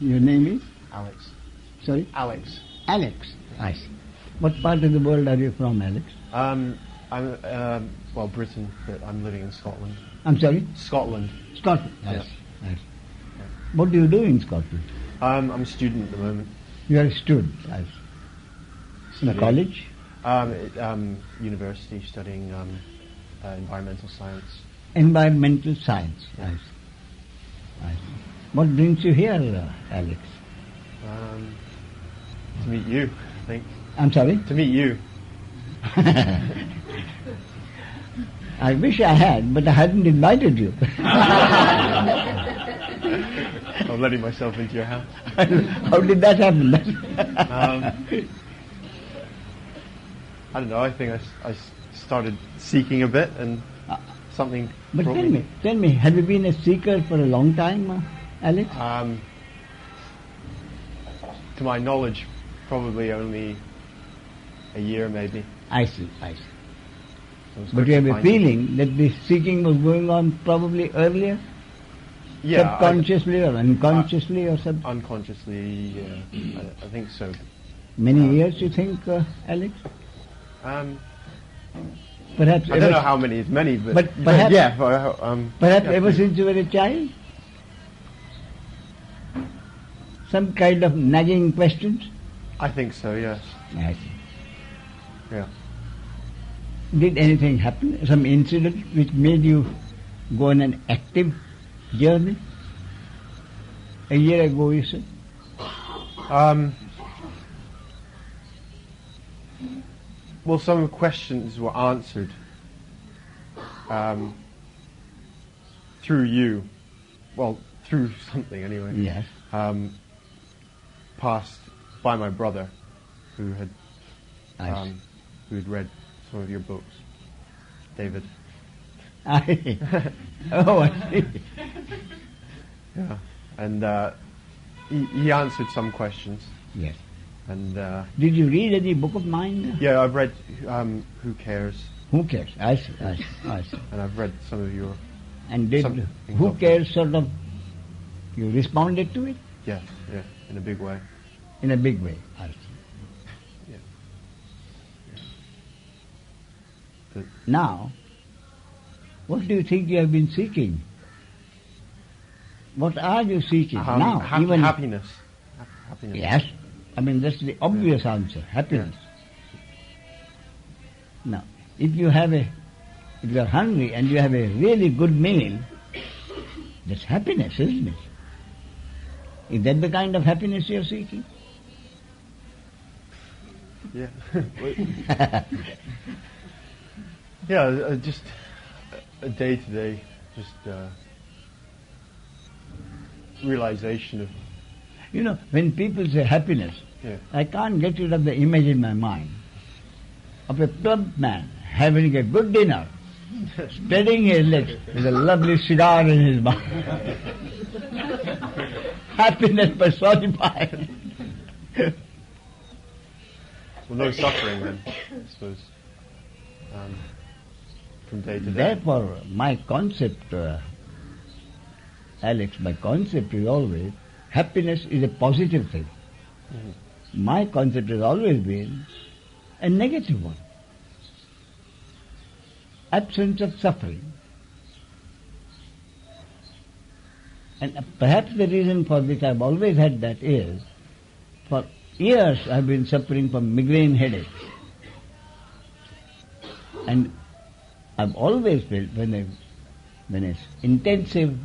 Your name is? Alex. Sorry? Alex. Alex. I see. What part of the world are you from, Alex? I'm Britain, but I'm living in Scotland. I'm sorry? Scotland. Scotland. I Yeah. see. I see. What do you do in Scotland? I'm a student at the moment. You are a student. I see. In Studying. college? University, studying environmental science. Environmental science. Yeah. I see. I see. What brings you here, Alex? To meet you, I think. I'm sorry? To meet you. I wish I had, but I hadn't invited you. I'm letting myself into your house. How did that happen? I don't know, I think I started seeking a bit and something But brought tell me, have you been a seeker for a long time, Alex? To my knowledge, probably only a year maybe. I see. So But you have a feeling that this seeking was going on probably earlier? Yeah, subconsciously or unconsciously or something? Unconsciously, yeah, I think so. Many years, you think, Alex? Perhaps I don't know how many is many, but perhaps, yeah. Perhaps yeah, ever since you were a child? Some kind of nagging questions? I think so, yes. I see. Yeah. Did anything happen? Some incident which made you go on an active journey? A year ago, you said? Well, some questions were answered through you. Well, through something anyway. Yes. Passed by my brother, who had I who had read some of your books, David. see. Oh, I see. Yeah, and he answered some questions. Yes. And Did you read any book of mine? yeah, I've read Who Cares, Who cares? I see. and I've read some of your. And did Some things Who of cares sort of, you responded to it? Yeah, in a big way. In a big way. I see. Yeah. Now, what do you think you have been seeking? What are you seeking now? Happiness. Happiness. Yes. I mean, that's the obvious answer. Happiness. Now, if you are hungry and you have a really good meal, that's happiness, isn't it? Is that the kind of happiness you're seeking? Yeah. Yeah, just a day-to-day, just realization of. You know, when people say happiness, Yeah. I can't get rid of the image in my mind of a plump man having a good dinner, spreading his legs with a lovely cigar in his mouth. Happiness personified. Well, no suffering then, I suppose. From day to day. Therefore, my concept, Alex, my concept is always happiness is a positive thing. Mhm. My concept has always been a negative one. Absence of suffering. And perhaps the reason for which I've always had that is, for years I've been suffering from migraine headaches. And I've always felt when an intensive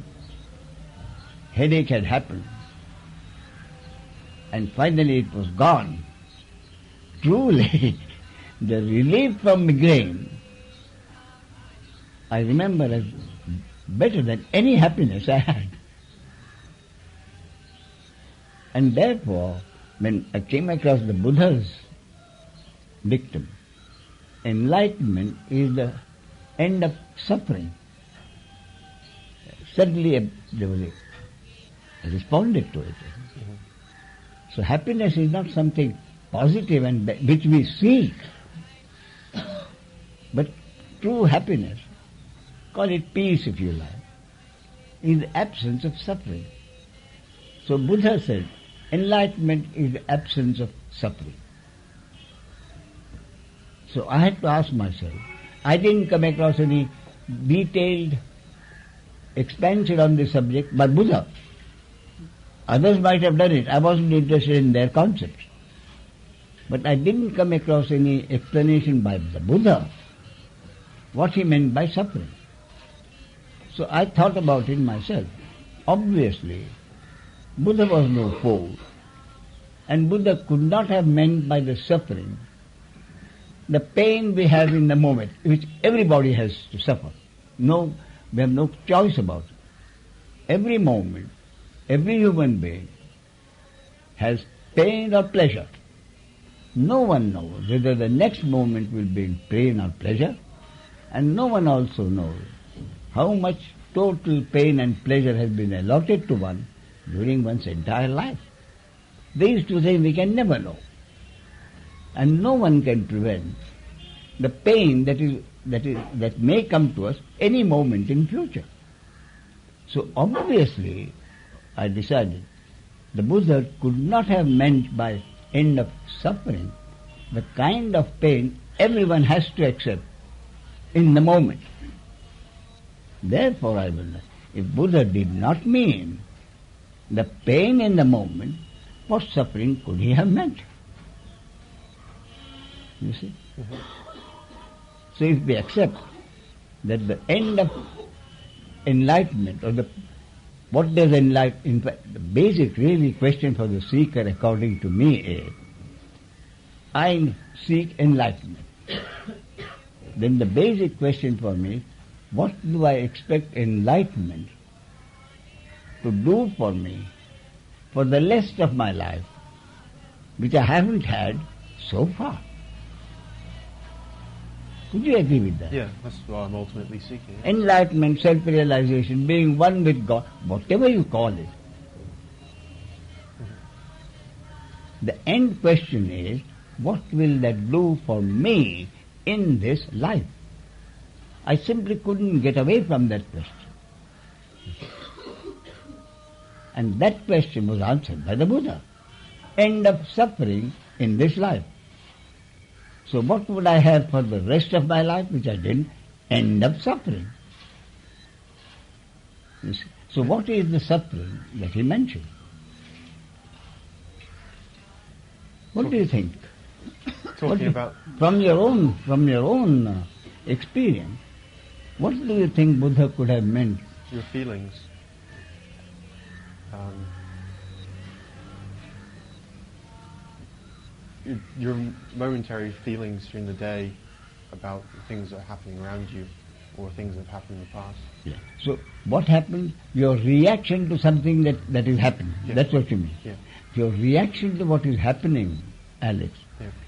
headache had happened, and finally it was gone, truly the relief from migraine, I remember as better than any happiness I had. And therefore, when I came across the Buddha's dictum, enlightenment is the end of suffering, suddenly there was I responded to it. Mm-hmm. So happiness is not something positive and which we seek, but true happiness, call it peace if you like, is the absence of suffering. So Buddha said, enlightenment is the absence of suffering. So I had to ask myself, I didn't come across any detailed expansion on this subject by Buddha. Others might have done it. I wasn't interested in their concepts. But I didn't come across any explanation by the Buddha what he meant by suffering. So I thought about it myself. Obviously, Buddha was no fool, and Buddha could not have meant by the suffering the pain we have in the moment, which everybody has to suffer. No, we have no choice about it. Every moment, every human being has pain or pleasure. No one knows whether the next moment will be pain or pleasure, and no one also knows how much total pain and pleasure has been allotted to one during one's entire life. These two things we can never know. And no one can prevent the pain that may come to us any moment in future. So obviously, I decided the Buddha could not have meant by end of suffering the kind of pain everyone has to accept in the moment. Therefore, I will, if Buddha did not mean the pain in the moment, what suffering could he have meant? You see? Mm-hmm. So if we accept that the end of enlightenment, or what does enlighten, in fact, the basic really question for the seeker according to me is, I seek enlightenment. Then the basic question for me is, what do I expect enlightenment to do for me for the rest of my life, which I haven't had so far? Could you agree with that? Yeah, that's what I'm ultimately seeking. Enlightenment, self-realization, being one with God, whatever you call it. The end question is, what will that do for me in this life? I simply couldn't get away from that question. And that question was answered by the Buddha. End of suffering in this life. So what would I have for the rest of my life which I didn't? End of suffering. You see? So what is the suffering that he mentioned? What do you think? Talking about from your own experience, what do you think Buddha could have meant? Your feelings. Your momentary feelings during the day about the things that are happening around you, or things that have happened in the past. Yeah. So what happens? Your reaction to something that is happening. Yeah. That's what you mean. Yeah. Your reaction to what is happening, Alex,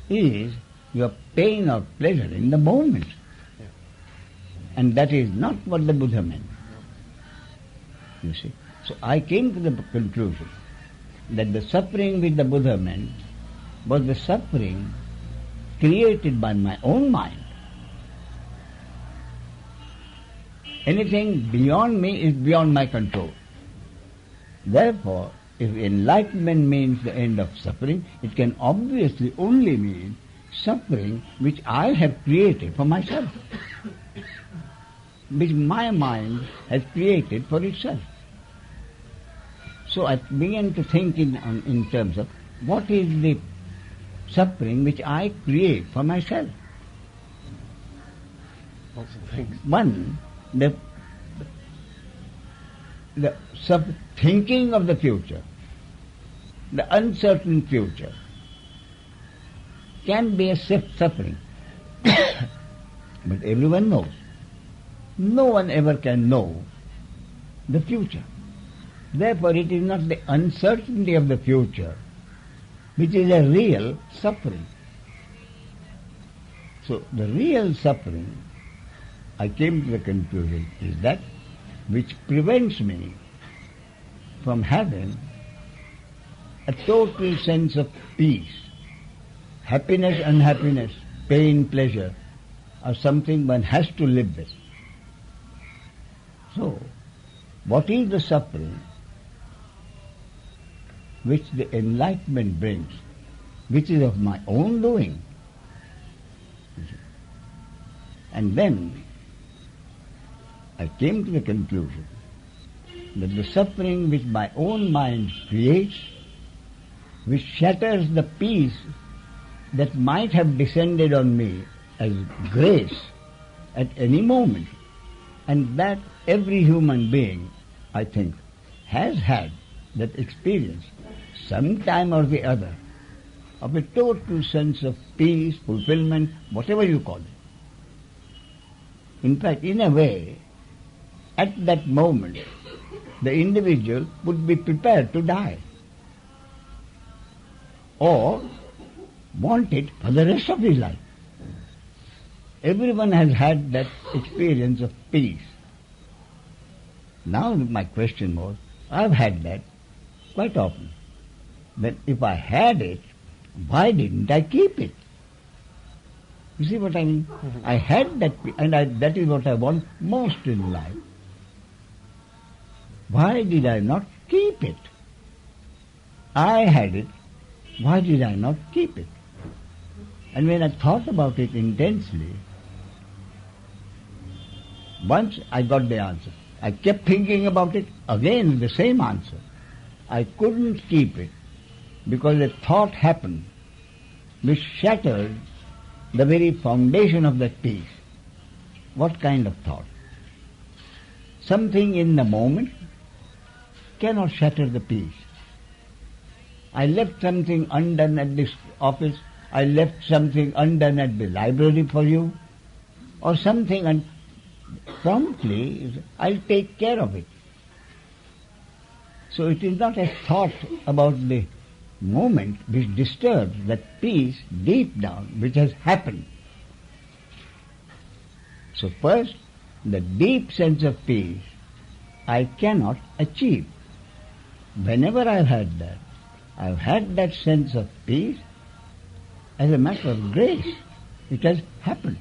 is your pain or pleasure in the moment. Yeah. And that is not what the Buddha meant. You see. So I came to the conclusion that the suffering which the Buddha meant was the suffering created by my own mind. Anything beyond me is beyond my control. Therefore, if enlightenment means the end of suffering, it can obviously only mean suffering which I have created for myself, which my mind has created for itself. So I began to think in terms of what is the suffering which I create for myself. Lots of things. One, the thinking of the future, the uncertain future, can be a suffering. But everyone knows. No one ever can know the future. Therefore, it is not the uncertainty of the future which is a real suffering. So, the real suffering, I came to the conclusion, is that which prevents me from having a total sense of peace. Happiness, unhappiness, pain, pleasure are something one has to live with. So, what is the suffering which the enlightenment brings, which is of my own doing. And then I came to the conclusion that the suffering which my own mind creates, which shatters the peace that might have descended on me as grace at any moment, and that every human being, I think, has had that experience some time or the other of a total sense of peace, fulfillment, whatever you call it. In fact, in a way, at that moment, the individual would be prepared to die or want it for the rest of his life. Everyone has had that experience of peace. Now my question was, I've had that quite often. That if I had it, why didn't I keep it? You see what I mean? I had that, and that is what I want most in life. Why did I not keep it? I had it. Why did I not keep it? And when I thought about it intensely, once I got the answer. I kept thinking about it, again the same answer. I couldn't keep it because a thought happened which shattered the very foundation of that peace. What kind of thought? Something in the moment cannot shatter the peace. I left something undone at this office, I left something undone at the library for you, or something, and promptly I'll take care of it. So it is not a thought about the moment which disturbs that peace deep down which has happened. So first, the deep sense of peace I cannot achieve. Whenever I've had that sense of peace as a matter of grace. It has happened.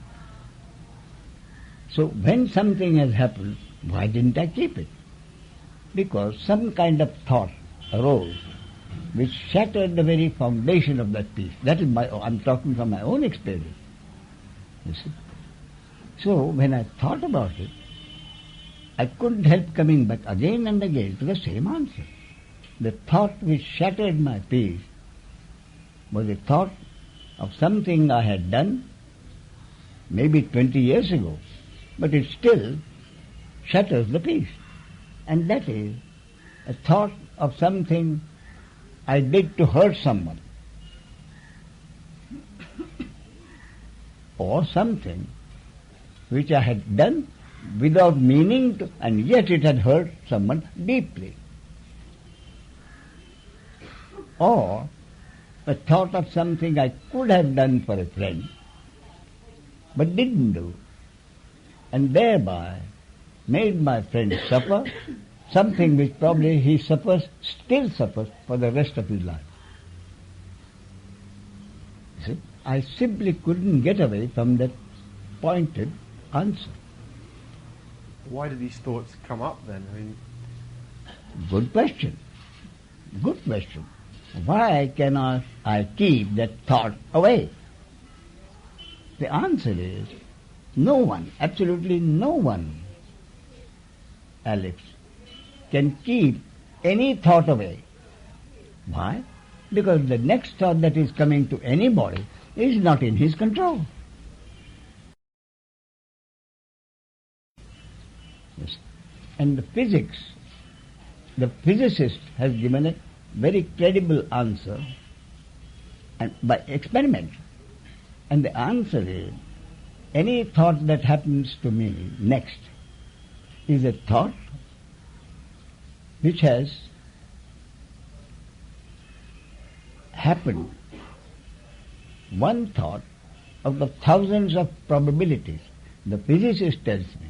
So when something has happened, why didn't I keep it? Because some kind of thought arose which shattered the very foundation of that peace. That is I'm talking from my own experience. You see? So when I thought about it, I couldn't help coming back again and again to the same answer. The thought which shattered my peace was a thought of something I had done maybe 20 years ago, but it still shatters the peace. And that is a thought of something I did to hurt someone, or something which I had done without meaning to, and yet it had hurt someone deeply. Or a thought of something I could have done for a friend, but didn't do, and thereby made my friend suffer, something which probably he still suffers for the rest of his life. See? I simply couldn't get away from that pointed answer. Why do these thoughts come up then? Good question. Good question. Why cannot I keep that thought away? The answer is no one, absolutely no one, Alex, can keep any thought away. Why? Because the next thought that is coming to anybody is not in his control. Yes. And the physicist has given a very credible answer, and by experiment. And the answer is, any thought that happens to me next is a thought which has happened, one thought out of thousands of probabilities. The physicist tells me,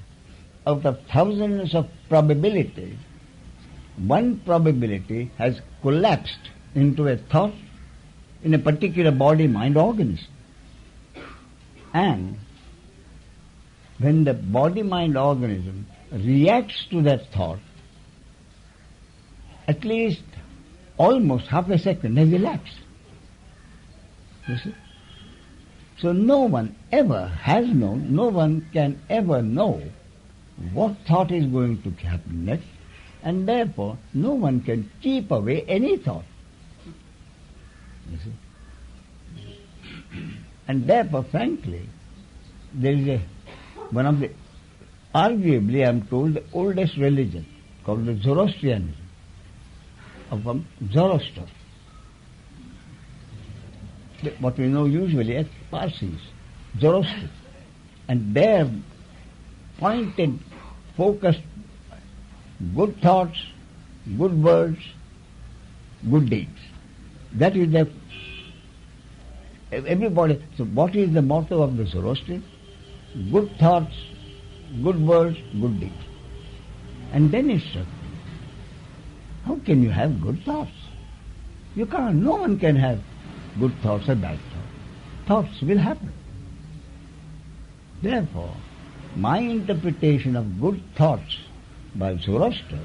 out of thousands of probabilities, one probability has collapsed into a thought in a particular body-mind organism. And when the body-mind organism reacts to that thought, at least almost half a second has elapsed. You see? So no one ever has known, no one can ever know what thought is going to happen next, and therefore no one can keep away any thought. You see? And therefore, frankly, there is one of the, arguably I am told, the oldest religion, called the Zoroastrianism, from Zoroaster. What we know usually as Parsis, Zoroaster. And their pointed, focused, good thoughts, good words, good deeds. That is the everybody. So what is the motto of the Zoroastrians? Good thoughts, good words, good deeds. And then it's how can you have good thoughts? You can't. No one can have good thoughts or bad thoughts. Thoughts will happen. Therefore, my interpretation of good thoughts by Zoroaster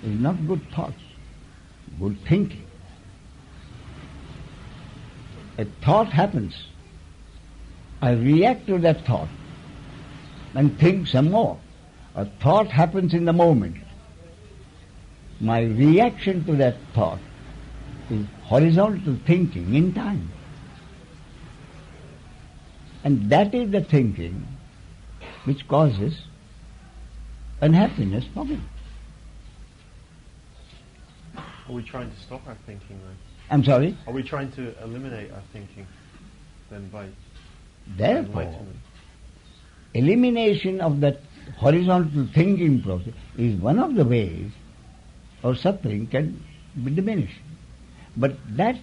is not good thoughts, good thinking. A thought happens. I react to that thought and think some more. A thought happens in the moment. My reaction to that thought is horizontal thinking in time. And that is the thinking which causes unhappiness for me. Are we trying to stop our thinking then? I'm sorry? Are we trying to eliminate our thinking then by Therefore, enlightenment? elimination of that horizontal thinking process is one of the ways our suffering can be diminished. But that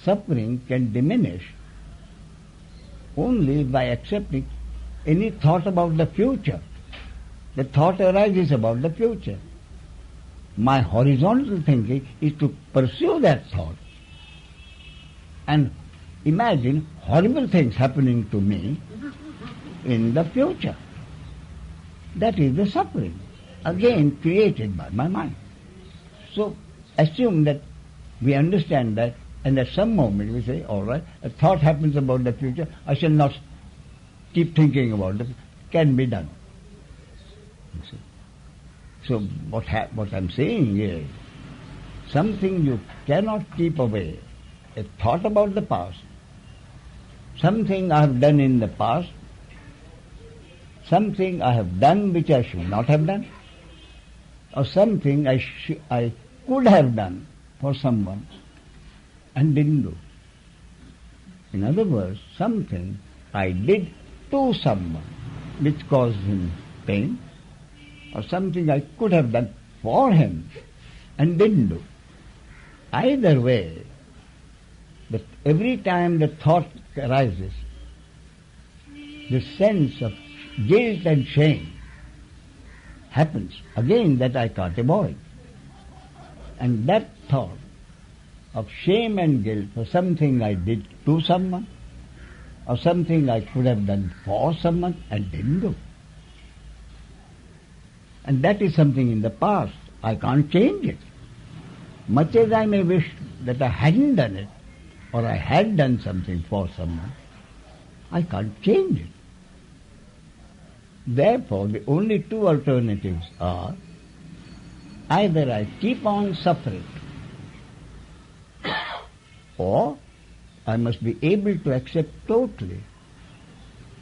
suffering can diminish only by accepting any thought about the future. The thought arises about the future. My horizontal thinking is to pursue that thought and imagine horrible things happening to me in the future. That is the suffering, again created by my mind. So assume that we understand that, and at some moment we say, all right, a thought happens about the future, I shall not keep thinking about it. Can be done. You see. So what I'm saying is, something you cannot keep away, a thought about the past, something I have done in the past, something I have done which I should not have done, or something I could have done for someone and didn't do. In other words, something I did to someone which caused him pain, or something I could have done for him and didn't do. Either way, but every time the thought arises, the sense of guilt and shame happens again that I can't avoid. And that thought of shame and guilt for something I did to someone or something I could have done for someone and didn't do. And that is something in the past. I can't change it. Much as I may wish that I hadn't done it or I had done something for someone, I can't change it. Therefore, the only two alternatives are either I keep on suffering or I must be able to accept totally.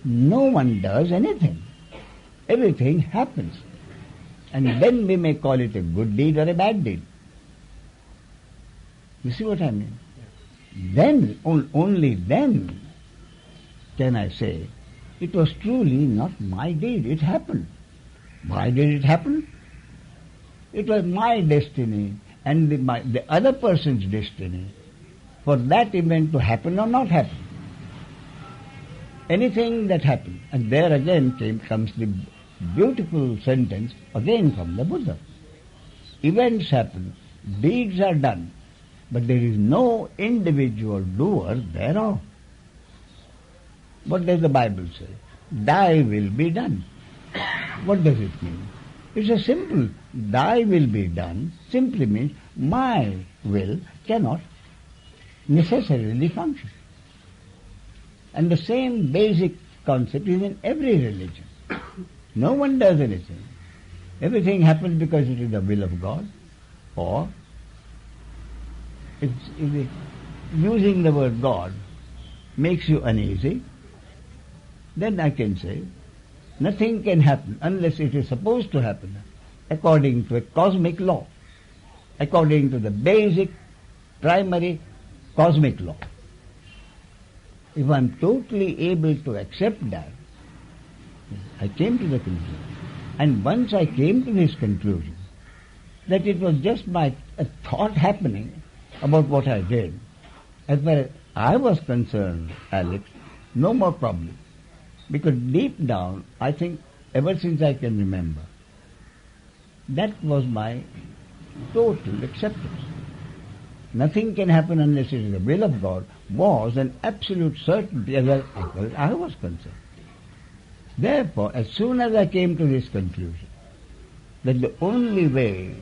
No one does anything. Everything happens. And then we may call it a good deed or a bad deed. You see what I mean? Then, only then can I say, it was truly not my deed, it happened. Why did it happen? It was my destiny and the other person's destiny for that event to happen or not happen. Anything that happened. And there again comes the beautiful sentence again from the Buddha. Events happen, deeds are done, but there is no individual doer thereof. What does the Bible say? Thy will be done. What does it mean? It's a simple, thy will be done simply means my will cannot necessarily function. And the same basic concept is in every religion. No one does anything. Everything happens because it is the will of God, or using the word God makes you uneasy, then I can say nothing can happen unless it is supposed to happen according to a cosmic law, according to the basic, primary cosmic law. If I am totally able to accept that, I came to the conclusion. And once I came to this conclusion, that it was just a thought happening about what I did, as far as I was concerned, Alex, no more problem. Because deep down, I think, ever since I can remember, that was my total acceptance. Nothing can happen unless it is the will of God was an absolute certainty as far as I was concerned. Therefore, as soon as I came to this conclusion, that the only way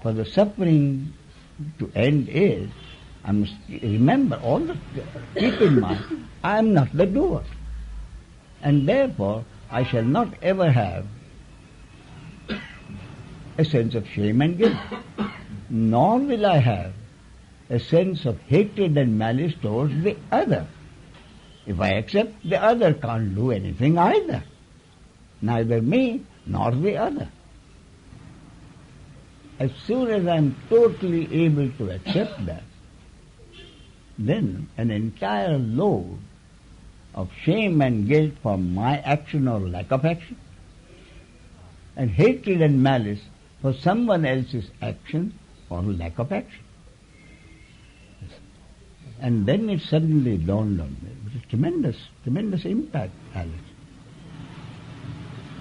for the suffering to end is, I must remember, keep in mind, I am not the doer. And therefore, I shall not ever have a sense of shame and guilt, nor will I have a sense of hatred and malice towards the other. If I accept, the other can't do anything either, neither me nor the other. As soon as I am totally able to accept that, then an entire load of shame and guilt for my action or lack of action, and hatred and malice for someone else's action or lack of action. And then it suddenly dawned on me, it was a tremendous impact, Alex.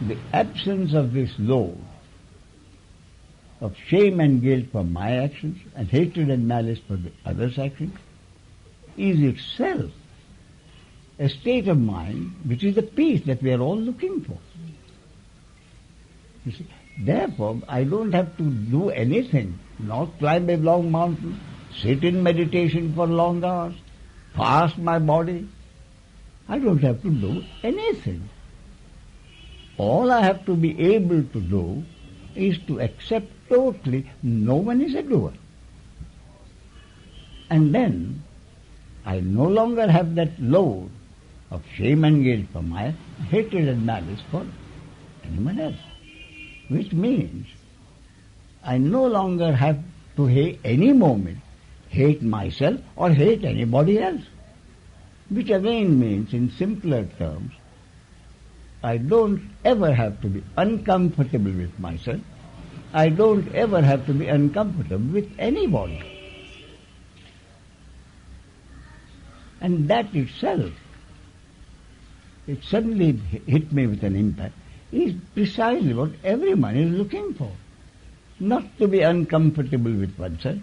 The absence of this load of shame and guilt for my actions and hatred and malice for the other's actions is itself a state of mind which is the peace that we are all looking for. You see? Therefore, I don't have to do anything, not climb a long mountain, sit in meditation for long hours, fast my body. I don't have to do anything. All I have to be able to do is to accept totally no one is a doer. And then I no longer have that load of shame and guilt for my hatred and malice for anyone else. Which means I no longer have to any moment hate myself or hate anybody else. Which again means, in simpler terms, I don't ever have to be uncomfortable with myself. I don't ever have to be uncomfortable with anybody. And that itself, it suddenly hit me with an impact, is precisely what everyone is looking for. Not to be uncomfortable with oneself,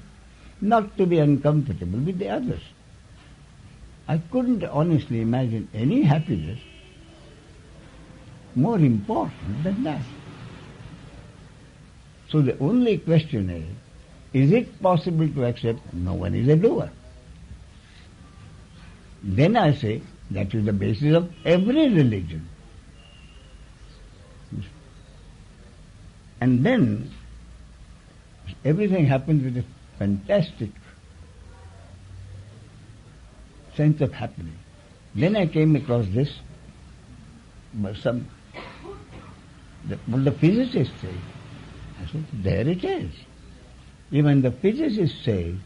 not to be uncomfortable with the others. I couldn't honestly imagine any happiness more important than that. So the only question is it possible to accept no one is a doer? Then I say, that is the basis of every religion. And then everything happens with a fantastic sense of happening. Then I came across this, what the physicists say. I said, there it is. Even the physicists say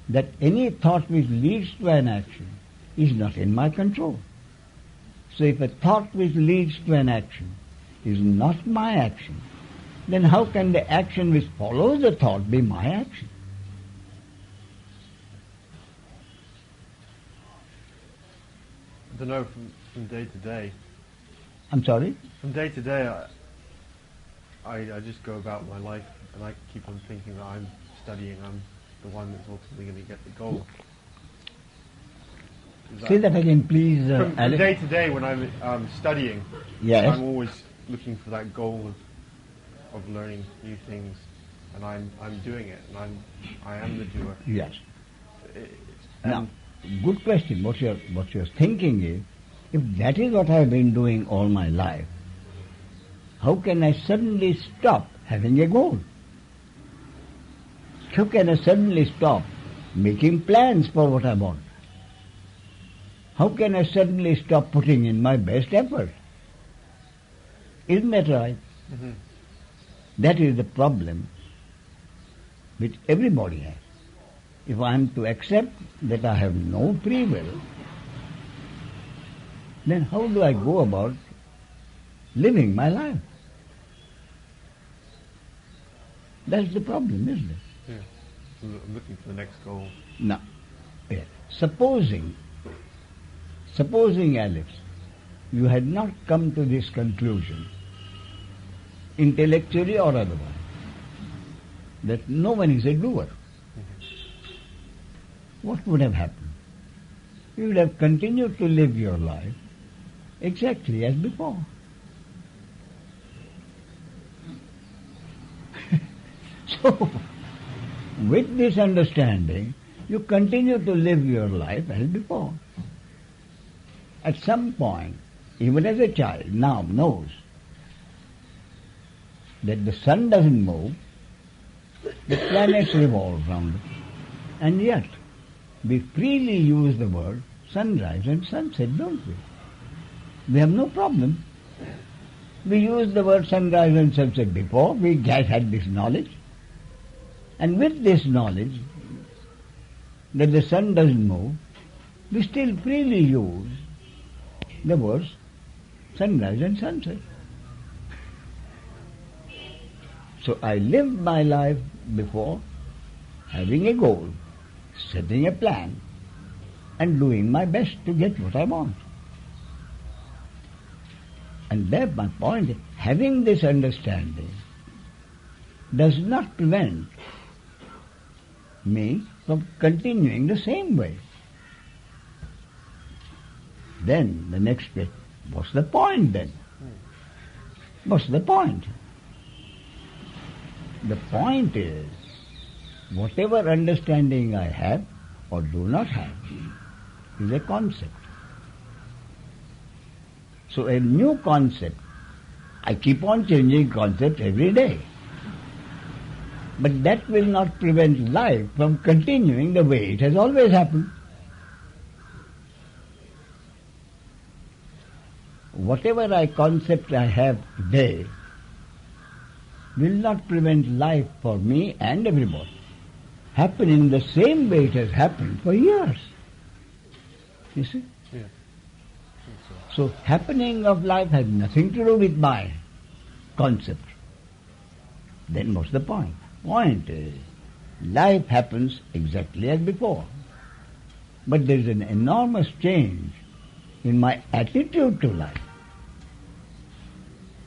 that any thought which leads to an action is not in my control. So if a thought which leads to an action is not my action, then how can the action which follows the thought be my action? I don't know, from day to day. I'm sorry? From day to day, I just go about my life and I keep on thinking that I'm studying, I'm the one that's ultimately going to get the goal. Say that again, please, from Alex. day to day when I'm studying, yes. I'm always looking for that goal of learning new things. and I'm doing it, and I am the doer. Yes. And Now, good question. What you're thinking is, if that is what I've been doing all my life, how can I suddenly stop having a goal? How can I suddenly stop making plans for what I want? How can I suddenly stop putting in my best effort? Isn't that right? Mm-hmm. That is the problem which everybody has. If I am to accept that I have no free will, then how do I go about living my life? That's the problem, isn't it? Yeah. I'm looking for the next goal. Now, supposing Alex, you had not come to this conclusion, intellectually or otherwise, that no one is a doer, what would have happened? You would have continued to live your life exactly as before. So, with this understanding, you continue to live your life as before. At some point, even as a child now knows that the sun doesn't move, the planets revolve round it, and yet we freely use the word sunrise and sunset, don't we? We have no problem. We used the word sunrise and sunset before, we had this knowledge. And with this knowledge that the sun doesn't move, we still freely use the words sunrise and sunset. So I lived my life before having a goal, setting a plan, and doing my best to get what I want. And that's my point. Having this understanding does not prevent me from continuing the same way. Then the next bit, what's the point then? What's the point? The point is, whatever understanding I have or do not have is a concept. So a new concept, I keep on changing concepts every day. But that will not prevent life from continuing the way it has always happened. Whatever concept I have today will not prevent life for me and everybody happening the same way it has happened for years. You see? Yeah. So happening of life has nothing to do with my concept. Then what's the point? Point is, life happens exactly as before. But there is an enormous change in my attitude to life.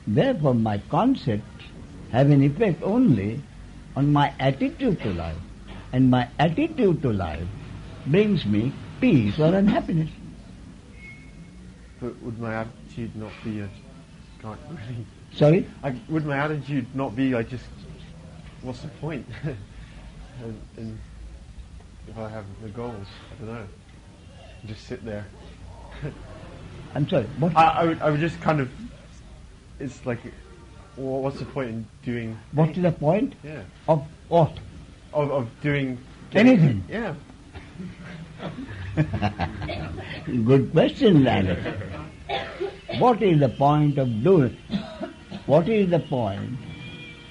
Therefore my concepts have an effect only on my attitude to life. And my attitude to life brings me peace or unhappiness. But would my attitude not be can't really... Sorry? Would my attitude not be, what's the point? and if I have the goals, I don't know. Just sit there. I'm sorry, what? I would just kind of, it's like, well, what's the point in doing... What is the point? Yeah. Of what? Of doing... Anything? Yeah. Good question, Alex. What is the point of doing? What is the point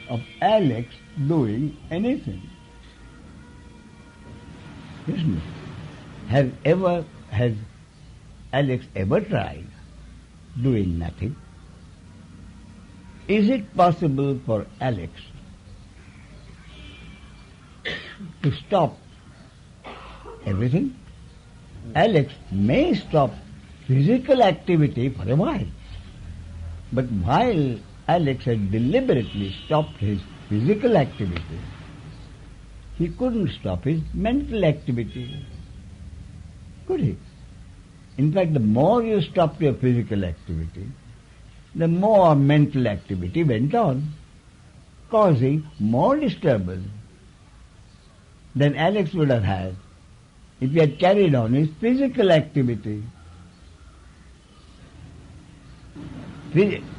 of Alex doing anything? Isn't it? Has Alex ever tried doing nothing? Is it possible for Alex to stop everything? Alex may stop physical activity for a while, but while Alex had deliberately stopped his physical activity, he couldn't stop his mental activity, could he? In fact, the more you stopped your physical activity, the more mental activity went on. causing more disturbance than Alex would have had if he had carried on his physical activity.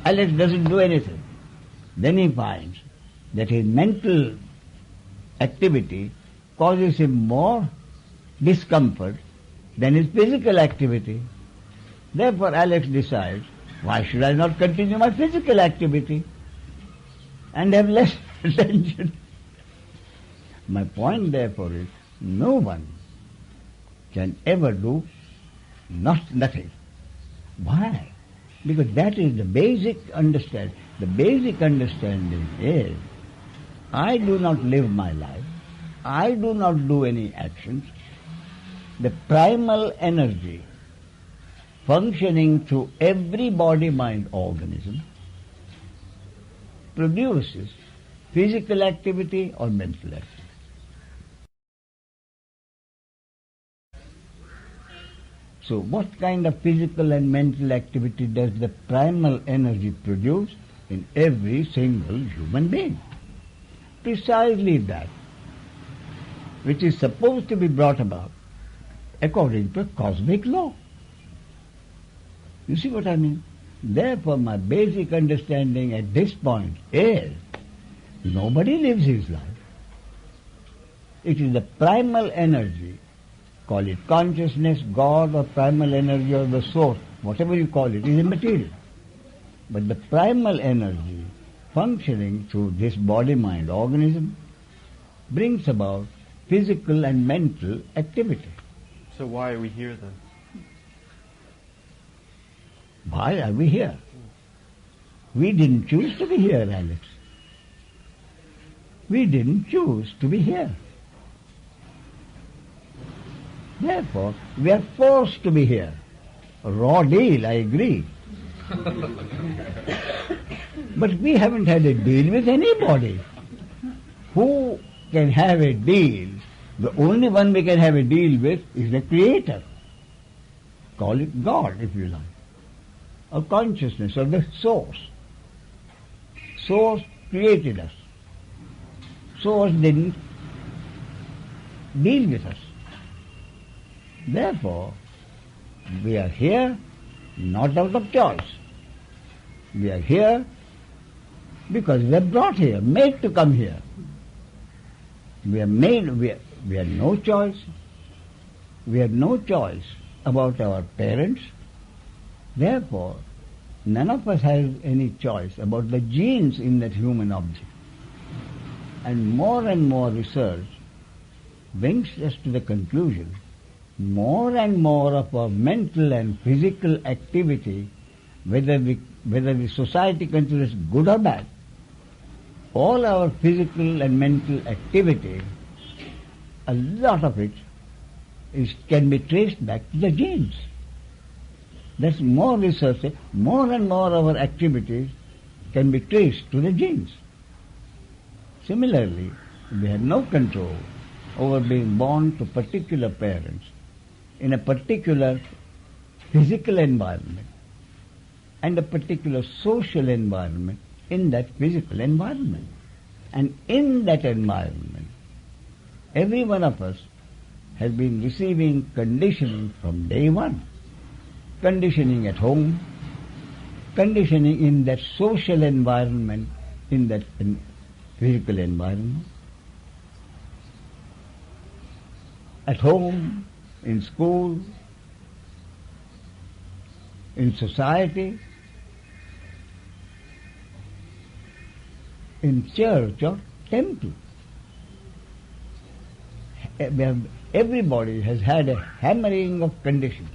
Alex doesn't do anything. Then he finds that his mental activity causes him more discomfort than his physical activity. Therefore Alex decides, why should I not continue my physical activity and have less attention? My point therefore is, no one can ever do nothing. Why? Because that is the basic understanding. The basic understanding is, I do not live my life, I do not do any actions. The primal energy functioning through every body-mind organism produces physical activity or mental activity. So what kind of physical and mental activity does the primal energy produce in every single human being? Precisely that which is supposed to be brought about according to a cosmic law. You see what I mean? Therefore my basic understanding at this point is, nobody lives his life. It is the primal energy, call it consciousness, God, or primal energy, or the source, whatever you call it, is immaterial. But the primal energy functioning through this body-mind organism brings about physical and mental activity. So why are we here then? Why are we here? We didn't choose to be here, Alex. We didn't choose to be here. Therefore, we are forced to be here. A raw deal, I agree. But we haven't had a deal with anybody. Who can have a deal? The only one we can have a deal with is the Creator. Call it God, if you like. Or consciousness, or the Source. Source created us. Source didn't deal with us. Therefore, we are here not out of choice. We are here because we are brought here, made to come here. We had no choice. We had no choice about our parents. Therefore, none of us has any choice about the genes in that human object. And more research brings us to the conclusion, more and more of our mental and physical activity, whether the society considers good or bad, all our physical and mental activity, a lot of it can be traced back to the genes. That's more research. More and more of our activities can be traced to the genes. Similarly, we have no control over being born to particular parents in a particular physical environment and a particular social environment in that physical environment. And in that environment, every one of us has been receiving conditioning from day one. Conditioning at home, conditioning in that social environment, in that physical environment. At home, in school, in society, in church or temple. Everybody has had a hammering of conditions.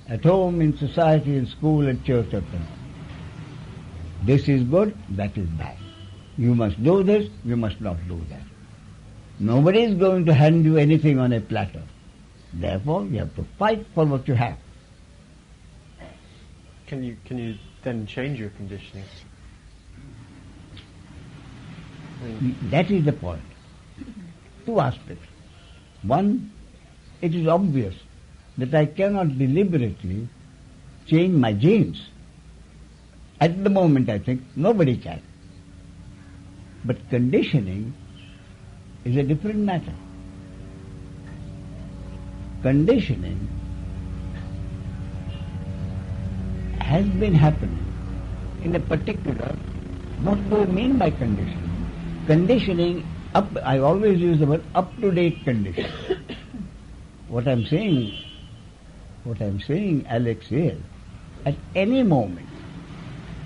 At home, in society, in school, at church or temple. This is good, that is bad. You must do this, you must not do that. Nobody is going to hand you anything on a platter. Therefore, you have to fight for what you have. Can you then change your conditioning? That is the point. Two aspects. One, it is obvious that I cannot deliberately change my genes. At the moment, I think nobody can. But conditioning is a different matter. Conditioning has been happening in a particular, what do you mean by conditioning? Conditioning, I always use the word up-to-date condition. What I'm saying, Alex, is, at any moment,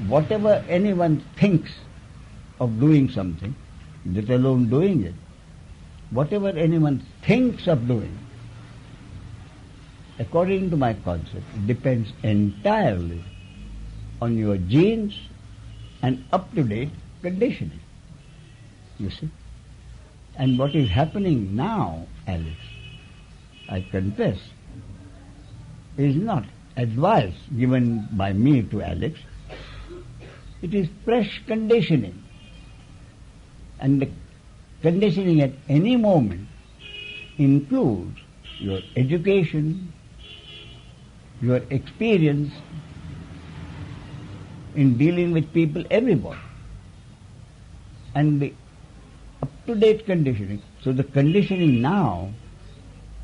whatever anyone thinks of doing something, let alone doing it, whatever anyone thinks of doing, according to my concept, it depends entirely on your genes and up-to-date conditioning. You see? And what is happening now, Alex, I confess, is not advice given by me to Alex. It is fresh conditioning. And the conditioning at any moment includes your education, your experience in dealing with people, everybody. And the up-to-date conditioning. So the conditioning now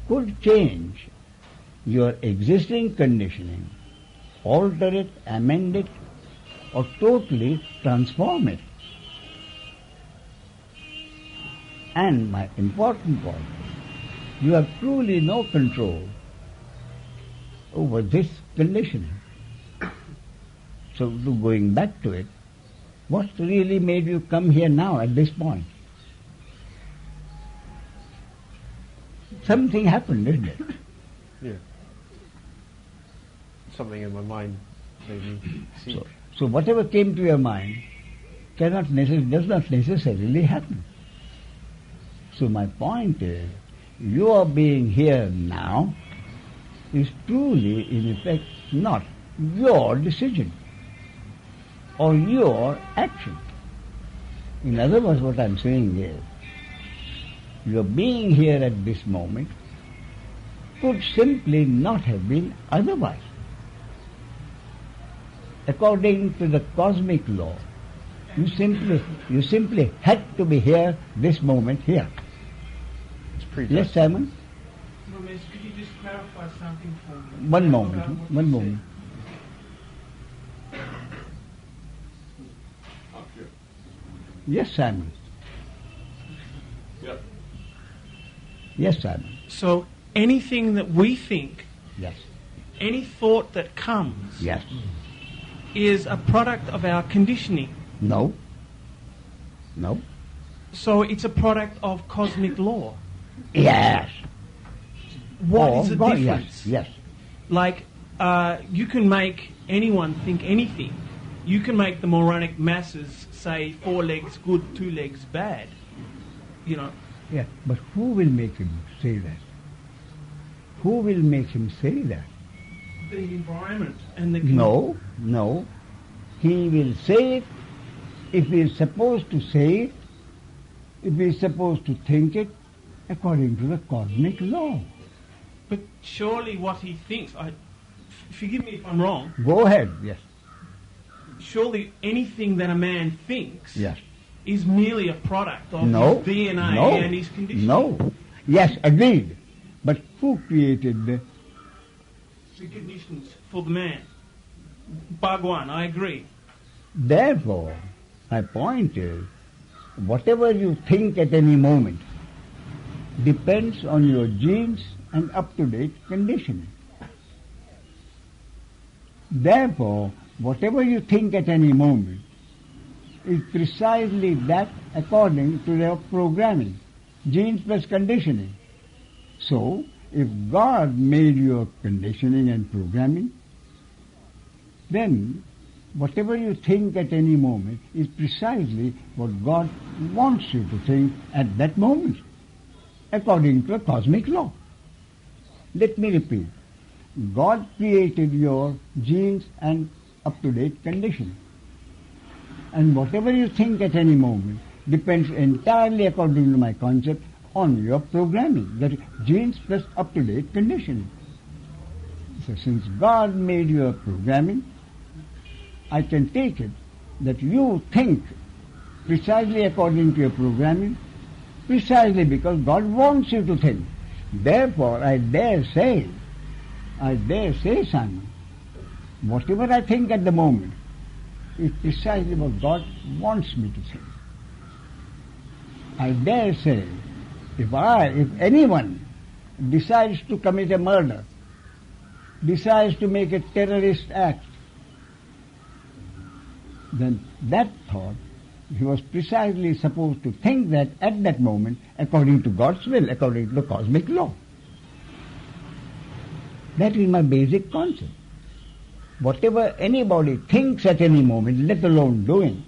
could change your existing conditioning, alter it, amend it, or totally transform it. And my important point, you have truly no control over this conditioning. So going back to it, what really made you come here now at this point? Something happened, didn't it? Yeah. Something in my mind made me see. So whatever came to your mind does not necessarily happen. So my point is, your being here now is truly, in effect, not your decision or your action. In other words, what I'm saying is, your being here at this moment could simply not have been otherwise. According to the cosmic law, you simply had to be here this moment here. It's predestined. Yes, Simon? Ramesh, could you just clarify something for me? One moment. Yes, Simon. Yep. Yes, Simon. So anything that we think, Yes. any thought that comes, Yes. is a product of our conditioning. No. No. So it's a product of cosmic law. Yes. What is the God, difference? Yes. Like, you can make anyone think anything. You can make the moronic masses say 4 legs good, 2 legs bad. You know. Yeah. But who will make him say that? Who will make him say that? The environment and the No. He will say it if he is supposed to say it, if he is supposed to think it, according to the cosmic law. But surely what he thinks, forgive me if I'm wrong, Go ahead. Yes. surely anything that a man thinks Yes. is merely a product of No. his DNA No. and his conditioning. No. Yes, agreed. But who created the... The conditions for the man. Bhagwan, I agree. Therefore, my point is, whatever you think at any moment depends on your genes and up-to-date conditioning. Therefore, whatever you think at any moment is precisely that according to their programming, genes plus conditioning. So, if God made your conditioning and programming, then whatever you think at any moment is precisely what God wants you to think at that moment, according to a cosmic law. Let me repeat. God created your genes and up-to-date conditioning. And whatever you think at any moment depends entirely, according to my concept, on your programming, that is, genes plus up-to-date conditioning. So since God made your programming, I can take it that you think precisely according to your programming, precisely because God wants you to think. Therefore, I dare say, Simon, whatever I think at the moment is precisely what God wants me to think. I dare say, if anyone decides to commit a murder, decides to make a terrorist act, then that thought, he was precisely supposed to think that at that moment according to God's will, according to the cosmic law. That is my basic concept. Whatever anybody thinks at any moment, let alone doing,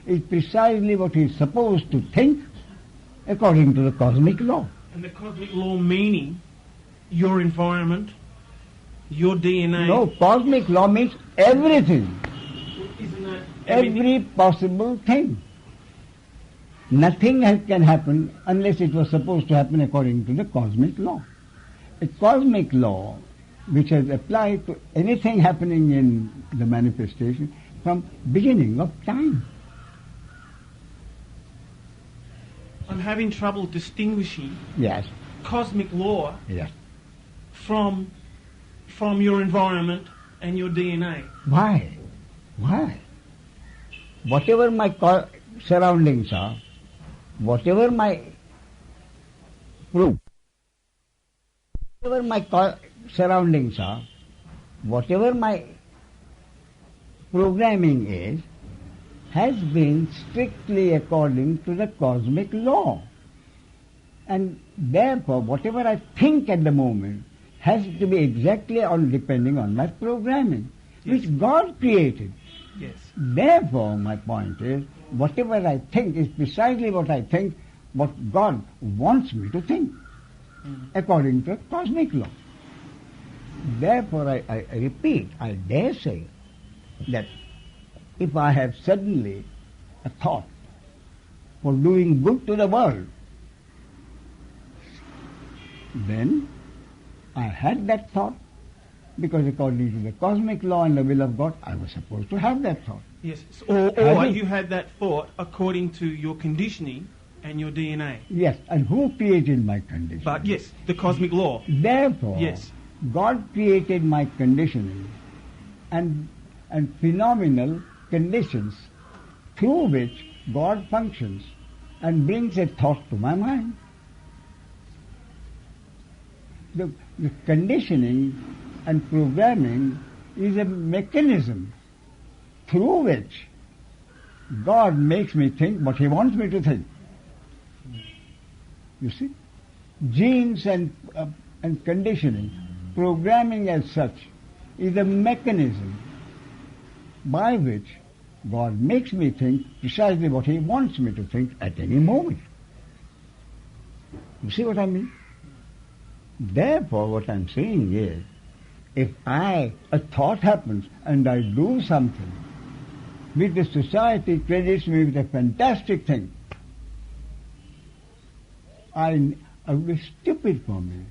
is precisely what he is supposed to think according to the cosmic law. And the cosmic law meaning your environment, your DNA. No, cosmic law means everything. Isn't that Every possible thing. Nothing can happen unless it was supposed to happen according to the cosmic law. A cosmic law which has applied to anything happening in the manifestation from beginning of time. I'm having trouble distinguishing Yes. cosmic law Yes. from your environment and your DNA. Why? Why? Whatever my surroundings are, whatever my surroundings are, whatever my programming is, has been strictly according to the cosmic law. And therefore, whatever I think at the moment has to be exactly depending on my programming, Yes. which God created. Yes. Therefore, my point is, whatever I think is precisely what I think, what God wants me to think, according to cosmic law. Therefore, I repeat, I dare say that if I have suddenly a thought for doing good to the world, then I had that thought because according to the cosmic law and the will of God, I was supposed to have that thought. Yes. Or you had that thought according to your conditioning and your DNA. Yes, and who created my condition? But yes, the cosmic law. Therefore, Yes. God created my conditioning and phenomenal conditions through which God functions and brings a thought to my mind. The conditioning and programming is a mechanism through which God makes me think what He wants me to think. You see? Genes and conditioning, programming as such, is a mechanism by which God makes me think precisely what He wants me to think at any moment. You see what I mean? Therefore, what I'm saying is, if a thought happens and I do something, which the society credits me with a fantastic thing, it would be stupid for me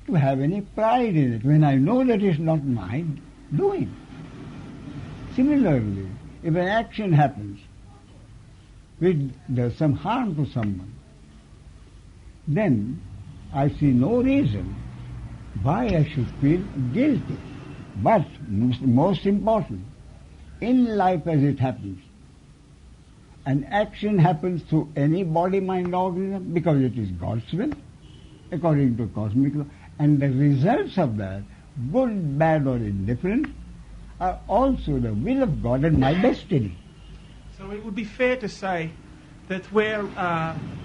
to have any pride in it when I know that it's not my doing. Similarly, if an action happens which does some harm to someone, then I see no reason why I should feel guilty. But most important, in life as it happens, an action happens through any body, mind, organism because it is God's will, according to cosmic law, and the results of that, good, bad or indifferent, are also the will of God and my destiny. So it would be fair to say that we're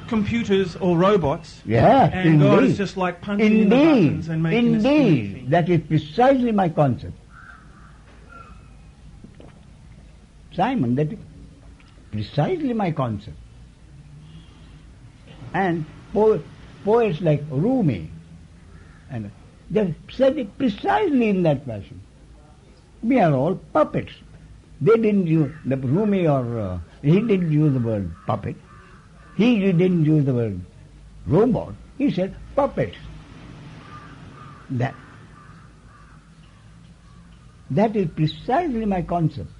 computers or robots, Yeah, and indeed. God is just like punching in the buttons and making us do Indeed, anything. that is precisely my concept. Simon, that is precisely my concept. And poets like Rumi, and they said it precisely in that fashion. We are all puppets. They didn't use the Rumi or he didn't use the word puppet. He didn't use the word robot. He said puppets. That is precisely my concept.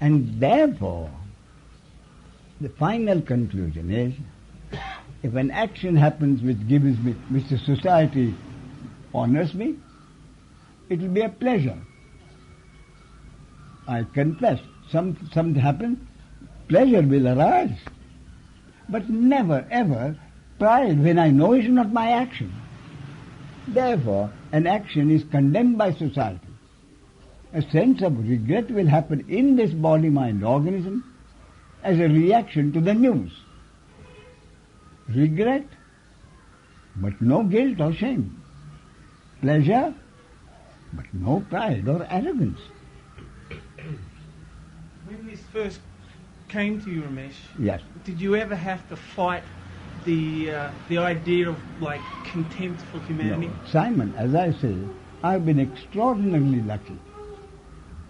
And therefore, the final conclusion is, if an action happens which gives me, which the society honors me, it will be a pleasure. I confess, something happens, pleasure will arise. But never ever pride when I know it's not my action. Therefore, an action is condemned by society. A sense of regret will happen in this body-mind organism as a reaction to the news. Regret, but no guilt or shame. Pleasure, but no pride or arrogance. When this first came to you, Ramesh, Yes. did you ever have to fight the idea of like contempt for humanity? No. Simon, as I say, I've been extraordinarily lucky.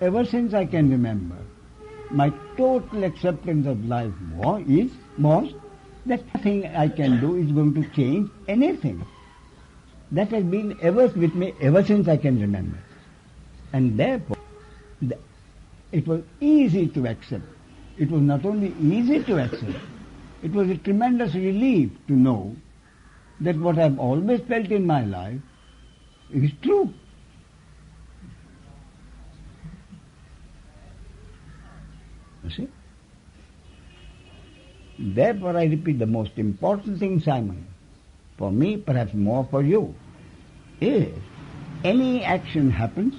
Ever since I can remember, my total acceptance of life was that nothing I can do is going to change anything. That has been ever with me ever since I can remember. And therefore, it was easy to accept. It was not only easy to accept, it was a tremendous relief to know that what I've always felt in my life is true. You see? Therefore, I repeat, the most important thing, Simon, for me, perhaps more for you, is any action happens,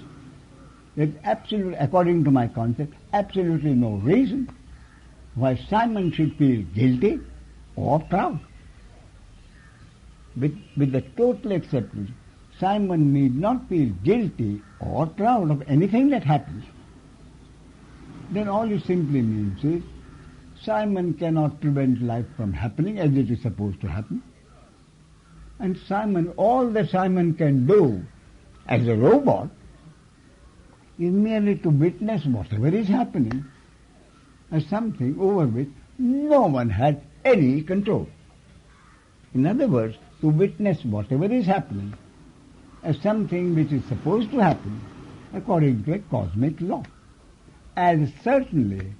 there's absolutely, according to my concept, absolutely no reason why Simon should feel guilty or proud. With the total acceptance, Simon need not feel guilty or proud of anything that happens. Then all it simply means is, Simon cannot prevent life from happening as it is supposed to happen. And Simon, all that Simon can do as a robot is merely to witness whatever is happening as something over which no one has any control. In other words, to witness whatever is happening as something which is supposed to happen according to a cosmic law. As certainly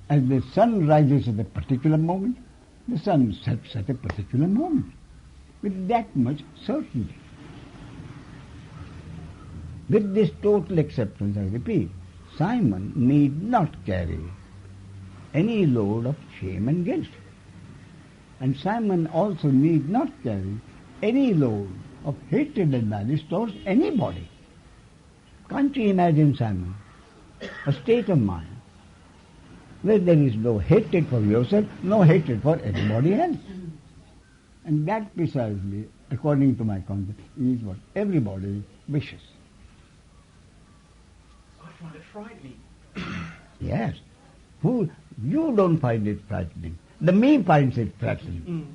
as the sun rises at a particular moment, the sun sets at a particular moment, with that much certainty. With this total acceptance, I repeat, Simon need not carry any load of shame and guilt. And Simon also need not carry any load of hatred and malice towards anybody. Can't you imagine, Simon, a state of mind where there is no hatred for yourself, no hatred for anybody else? And that precisely, according to my concept, is what everybody wishes. I find it frightening. Yes. You don't find it frightening. The me finds it frightening.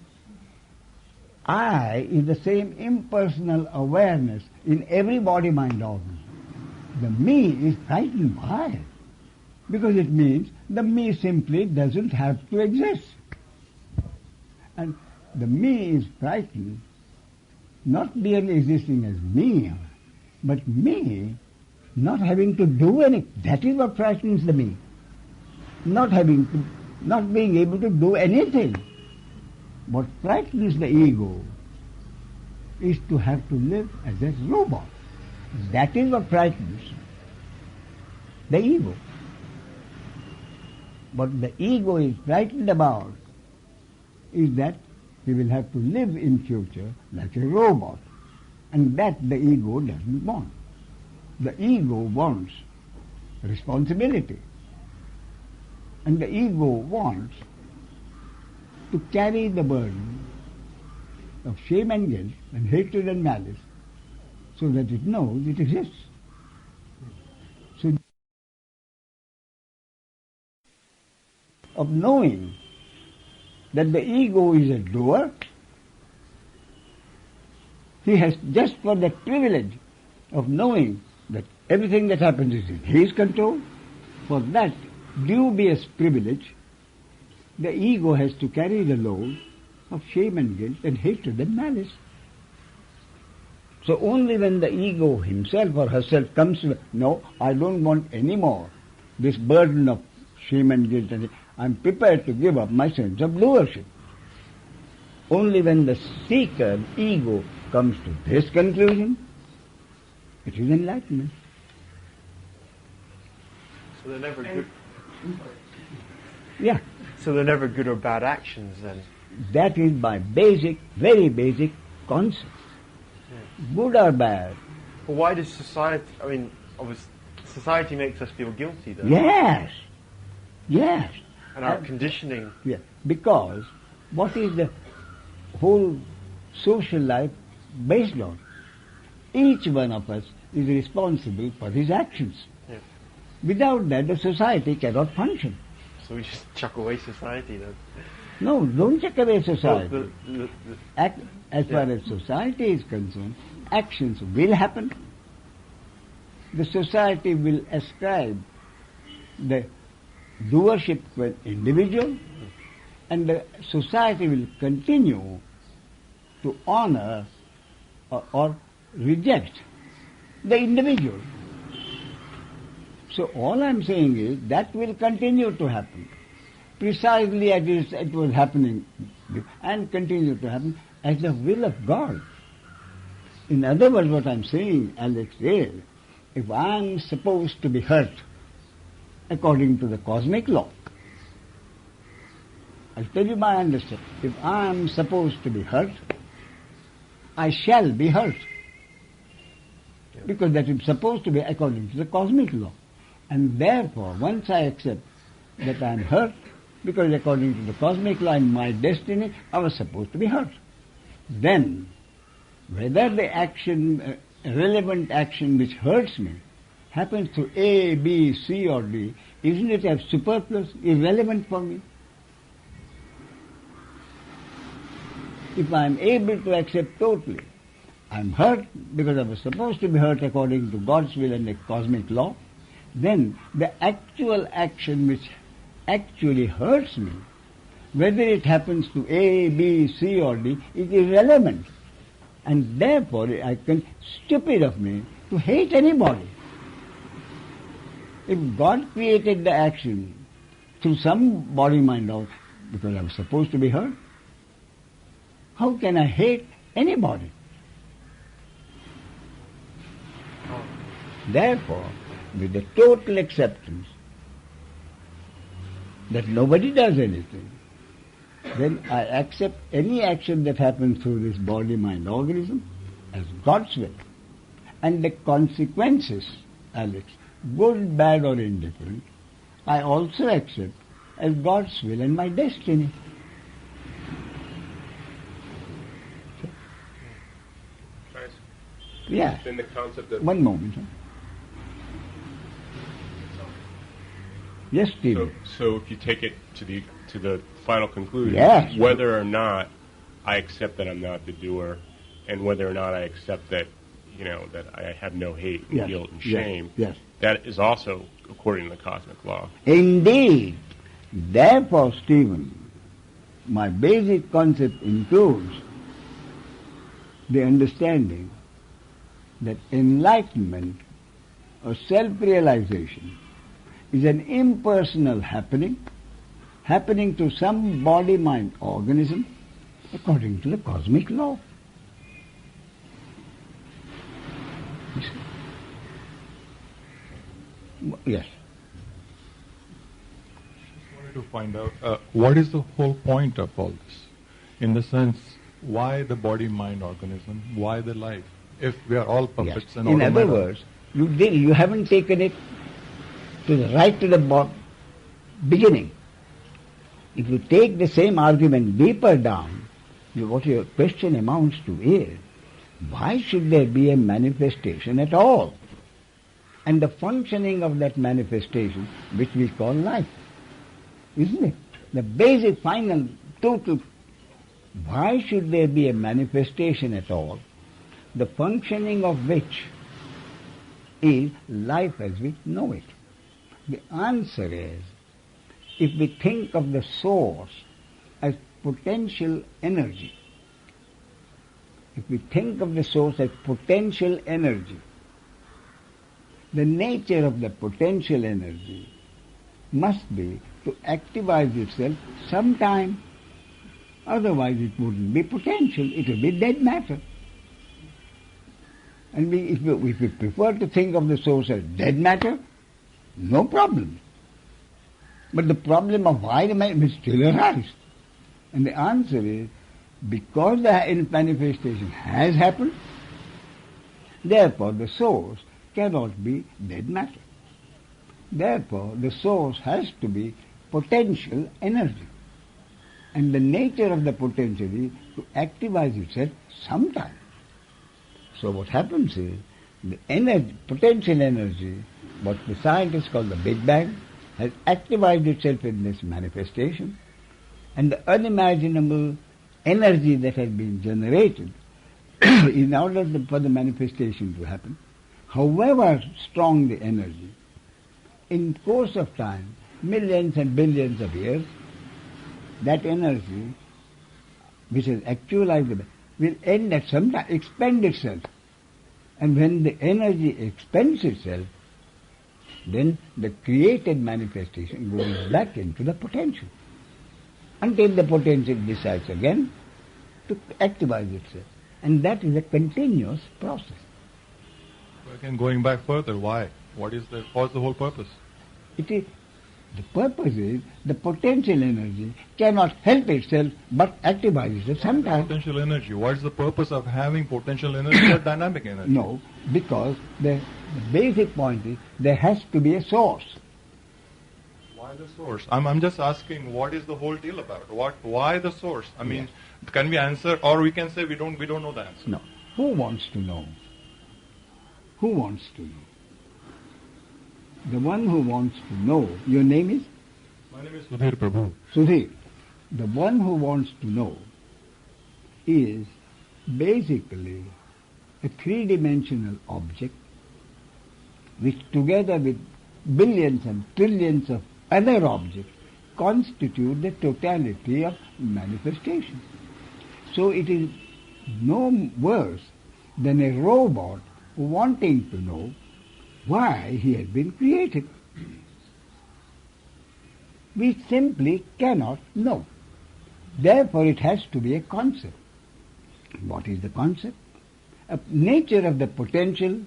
I is the same impersonal awareness in every body-mind organ. The me is frightened. Why? Because it means the me simply doesn't have to exist. And the me is frightened, not merely existing as me, but me not having to do anything. That is what frightens the me. Not being able to do anything. What frightens the ego is to have to live as a robot. That is what frightens the ego. What the ego is frightened about is that he will have to live in future like a robot. And that the ego doesn't want. The ego wants responsibility. And the ego wants to carry the burden of shame and guilt and hatred and malice so that it knows it exists. So, of knowing that the ego is a doer, he has just for that privilege of knowing that everything that happens is in his control, for that dubious privilege, the ego has to carry the load of shame and guilt and hatred and malice. So only when the ego himself or herself comes to, no, I don't want any more this burden of shame and guilt, and I'm prepared to give up my sense of doership. Only when the seeker, ego, comes to this conclusion, it is enlightenment. So they're never good. Yeah, So they're never good or bad actions then. that is my basic, very basic concept. Good or bad? But why does society? I mean, obviously, society makes us feel guilty, though. Yes, yes. And our conditioning. Yeah, because what is the whole social life based on? Each one of us is responsible for his actions. Yeah. Without that, the society cannot function. So we just chuck away society then. No, don't check away society. Well, As far as society is concerned, actions will happen. The society will ascribe the doership to an individual, and the society will continue to honor or reject the individual. So all I'm saying is that will continue to happen, precisely as it was happening and continue to happen as the will of God. In other words, what I'm saying, Alex, is if I'm supposed to be hurt according to the cosmic law, I'll tell you my understanding. If I'm supposed to be hurt, I shall be hurt. Because that is supposed to be according to the cosmic law. And therefore, once I accept that I am hurt, because according to the cosmic law in my destiny, I was supposed to be hurt. Then, whether the action, relevant action which hurts me, happens to A, B, C or D, isn't it as superfluous, irrelevant for me? If I am able to accept totally, I am hurt because I was supposed to be hurt according to God's will and the cosmic law, then the actual action which actually hurts me, whether it happens to A, B, C or D, is irrelevant. And therefore I can, stupid of me, to hate anybody. If God created the action through some body mind out because I was supposed to be hurt, how can I hate anybody? Therefore, with the total acceptance that nobody does anything, then I accept any action that happens through this body-mind organism as God's will. And the consequences, Alex, good, bad or indifferent, I also accept as God's will and my destiny. Yeah. Then the concept of One moment. Huh? Yes, Steve. so if you take it to the final conclusion, Yes. whether or not I accept that I'm not the doer, and whether or not I accept that that I have no hate and Yes. guilt and Yes. shame, Yes. that is also according to the cosmic law. Indeed. Therefore, Stephen, my basic concept includes the understanding that enlightenment or self-realization is an impersonal happening to some body-mind organism according to the cosmic law. You see? Yes. Wanted to find out what is the whole point of all this? In the sense, why the body-mind organism? Why the life? If we are all puppets Yes. and In other automata. words, you haven't taken it to the beginning. If you take the same argument deeper down, what your question amounts to is, why should there be a manifestation at all? And the functioning of that manifestation, which we call life, isn't it? The basic, final, total, why should there be a manifestation at all? The functioning of which is life as we know it. The answer is, if we think of the source as potential energy, if we think of the source as potential energy, the nature of the potential energy must be to activize itself sometime. Otherwise it wouldn't be potential, it would be dead matter. And if we prefer to think of the source as dead matter, no problem. But the problem of why the matter will still arise. And the answer is, because the manifestation has happened, therefore the source cannot be dead matter. Therefore the source has to be potential energy. And the nature of the potential is to activize itself sometime. So what happens is, the energy, potential energy, what the scientists call the Big Bang, has activated itself in this manifestation, and the unimaginable energy that has been generated in order for the manifestation to happen, however strong the energy, in course of time, millions and billions of years, that energy which has actualized will end at some time, expend itself. And when the energy expends itself, then the created manifestation goes back into the potential, until the potential decides again to activize itself. And that is a continuous process. Again, going back further, why? What's the whole purpose? It is, the purpose is the potential energy cannot help itself but activize itself sometimes. Potential energy. What's the purpose of having potential energy or dynamic energy? No, because the basic point is there has to be a source. Why the source? I'm just asking, what is the whole deal about? Why the source? I mean, can we answer, or we can say we don't know the answer? No. Who wants to know? Who wants to know? The one who wants to know, your name is? My name is Sudhir Prabhu. Sudhir. The one who wants to know is basically a three-dimensional object which together with billions and trillions of other objects constitute the totality of manifestation. So it is no worse than a robot wanting to know why he has been created. We simply cannot know. Therefore it has to be a concept. What is the concept? A nature of the potential,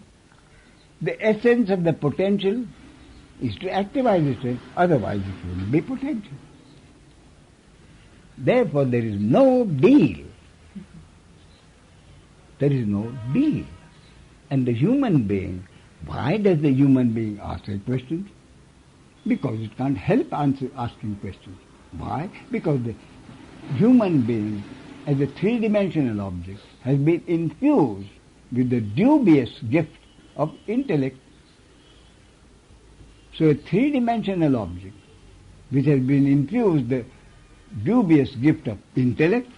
the essence of the potential is to activize itself, otherwise it wouldn't be potential. Therefore there is no deal. There is no deal. And the human being, why does the human being ask a question? Because it can't help asking questions. Why? Because the human being, as a three-dimensional object, has been infused with the dubious gift of intellect. So a three-dimensional object, which has been infused the dubious gift of intellect,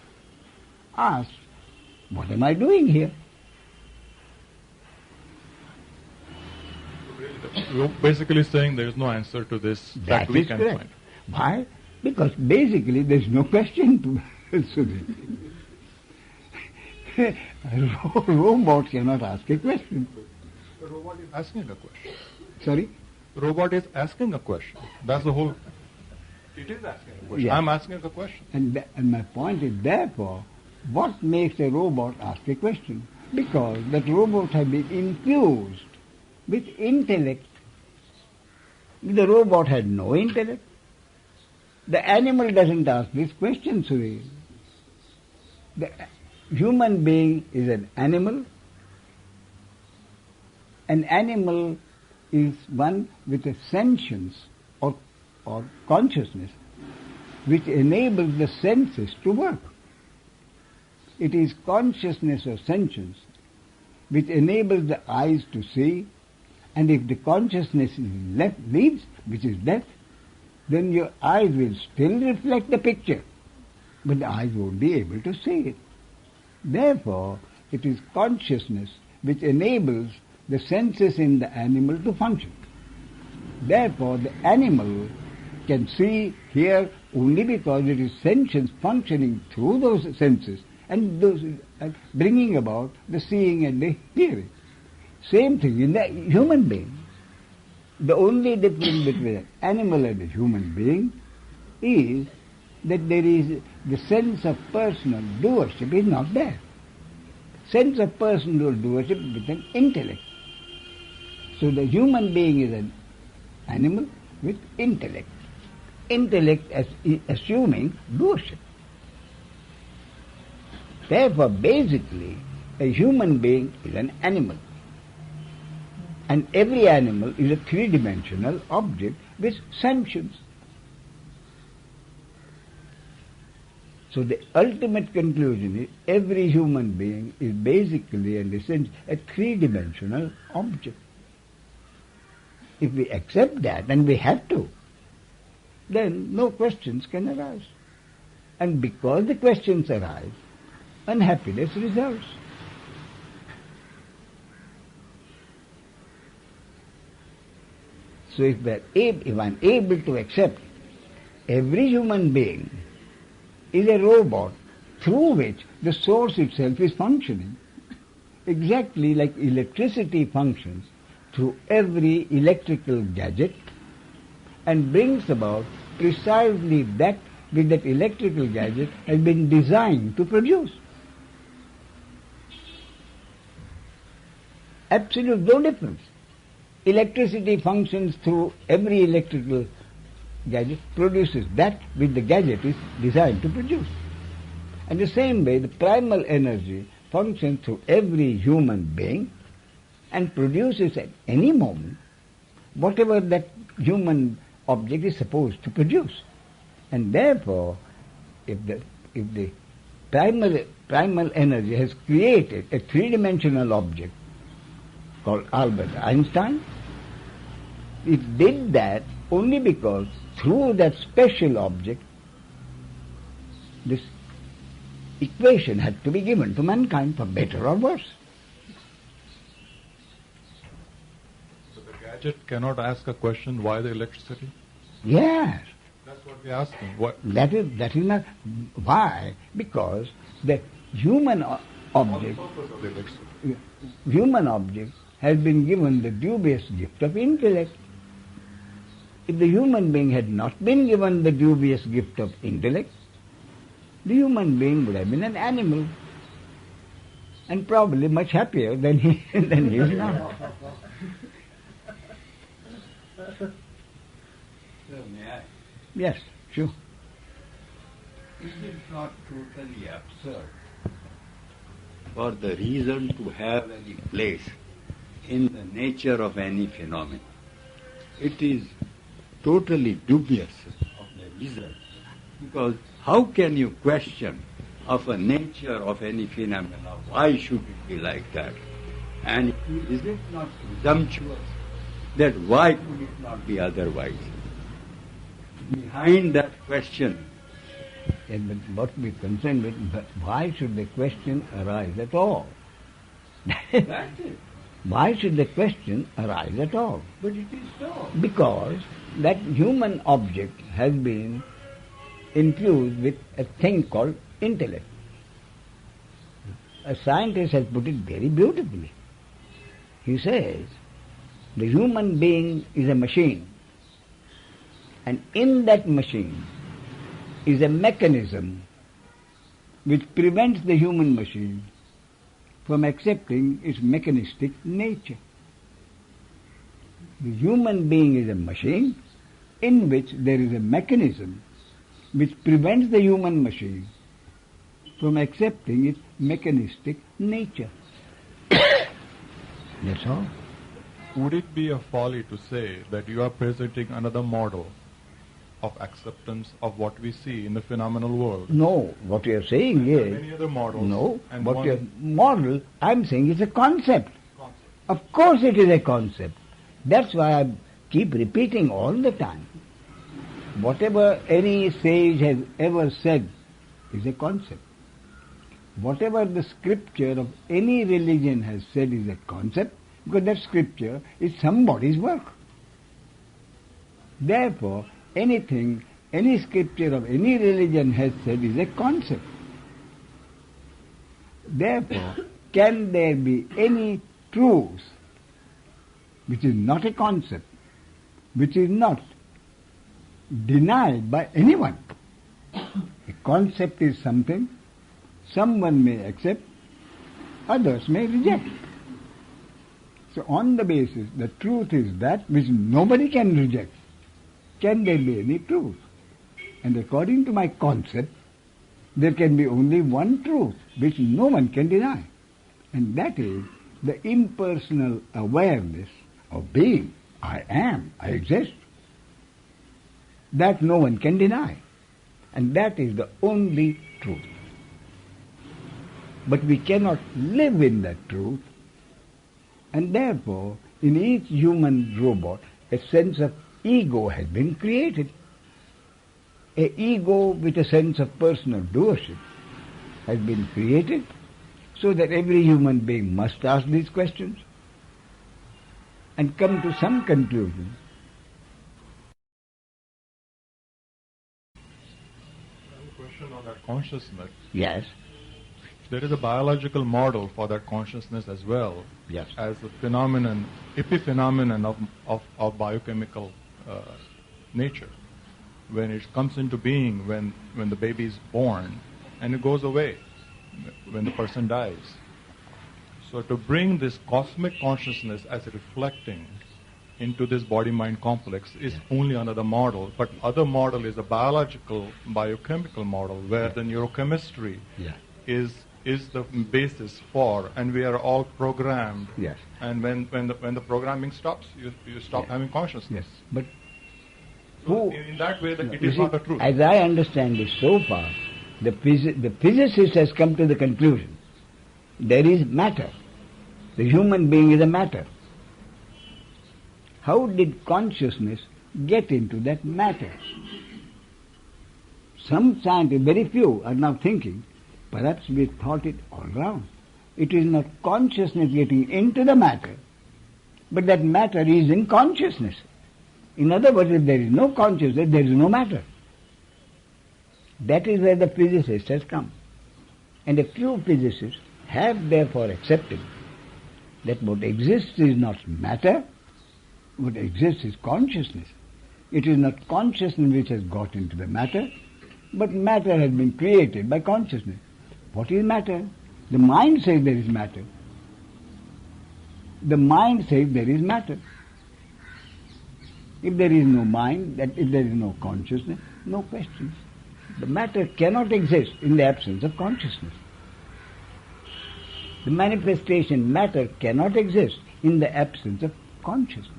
asks, what am I doing here? You're basically saying there is no answer to this that we can correct. find. Why? Because basically there is no question to answer. A robot cannot ask a question. The robot is asking a question. Sorry? The robot is asking a question. That's the whole... It is asking a question. Yeah. I'm asking a question. And my point is, therefore, what makes a robot ask a question? Because that robot has been infused with intellect. The robot had no intellect. The animal doesn't ask this question, Suri. The human being is an animal. An animal is one with a sentience or consciousness which enables the senses to work. It is consciousness or sentience which enables the eyes to see, and if the consciousness is leaves, which is death, then your eyes will still reflect the picture, but the eyes won't be able to see it. Therefore, it is consciousness which enables the senses in the animal to function. Therefore, the animal can see, hear, only because it is sentience functioning through those senses and those bringing about the seeing and the hearing. Same thing in the human being. The only difference between an animal and a human being is that there is the sense of personal doership is not there. Sense of personal doership with an intellect. So the human being is an animal with intellect. Intellect as assuming doership. Therefore, basically, a human being is an animal. And every animal is a three-dimensional object with sanctions. So the ultimate conclusion is every human being is basically and essentially a three-dimensional object. If we accept that, and we have to, then no questions can arise. And because the questions arise, unhappiness results. So if I'm able to accept every human being is a robot through which the source itself is functioning, exactly like electricity functions through every electrical gadget and brings about precisely that which that electrical gadget has been designed to produce. Absolute no difference. Electricity functions through every electrical gadget, produces that which the gadget is designed to produce. And the same way, the primal energy functions through every human being and produces at any moment whatever that human object is supposed to produce. And therefore, if the primal energy has created a three-dimensional object called Albert Einstein, it did that only because through that special object this equation had to be given to mankind for better or worse. So the gadget cannot ask a question, why the electricity? Yes. That's what we're asking. What? That is not why, because the human object has been given the dubious gift of intellect. If the human being had not been given the dubious gift of intellect, the human being would have been an animal and probably much happier than he is now. Sir, may I? Yes, sure. Is it not totally absurd for the reason to have any place in the nature of any phenomenon? It is totally dubious of the result, because how can you question of a nature of any phenomena? Why should it be like that? And is it not presumptuous that why could it not be otherwise? Behind that question, And what we are concerned with, why should the question arise at all? that's it. Why should the question arise at all? But it is so. Because that human object has been infused with a thing called intellect. A scientist has put it very beautifully. He says, the human being is a machine, and in that machine is a mechanism which prevents the human machine from accepting its mechanistic nature. The human being is a machine in which there is a mechanism which prevents the human machine from accepting its mechanistic nature. That's all. Would it be a folly to say that you are presenting another model of acceptance of what we see in the phenomenal world? No, what you are saying is... Many other models. No, and what one your model, I'm saying it's a concept. Of course it is a concept. That's why I keep repeating all the time. Whatever any sage has ever said is a concept. Whatever the scripture of any religion has said is a concept, because that scripture is somebody's work. Therefore, anything, any scripture of any religion has said is a concept. Therefore, can there be any truth which is not a concept? which is not denied by anyone. A concept is something someone may accept, others may reject. So on the basis, the truth is that which nobody can reject. Can there be any truth? And according to my concept, there can be only one truth, which no one can deny. And that is the impersonal awareness of being. I am, I exist. That no one can deny. And that is the only truth. But we cannot live in that truth. And therefore, in each human robot, a sense of ego has been created. A ego with a sense of personal doership has been created, so that every human being must ask these questions and come to some conclusion. A question on that consciousness. Yes. There is a biological model for that consciousness as well, Yes. as a phenomenon, epiphenomenon of biochemical nature. When it comes into being, when the baby is born, and it goes away when the person dies. So to bring this cosmic consciousness as reflecting into this body-mind complex is only another model, but other model is a biological, biochemical model where the neurochemistry is the basis for, and we are all programmed. Yes. And when the programming stops, you stop having consciousness. Yes. But So in that way, it you is see, not the truth. as I understand it so far, the physicist has come to the conclusion there is matter. The human being is a matter. How did consciousness get into that matter? Some scientists, very few, are now thinking, perhaps we thought it all wrong. It is not consciousness getting into the matter, but that matter is in consciousness. In other words, if there is no consciousness, there is no matter. That is where the physicist has come. And a few physicists have therefore accepted that what exists is not matter, what exists is consciousness. It is not consciousness which has got into the matter, but matter has been created by consciousness. What is matter? The mind says there is matter. The mind says there is matter. If there is no mind, if there is no consciousness, no questions. The matter cannot exist in the absence of consciousness. The manifestation matter cannot exist in the absence of consciousness.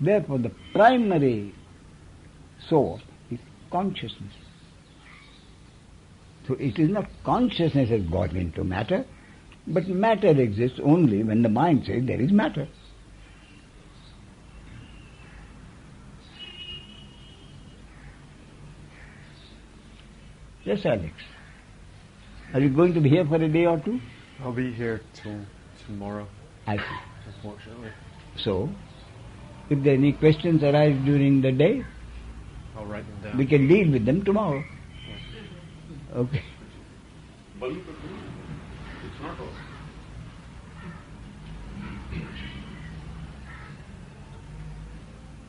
Therefore, the primary source is consciousness. So it is not consciousness has got into matter, but matter exists only when the mind says there is matter. Yes, Alex. Are you going to be here for a day or two? I'll be here till tomorrow, I see. unfortunately. So, if there are any questions arise during the day, I'll write them down. we can deal with them tomorrow. Okay.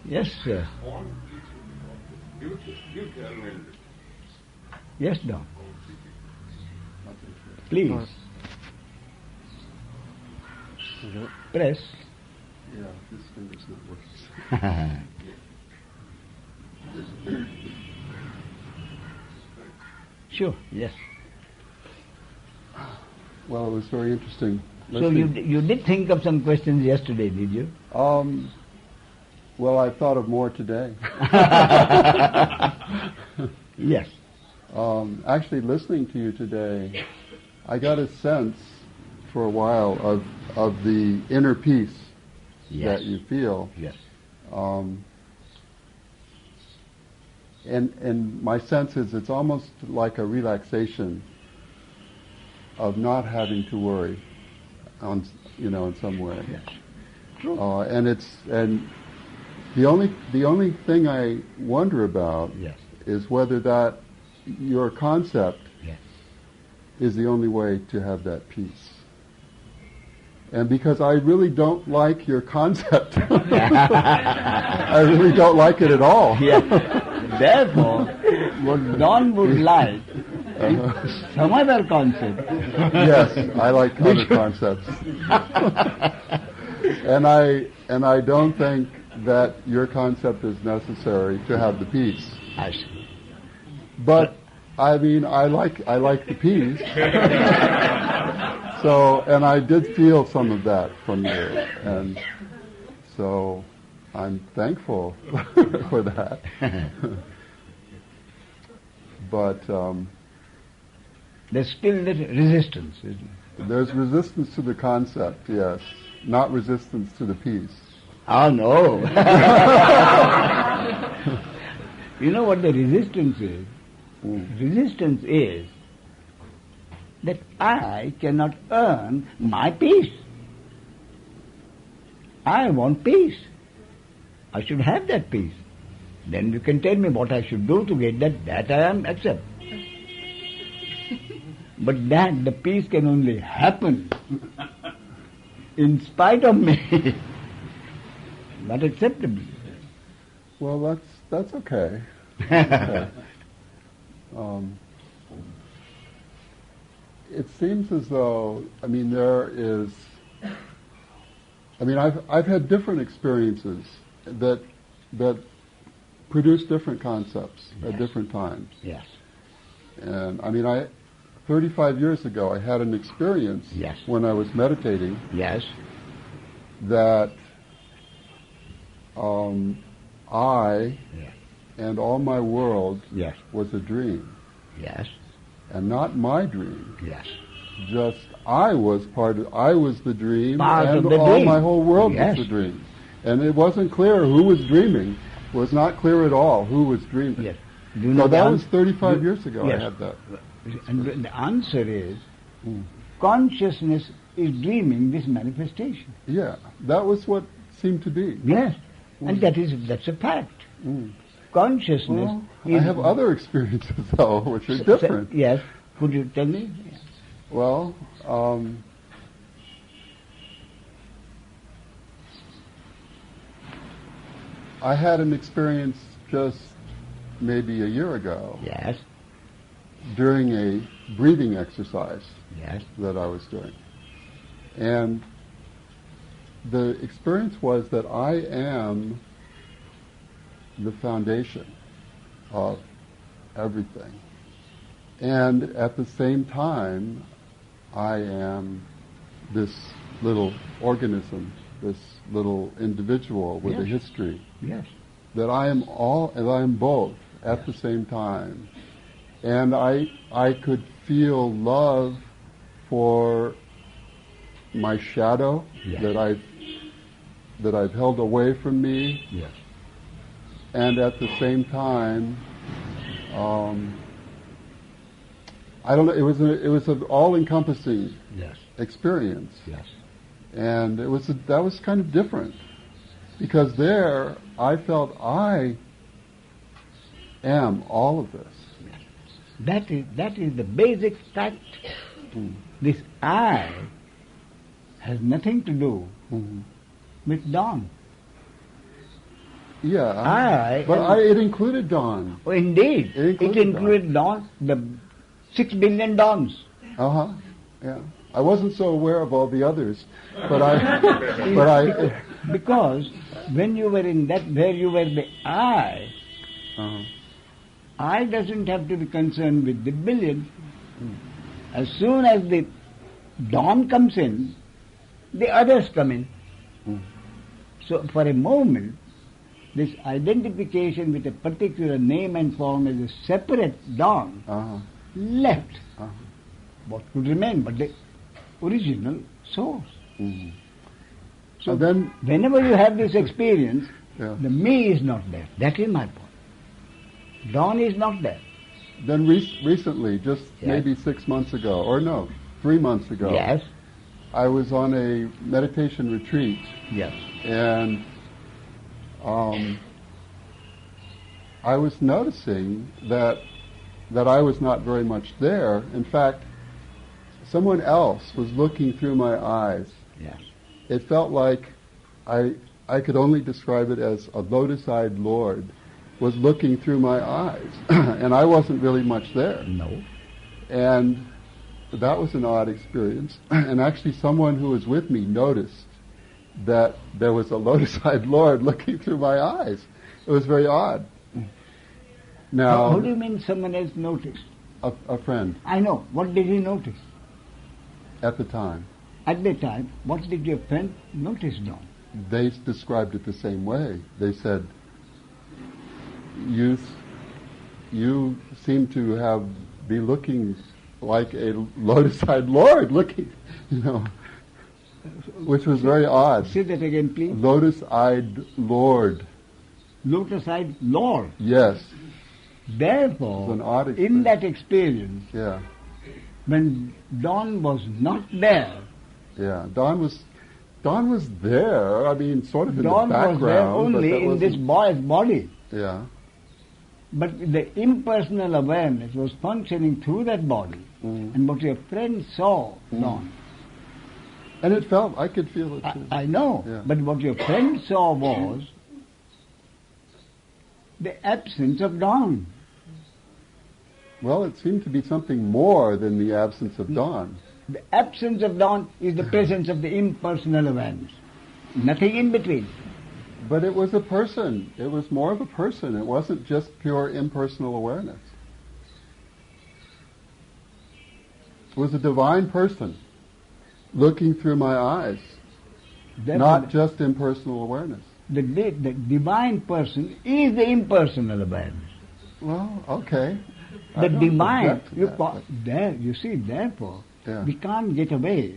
Yes, sir. Yes, Don. Please. Press. Yeah, this finger's not working. Sure, yes. Well, it was very interesting. So you did think of some questions yesterday, did you? Well, I thought of more today. Yes. Actually, listening to you today, I got a sense for a while of the inner peace that you feel. Yes. And my sense is it's almost like a relaxation of not having to worry, in some way. Yes. True. And the only thing I wonder about is whether that your concept is the only way to have that peace. And because I really don't like your concept. I really don't like it at all. Yeah. Therefore, what Don would like is some other concept. Yes, I like other concepts. And I don't think that your concept is necessary to have the peace. I see. But I mean, I like the peace. So, and I did feel some of that from you, and so I'm thankful for that. But there's still the resistance, isn't it? there's resistance to the concept, yes, not resistance to the peace. Oh no. You know what the resistance is? Resistance is that I cannot earn my peace. I want peace. I should have that peace. Then you can tell me what I should do to get that. That I am accept. But that the peace can only happen in spite of me. Not acceptable. Well, that's okay. Okay. It seems as though, I mean, I've had different experiences that produce different concepts at different times. Yes. And I mean, 35 years ago, I had an experience when I was meditating. Yes. That I and all my world was a dream. Yes. And not my dream. Yes. Just I was the dream, Part and of the all dream. my whole world Yes. was the dream. And it wasn't clear who was dreaming. It was not clear at all who was dreaming. Yes. So that was 35 years ago I had that. And the answer is, consciousness is dreaming this manifestation. Yeah, that was what seemed to be. Yes. And that's a fact. Consciousness I have other experiences, though, which are different. Yes. Could you tell me? Well, I had an experience just maybe a year ago. Yes. During a breathing exercise that I was doing. And the experience was that I am the foundation of everything. And at the same time, I am this little organism, this little individual with a history. Yes. That I am both at the same time. And I could feel love for my shadow that I've held away from me. Yes. And at the same time, I don't know. It was an all-encompassing experience. Yes. And that was kind of different, because there I felt I am all of this. That is the basic fact. This I has nothing to do with dawn. Yeah, it included dawn. Oh, indeed. It included dawn, the 6 billion dawns. Yeah. I wasn't so aware of all the others, but because when you were in that, where you were the I, I doesn't have to be concerned with the billion. As soon as the dawn comes in, the others come in. So for a moment, this identification with a particular name and form as a separate dawn left. What could remain but the original source? So then, whenever you have this experience, the me is not there. That is my point. Dawn is not there. Then recently, just maybe 6 months ago, or no, 3 months ago, I was on a meditation retreat. Yes. And I was noticing that I was not very much there. In fact, someone else was looking through my eyes. Yeah. It felt like I could only describe it as a lotus-eyed Lord was looking through my eyes, and I wasn't really much there. No. And that was an odd experience. And actually someone who was with me noticed that there was a lotus-eyed Lord looking through my eyes. It was very odd. Now, How do you mean someone else noticed? a friend I know. What did he notice? at the time, At the time, what did your friend notice, John? they described it the same way. They said, you seem to be looking like a lotus-eyed Lord looking, which was very odd. Say that again, please. Lotus-eyed Lord. Lotus-eyed Lord. Yes. Therefore, It's an odd in experience. that experience, Yeah. when Don was not there, Yeah. Don was there. I mean, sort of in Don the background. was there but only that in this wasn't- boy's body. Yeah. But the impersonal awareness was functioning through that body. Mm. And what your friend saw, Don, And I could feel it too. I know, Yeah. but what your friend saw was the absence of Don. Well, it seemed to be something more than the absence of Don. The absence of Don is the presence of the impersonal awareness. Nothing in between. But it was a person. It was more of a person. It wasn't just pure impersonal awareness. It was a divine person looking through my eyes, Therefore, not just impersonal awareness. the divine person is the impersonal awareness. Well, okay. I The don't divine, object to that, therefore, Yeah. we can't get away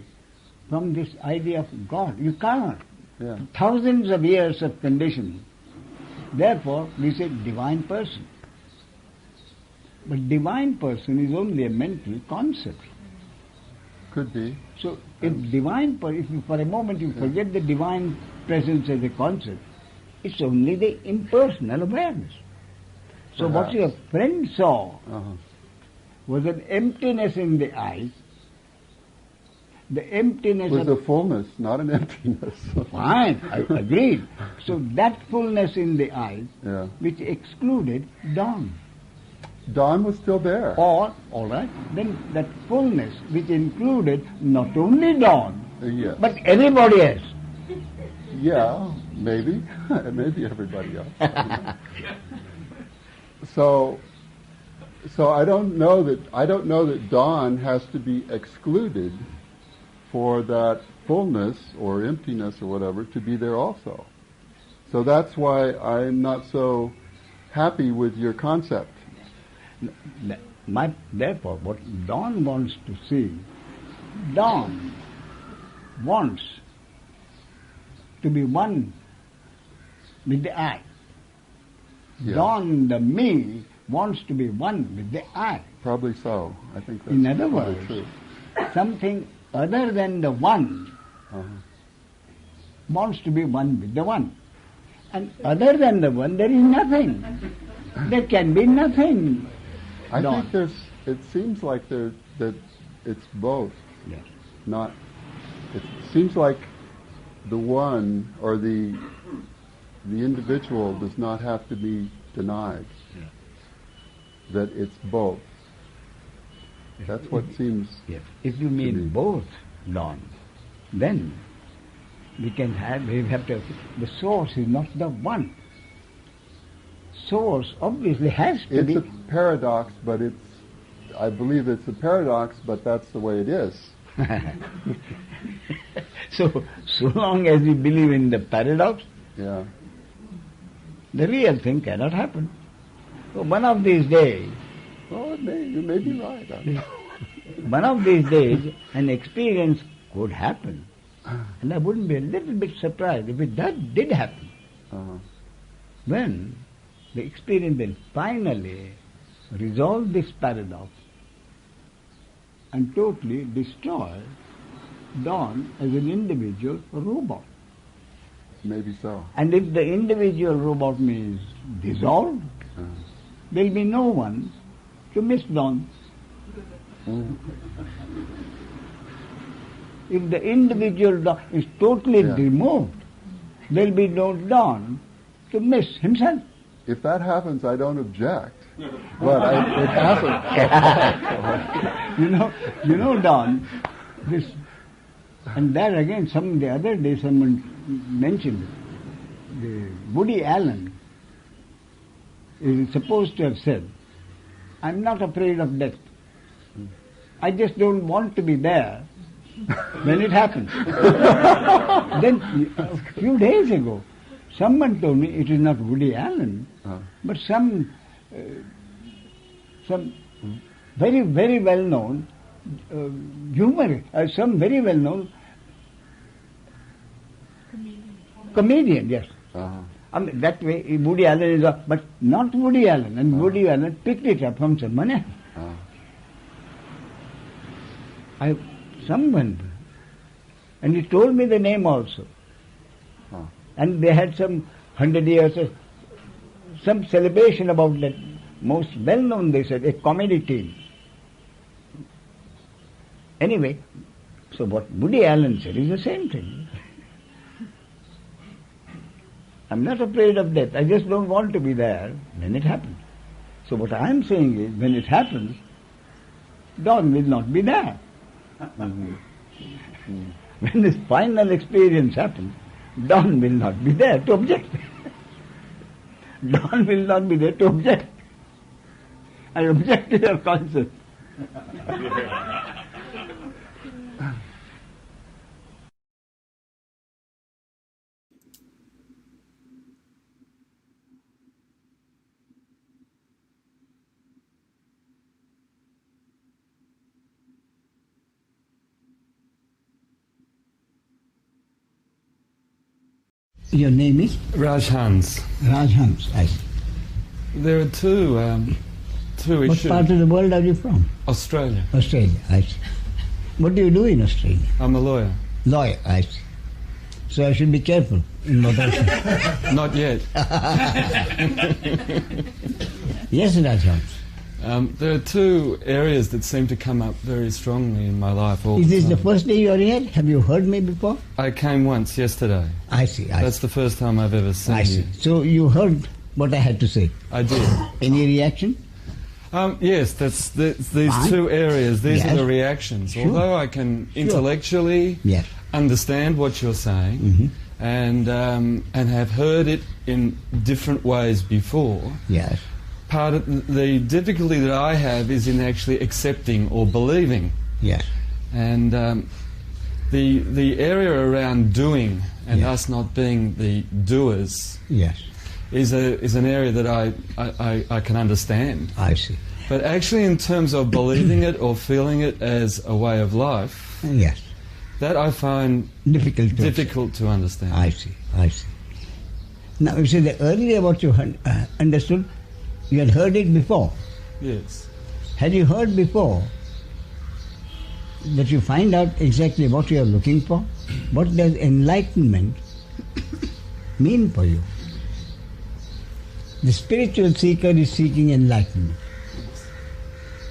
from this idea of God. You can't. Yeah. Thousands of years of conditioning. Therefore, we say divine person. But divine person is only a mental concept. Could be. So, if you for a moment you forget the divine presence as a concept, it's only the impersonal awareness. So what Perhaps. your friend saw Uh-huh. was an emptiness in the eyes. The emptiness It was of a fullness, not an emptiness. fine, I agreed. So that fullness in the eyes, Yeah. which excluded Don. Don was still there. Or, all right, then that fullness which included not only Don, Yes. but everybody else. Yeah, maybe. Maybe everybody else. So I don't know that Don has to be excluded for that fullness or emptiness or whatever to be there also. So that's why I'm not so happy with your concept. Therefore, what Don wants to see, Don wants to be one with the I. Yes. Don, the me, wants to be one with the I. Probably so. I think that's In other probably words, true. something other than the one Uh-huh. wants to be one with the one. And other than the one, there is nothing. There can be nothing. I Don. think it seems like that it's both. Yes. It seems like the one or the individual does not have to be denied. Yeah. That it's both. That's what seems. Yes. If you me. mean both, Don, then we have to, the source is not the one. Source obviously has to It's be. a paradox, but I believe it's a paradox, but that's the way it is. So long as we believe in the paradox, Yeah. the real thing cannot happen. So one of these days, You may be right. I mean, one of these days, an experience could happen. And I wouldn't be a little bit surprised if that did happen. uh, When the experience will finally resolve this paradox and totally destroy Don as an individual robot. maybe so. And if the individual robot means dissolved, there will be no one to miss Don. Mm. If the individual is totally removed, there will be no dawn to miss himself. If that happens, I don't object. But it hasn't. you know, Don, this, and that again, the other day someone mentioned the Woody Allen is supposed to have said, "I'm not afraid of death. I just don't want to be there when it happens." Then a few days ago, someone told me it is not Woody Allen, but some very, very well-known humorist, some very well-known comedian, yes. I mean, that way Woody Allen is but not Woody Allen, and Woody Allen picked it up from someone else. Someone, and he told me the name also. And they had some 100 years, some celebration about that. Most well-known, they said, a comedy team. Anyway, so what Woody Allen said is the same thing. I'm not afraid of death. I just don't want to be there when it happens. So what I'm saying is, when it happens, dawn will not be there. When this final experience happens, dawn will not be there to object. Dawn will not be there to object. I object to your concept. Your name is? Rajhans. Rajhans, I see. There are two What issues. part of the world are you from? Australia. Australia, I see. What do you do in Australia? I'm a lawyer. Lawyer, I see. So I should be careful in what I say. Not yet. Yes, Rajhans. There are two areas that seem to come up very strongly in my life all Is the this time. the first day you are here? Have you heard me before? I came once yesterday. I see. That's the first time I've ever seen I see. you. So you heard what I had to say. I did. Any reaction? Yes, these Fine. two areas. These Yes. are the reactions. Sure. Although I can intellectually Yes. understand what you're saying and have heard it in different ways before. Yes. Part of the difficulty that I have is in actually accepting or believing. Yes. And the area around doing and Yes. us not being the doers Yes. is an area that I can understand. I see. But actually in terms of believing it or feeling it as a way of life, Yes. that I find Difficult to understand. I see. I see. Now you see, the earlier what you understood, you had heard it before. Yes. Had you heard before that you find out exactly what you are looking for? What does enlightenment mean for you? The spiritual seeker is seeking enlightenment.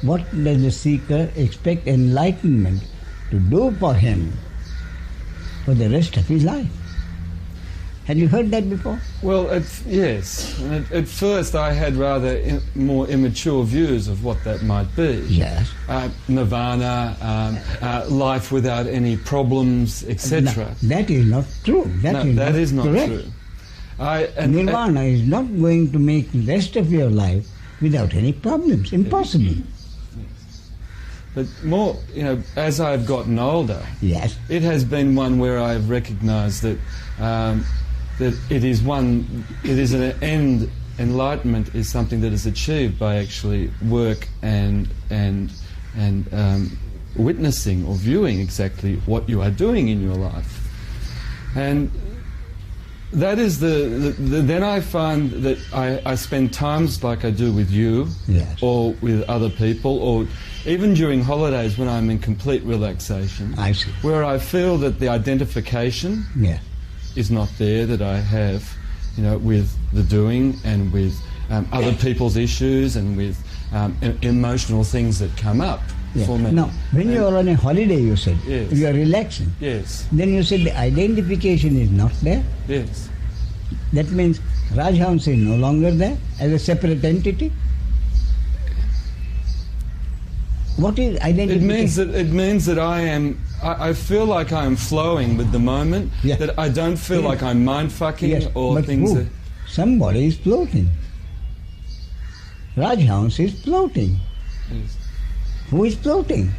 What does the seeker expect enlightenment to do for him for the rest of his life? Had you heard that before? Well, yes. At first I had rather more immature views of what that might be. Yes. Nirvana, life without any problems, etc. No, that is not true. That is not correct. True. Nirvana is not going to make the rest of your life without any problems. Impossible. But more, as I've gotten older, yes, it has been one where I've recognised that that it is an end. Enlightenment is something that is achieved by actually work and witnessing or viewing exactly what you are doing in your life, and that is then I find that I spend times like I do with you, yes, or with other people, or even during holidays when I'm in complete relaxation, I see, where I feel that the identification is not there that I have, with the doing and with other people's issues and with emotional things that come up. Yes. for me. Now, when you are on a holiday, you said, Yes. you are relaxing. Yes, Then you said the identification is not there. yes. That means Rajhans is no longer there as a separate entity. What is identification? It means that I feel like I am flowing with the moment. Yeah. That I don't feel Yes. like I'm mind fucking Yes, or but things. who? That, Somebody is floating. Rajhans is floating. yes. Who is floating?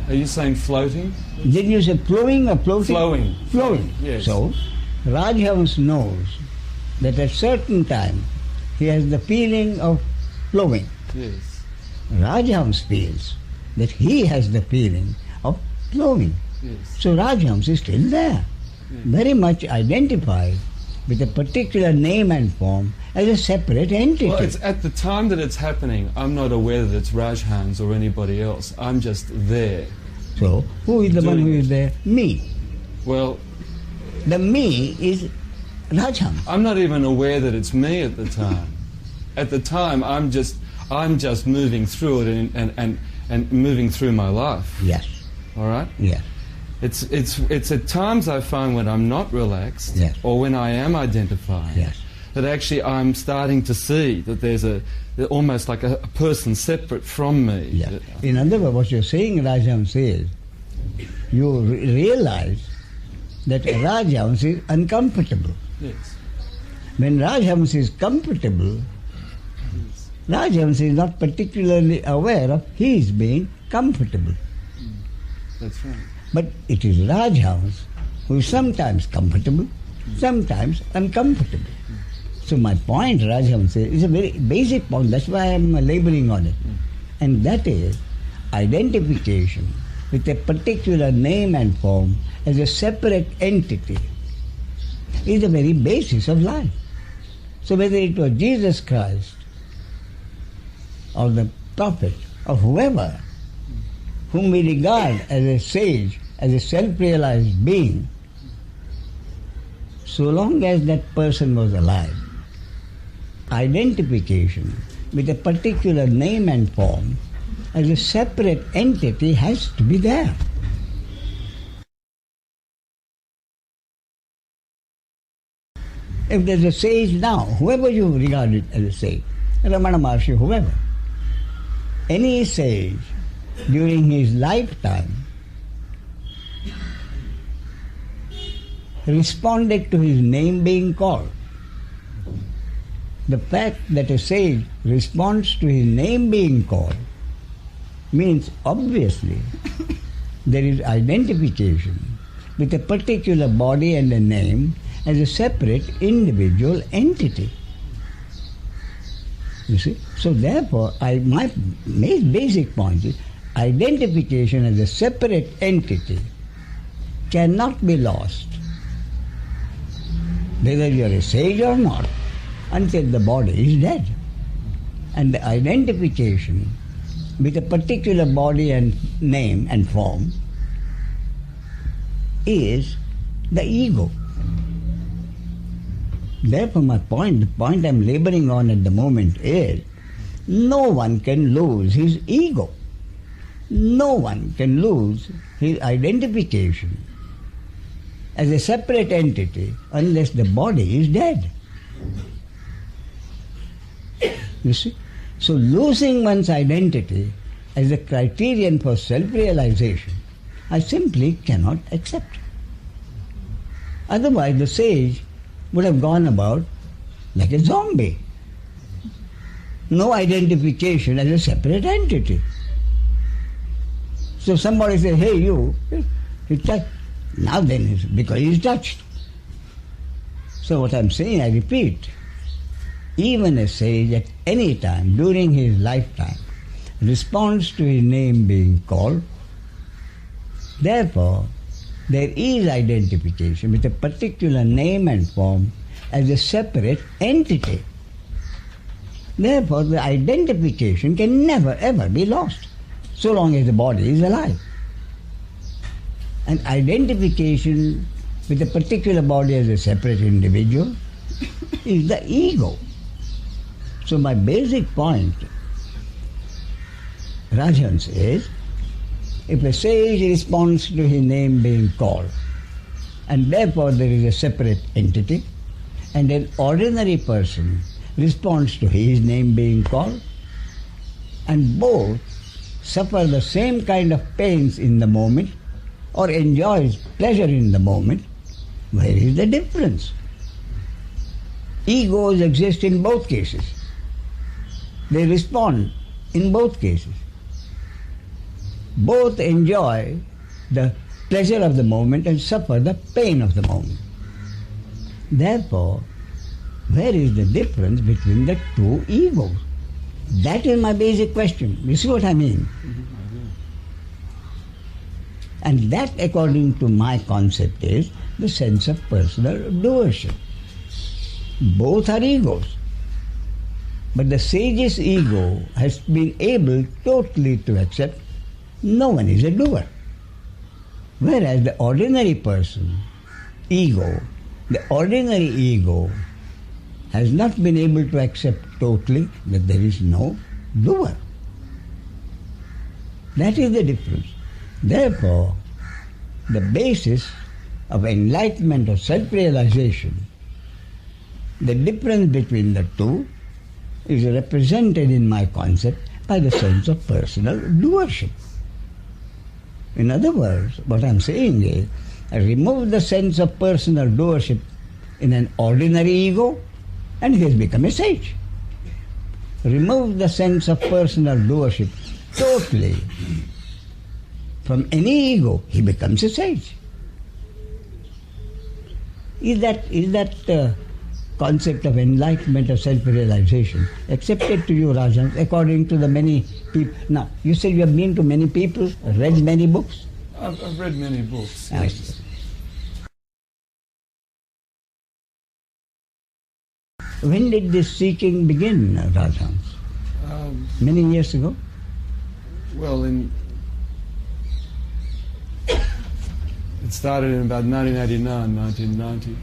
Are you saying floating? Did you say flowing or floating? Flowing. Flowing. Yes. So, Rajhans knows that at certain time he has the feeling of flowing. Yes. Rajhans feels that he has the feeling of flowing. Yes. So Rajhans is still there, very much identified with a particular name and form as a separate entity. Well, it's at the time that it's happening, I'm not aware that it's Rajhans or anybody else. I'm just there. So, who is the one who Doing is there? Me. Well, The me is Rajhans. I'm not even aware that it's me at the time. At the time, I'm just moving through it and moving through my life. Yes, All right. yes. It's at times I find when I'm not relaxed Yes. or when I am identifying Yes. that actually I'm starting to see that there's almost like a person separate from me. Yes. That- In other words, what you're saying, Rajhans, is you realize that Rajhans is uncomfortable. yes. When Rajhans is comfortable, Rajhans is not particularly aware of his being comfortable. That's right. But it is Rajhans who is sometimes comfortable, sometimes uncomfortable. So my point, Rajhans, is a very basic point. That's why I am laboring on it. And that is identification with a particular name and form as a separate entity is the very basis of life. So whether it was Jesus Christ or the prophet or whoever whom we regard as a sage, as a self-realized being, so long as that person was alive, identification with a particular name and form as a separate entity has to be there. If there's a sage now, whoever you regard it as a sage, Ramana, Maharshi, whoever, any sage during his lifetime responded to his name being called. The fact that a sage responds to his name being called means obviously there is identification with a particular body and a name as a separate individual entity. You see? So therefore, my basic point is identification as a separate entity cannot be lost, whether you are a sage or not, until the body is dead. And the identification with a particular body and name and form is the ego. Therefore the point I'm laboring on at the moment is, no one can lose his ego. No one can lose his identification as a separate entity unless the body is dead. You see? So losing one's identity as a criterion for self-realization, I simply cannot accept. Otherwise the sage would have gone about like a zombie. No identification as a separate entity. So somebody says, hey you, he touched. Now then, it's because he's touched. So what I'm saying, I repeat, even a sage at any time during his lifetime responds to his name being called. Therefore, there is identification with a particular name and form as a separate entity. Therefore, the identification can never ever be lost, so long as the body is alive. And identification with a particular body as a separate individual is the ego. So my basic point, Rajhans, is if a sage responds to his name being called, and therefore there is a separate entity, and an ordinary person responds to his name being called, and both suffer the same kind of pains in the moment or enjoys pleasure in the moment, where is the difference? Egos exist in both cases. They respond in both cases. Both enjoy the pleasure of the moment and suffer the pain of the moment. Therefore, where is the difference between the two egos? That is my basic question. You see what I mean? And that, according to my concept, is the sense of personal doership. Both are egos. But the sage's ego has been able totally to accept no one is a doer. Whereas the ordinary person, ego, the ordinary ego has not been able to accept totally that there is no doer. That is the difference. Therefore, the basis of enlightenment or self-realization, the difference between the two is represented in my concept by the sense of personal doership. In other words, what I am saying is, I remove the sense of personal doership in an ordinary ego and he has become a sage. Remove the sense of personal doership totally from any ego, he becomes a sage. Is that concept of enlightenment or self-realization accepted to you, Rajan, according to the many people? Now, you said you have been to many people, read many books? I've read many books. I Yes. see. When did this seeking begin, Rajan? Many years ago? Well, it started in about 1989, 1990.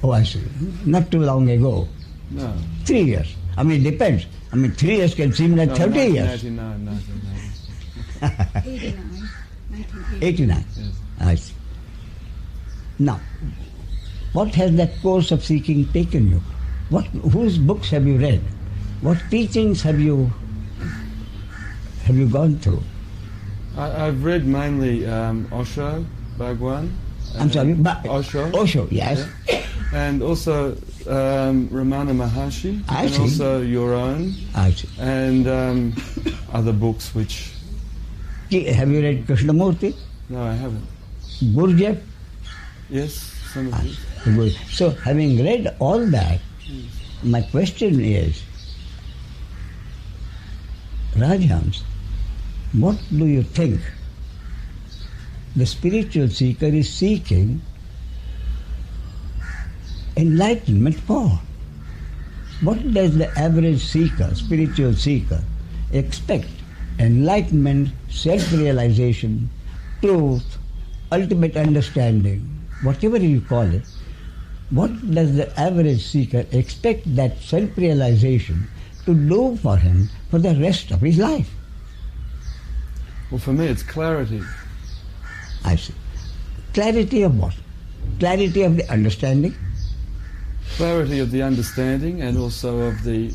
Oh, I see. Not too long ago. No. 3 years. I mean, it depends. I mean, 3 years can seem like 30 years. 1989. 89. Yes. I see. Now, what has that course of seeking taken you? Whose books have you read? What teachings have you gone through? I've read mainly Osho, Bhagwan. I'm sorry, Osho. Osho, yes. Yeah. And also Ramana Maharshi. I and see. also your own. I see. And other books which... Have you read Krishnamurti? No, I haven't. Gurdjieff? Yes, some of I these. see. Good. So, having read all that, my question is, Rajhans, what do you think the spiritual seeker is seeking enlightenment for? What does the average seeker, spiritual seeker, expect? Enlightenment, self-realization, truth, ultimate understanding, whatever you call it. What does the average seeker expect that self-realization to do for him for the rest of his life? Well, for me, it's clarity. I see. Clarity of what? Clarity of the understanding? Clarity of the understanding and also of the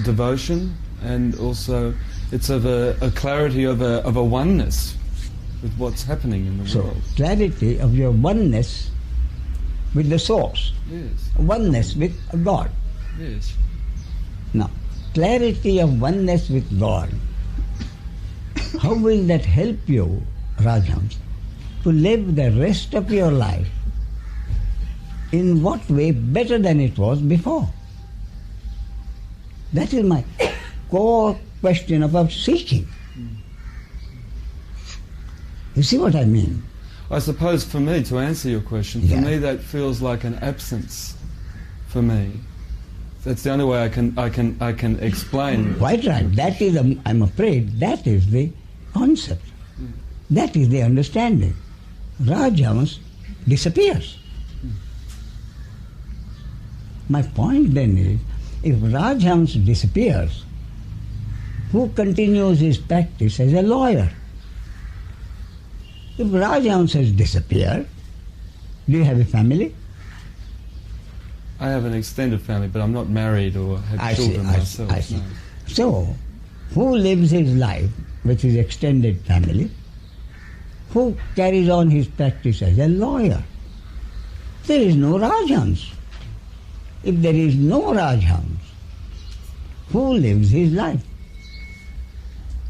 devotion, and also it's of a clarity of a oneness with what's happening in the world. So, clarity of your oneness with the source. Yes. Oneness with God. Yes. Now, clarity of oneness with God. How will that help you, Rajhans, to live the rest of your life? In what way better than it was before? That is my core question about seeking. You see what I mean? I suppose for me, to answer your question, for Yeah. me that feels like an absence for me. That's the only way I can explain. Quite right. That is, I'm afraid, that is the concept. That is the understanding. Rajhans disappears. My point then is, if Rajhans disappears, who continues his practice as a lawyer? If Rajhans has disappeared, do you have a family? I have an extended family, but I'm not married or have children myself. I see. No. So, who lives his life with his extended family? Who carries on his practice as a lawyer? There is no Rajhans. If there is no Rajhans, who lives his life?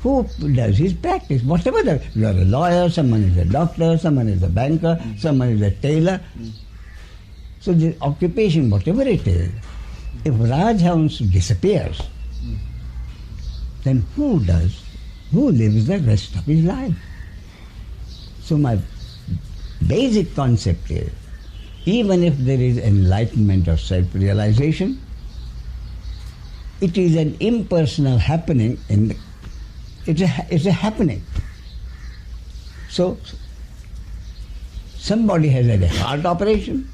Who does his practice? Whatever you are a lawyer, someone is a doctor, someone is a banker, someone is a tailor. So the occupation, whatever it is, if Rajhans disappears, then who lives the rest of his life? So my basic concept is, even if there is enlightenment or self-realization, it is an impersonal happening it's a happening. So somebody has had a heart operation,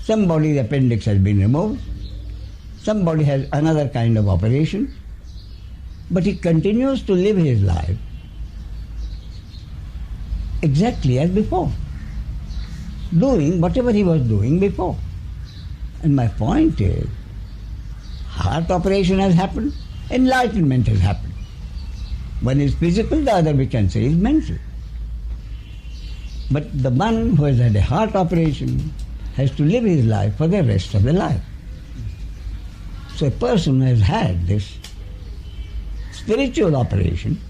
somebody's appendix has been removed, somebody has another kind of operation, but he continues to live his life exactly as before, doing whatever he was doing before. And my point is, heart operation has happened, enlightenment has happened. One is physical, the other we can say is mental. But the one who has had a heart operation has to live his life for the rest of the life. So a person who has had this spiritual operation,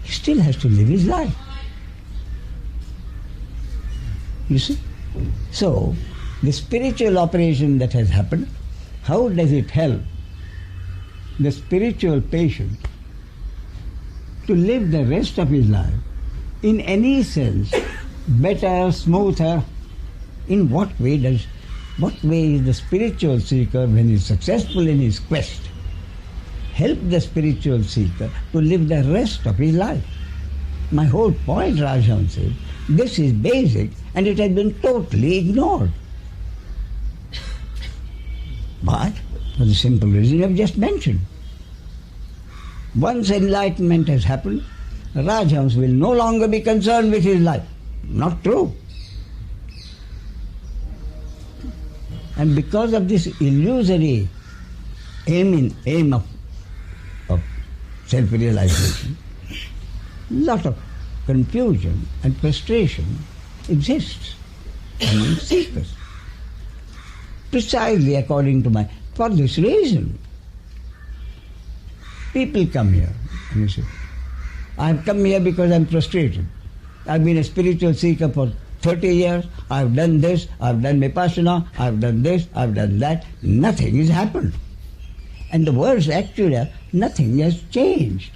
he still has to live his life. You see? So, the spiritual operation that has happened, how does it help the spiritual patient to live the rest of his life in any sense better, smoother? In what way is the spiritual seeker, when he is successful in his quest, help the spiritual seeker to live the rest of his life? My whole point, Rajan said, this is basic and it has been totally ignored. But for the simple reason I've just mentioned. Once enlightenment has happened, Rajhans will no longer be concerned with his life. Not true. And because of this illusory aim of self-realization, lot of confusion and frustration exists among seekers. Precisely according to for this reason. People come here and you say, I've come here because I'm frustrated. I've been a spiritual seeker for 30 years, I've done this, I've done Vipassana, I've done this, I've done that. Nothing has happened. And the words actually are, nothing has changed.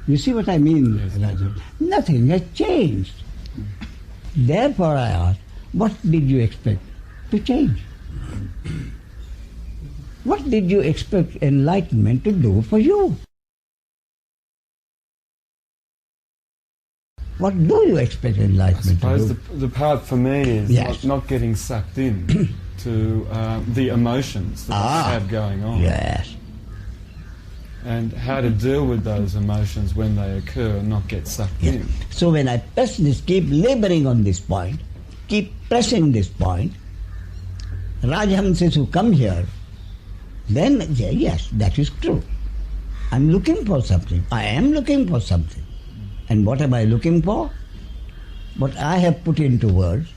You see what I mean, Raju? Nothing has changed. Therefore I ask, what did you expect to change? What did you expect enlightenment to do for you? What do you expect enlightenment to do? I suppose the part for me is not getting sucked in to the emotions that I have going on. Yes. And how to deal with those emotions when they occur and not get sucked in. So when I press this, keep laboring on this point, keep pressing this point, Rajhamsas who come here, then say, yes, that is true. I'm looking for something. I am looking for something. And what am I looking for? What I have put into words,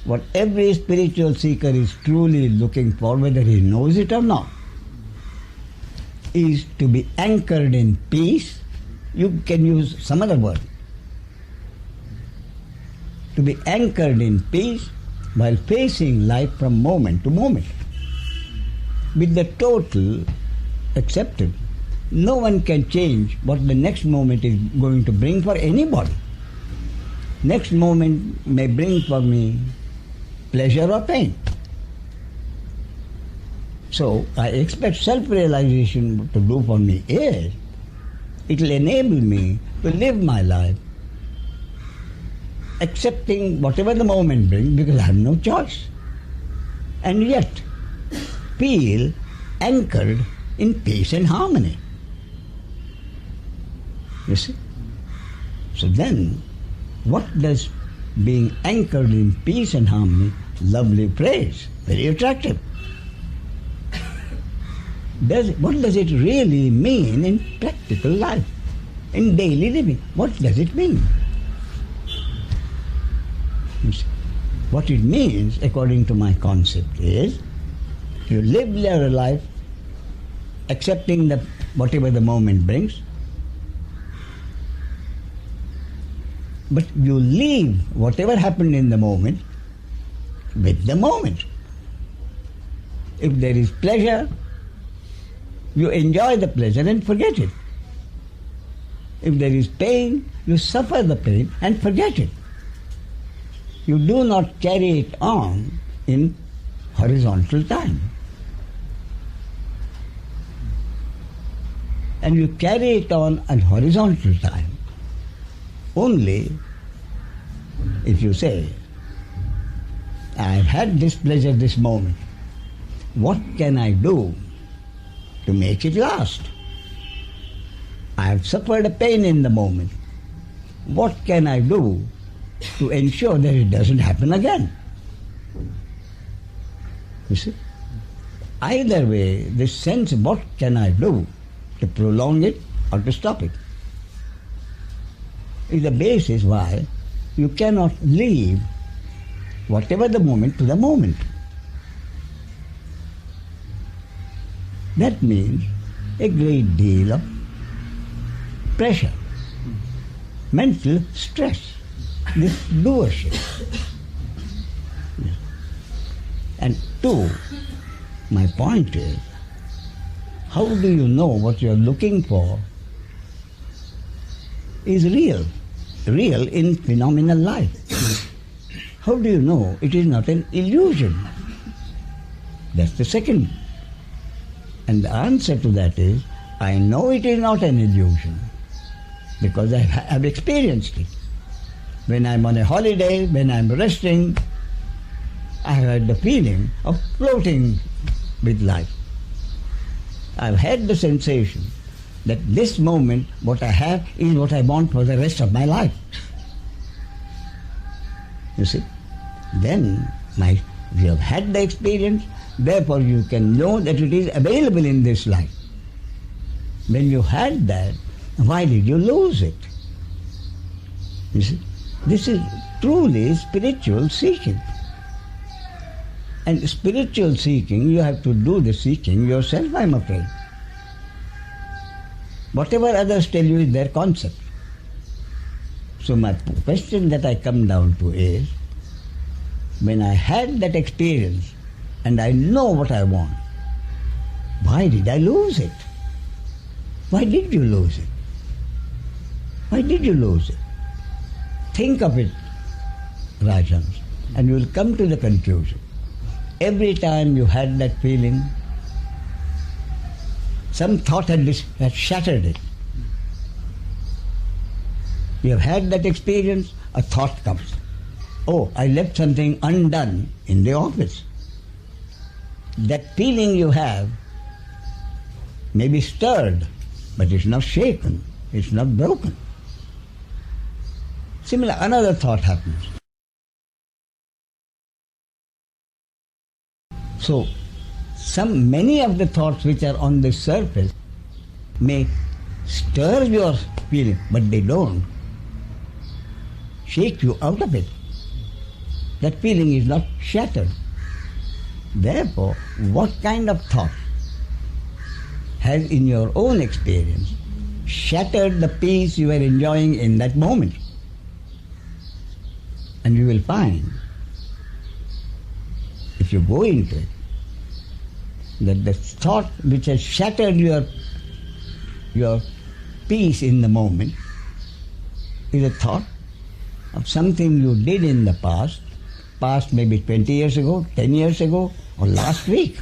what every spiritual seeker is truly looking for, whether he knows it or not, is to be anchored in peace. You can use some other word. To be anchored in peace while facing life from moment to moment, with the total acceptance. No one can change what the next moment is going to bring for anybody. Next moment may bring for me pleasure or pain. So I expect self-realization to do for me is, it will enable me to live my life accepting whatever the moment brings, because I have no choice. And yet feel anchored in peace and harmony. You see? So then, what does being anchored in peace and harmony, lovely phrase, very attractive. What does it really mean in practical life, in daily living? What does it mean? What it means, according to my concept, is you live your life accepting whatever the moment brings, but you leave whatever happened in the moment with the moment. If there is pleasure, you enjoy the pleasure and forget it. If there is pain, you suffer the pain and forget it. You do not carry it on in horizontal time. And you carry it on in horizontal time only if you say, I have had this pleasure this moment. What can I do to make it last? I have suffered a pain in the moment. What can I do to ensure that it doesn't happen again? You see? Either way, this sense of what can I do to prolong it or to stop it is the basis why you cannot leave whatever the moment to the moment. That means a great deal of pressure, mental stress, this doership. And two, my point is, how do you know what you are looking for is real in phenomenal life? How do you know it is not an illusion? That's the second. And the answer to that is, I know it is not an illusion because I have experienced it. When I'm on a holiday, when I'm resting, I have had the feeling of floating with life. I've had the sensation that this moment, what I have, is what I want for the rest of my life. You see? Then, you have had the experience, therefore you can know that it is available in this life. When you had that, why did you lose it? You see? This is truly spiritual seeking. And spiritual seeking, you have to do the seeking yourself, I'm afraid. Whatever others tell you is their concept. So my question that I come down to is, when I had that experience and I know what I want, why did I lose it? Why did you lose it? Why did you lose it? Think of it, Rajans, and you will come to the conclusion. Every time you had that feeling, some thought had shattered it. You have had that experience, a thought comes. Oh, I left something undone in the office. That feeling you have may be stirred, but it's not shaken, it's not broken. Similar, another thought happens. So, many of the thoughts which are on the surface may stir your feeling, but they don't shake you out of it. That feeling is not shattered. Therefore, what kind of thought has in your own experience shattered the peace you are enjoying in that moment? And you will find, if you go into it, that the thought which has shattered your peace in the moment is a thought of something you did in the past maybe 20 years ago, 10 years ago, or last week.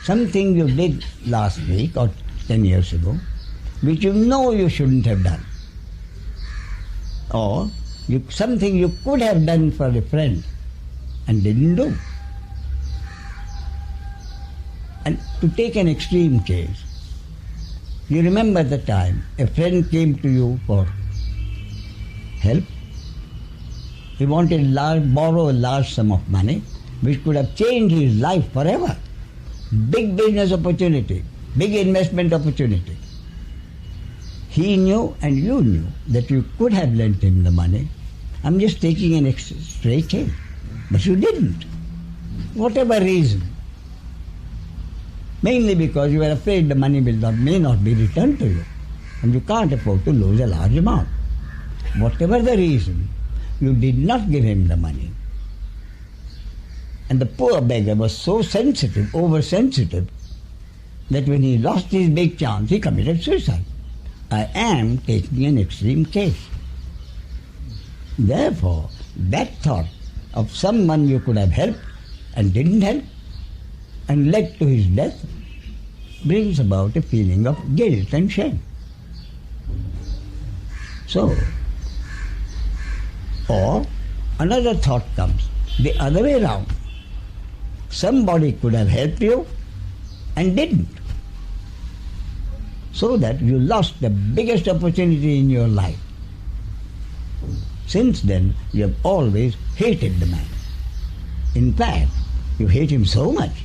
Something you did last week or 10 years ago, which you know you shouldn't have done. Or something you could have done for a friend and didn't do. And to take an extreme case, you remember the time a friend came to you for help. He wanted to borrow a large sum of money which could have changed his life forever. Big business opportunity, big investment opportunity. He knew and you knew that you could have lent him the money. I'm just taking an straight change. But you didn't. Whatever reason. Mainly because you were afraid the money may not be returned to you. And you can't afford to lose a large amount. Whatever the reason, you did not give him the money. And the poor beggar was so sensitive, oversensitive, that when he lost his big chance, he committed suicide. I am taking an extreme case. Therefore, that thought of someone you could have helped and didn't help and led to his death brings about a feeling of guilt and shame. So, or another thought comes the other way around. Somebody could have helped you and didn't. So that you lost the biggest opportunity in your life. Since then, you have always hated the man. In fact, you hate him so much.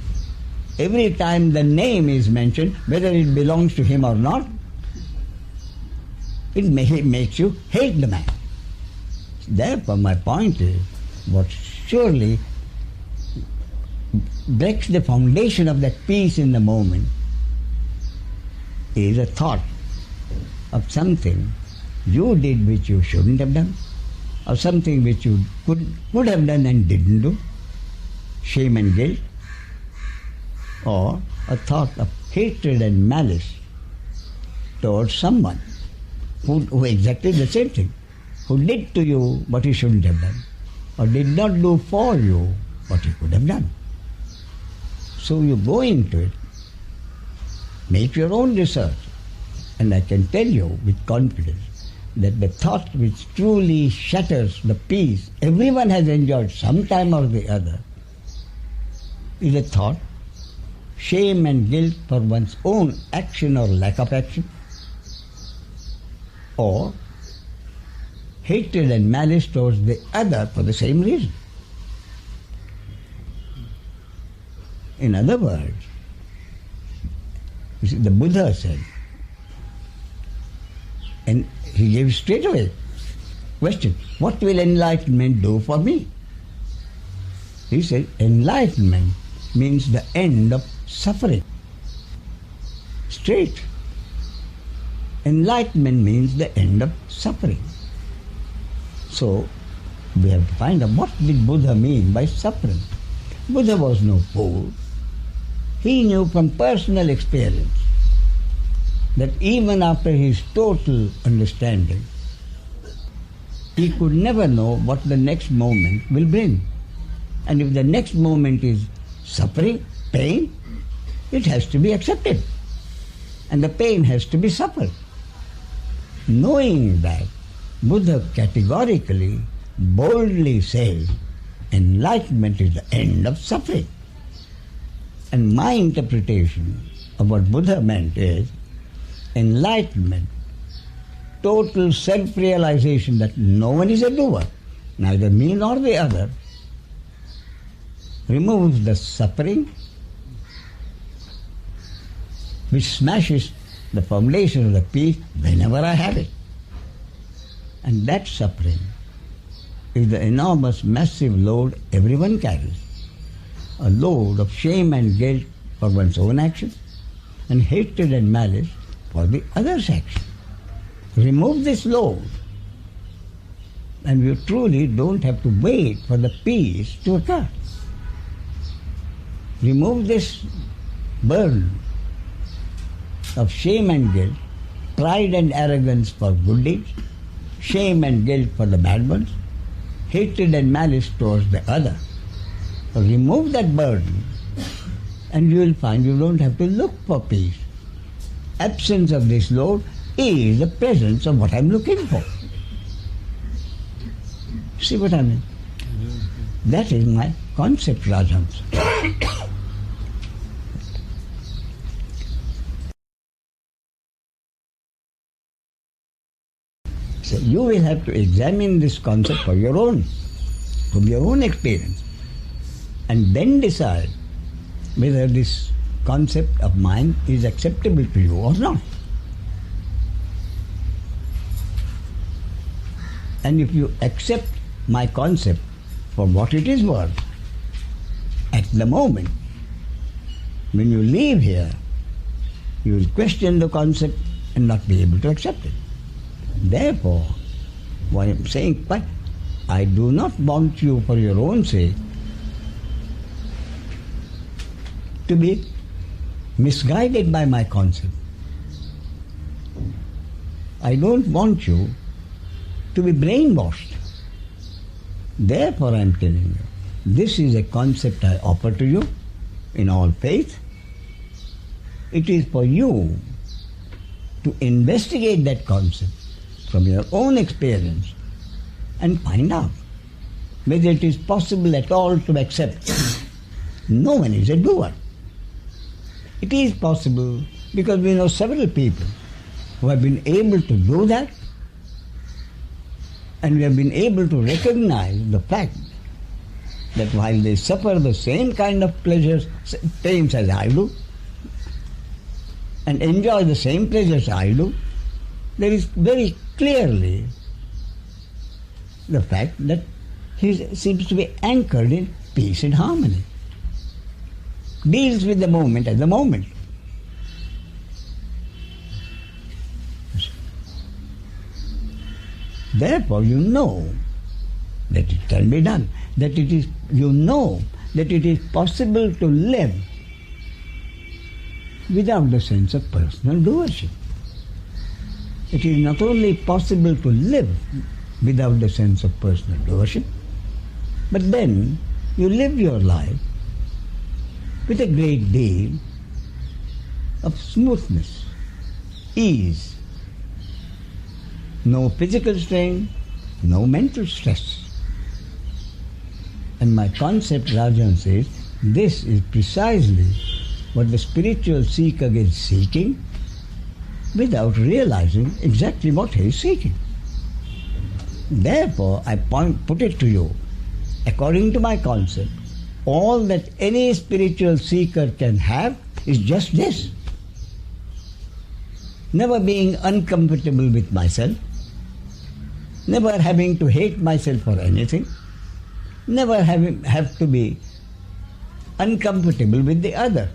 Every time the name is mentioned, whether it belongs to him or not, it makes you hate the man. Therefore, my point is, what surely breaks the foundation of that peace in the moment is a thought of something you did which you shouldn't have done, or something which you could have done and didn't do, shame and guilt, or a thought of hatred and malice towards someone who exactly the same thing, who did to you what he shouldn't have done, or did not do for you what he could have done. So you go into it, make your own research, and I can tell you with confidence that the thought which truly shatters the peace everyone has enjoyed some time or the other is a thought, shame and guilt for one's own action or lack of action, or hatred and malice towards the other for the same reason. In other words, you see, the Buddha said, and he gave straight away question, what will enlightenment do for me? He said, enlightenment means the end of suffering. Straight. Enlightenment means the end of suffering. So, we have to find out what did Buddha mean by suffering. Buddha was no fool. He knew from personal experience that even after his total understanding, he could never know what the next moment will bring. And if the next moment is suffering, pain, it has to be accepted. And the pain has to be suffered. Knowing that, Buddha categorically, boldly says, enlightenment is the end of suffering. And my interpretation of what Buddha meant is, enlightenment, total self-realization that no one is a doer, neither me nor the other, removes the suffering which smashes the foundation of the peace whenever I have it. And that suffering is the enormous, massive load everyone carries. A load of shame and guilt for one's own action, and hatred and malice for the other's action. Remove this load, and you truly don't have to wait for the peace to occur. Remove this burden of shame and guilt, pride and arrogance for good deeds, shame and guilt for the bad ones, hatred and malice towards the other. So remove that burden, and you will find you don't have to look for peace. Absence of this load is the presence of what I'm looking for. See what I mean? That is my concept, Rajhans. So you will have to examine this concept for your own, from your own experience, and then decide whether this concept of mine is acceptable to you or not. And if you accept my concept for what it is worth, at the moment, when you leave here, you will question the concept and not be able to accept it. Therefore, what I am saying, but I do not want you for your own sake to be misguided by my concept. I don't want you to be brainwashed. Therefore I am telling you, this is a concept I offer to you in all faith. It is for you to investigate that concept from your own experience and find out whether it is possible at all to accept. No one is a doer. It is possible because we know several people who have been able to do that, and we have been able to recognize the fact that while they suffer the same kind of pleasures, pains as I do, and enjoy the same pleasures I do, there is very clearly the fact that he seems to be anchored in peace and harmony. Deals with the moment at the moment. Therefore you know that it can be done, that it is, you know that it is possible to live without the sense of personal doership. It is not only possible to live without the sense of personal doership, but then you live your life with a great deal of smoothness, ease, no physical strain, no mental stress. And my concept, Rajan says, this is precisely what the spiritual seeker is seeking without realizing exactly what he is seeking. Therefore, I put it to you, according to my concept, all that any spiritual seeker can have is just this. Never being uncomfortable with myself, never having to hate myself for anything, never have to be uncomfortable with the other,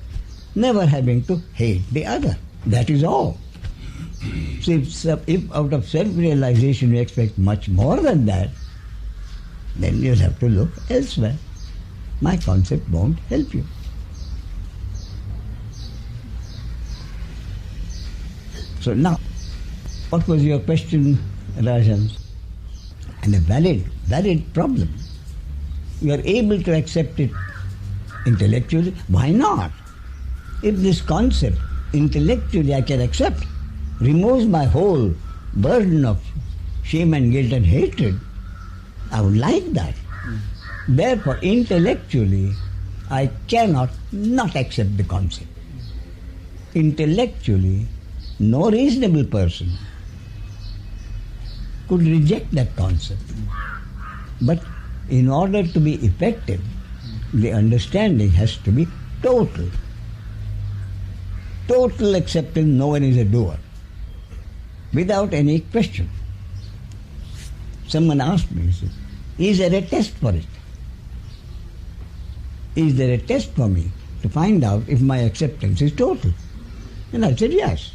never having to hate the other. That is all. So if out of self-realization you expect much more than that, then you'll have to look elsewhere. My concept won't help you. So now, what was your question, Rajan? And a valid problem. You are able to accept it intellectually. Why not? If this concept intellectually I can accept, removes my whole burden of shame and guilt and hatred, I would like that. Therefore, intellectually, I cannot not accept the concept. Intellectually, no reasonable person could reject that concept. But in order to be effective, the understanding has to be total. Total acceptance, no one is a doer, without any question. Someone asked me, he said, is there a test for it? Is there a test for me to find out if my acceptance is total? And I said, yes.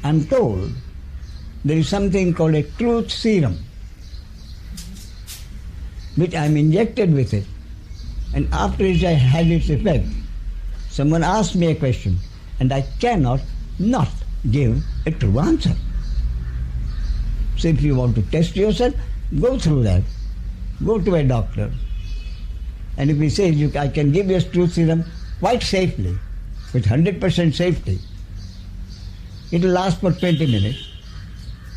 I'm told there is something called a truth serum, which I'm injected with it. And after it I had its effect, someone asked me a question, and I cannot not give a true answer. So if you want to test yourself, go through that. Go to a doctor. And if he says, I can give you a truth serum quite safely, with 100% safety, it will last for 20 minutes.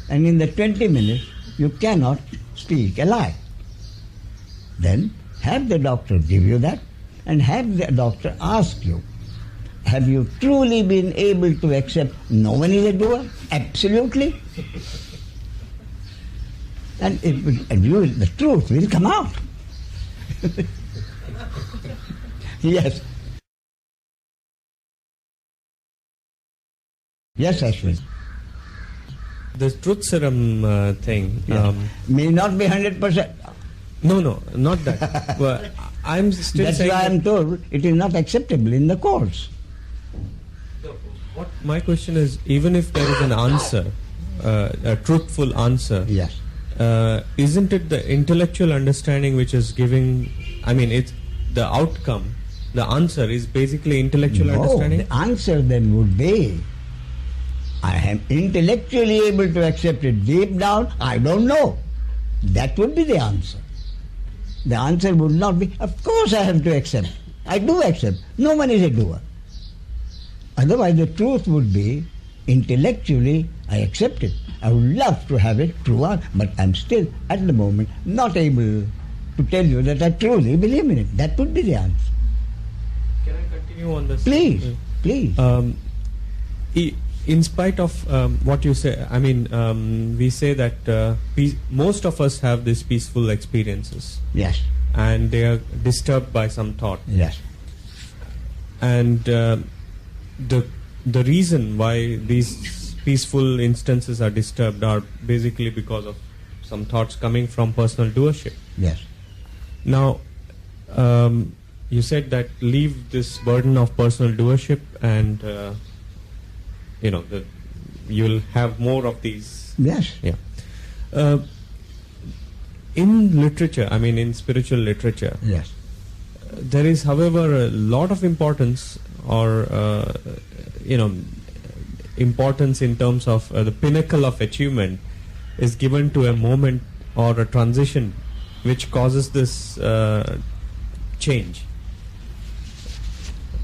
And in the 20 minutes, you cannot speak a lie. Then have the doctor give you that, and have the doctor ask you, have you truly been able to accept no one is a doer? Absolutely. And the truth will come out. Yes. Yes, Ashwin. The truth serum thing may not be 100%. No, not that. Well, I'm still That's saying why I'm told it is not acceptable in the courts. What my question is, even if there is an answer, a truthful answer, yes, isn't it the intellectual understanding which is giving? I mean, it's the outcome. The answer is basically intellectual understanding. The answer then would be, I am intellectually able to accept it. Deep down, I don't know. That would be the answer. The answer would not be, of course I have to accept. I do accept. No one is a doer. Otherwise the truth would be, intellectually I accept it. I would love to have it true, but I'm still at the moment not able to tell you that I truly believe in it. That would be the answer. Can I continue on this? Please, please. In spite of what you say, I mean, we say that most of us have these peaceful experiences. Yes. And they are disturbed by some thought. Yes. And the reason why these peaceful instances are disturbed are basically because of some thoughts coming from personal doership. Yes. Now, you said that leave this burden of personal doership and you'll have more of these. Yes. Yeah. In literature, I mean in spiritual literature, yes, there is, however, a lot of importance or importance in terms of the pinnacle of achievement is given to a moment or a transition which causes this change.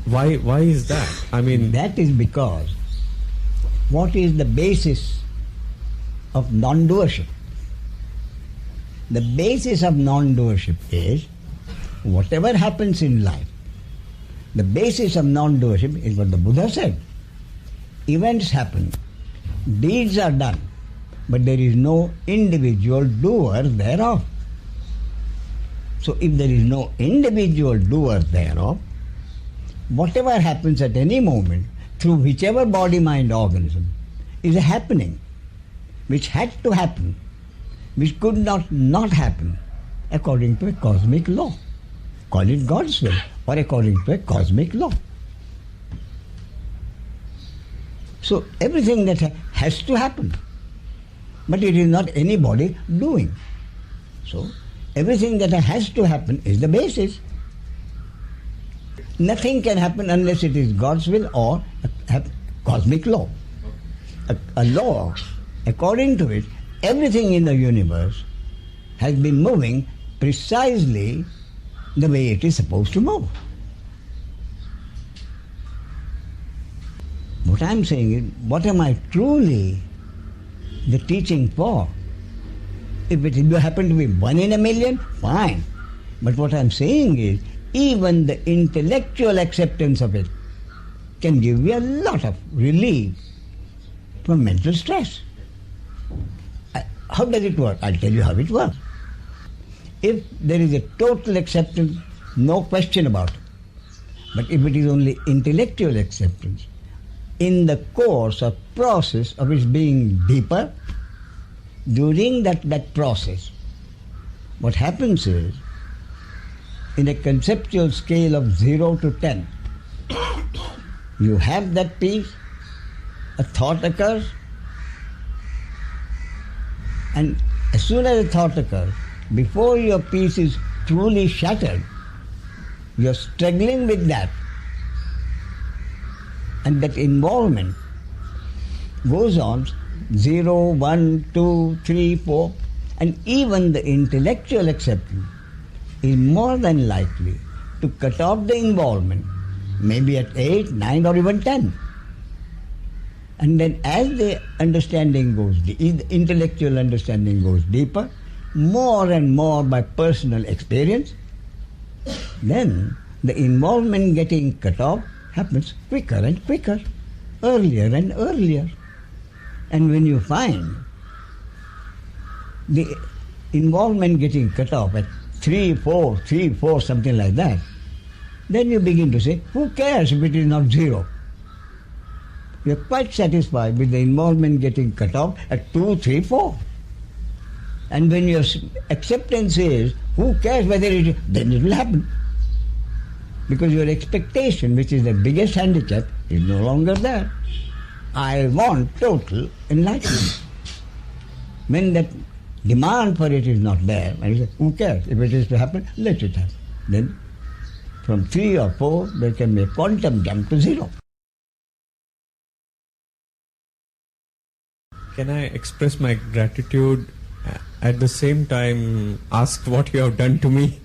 Why is that? I mean, that is because what is the basis of non-doership? The basis of non-doership is whatever happens in life. The basis of non-doership is what the Buddha said. Events happen, deeds are done, but there is no individual doer thereof. So if there is no individual doer thereof, whatever happens at any moment through whichever body-mind organism is a happening which had to happen, which could not happen according to a cosmic law. Call it God's will or according to a cosmic law. So everything that has to happen, but it is not anybody doing. So everything that has to happen is the basis. Nothing can happen unless it is God's will or a cosmic law. A law, according to it, everything in the universe has been moving precisely the way it is supposed to move. What I am saying is, what am I truly the teaching for? If it happen to be 1 in a million, fine. But what I am saying is, even the intellectual acceptance of it can give you a lot of relief from mental stress. How does it work? I'll tell you how it works. If there is a total acceptance, no question about it. But if it is only intellectual acceptance, in the course or process of its being deeper, during that process, what happens is, in a conceptual scale of 0 to 10, you have that peace, a thought occurs, and as soon as a thought occurs, before your peace is truly shattered, you are struggling with that. And that involvement goes on 0, 1, 2, 3, 4, and even the intellectual acceptance is more than likely to cut off the involvement, maybe at 8, 9 or even 10. And then as the understanding goes, the intellectual understanding goes deeper, more and more by personal experience, then the involvement getting cut off happens quicker and quicker, earlier and earlier. And when you find the involvement getting cut off at 3, 4, something like that, then you begin to say, who cares if it is not 0? You are quite satisfied with the involvement getting cut off at 2, 3, 4. And when your acceptance is, who cares whether it is, then it will happen. Because your expectation, which is the biggest handicap, is no longer there. I want total enlightenment. When that demand for it is not there, and you say, who cares? If it is to happen, let it happen. Then from 3 or 4, there can be a quantum jump to 0. Can I express my gratitude, at the same time ask what you have done to me?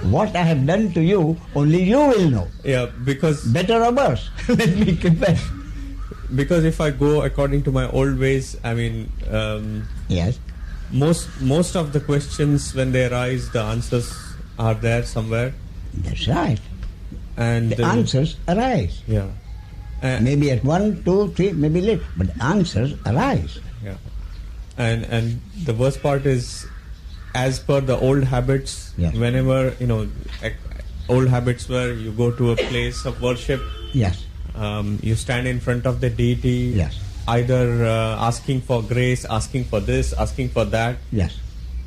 What I have done to you, only you will know. Yeah, because... Better or worse, let me confess. Because if I go according to my old ways, I mean... yes. Most of the questions, when they arise, the answers are there somewhere. That's right. And the answers arise. Yeah. Maybe at 1, 2, 3, maybe late, but the answers arise. Yeah. And the worst part is, as per the old habits, yes. Whenever, old habits where you go to a place of worship, yes, you stand in front of the deity, yes, either asking for grace, asking for this, asking for that. Yes.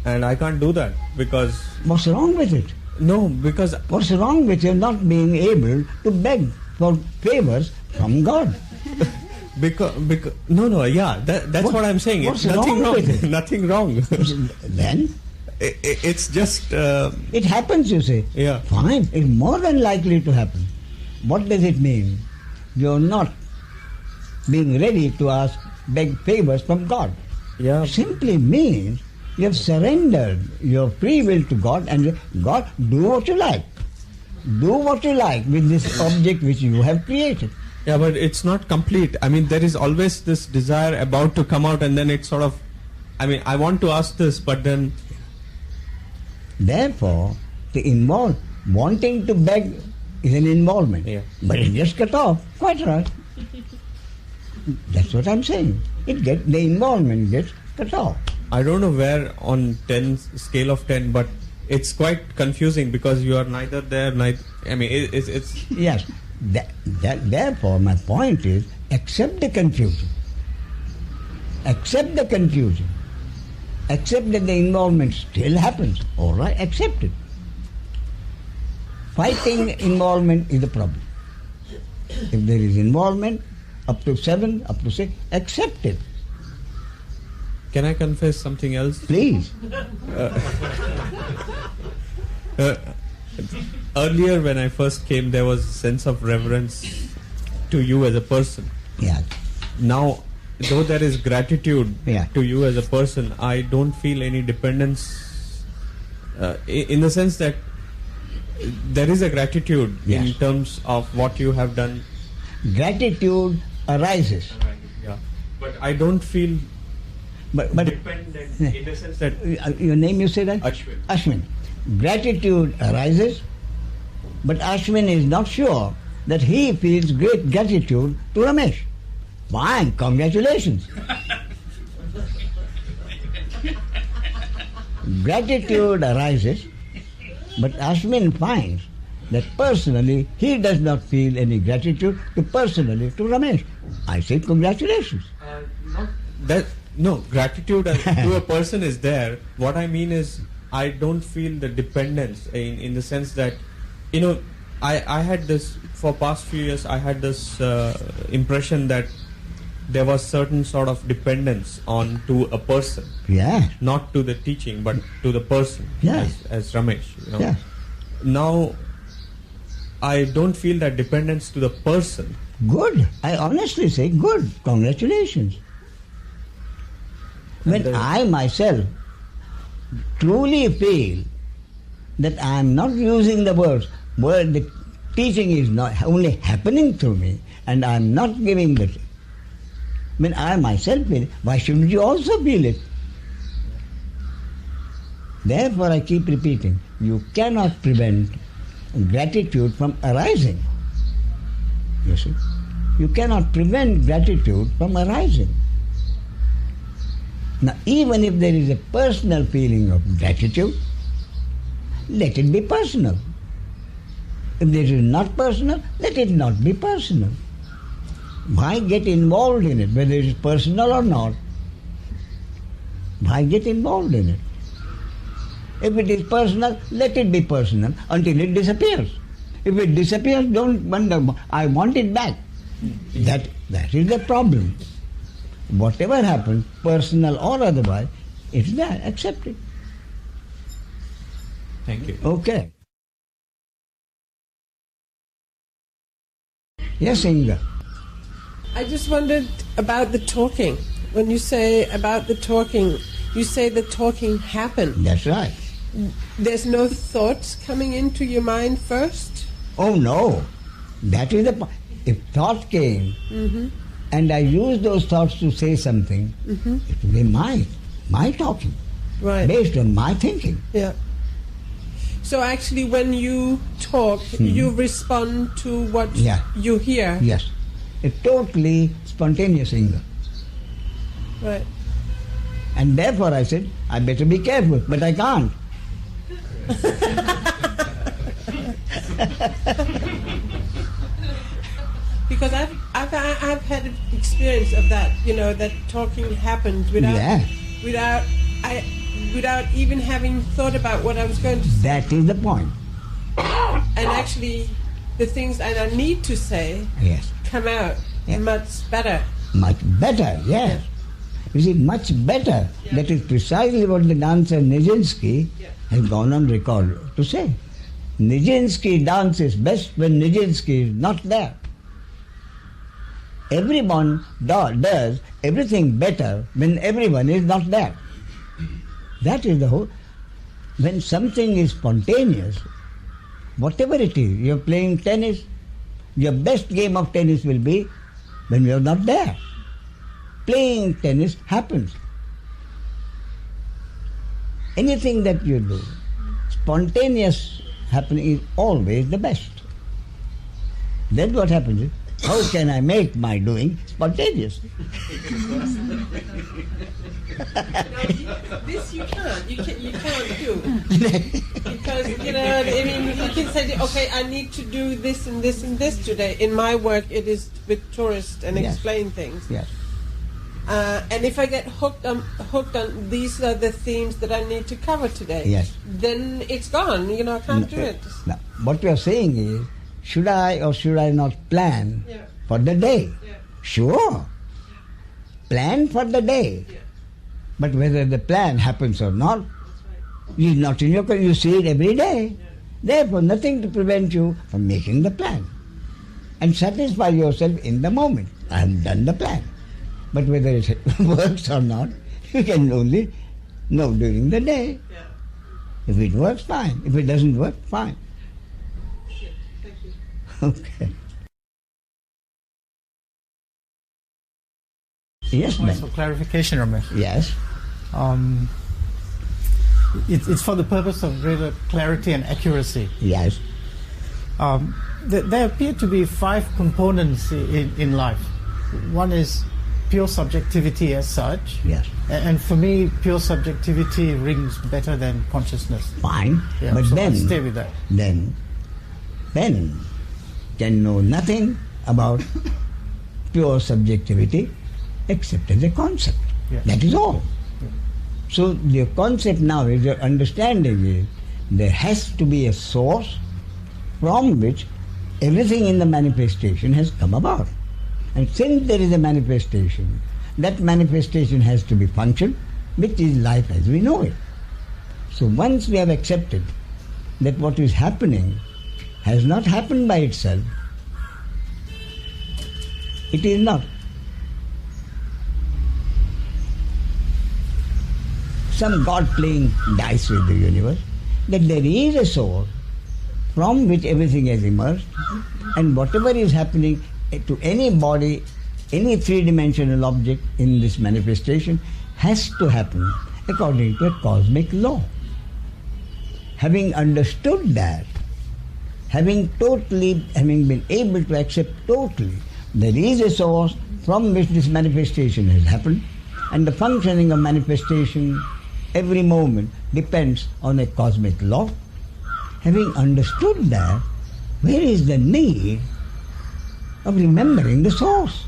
And I can't do that because... What's wrong with it? No, because... What's wrong with you not being able to beg for favors from God? That's what I'm saying. What's nothing wrong with it? Nothing wrong. Then? It's just... it happens, you say. Yeah. Fine. It's more than likely to happen. What does it mean? You're not being ready to beg favors from God. Yeah. Simply means you have surrendered your free will to God and God, do what you like. Do what you like with this object which you have created. Yeah, but it's not complete. I mean, there is always this desire about to come out, and then it's sort of... I mean, I want to ask this, but then... Therefore, wanting to beg is an involvement. Yeah. But it gets cut off. Quite right. That's what I'm saying. The involvement gets cut off. I don't know where on scale of 10, but it's quite confusing because you are neither there, neither... I mean, it's... Yes. Therefore, my point is, accept the confusion. Accept the confusion. Accept that the involvement still happens. All right, accept it. Fighting involvement is the problem. If there is involvement, up to 7, up to 6, accept it. Can I confess something else? Please. Earlier when I first came, there was a sense of reverence to you as a person. Yeah. Now, though there is gratitude to you as a person, I don't feel any dependence in the sense that there is a gratitude in terms of what you have done. Gratitude arises. Yeah. But I don't feel but dependent in the sense that... Your name, you say that? Ashwin. Ashwin. Gratitude arises, but Ashwin is not sure that he feels great gratitude to Ramesh. Fine, congratulations. Gratitude arises, but Ashwin finds that personally he does not feel any gratitude to Ramesh. I say congratulations. No, gratitude to a person is there. What I mean is, I don't feel the dependence in the sense that, I had this, for past few years, I had this impression that there was certain sort of dependence to a person. Yeah. Not to the teaching, but to the person, as Ramesh. Yeah. Now, I don't feel that dependence to the person. Good. I honestly say good. Congratulations. When I myself truly feel that I am not using the words, the teaching is not only happening through me, and I am not giving the... When I myself feel it, why shouldn't you also feel it? Therefore I keep repeating, you cannot prevent gratitude from arising. You see? You cannot prevent gratitude from arising. Now, even if there is a personal feeling of gratitude, let it be personal. If it is not personal, let it not be personal. Why get involved in it, whether it is personal or not? Why get involved in it? If it is personal, let it be personal until it disappears. If it disappears, don't wonder, I want it back. That is the problem. Whatever happens, personal or otherwise, it's there, accept it. Thank you. Okay. Yes, Inga. I just wondered about the talking. When you say about the talking, you say the talking happened. That's right. There's no thoughts coming into your mind first? Oh no. That is the point. If thought came, and I use those thoughts to say something, it will be my talking. Right. Based on my thinking. Yeah. So actually when you talk, you respond to what you hear? Yes. It's totally spontaneous, Inga. Right. And therefore I said, I better be careful, but I can't. Because I've had an experience of that, that talking happens without even having thought about what I was going to say. That is the point. And actually, the things that I need to say come out much better. Much better, yes. You see, much better. That is precisely what the dancer Nijinsky has gone on record to say. Nijinsky dances best when Nijinsky is not there. Everyone does everything better when everyone is not there. That is the whole. When something is spontaneous, whatever it is, you're playing tennis, your best game of tennis will be when you're not there. Playing tennis happens. Anything that you do, spontaneous happening is always the best. Then what happens is, how can I make my doing spontaneous? This you can't do. Because, you can say, okay, I need to do this and this and this today. In my work, it is with tourists and explain things. Yes. And if I get hooked on these are the themes that I need to cover today, then it's gone. I can't do it. Now, what we are saying is, should I or should I not plan for the day? Sure. Plan for the day. But whether the plan happens or not, is not in your control. You see it every day. Therefore, nothing to prevent you from making the plan. And satisfy yourself in the moment. I have done the plan. But whether it works or not, you can only know during the day. If it works, fine. If it doesn't work, fine. Okay. Yes, ma'am. For clarification, Ramesh. Yes. It's for the purpose of greater clarity and accuracy. Yes. There appear to be 5 components in life. One is pure subjectivity as such. Yes. And for me, pure subjectivity rings better than consciousness. Fine. Yeah, But so then, I'll stay with that. Then can know nothing about pure subjectivity except as a concept. Yeah. That is all. Yeah. So the concept now is, your understanding is, there has to be a source from which everything in the manifestation has come about. And since there is a manifestation, that manifestation has to be function, which is life as we know it. So once we have accepted that what is happening has not happened by itself, it is not. Some God playing dice with the universe, that there is a source from which everything has emerged, and whatever is happening to any body, any three-dimensional object in this manifestation has to happen according to a cosmic law. Having understood that, having been able to accept totally, there is a source from which this manifestation has happened, And the functioning of manifestation every moment depends on a cosmic law. Having understood that, where is the need of remembering the source?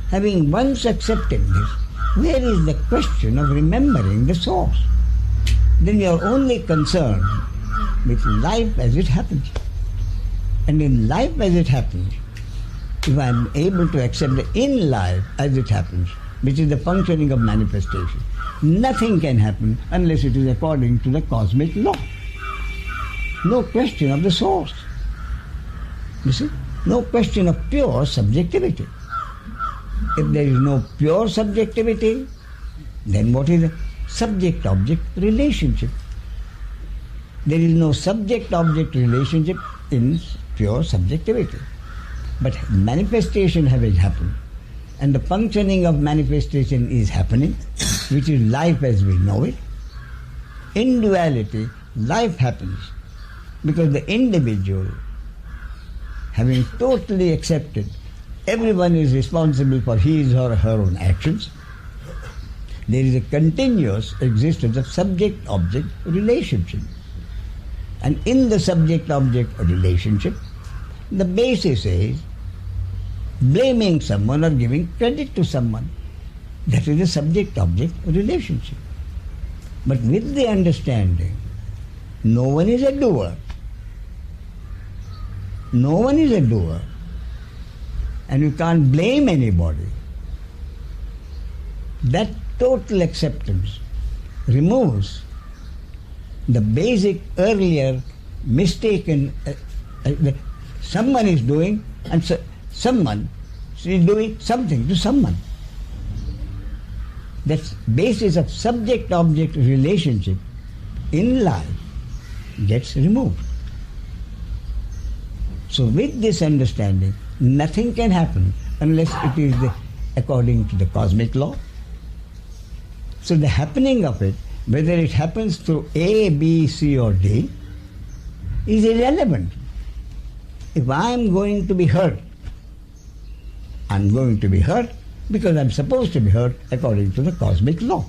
Having once accepted this, where is the question of remembering the source? Then you are only concerned with life as it happens. And in life as it happens, if I am able to accept the in life as it happens, which is the functioning of manifestation, nothing can happen unless it is according to the cosmic law. No question of the source. You see? No question of pure subjectivity. If there is no pure subjectivity, then what is the subject-object relationship? There is no subject-object relationship in pure subjectivity. But manifestation having happened, and the functioning of manifestation is happening, which is life as we know it. In duality, life happens because the individual, having totally accepted everyone is responsible for his or her own actions, there is a continuous existence of subject-object relationship. And in the subject-object relationship, the basis is blaming someone or giving credit to someone. That is the subject-object relationship. But with the understanding, no one is a doer. No one is a doer. And you can't blame anybody. That total acceptance removes the basic earlier mistaken someone is doing and someone is doing something to someone. That basis of subject-object relationship in life gets removed. So with this understanding, nothing can happen unless it is according to the cosmic law. So the happening of it, whether it happens through A, B, C or D, is irrelevant. If I am going to be hurt, I am going to be hurt because I am supposed to be hurt according to the cosmic law.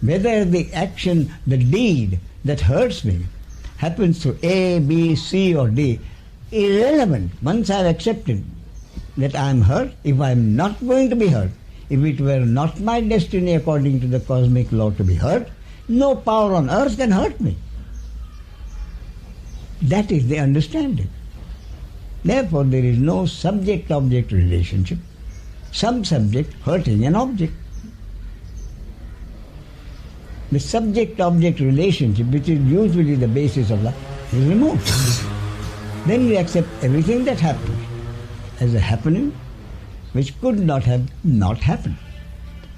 Whether the action, the deed that hurts me happens through A, B, C or D, irrelevant. Once I have accepted that I am hurt, if I am not going to be hurt, if it were not my destiny according to the cosmic law to be hurt, no power on earth can hurt me. That is the understanding. Therefore, there is no subject-object relationship, some subject hurting an object. The subject-object relationship, which is usually the basis of life, is removed. Then you accept everything that happens as a happening which could not have not happened.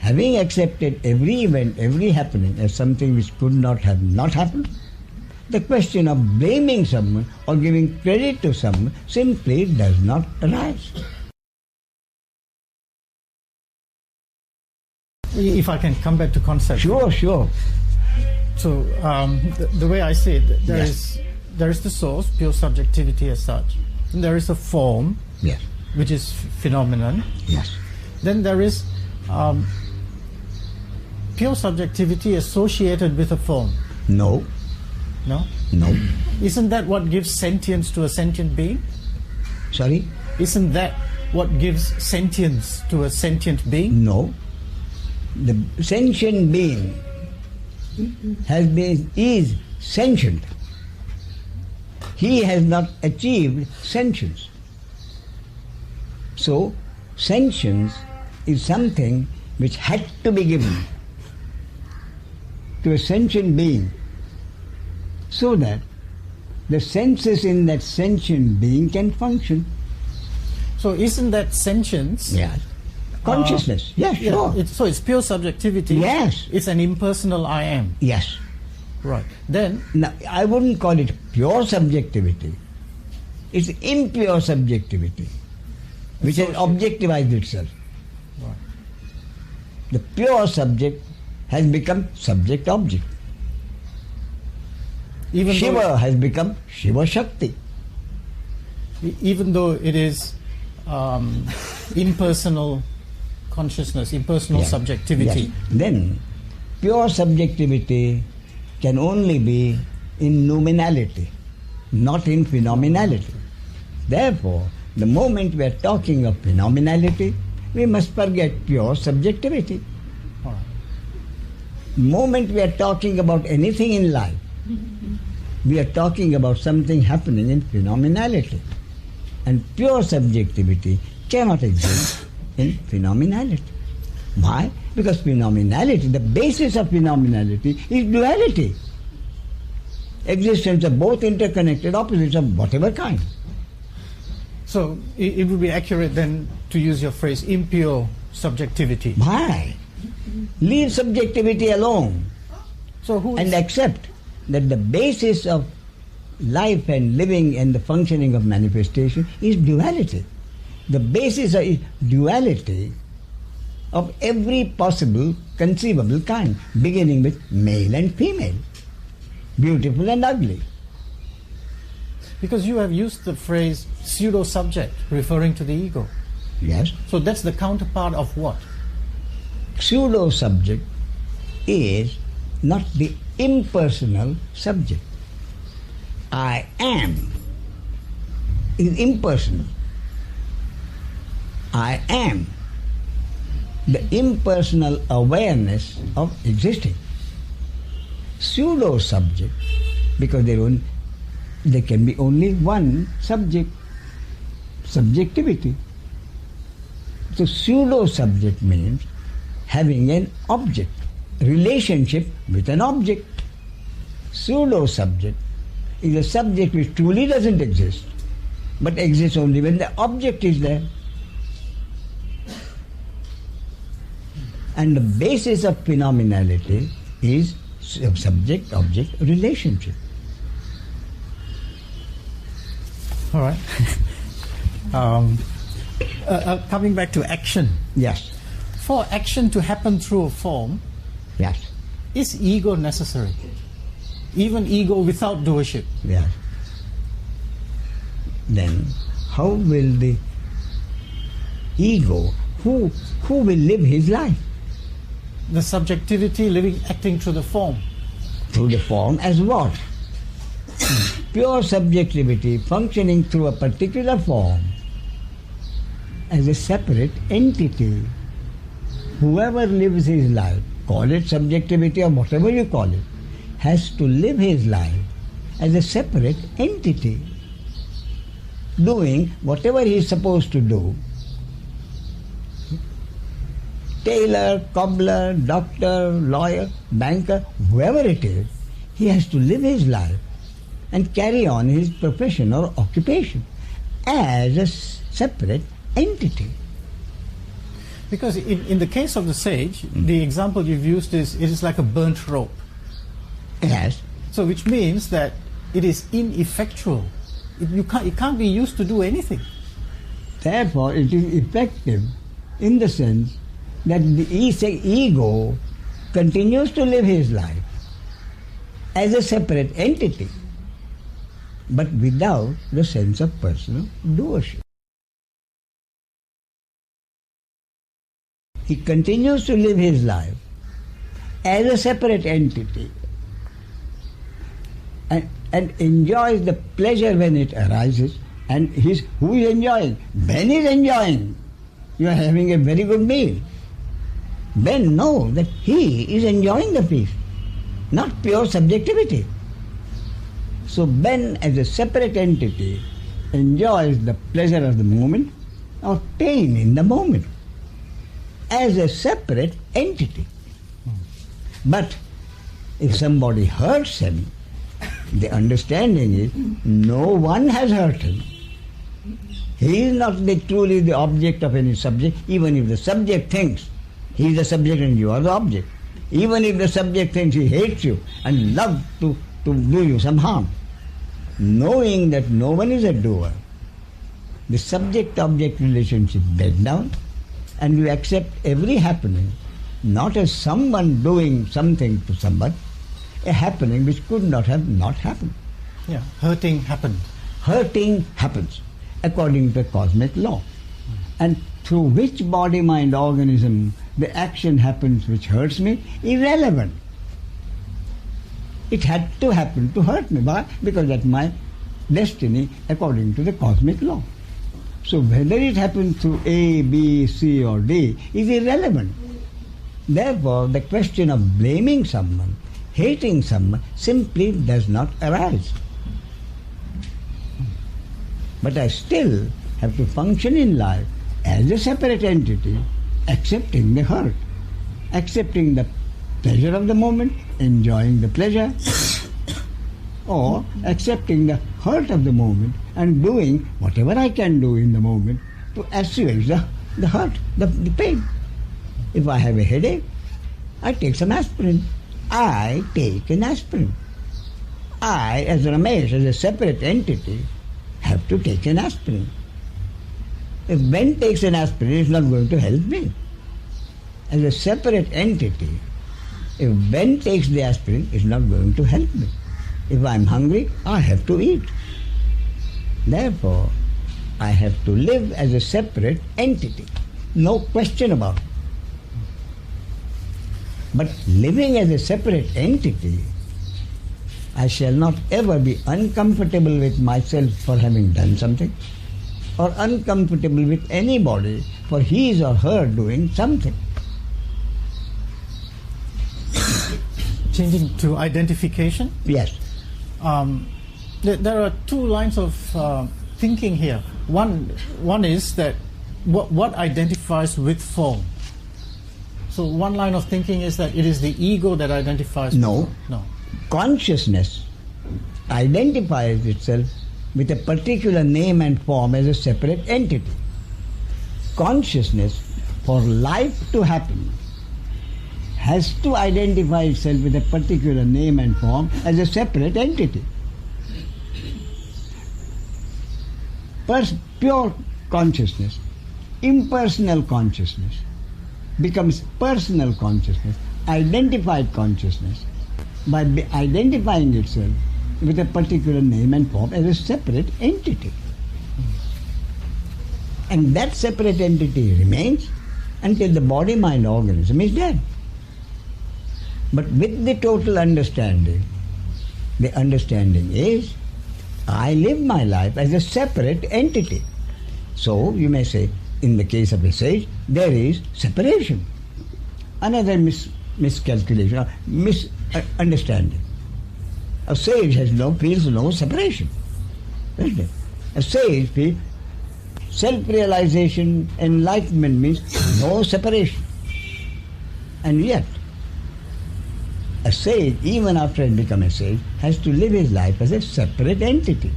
Having accepted every event, every happening as something which could not have not happened, the question of blaming someone or giving credit to someone simply does not arise. If I can come back to concept. Sure. So the way I see it, there is the source, pure subjectivity as such. And there is a form, yes, which is phenomenon. Yes. Then there is pure subjectivity associated with a form. No. No? No. Isn't that what gives sentience to a sentient being? Sorry? Isn't that what gives sentience to a sentient being? No. The sentient being is sentient. He has not achieved sentience. So, sentience is something which had to be given to a sentient being so that the senses in that sentient being can function. So isn't that sentience? Yes. Consciousness. Yes, sure. So it's pure subjectivity. Yes. It's an impersonal I am. Yes. Right. Then... Now, I wouldn't call it pure subjectivity. It's impure subjectivity, which has objectivized itself. Right. The pure subject has become subject-object. Shiva has become Shiva Shakti. Even though it is impersonal consciousness, impersonal Yes. subjectivity. Yes. Then, pure subjectivity can only be in nominality, not in phenomenality. Therefore, the moment we are talking of phenomenality, we must forget pure subjectivity. All right. The moment we are talking about anything in life, we are talking about something happening in phenomenality. And pure subjectivity cannot exist in phenomenality. Why? Because phenomenality, the basis of phenomenality is duality. Existence of both interconnected opposites of whatever kind. So it would be accurate then to use your phrase impure subjectivity. Why? Leave subjectivity alone. So who and is- accept that the basis of life and living and the functioning of manifestation is duality. The basis of duality of every possible conceivable kind, beginning with male and female, beautiful and ugly. Because you have used the phrase pseudo-subject, referring to the ego. Yes. So that's the counterpart of what? Pseudo-subject is not the impersonal subject. I am is impersonal. I am the impersonal awareness of existing. Pseudo-subject, because there can be only one subject, subjectivity. So pseudo-subject means having an object, relationship with an object. Pseudo-subject is a subject which truly doesn't exist, but exists only when the object is there. And the basis of phenomenality is subject-object relationship. All right. Coming back to action. Yes. For action to happen through a form, Yes. is ego necessary? Even ego without doership? Yes. Then how will the ego, who will live his life? The subjectivity acting through the form. Through the form as what? Pure subjectivity functioning through a particular form as a separate entity. Whoever lives his life, call it subjectivity or whatever you call it, has to live his life as a separate entity, doing whatever he is supposed to do. Tailor, cobbler, doctor, lawyer, banker, whoever it is, he has to live his life and carry on his profession or occupation as a separate entity. Because in the case of the sage, the example you've used is it is like a burnt rope. Yes. So which means that it is ineffectual. It can't be used to do anything. Therefore, it is effective in the sense that the ego continues to live his life as a separate entity, but without the sense of personal doership. He continues to live his life as a separate entity and enjoys the pleasure when it arises. And who is enjoying? Ben is enjoying. You are having a very good meal. Ben knows that he is enjoying the feast, not pure subjectivity. So Ben, as a separate entity, enjoys the pleasure of the moment or pain in the moment as a separate entity. But if somebody hurts him, the understanding is no one has hurt him. He is not truly the object of any subject, even if the subject thinks he is the subject and you are the object. Even if the subject thinks he hates you and loves to do you some harm. Knowing that no one is a doer, the subject-object relationship breaks down and you accept every happening not as someone doing something to somebody, a happening which could not have not happened. Yeah, hurting happened. Hurting happens according to the cosmic law. and through which body-mind organism the action happens which hurts me, irrelevant. It had to happen to hurt me. Why? Because that's my destiny according to the cosmic law. So whether it happens through A, B, C or D is irrelevant. Therefore, the question of blaming someone, hating someone, simply does not arise. But I still have to function in life as a separate entity, accepting the hurt, accepting the pleasure of the moment, enjoying the pleasure, or accepting the hurt of the moment and doing whatever I can do in the moment to assuage the hurt, the pain. If I have a headache, I take some aspirin. I take an aspirin. I, as Ramesh, as a separate entity, have to take an aspirin. If Ben takes an aspirin, it's not going to help me. As a separate entity, if Ben takes the aspirin, it's not going to help me. If I'm hungry, I have to eat. Therefore, I have to live as a separate entity. No question about it. But living as a separate entity, I shall not ever be uncomfortable with myself for having done something, or uncomfortable with anybody for his or her doing something. Changing to identification? Yes. There are two lines of thinking here. One is that what identifies with form. So one line of thinking is that it is the ego that identifies with form. No. Consciousness identifies itself with a particular name and form as a separate entity. Consciousness, for life to happen, has to identify itself with a particular name and form as a separate entity. Pure consciousness, impersonal consciousness, becomes personal consciousness, identified consciousness, by identifying itself with a particular name and form as a separate entity. And that separate entity remains until the body-mind organism is dead. But with the total understanding, the understanding is, I live my life as a separate entity. So you may say, in the case of a sage, there is separation. Another miscalculation, misunderstanding. A sage feels no separation. Isn't it? A sage feels self-realization, enlightenment means no separation. And yet, a sage, even after he becomes a sage, has to live his life as a separate entity.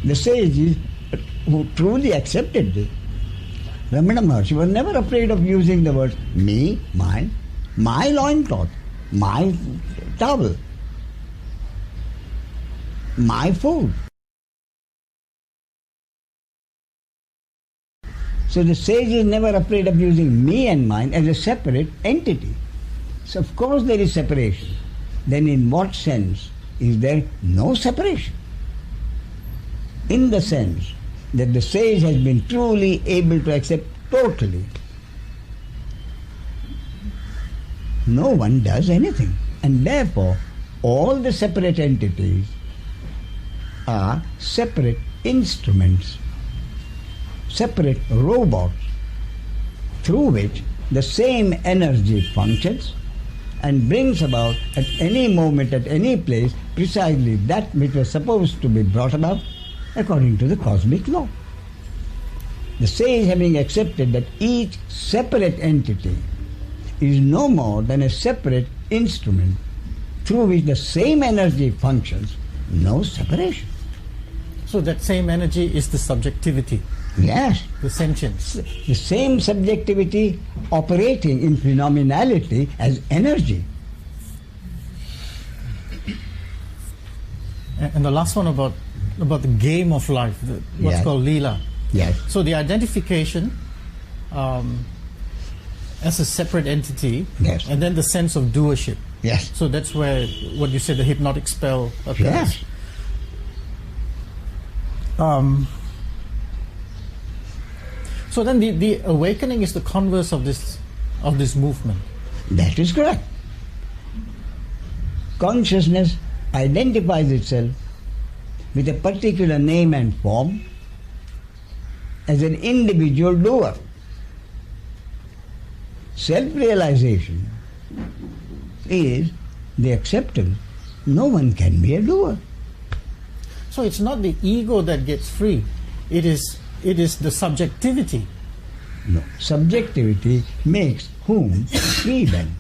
The sage who truly accepted this. Ramana Maharshi was never afraid of using the words me, mine, my loincloth, my towel, my food. So the sage is never afraid of using me and mine as a separate entity. So of course there is separation. Then in what sense is there no separation? In the sense that the sage has been truly able to accept totally. No one does anything. And therefore all the separate entities are separate instruments, separate robots through which the same energy functions and brings about at any moment, at any place, precisely that which was supposed to be brought about according to the cosmic law. The sage, having accepted that each separate entity is no more than a separate instrument through which the same energy functions, no separation. So that same energy is the subjectivity. Yes. The sentience. The same subjectivity operating in phenomenality as energy. And the last one about the game of life, what's called Leela. Yes. So the identification as a separate entity, yes, and then the sense of doership. Yes. So that's where what you said, the hypnotic spell occurs. Yes. So then the awakening is the converse of this movement. That is correct. Consciousness identifies itself with a particular name and form as an individual doer. Self-realization is the acceptance no one can be a doer. So it's not the ego that gets free, it is the subjectivity. No, subjectivity makes whom free then.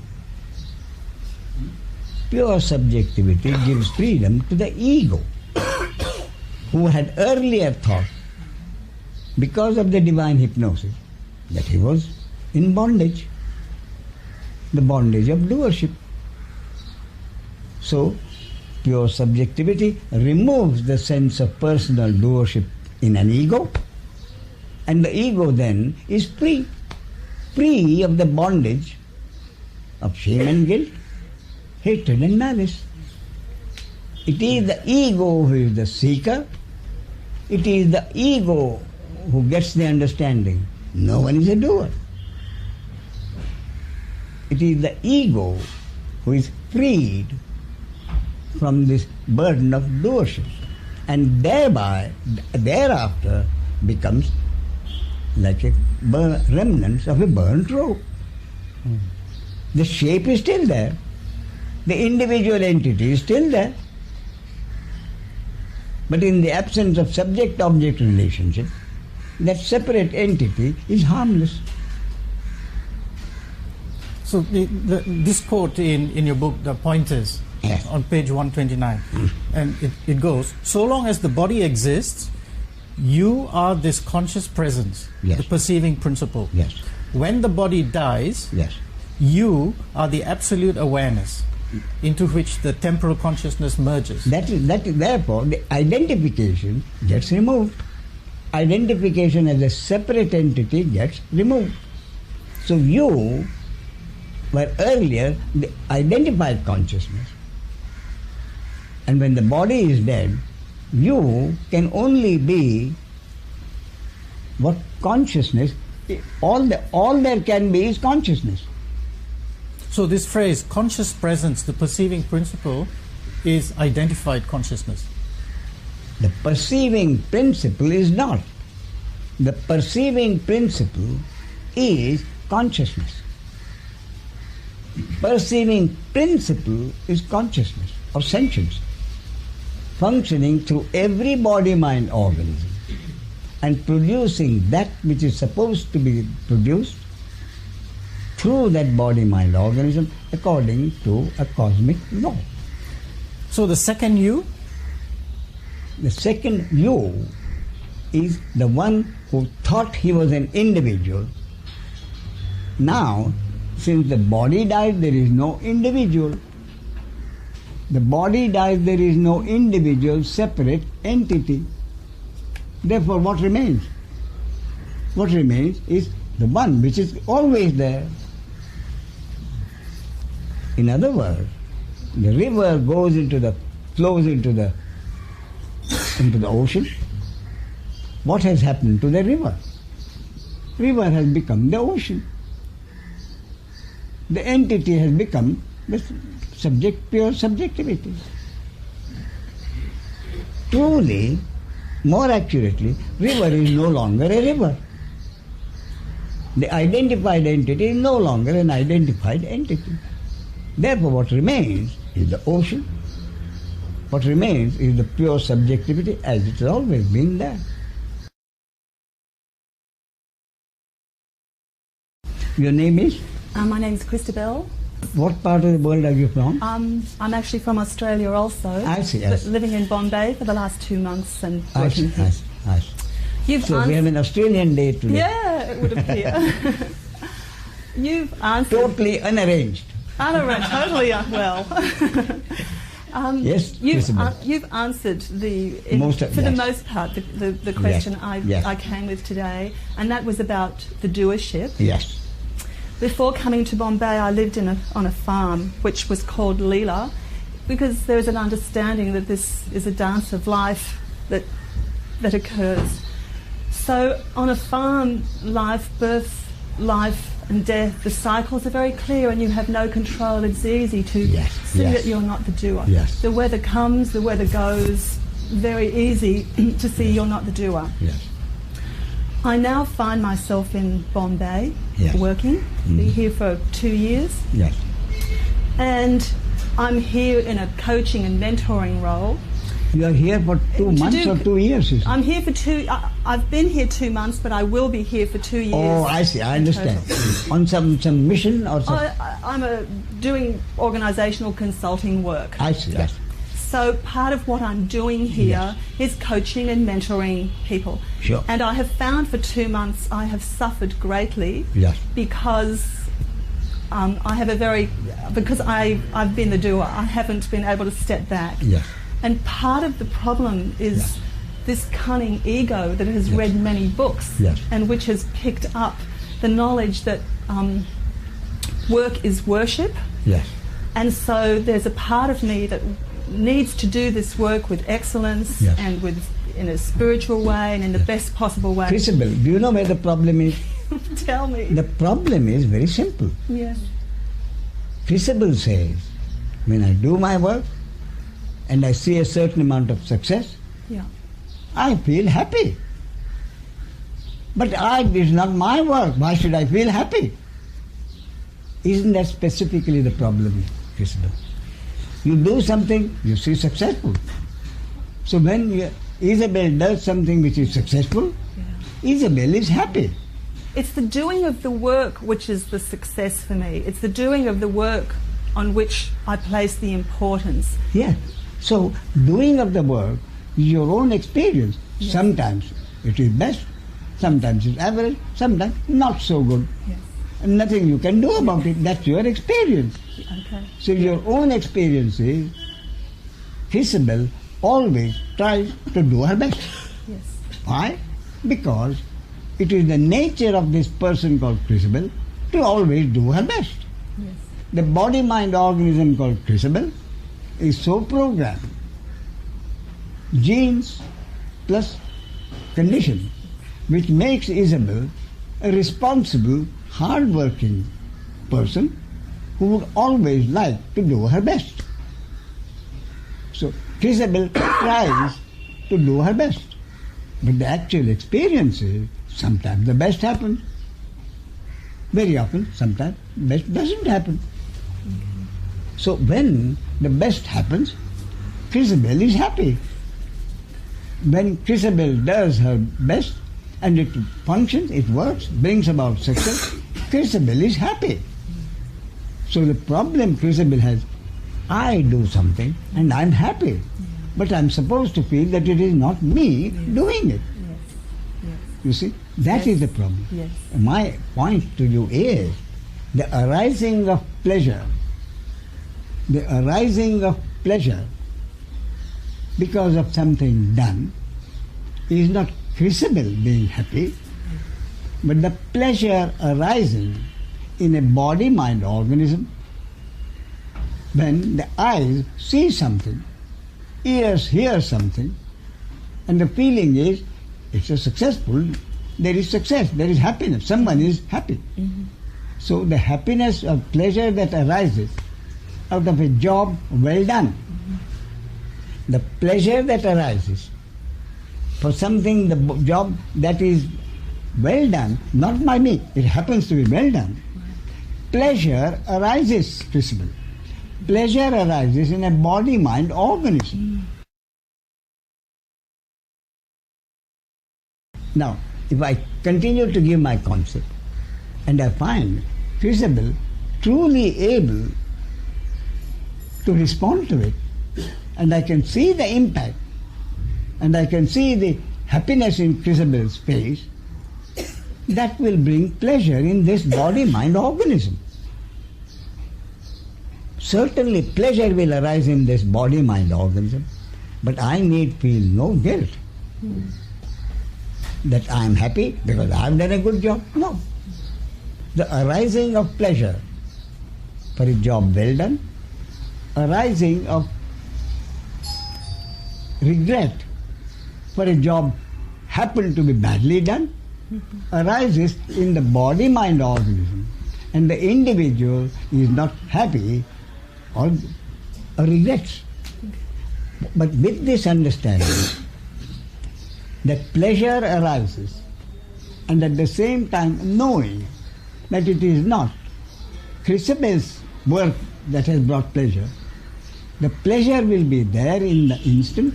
Pure subjectivity gives freedom to the ego, who had earlier thought, because of the divine hypnosis, that he was in bondage, the bondage of doership. So, pure subjectivity removes the sense of personal doership in an ego, and the ego then is free of the bondage of shame and guilt, hatred and malice. It is the ego who is the seeker. It is the ego who gets the understanding. No one is a doer. It is the ego who is freed from this burden of doership, and thereby, thereafter, becomes like a remnants of a burnt rope. The shape is still there. The individual entity is still there. But in the absence of subject-object relationship, that separate entity is harmless. So this quote in your book, The Pointers, yes, on page 129, and it goes, so long as the body exists, you are this conscious presence, yes, the perceiving principle. Yes. When the body dies, yes, you are the absolute awareness into which the temporal consciousness merges. That is therefore the identification gets removed. Identification as a separate entity gets removed. So you were earlier the identified consciousness, and when the body is dead, you can only be what consciousness, all there can be is consciousness. So this phrase, conscious presence, the perceiving principle, is identified consciousness. The perceiving principle is not. The perceiving principle is consciousness. Perceiving principle is consciousness or sentience, functioning through every body-mind organism and producing that which is supposed to be produced through that body-mind organism according to a cosmic law. So the second you? The second you is the one who thought he was an individual. Now, since the body died, there is no individual. The body dies, there is no individual separate entity. Therefore, what remains? What remains is the one which is always there. In other words, the river flows into the ocean. What has happened to the river? River has become the ocean. The entity has become the subject, pure subjectivity. Truly, more accurately, river is no longer a river. The identified entity is no longer an identified entity. Therefore, what remains is the ocean. What remains is the pure subjectivity as it has always been there. Your name is? My name is Christabel. What part of the world are you from? I'm actually from Australia also. I see. I see. Living in Bombay for the last 2 months and working I see. So we have an Australian day today. Yeah, it would appear. You've answered. Totally unarranged. Unarranged, totally well. Yes, you've answered for the most part the question I came with today, and that was about the doership. Yes. Before coming to Bombay, I lived on a farm which was called Leela, because there is an understanding that this is a dance of life that occurs. So on a farm, life, birth, life and death, the cycles are very clear and you have no control. It's easy to see that you're not the doer. Yes. The weather comes, the weather goes, very easy to see you're not the doer. Yes. I now find myself in Bombay working. Been here for 2 years. Yes. And I'm here in a coaching and mentoring role. You are here for 2 months or 2 years? I'm here for I've been here 2 months, but I will be here for 2 years. Oh, I see. I understand. On some mission or something? I'm doing organisational consulting work. I see. Yes. So part of what I'm doing here is coaching and mentoring people. Sure. And I have found for 2 months I have suffered greatly because I have because I've been the doer. I haven't been able to step back. Yes. And part of the problem is this cunning ego that has read many books and which has picked up the knowledge that work is worship. Yes. And so there's a part of me that needs to do this work with excellence and in a spiritual way and in the best possible way. Crucible, do you know where the problem is? Tell me. The problem is very simple. Yes. Crucible says, when I do my work and I see a certain amount of success, I feel happy. But it's not my work. Why should I feel happy? Isn't that specifically the problem, Crucible? You do something, you see successful. So when Isabel does something which is successful, Isabel is happy. It's the doing of the work which is the success for me. It's the doing of the work on which I place the importance. Yeah. So doing of the work is your own experience. Yes. Sometimes it is best, sometimes it's average, sometimes not so good. Yes. And nothing you can do about it. That's your experience. Okay. So your own experience is Isabel always tries to do her best. Yes. Why? Because it is the nature of this person called Crucible to always do her best. Yes. The body-mind organism called Crucible is so programmed. Genes plus condition, which makes Isabel a responsible, hard-working person who would always like to do her best. So Isabel tries to do her best. But the actual experience is sometimes the best happens. Very often, sometimes best doesn't happen. So when the best happens, Isabel is happy. When Isabel does her best and it functions, it works, brings about success, Isabel is happy. So the problem Isabel has, I do something and I'm happy, but I'm supposed to feel that it is not me doing it. You see, that is the problem. Yes. My point to you is the arising of pleasure because of something done is not Isabel being happy, but the pleasure arising in a body-mind organism when the eyes see something, ears hear something, and the feeling is it's a successful, there is success, there is happiness, someone is happy. Mm-hmm. So the happiness or pleasure that arises out of a job well done, the pleasure that arises for something, the job that is well done, not by me, it happens to be well done. Pleasure arises, Crucible. Pleasure arises in a body-mind organism. Now, if I continue to give my concept, and I find Crucible truly able to respond to it, and I can see the impact, and I can see the happiness in Crucible's face, that will bring pleasure in this body-mind organism. Certainly pleasure will arise in this body-mind organism, but I need feel no guilt that I am happy because I have done a good job. No. The arising of pleasure for a job well done, arising of regret for a job happen to be badly done, arises in the body-mind organism, and the individual is not happy or regrets. But with this understanding that pleasure arises, and at the same time knowing that it is not Crucible's work that has brought pleasure, the pleasure will be there in the instant,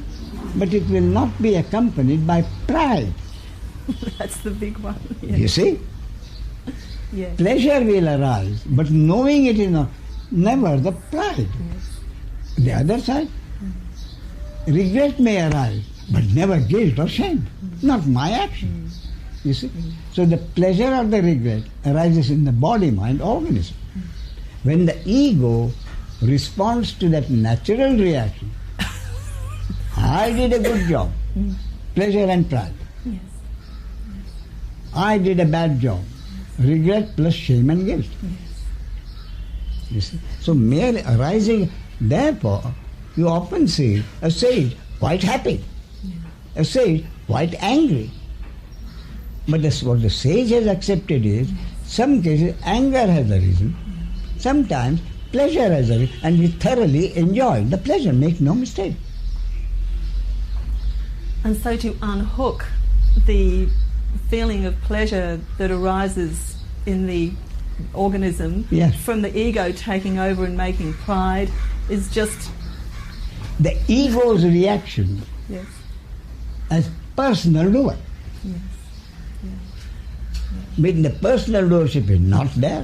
but it will not be accompanied by pride. That's the big one. Yes. You see? Yes. Pleasure will arise, but knowing it is not, never the pride. Yes. The other side, regret may arise, but never guilt or shame. Not my action. You see? So the pleasure or the regret arises in the body-mind organism. When the ego responds to that natural reaction, I did a good job, pleasure and pride. Yes. I did a bad job, regret plus shame and guilt. Yes. You see? So mere arising, therefore, you often see a sage quite happy, a sage quite angry. But what the sage has accepted is, some cases anger has arisen, sometimes pleasure has arisen, and we thoroughly enjoy the pleasure, make no mistake. And so to unhook the feeling of pleasure that arises in the organism from the ego taking over and making pride is just... The ego's reaction as personal doer. Yes. When the personal doership is not there,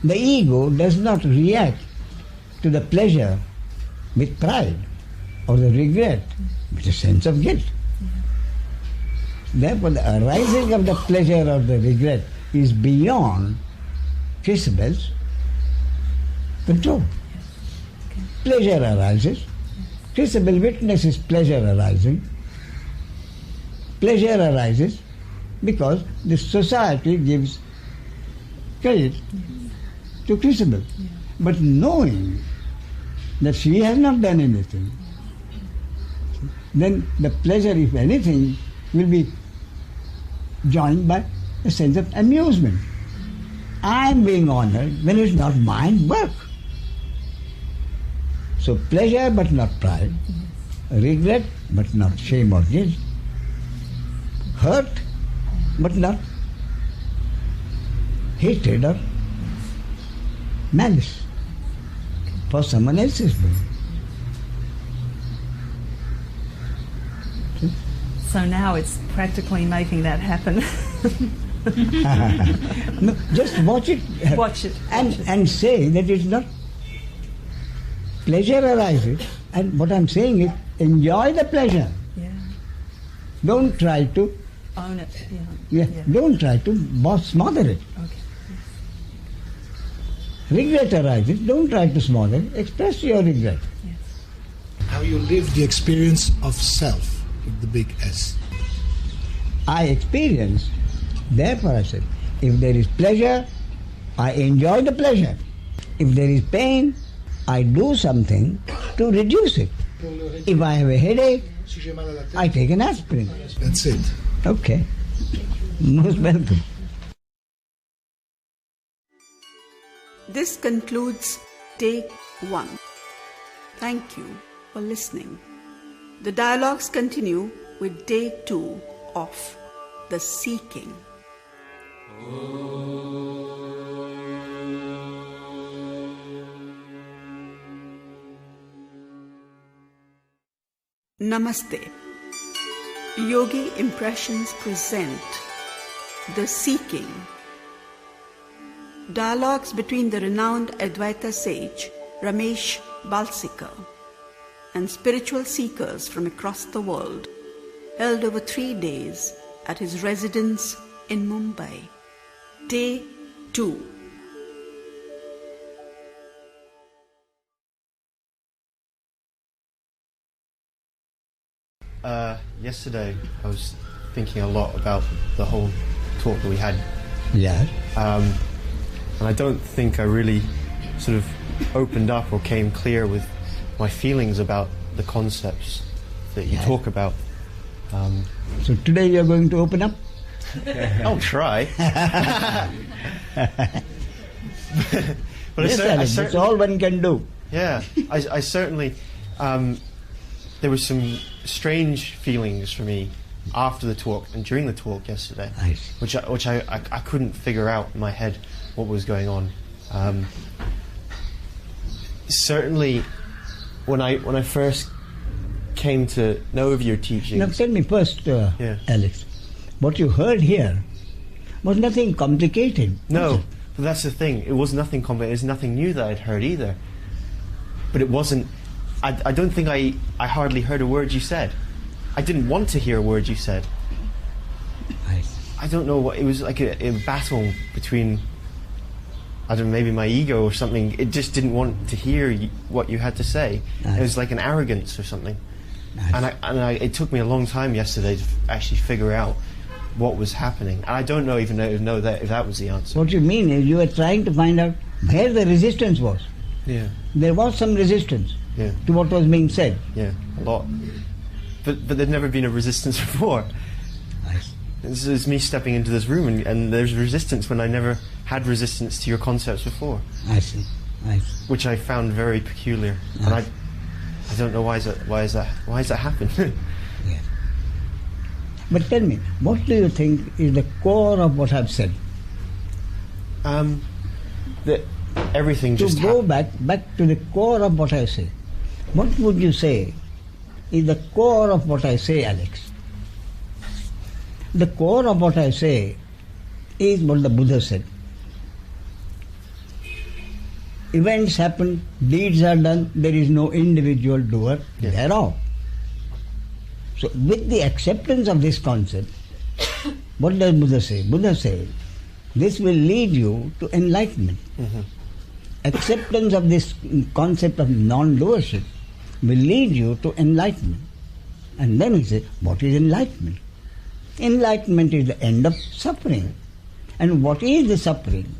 the ego does not react to the pleasure with pride or the regret with a sense of guilt. Therefore, the arising of the pleasure or the regret is beyond Crucible's control. Pleasure arises, Crucible witnesses pleasure arising. Pleasure arises because the society gives credit to Crucible. But knowing that she has not done anything, then the pleasure, if anything, will be joined by a sense of amusement. I am being honored when it's not mine work. So pleasure but not pride, regret but not shame or guilt, hurt but not hatred or malice for someone else's doing. So now it's practically making that happen. No, just watch it. Watch it. And say that it's not pleasure arises, and what I'm saying is enjoy the pleasure. Yeah. Don't try to own it. Don't try to smother it. Okay. Regret arises, don't try to smother it, express your regret. Yes. How you live the experience of self with the big S. I experience, therefore I said, if there is pleasure, I enjoy the pleasure. If there is pain, I do something to reduce it. If I have a headache, I take an aspirin. That's it. Okay. Most welcome. This concludes Take 1. Thank you for listening. The dialogues continue with Day 2 of The Seeking. Namaste. Yogi Impressions present The Seeking. Dialogues between the renowned Advaita sage Ramesh Balsekar and spiritual seekers from across the world, held over 3 days at his residence in Mumbai. Day 2. Yesterday I was thinking a lot about the whole talk that we had. Yeah. And I don't think I really sort of opened up or came clear with my feelings about the concepts that you talk about. So today you are going to open up? I'll try. But yes, Alex, that's all one can do. Yeah, I certainly. There were some strange feelings for me after the talk and during the talk yesterday, which I couldn't figure out in my head what was going on. Certainly, when I first came to know of your teachings. Now tell me first, Alex, what you heard here was nothing complicated. No, but that's the thing. It was nothing complicated. It's nothing new that I'd heard either. But it wasn't. I don't think I hardly heard a word you said. I didn't want to hear a word you said. I don't know what it was, like a battle between, I don't know, maybe my ego or something. It just didn't want to hear what you had to say. It was like an arrogance or something. And it took me a long time yesterday to actually figure out what was happening. And I don't even know if that was the answer. What you mean is you were trying to find out where the resistance was. Yeah. There was some resistance to what was being said. Yeah, a lot. But there'd never been a resistance before. This is me stepping into this room and there's resistance when I never had resistance to your concepts before. I see. Which I found very peculiar. And I don't know why has that happened? Yes. But tell me, what do you think is the core of what I've said? That everything just go back to the core of what I say. What would you say is the core of what I say, Alex? The core of what I say is what the Buddha said. Events happen, deeds are done, there is no individual doer thereof. So with the acceptance of this concept, what does Buddha say? Buddha says, this will lead you to enlightenment. Acceptance of this concept of non-doership will lead you to enlightenment. And then he says, what is enlightenment? Enlightenment is the end of suffering. And what is the suffering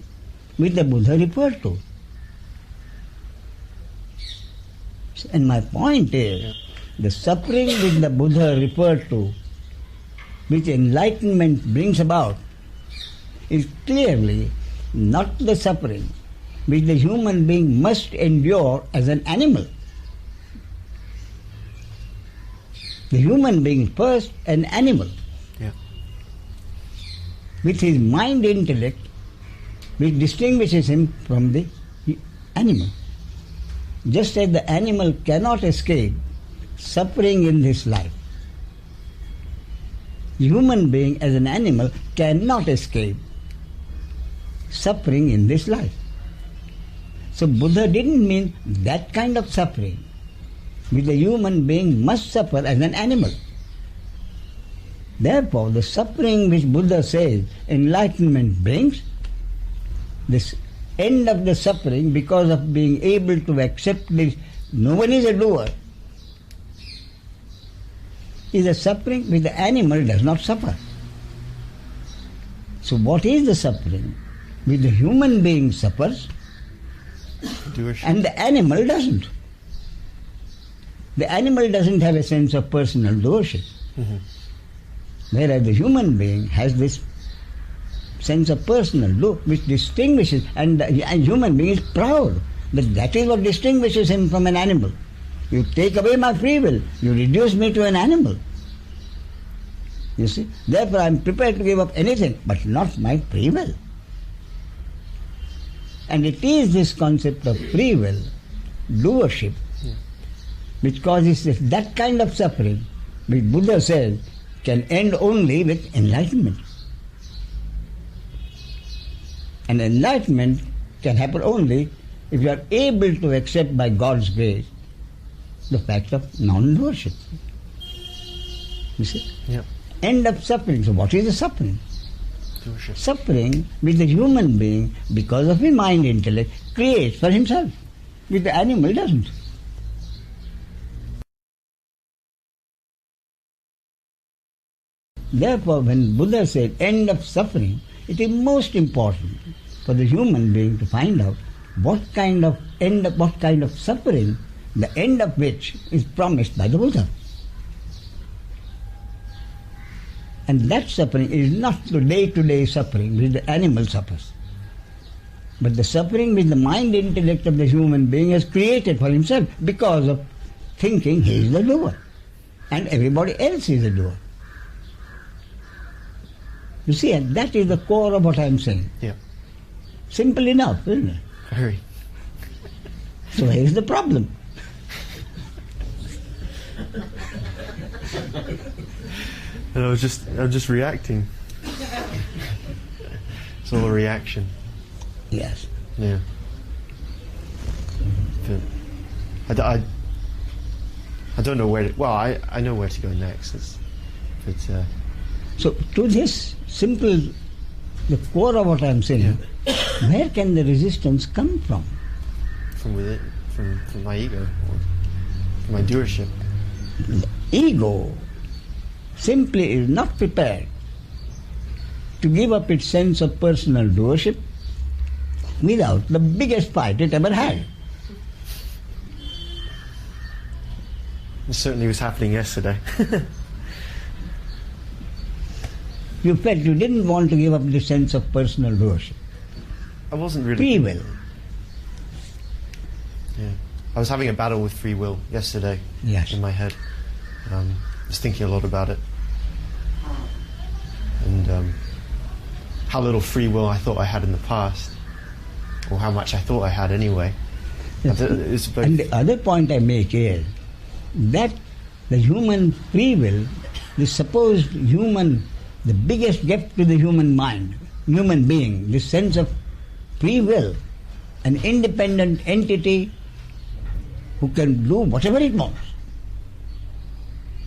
which the Buddha referred to? And my point is, the suffering which the Buddha referred to, which enlightenment brings about, is clearly not the suffering which the human being must endure as an animal. The human being first an animal. With his mind intellect, which distinguishes him from the animal. Just as the animal cannot escape suffering in this life, the human being as an animal cannot escape suffering in this life. So Buddha didn't mean that kind of suffering which the human being must suffer as an animal. Therefore, the suffering which Buddha says enlightenment brings, this end of the suffering because of being able to accept this, no one is a doer, is a suffering which the animal does not suffer. So what is the suffering which the human being suffers and the animal doesn't? The animal doesn't have a sense of personal doership. Whereas the human being has this sense of personal do, which distinguishes, and the human being is proud that is what distinguishes him from an animal. You take away my free will, you reduce me to an animal. You see? Therefore I am prepared to give up anything, but not my free will. And it is this concept of free will, doership, which causes that kind of suffering, which Buddha says can end only with enlightenment. And enlightenment can happen only if you are able to accept by God's grace the fact of non-doership. You see? End of suffering. So what is the suffering? Suffering which the human being, because of his mind intellect, creates for himself, which the animal doesn't. Therefore, when Buddha said end of suffering, it is most important for the human being to find out what kind of suffering, the end of which is promised by the Buddha. And that suffering is not the day-to-day suffering which the animal suffers, but the suffering which the mind intellect of the human being has created for himself because of thinking he is the doer and everybody else is the doer. You see, and that is the core of what I am saying. Yeah. Simple enough, isn't it? Very. So here's the problem. And I'm just reacting. It's all a reaction. Yes. Yeah. But I don't know where to, well, I know where to go next. So to this simple, the core of what I am saying, where can the resistance come from? From within, from my ego, or from my doership. The ego simply is not prepared to give up its sense of personal doership without the biggest fight it ever had. It certainly was happening yesterday. You felt you didn't want to give up the sense of personal doership. I wasn't really... Free will. Yeah. I was having a battle with free will yesterday. Yes. In my head. I was thinking a lot about it. And how little free will I thought I had in the past. Or how much I thought I had anyway. And the other point I make is that the human free will, the supposed human, the biggest gift to the human mind, human being, this sense of free will, an independent entity who can do whatever it wants.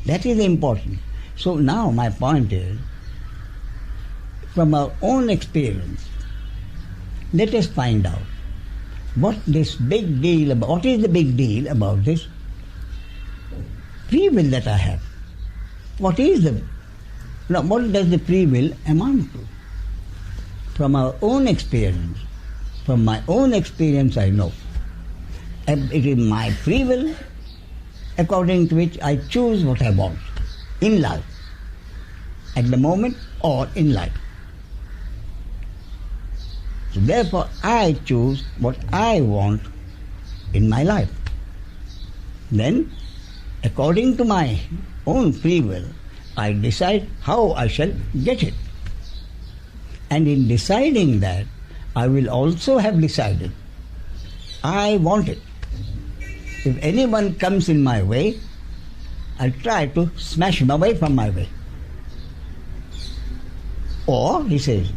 That is important. So now my point is, from our own experience, let us find out what is the big deal about this free will that I have. What does the free will amount to? From our own experience, from my own experience I know. It is my free will according to which I choose what I want in life, at the moment or in life. So therefore I choose what I want in my life. Then, according to my own free will, I decide how I shall get it. And in deciding that, I will also have decided I want it. If anyone comes in my way, I'll try to smash him away from my way. Or, he says,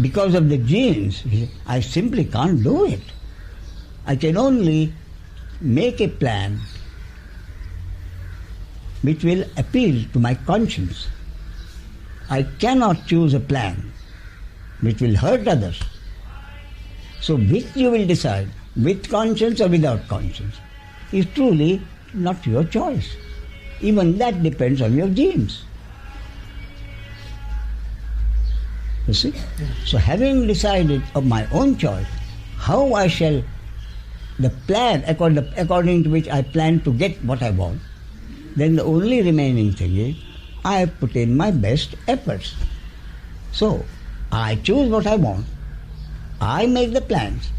because of the genes, I simply can't do it. I can only make a plan which will appeal to my conscience. I cannot choose a plan which will hurt others. So which you will decide, with conscience or without conscience, is truly not your choice. Even that depends on your genes. You see? So having decided of my own choice, how I shall, the plan according to which I plan to get what I want, then the only remaining thing is I put in my best efforts. So I choose what I want, I make the plans,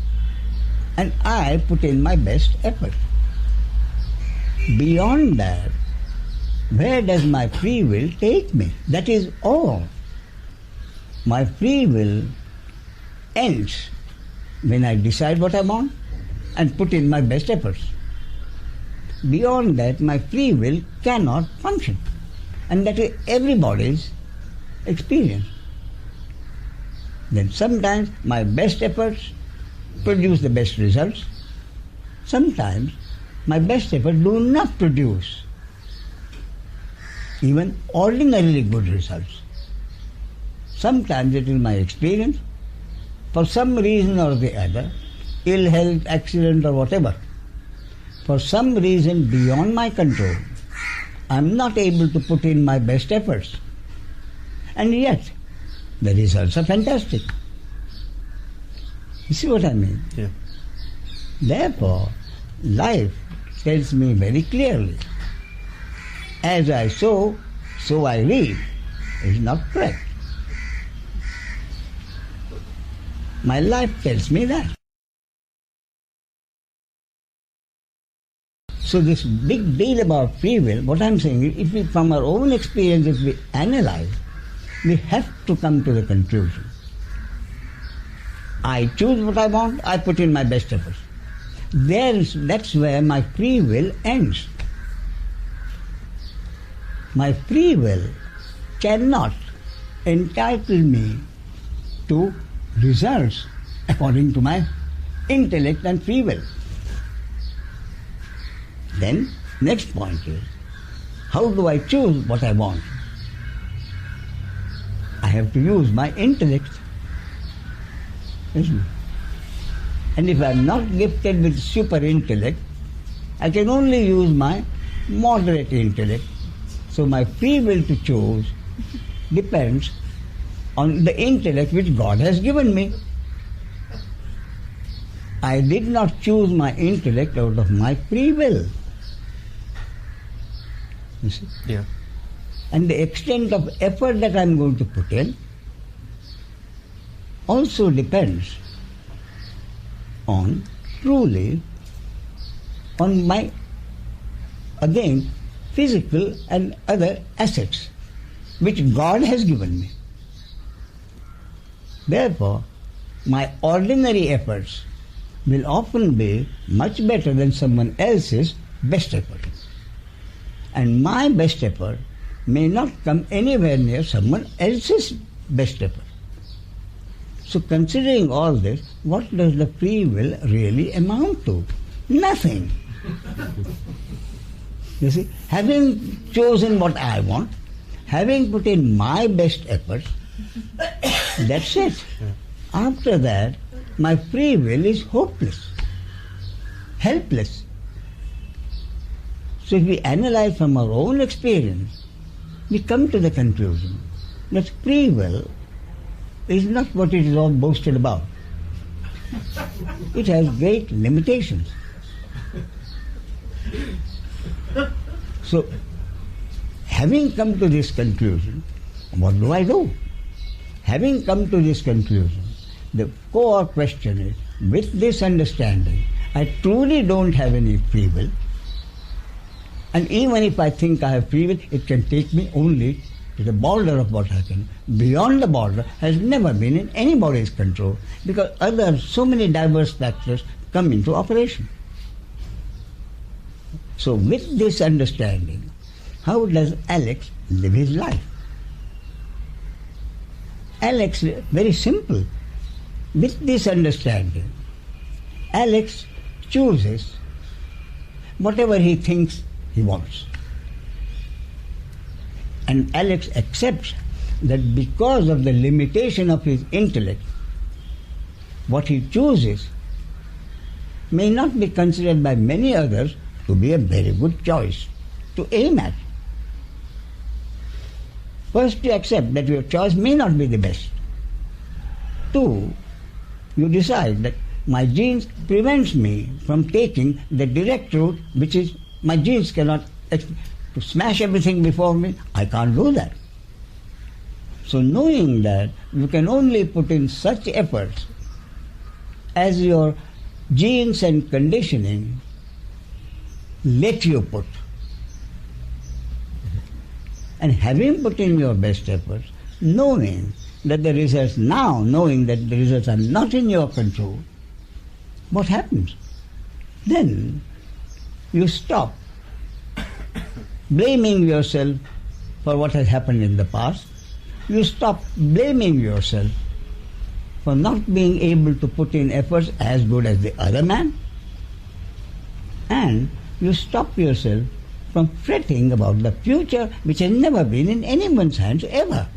and I put in my best effort. Beyond that, where does my free will take me? That is all. My free will ends when I decide what I want and put in my best efforts. Beyond that, my free will cannot function. And that is everybody's experience. Then sometimes my best efforts produce the best results. Sometimes my best efforts do not produce even ordinarily good results. Sometimes it is my experience, for some reason or the other, ill health, accident or whatever, for some reason beyond my control, I am not able to put in my best efforts. And yet, the results are fantastic. You see what I mean? Yeah. Therefore, life tells me very clearly, as I sow, so I reap. is not correct. My life tells me that. So this big deal about free will, what I'm saying is, if we, from our own experience, if we analyze, we have to come to the conclusion. I choose what I want, I put in my best efforts. That's where my free will ends. My free will cannot entitle me to results according to my intellect and free will. Then, next point is, how do I choose what I want? I have to use my intellect, isn't it? And if I am not gifted with super intellect, I can only use my moderate intellect. So my free will to choose depends on the intellect which God has given me. I did not choose my intellect out of my free will. You see? Yeah. And the extent of effort that I am going to put in also depends on truly on my, again, physical and other assets which God has given me. Therefore, my ordinary efforts will often be much better than someone else's best effort. And my best effort may not come anywhere near someone else's best effort. So considering all this, what does the free will really amount to? Nothing. You see, having chosen what I want, having put in my best efforts, that's it. After that, my free will is hopeless, helpless. So if we analyze from our own experience, we come to the conclusion that free will is not what it is all boasted about. It has great limitations. So, having come to this conclusion, what do I do? Having come to this conclusion, the core question is, with this understanding, I truly don't have any free will. And even if I think I have free will, it can take me only to the border of what I can. Beyond the border has never been in anybody's control, because so many diverse factors come into operation. So with this understanding, how does Alex live his life? Alex, very simple. With this understanding, Alex chooses whatever he thinks he wants. And Alex accepts that because of the limitation of his intellect, what he chooses may not be considered by many others to be a very good choice to aim at. First, you accept that your choice may not be the best. Two, you decide that my genes prevents me from taking the direct route, which is my genes cannot to smash everything before me. I can't do that. So knowing that you can only put in such efforts as your genes and conditioning let you put. And having put in your best efforts, knowing that the results are not in your control, what happens? Then you stop blaming yourself for what has happened in the past. You stop blaming yourself for not being able to put in efforts as good as the other man. And you stop yourself from fretting about the future, which has never been in anyone's hands ever.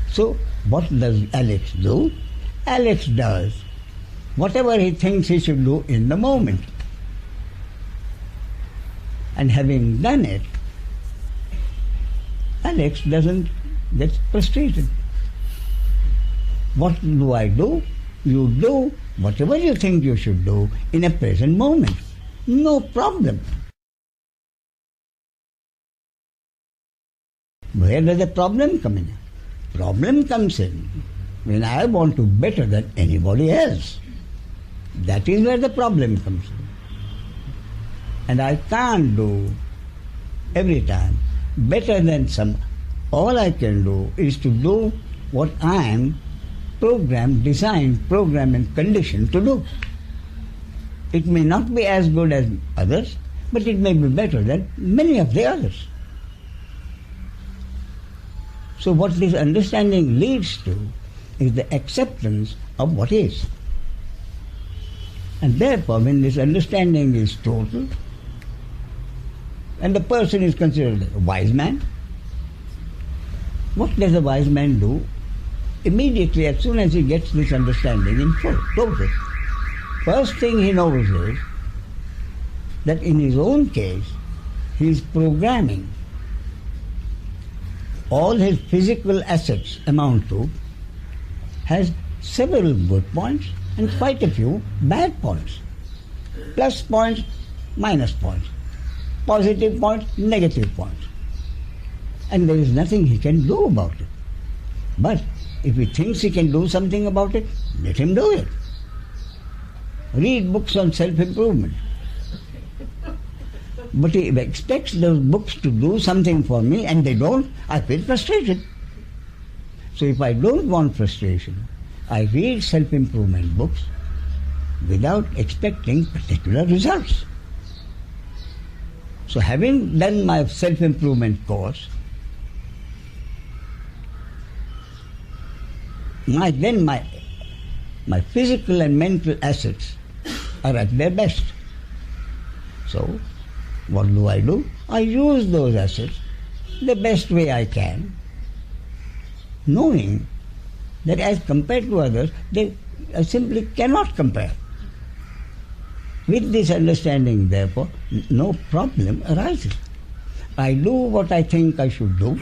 So what does Alex do? Alex does whatever he thinks he should do in the moment. And having done it, Alex doesn't get frustrated. What do I do? You do whatever you think you should do in a present moment. No problem. Where does the problem come in? Problem comes in when I want to be better than anybody else. That is where the problem comes in. And I can't do every time better than some. All I can do is to do what I am programmed, and conditioned to do. It may not be as good as others, but it may be better than many of the others. So what this understanding leads to is the acceptance of what is. And therefore, when this understanding is total, and the person is considered a wise man, what does a wise man do? Immediately, as soon as he gets this understanding in full, total, first thing he knows is that in his own case, he is programming all his physical assets amount to has several good points and quite a few bad points. Plus points, minus points. Positive points, negative points. And there is nothing he can do about it. But if he thinks he can do something about it, let him do it. Read books on self-improvement. But he expects those books to do something for me and they don't, I feel frustrated. So if I don't want frustration, I read self-improvement books without expecting particular results. So having done my self-improvement course, my physical and mental assets are at their best. So what do? I use those assets the best way I can, knowing that as compared to others, I simply cannot compare. With this understanding, therefore, no problem arises. I do what I think I should do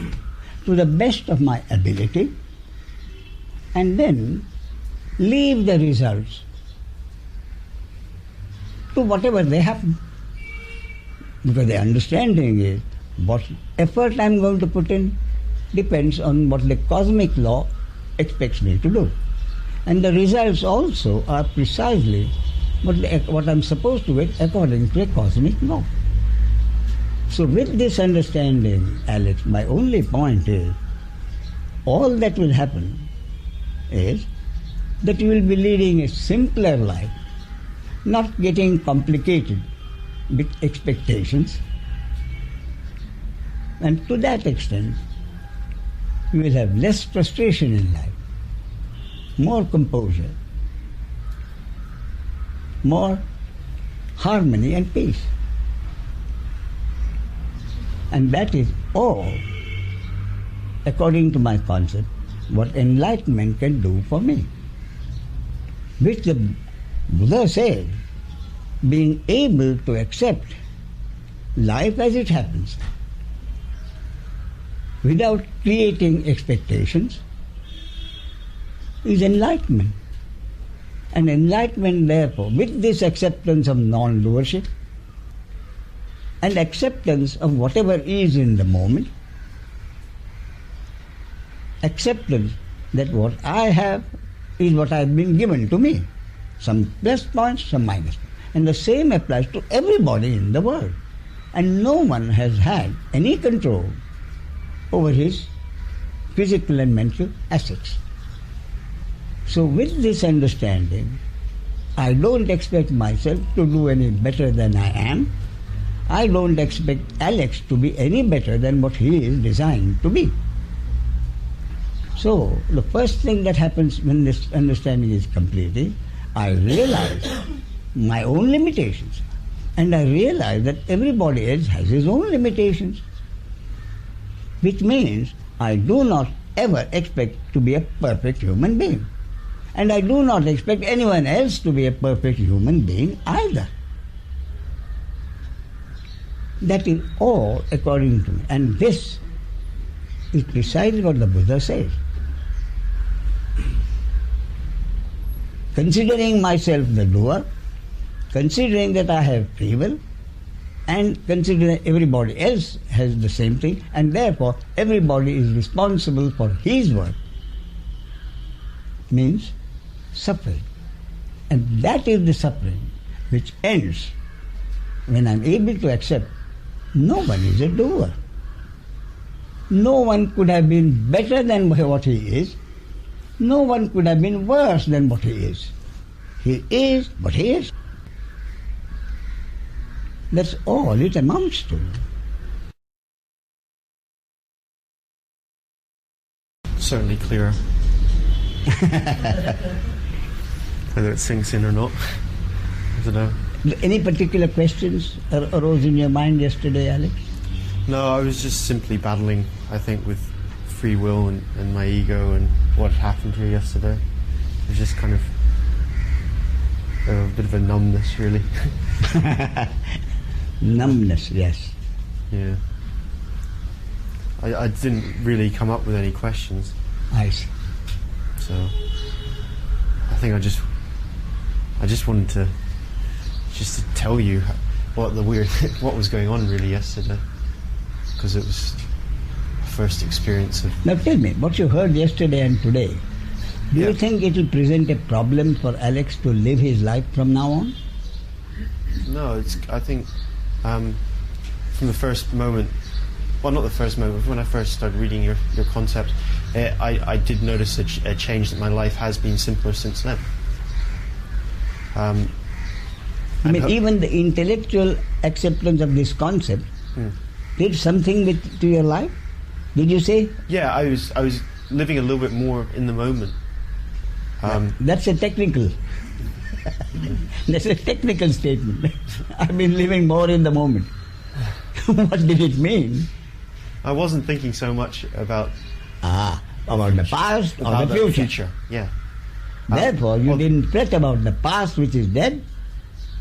to the best of my ability and then leave the results to whatever they happen. Because the understanding is what effort I am going to put in depends on what the cosmic law expects me to do. And the results also are precisely what I am supposed to get according to the cosmic law. So with this understanding, Alex, my only point is, all that will happen is that you will be leading a simpler life, not getting complicated with expectations, and to that extent you will have less frustration in life, more composure, more harmony and peace. And that is all, according to my concept, what enlightenment can do for me. Which the Buddha said, being able to accept life as it happens without creating expectations is enlightenment. And enlightenment, therefore, with this acceptance of non-doership and acceptance of whatever is in the moment, acceptance that what I have is what has been given to me, some plus points, some minus points. And the same applies to everybody in the world. And no one has had any control over his physical and mental assets. So with this understanding, I don't expect myself to do any better than I am. I don't expect Alex to be any better than what he is designed to be. So the first thing that happens when this understanding is completed, I realize my own limitations. And I realize that everybody else has his own limitations. Which means I do not ever expect to be a perfect human being. And I do not expect anyone else to be a perfect human being either. That is all according to me. And this is precisely what the Buddha says. Considering myself the doer, considering that I have free will, and consider that everybody else has the same thing, and therefore everybody is responsible for his work, means suffering. And that is the suffering which ends when I am able to accept no one is a doer. No one could have been better than what he is. No one could have been worse than what he is. He is what he is. That's all it amounts to. Certainly clearer. Whether it sinks in or not, I don't know. Any particular questions arose in your mind yesterday, Alex? No, I was just simply battling, I think, with free will and my ego and what had happened here yesterday. It was just kind of a bit of a numbness, really. Numbness, yes. Yeah. I didn't really come up with any questions. I see. So I think I just wanted to tell you what was going on really yesterday, because it was the first experience of... Now tell me, what you heard yesterday and today, do you think it will present a problem for Alex to live his life from now on? No, I think from the first moment, well, not the first moment, when I first started reading your concept, I did notice a change, that my life has been simpler since then. I mean, even the intellectual acceptance of this concept did something to your life? Did you say? Yeah, I was living a little bit more in the moment. That's a technical. That's a technical statement. I've been living more in the moment. What did it mean? I wasn't thinking so much about the past or the future. Yeah. Therefore, you didn't fret about the past, which is dead,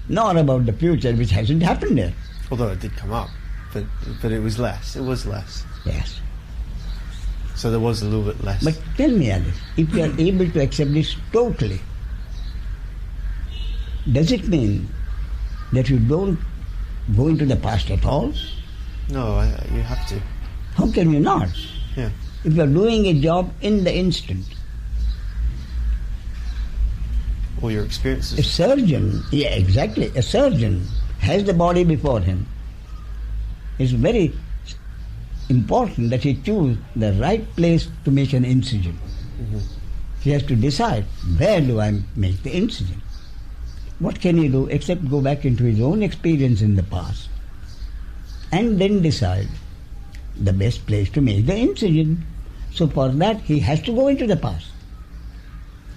nor about the future, which hasn't happened yet. Although it did come up, but it was less. It was less. Yes. So there was a little bit less. But tell me, Alice, if you are able to accept this totally, does it mean that you don't go into the past at all? No, you have to. How can you not? Yeah. If you are doing a job in the instant. All your experiences. A surgeon, yeah, exactly. A surgeon has the body before him. It's very important that he choose the right place to make an incision. Mm-hmm. He has to decide, where do I make the incision? What can he do except go back into his own experience in the past and then decide the best place to make the incision. So for that he has to go into the past.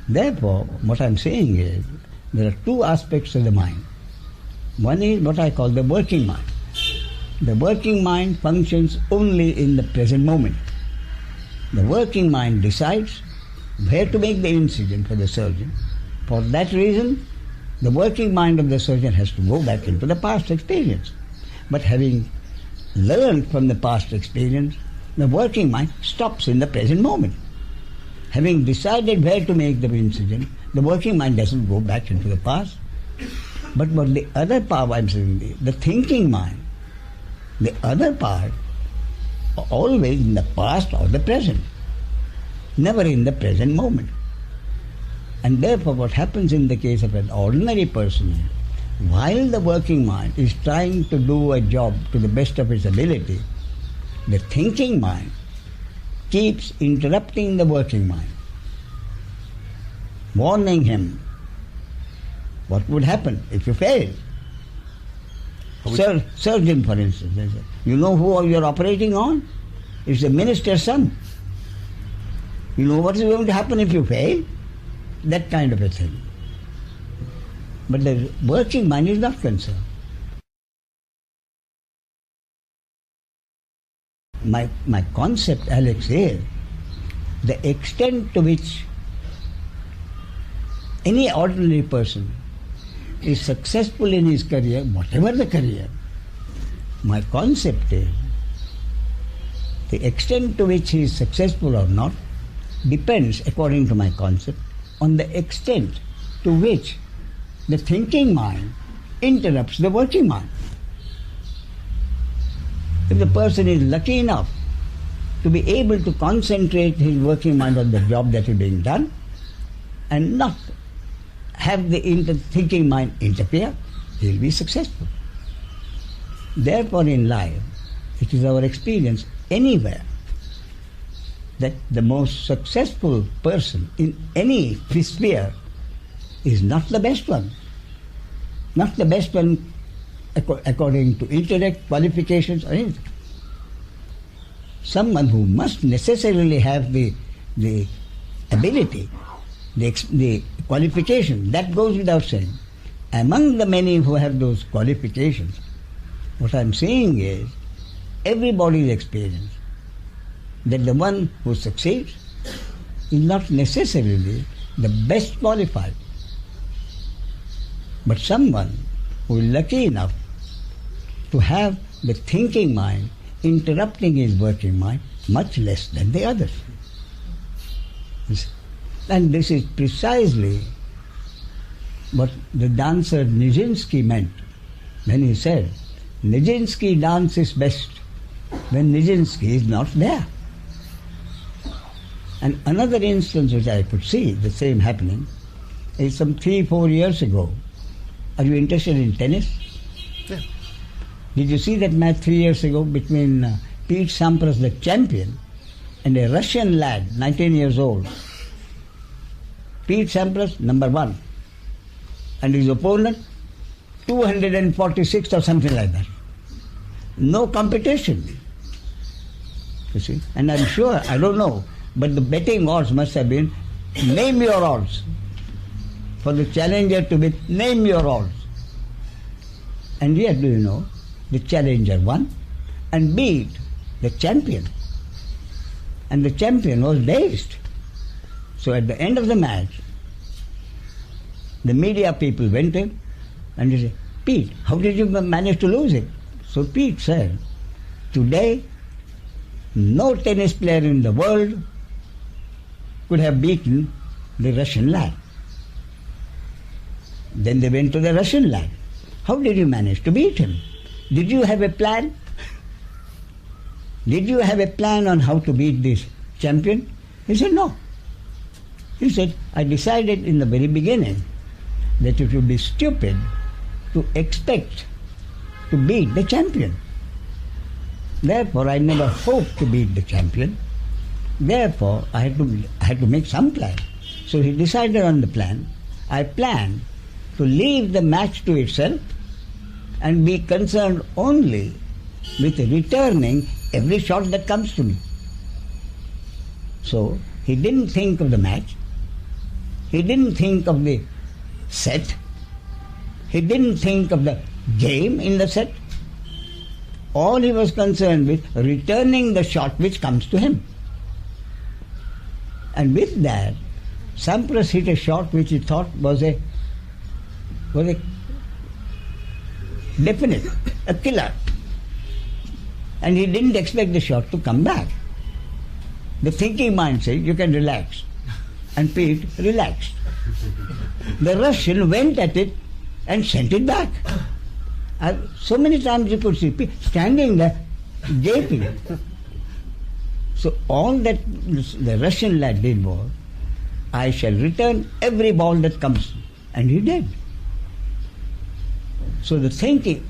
Therefore, what I'm saying is, there are two aspects of the mind. One is what I call the working mind. The working mind functions only in the present moment. The working mind decides where to make the incision for the surgeon. For that reason, the working mind of the surgeon has to go back into the past experience. But having learned from the past experience, the working mind stops in the present moment. Having decided where to make the incision, the working mind doesn't go back into the past. But what the other part I'm saying, the thinking mind, the other part, always in the past or the present, never in the present moment. And therefore what happens in the case of an ordinary person, while the working mind is trying to do a job to the best of its ability, the thinking mind keeps interrupting the working mind, warning him what would happen if you fail. Surgeon, for instance, you know who you're operating on? It's the minister's son. You know what is going to happen if you fail? That kind of a thing. But the working mind is not concerned. My concept, Alex, is the extent to which any ordinary person is successful in his career, whatever the career. My concept is the extent to which he is successful or not depends, according to my concept, on the extent to which the thinking mind interrupts the working mind. If the person is lucky enough to be able to concentrate his working mind on the job that is being done and not have the thinking mind interfere, he will be successful. Therefore, in life, it is our experience anywhere that the most successful person in any sphere is not the best one. Not the best one according to intellect, qualifications, or anything. Someone who must necessarily have the ability, the qualification, that goes without saying. Among the many who have those qualifications, what I am saying is, everybody's experience that the one who succeeds is not necessarily the best qualified, but someone who is lucky enough to have the thinking mind interrupting his working mind much less than the others. And this is precisely what the dancer Nijinsky meant when he said, Nijinsky dances best when Nijinsky is not there. And another instance which I could see the same happening is some 3-4 years ago. Are you interested in tennis? Yeah. Did you see that match 3 years ago between Pete Sampras, the champion, and a Russian lad, 19 years old? Pete Sampras, number 1. And his opponent, 246 or something like that. No competition. You see? And I'm sure, I don't know, but the betting odds must have been, name your odds. For the challenger to be, name your odds. And yet, do you know, the challenger won and beat the champion. And the champion was dazed. So at the end of the match, the media people went in and they said, Pete, how did you manage to lose it? So Pete said, today, no tennis player in the world could have beaten the Russian lad. Then they went to the Russian lad. How did you manage to beat him? Did you have a plan? Did you have a plan on how to beat this champion? He said, no. He said, I decided in the very beginning that it would be stupid to expect to beat the champion. Therefore, I never hoped to beat the champion. Therefore, I had to make some plan. So he decided on the plan. I planned to leave the match to itself and be concerned only with returning every shot that comes to me. So he didn't think of the match. He didn't think of the set. He didn't think of the game in the set. All he was concerned with returning the shot which comes to him. And with that, Sampras hit a shot which he thought was a definite, a killer. And he didn't expect the shot to come back. The thinking mind said, you can relax. And Pete relaxed. The Russian went at it and sent it back. So many times you could see Pete standing there, gaping. So all that the Russian lad did was, I shall return every ball that comes. And he did. So the thinking,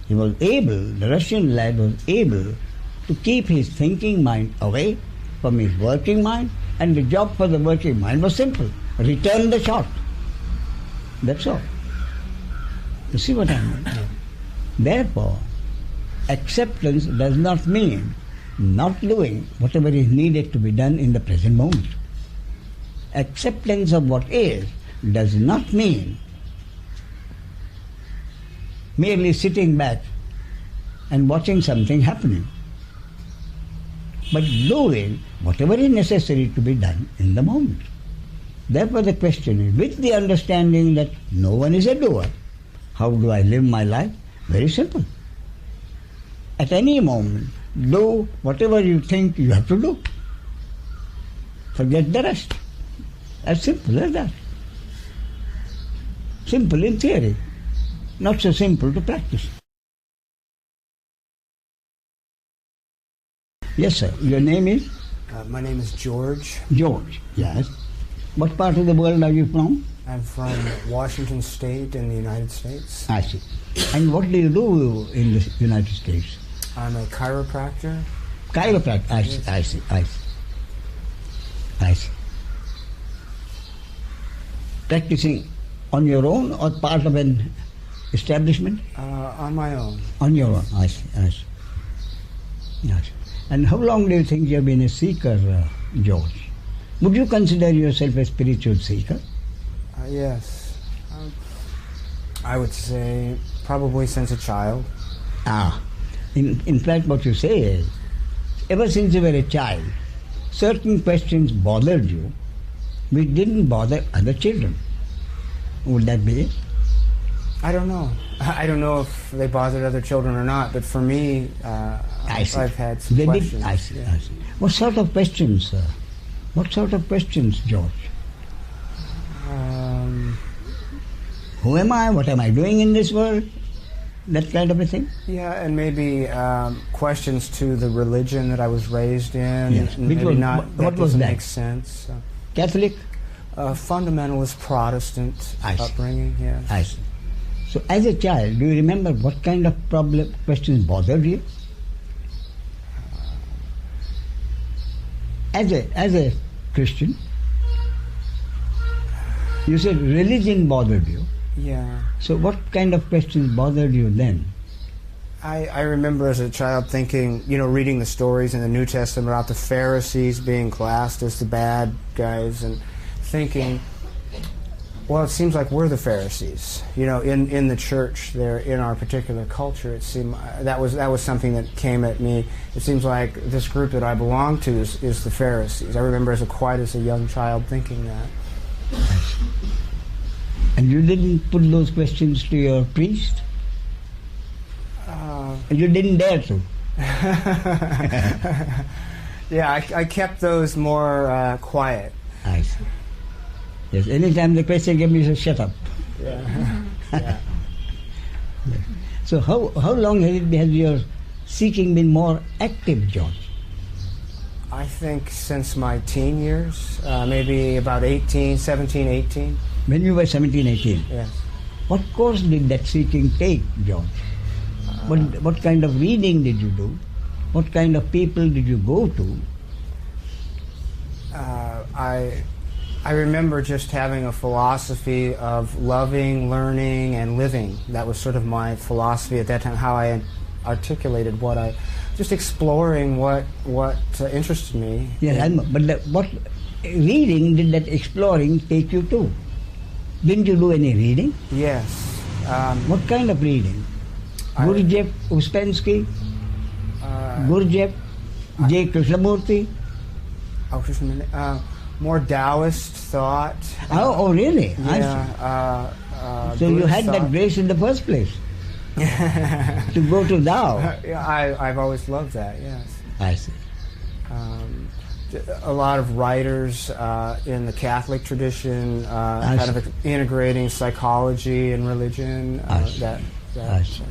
the Russian lad was able to keep his thinking mind away from his working mind, and the job for the working mind was simple. Return the shot. That's all. You see what I mean? Therefore, acceptance does not mean not doing whatever is needed to be done in the present moment. Acceptance of what is does not mean merely sitting back and watching something happening, but doing whatever is necessary to be done in the moment. Therefore the question is, with the understanding that no one is a doer, how do I live my life? Very simple. At any moment, do whatever you think you have to do. Forget the rest. As simple as that. Simple in theory, not so simple to practice. Yes, sir. Your name is? My name is George. George, yes. What part of the world are you from? I'm from Washington State in the United States. I see. And what do you do in the United States? I'm a chiropractor. Chiropractor, I see, Yes. I see, I see. I see. Practicing on your own or part of an establishment? On my own. On your own, I see, I see. Yes. And how long do you think you have been a seeker, George? Would you consider yourself a spiritual seeker? Yes. I would say probably since a child. In fact, what you say is, ever since you were a child, certain questions bothered you which didn't bother other children. Would that be it? I don't know. I don't know if they bothered other children or not, but for me, I've had some questions. I see, I see. What sort of questions, sir? What sort of questions, George? Who am I? What am I doing in this world? That kind of a thing? Yeah, and maybe questions to the religion that I was raised in. Yes. Maybe What that was doesn't that? make sense. Catholic? Fundamentalist Protestant upbringing, yes. I see. So as a child, do you remember what kind of questions bothered you? As a Christian, you said religion bothered you. Yeah. So what kind of questions bothered you then? I remember as a child thinking, reading the stories in the New Testament about the Pharisees being classed as the bad guys and thinking, well, it seems like we're the Pharisees. In the church there, in our particular culture, it seemed that was something that came at me. It seems like this group that I belong to is the Pharisees. I remember as a young child thinking that. And you didn't put those questions to your priest? You didn't dare to? Yeah, I kept those more quiet. I see. Yes, anytime the question came, you said, shut up. Yeah. Yeah. So how long has your seeking been more active, George? I think since my teen years, maybe about 17, 18. When you were 17, 18? Yes. What course did that seeking take, George? What kind of reading did you do? What kind of people did you go to? I remember just having a philosophy of loving, learning, and living. That was sort of my philosophy at that time, how I articulated just exploring what interested me. Yes, but what reading did that exploring take you to? Didn't you do any reading? Yes. What kind of reading? Gurdjieff, Uspensky, Gurdjieff, J. Krishnamurti? More Taoist thought. Oh, really? Yeah. So you had that grace in the first place to go to Tao. Yeah, I've always loved that. Yes. I see. A lot of writers in the Catholic tradition, kind of integrating psychology and religion. I see.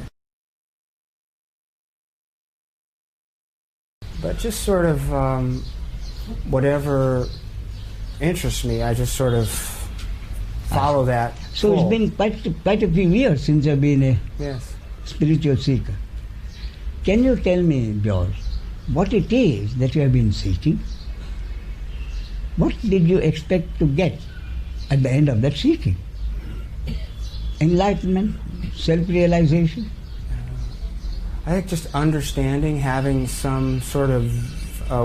But just sort of whatever interests me, I just sort of follow that. So it's been quite a few years since I've been a spiritual seeker. Can you tell me, George, what it is that you have been seeking? What did you expect to get at the end of that seeking? Enlightenment? Self-realization? I think just understanding, having some sort of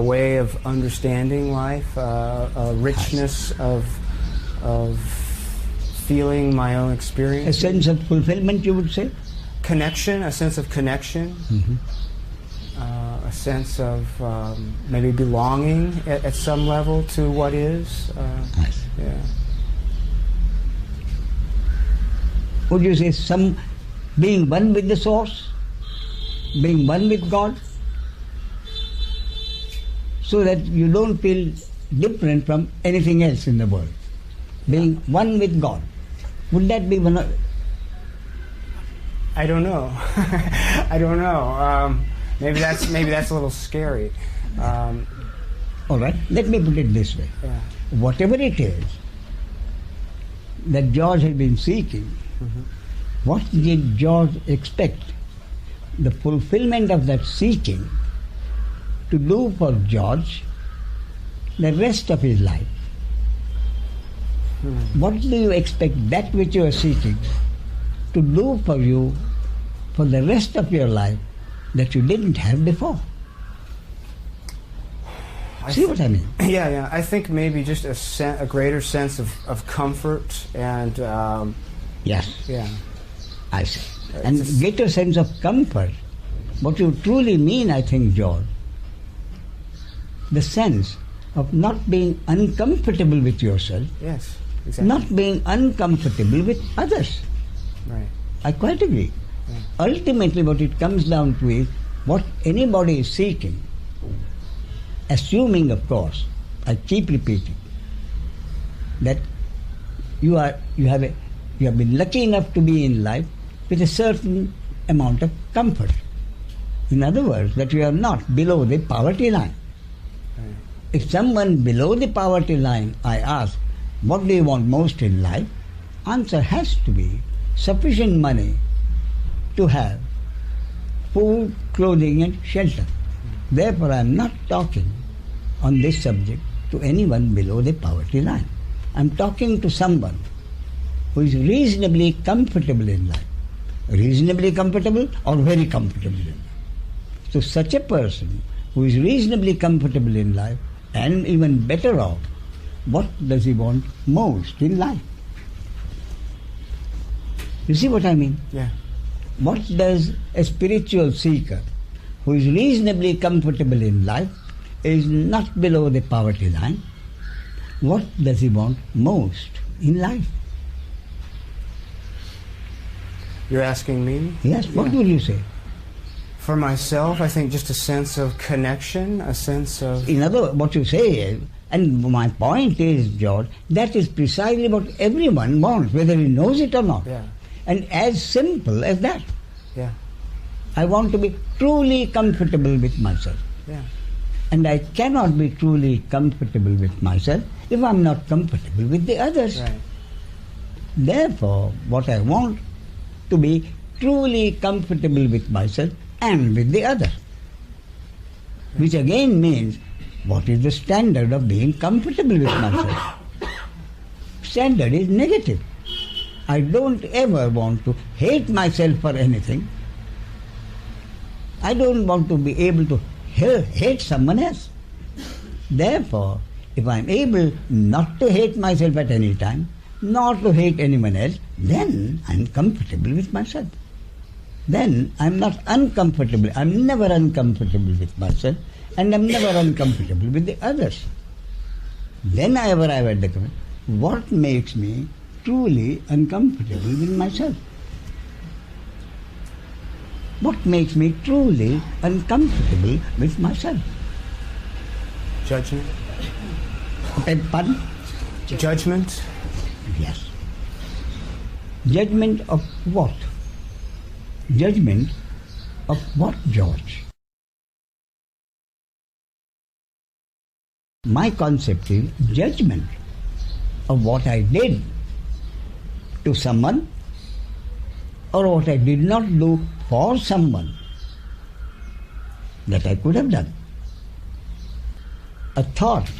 way of understanding life, a richness of feeling my own experience. A sense of fulfillment, you would say? Connection, a sense of connection. Mm-hmm. A sense of maybe belonging at some level to what is. Yeah. Would you say some being one with the source? Being one with God? So that you don't feel different from anything else in the world. Being one with God. Would that be one of... I don't know. I don't know. Maybe that's a little scary. All right, let me put it this way. Yeah. Whatever it is that George had been seeking, what did George expect the fulfillment of that seeking to do for George the rest of his life? What do you expect that which you are seeking to do for you for the rest of your life that you didn't have before? See what I mean? Yeah. I think maybe just a greater sense of comfort and... yes. Yeah. I see. And greater sense of comfort. What you truly mean, I think, George, the sense of not being uncomfortable with yourself. Yes, exactly. Not being uncomfortable with others. Right. I quite agree. Yeah. Ultimately, what it comes down to is what anybody is seeking, assuming, of course, I keep repeating, that you have been lucky enough to be in life with a certain amount of comfort. In other words, that you are not below the poverty line. Right. If someone below the poverty line, I ask, what do you want most in life? Answer has to be sufficient money to have food, clothing and shelter. Therefore, I am not talking on this subject to anyone below the poverty line. I am talking to someone who is reasonably comfortable in life. Reasonably comfortable or very comfortable in life. So such a person who is reasonably comfortable in life and even better off, what does he want most in life? You see what I mean? Yeah. What does a spiritual seeker who is reasonably comfortable in life, is not below the poverty line, what does he want most in life? You're asking me? Yes, what will you say? For myself, I think just a sense of connection, a sense of... In other words, what you say is, and my point is, George, that is precisely what everyone wants, whether he knows it or not. Yeah. And as simple as that. Yeah. I want to be truly comfortable with myself. Yeah. And I cannot be truly comfortable with myself if I'm not comfortable with the others. Right. Therefore, what I want to be truly comfortable with myself and with the other. Which again means, what is the standard of being comfortable with myself? Standard is negative. I don't ever want to hate myself for anything. I don't want to be able to hate someone else. Therefore, if I'm able not to hate myself at any time, not to hate anyone else, then I'm comfortable with myself. Then I'm not uncomfortable. I'm never uncomfortable with myself, and I'm never uncomfortable with the others. Then I arrive at the question, what makes me truly uncomfortable with myself? What makes me truly uncomfortable with myself? Judgment. Pardon? Judgment? Yes. Judgment of what? Judgment of what, George? My concept is judgment of what I did to someone or what I did not do for someone that I could have done. A thought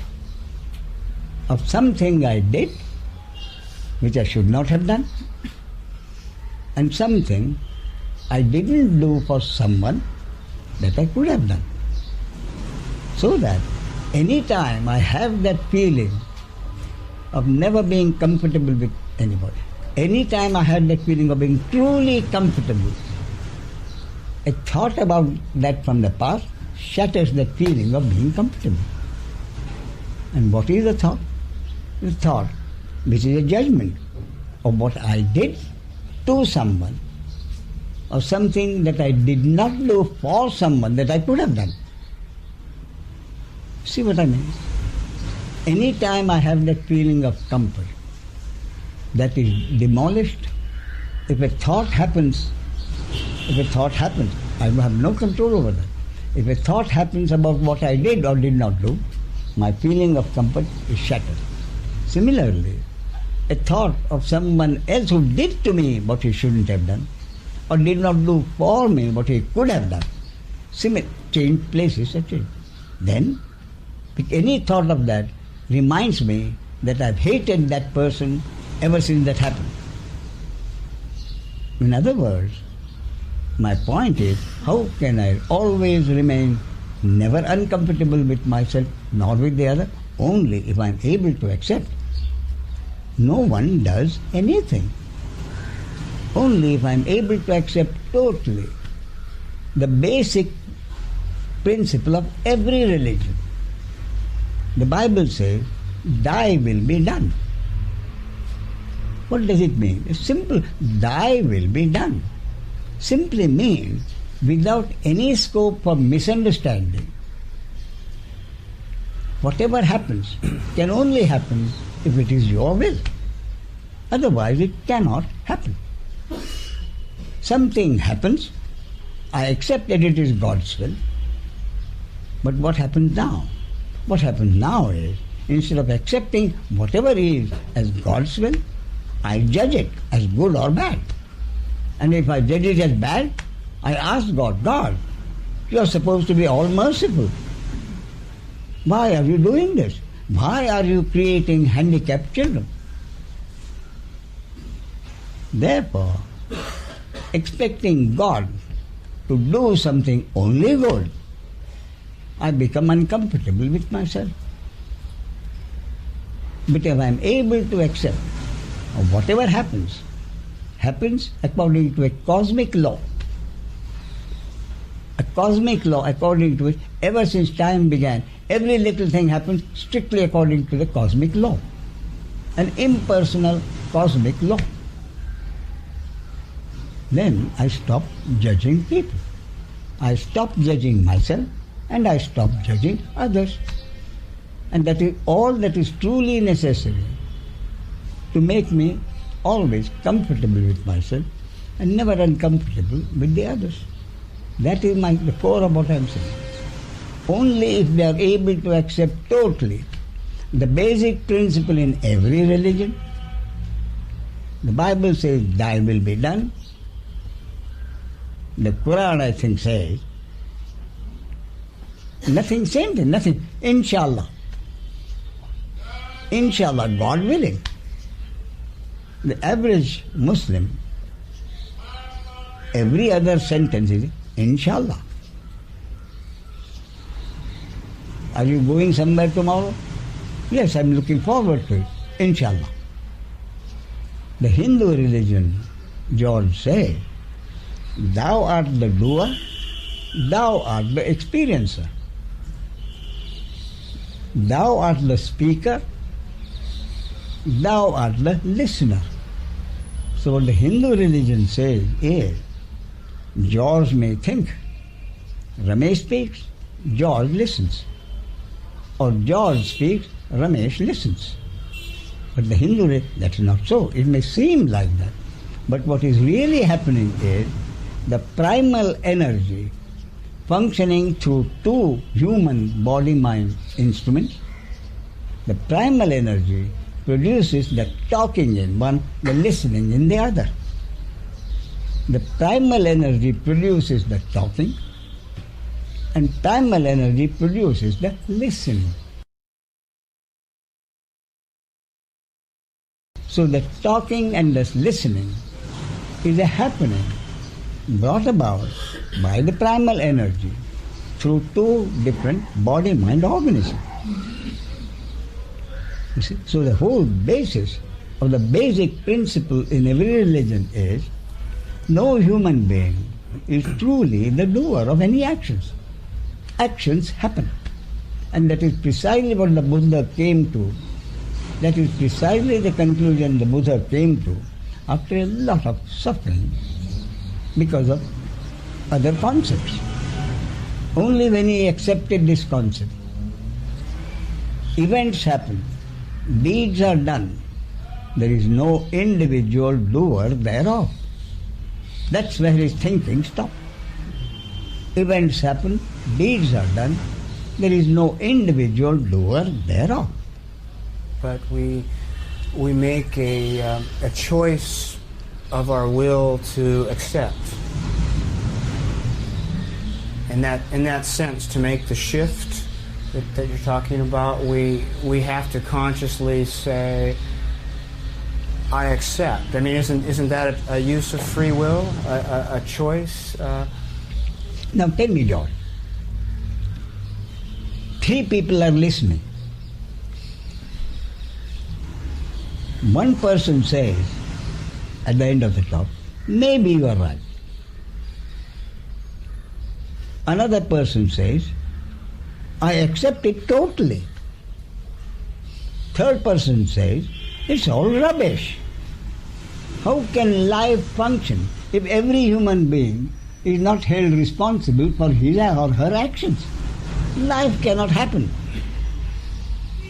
of something I did which I should not have done, and something I didn't do for someone that I could have done. So that any time I have that feeling of never being comfortable with anybody, any time I had that feeling of being truly comfortable, a thought about that from the past shatters that feeling of being comfortable. And what is the thought? The thought which is a judgment of what I did to someone, or something that I did not do for someone that I could have done. See what I mean? Any time I have that feeling of comfort, that is demolished. If a thought happens, I have no control over that. If a thought happens about what I did or did not do, my feeling of comfort is shattered. Similarly, a thought of someone else who did to me what he shouldn't have done, or did not do for me what he could have done, change places actually. Then, any thought of that reminds me that I've hated that person ever since that happened. In other words, my point is, how can I always remain never uncomfortable with myself nor with the other? Only if I'm able to accept. No one does anything. Only if I'm able to accept totally the basic principle of every religion. The Bible says, thy will be done. What does it mean? It's simple. Thy will be done. Simply means without any scope for misunderstanding. Whatever happens can only happen if it is your will. Otherwise it cannot happen. Something happens, I accept that it is God's will. But what happens now? What happens now is, instead of accepting whatever is as God's will, I judge it as good or bad. And if I judge it as bad, I ask God, God, you are supposed to be all merciful. Why are you doing this? Why are you creating handicapped children? Therefore, expecting God to do something only good, I become uncomfortable with myself. But if I am able to accept whatever happens according to a cosmic law. A cosmic law according to which, ever since time began, every little thing happens strictly according to the cosmic law. An impersonal cosmic law. Then I stop judging people. I stop judging myself and I stop judging others. And that is all that is truly necessary to make me always comfortable with myself and never uncomfortable with the others. That is the core of what I am saying. Only if they are able to accept totally the basic principle in every religion. The Bible says, thy will be done. The Quran, I think, says, nothing, same thing, nothing, inshallah. Inshallah, God willing. The average Muslim, every other sentence is inshallah. Are you going somewhere tomorrow? Yes, I'm looking forward to it. Inshallah. The Hindu religion, George said, thou art the doer, thou art the experiencer. Thou art the speaker, thou art the listener. So what the Hindu religion says is, George may think, Ramesh speaks, George listens. Or George speaks, Ramesh listens. But the Hindu, that's not so. It may seem like that. But what is really happening is the primal energy functioning through two human body-mind instruments. The primal energy produces the talking in one, the listening in the other. The primal energy produces the talking, and primal energy produces the listening. So the talking and the listening is a happening brought about by the primal energy through two different body-mind organisms. You see? So the whole basis of the basic principle in every religion is no human being is truly the doer of any actions. Actions happen. And that is precisely what the Buddha came to. That is precisely the conclusion the Buddha came to after a lot of suffering because of other concepts. Only when he accepted this concept, events happen, deeds are done, there is no individual doer thereof. That's where his thinking stopped. events happen, deeds are done, there is no individual doer thereof. But we make a choice of our will to accept. In that sense, to make the shift that you're talking about, we have to consciously say, I accept. I mean, isn't that a use of free will, a choice? Now tell me, George. 3 people are listening. One person says, at the end of the talk, maybe you are right. Another person says, I accept it totally. Third person says, it's all rubbish. How can life function if every human being is not held responsible for his or her actions? Life cannot happen.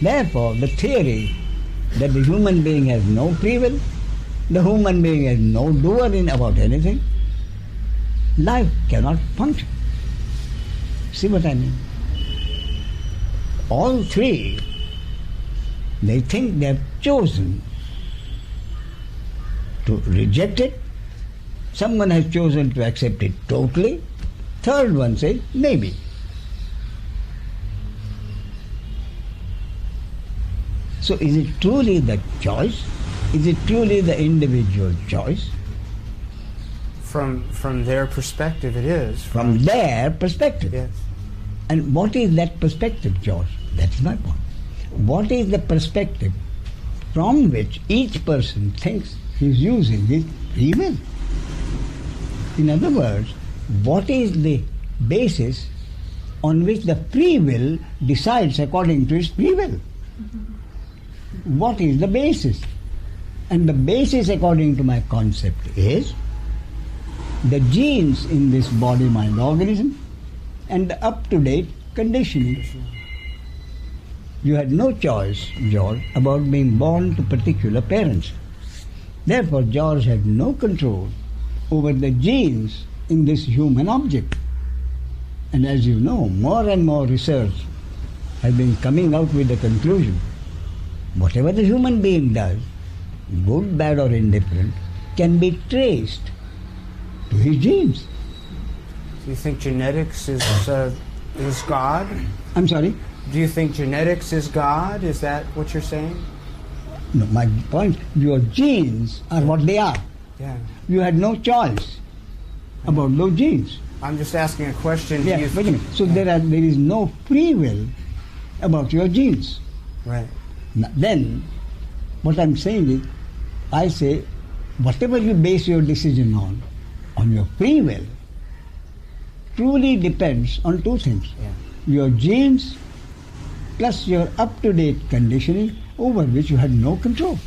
Therefore, the theory that the human being has no free will, the human being has no doer in about anything, life cannot function. See what I mean? All 3, they think they have chosen to reject it. Someone has chosen to accept it totally. Third one says, maybe. So is it truly the choice? Is it truly the individual choice? From their perspective, it is. From their perspective. Yes. And what is that perspective, George? That's my point. What is the perspective from which each person thinks he's using his free will? In other words, what is the basis on which the free will decides according to its free will? What is the basis? And the basis, according to my concept, is the genes in this body-mind organism and the up-to-date conditioning. You had no choice, George, about being born to particular parents. Therefore, George had no control over the genes in this human object. And as you know, more and more research has been coming out with the conclusion, whatever the human being does, good, bad or indifferent, can be traced to his genes. Do you think genetics is God? I'm sorry? Do you think genetics is God? Is that what you're saying? No, my point, your genes are what they are. Yeah. You had no choice about those genes. I'm just asking a question. Yeah, wait a minute. So there is no free will about your genes. Right. Now, then, what I'm saying is, I say, whatever you base your decision on your free will, truly depends on 2 things. Yeah. Your genes plus your up-to-date conditioning over which you had no control.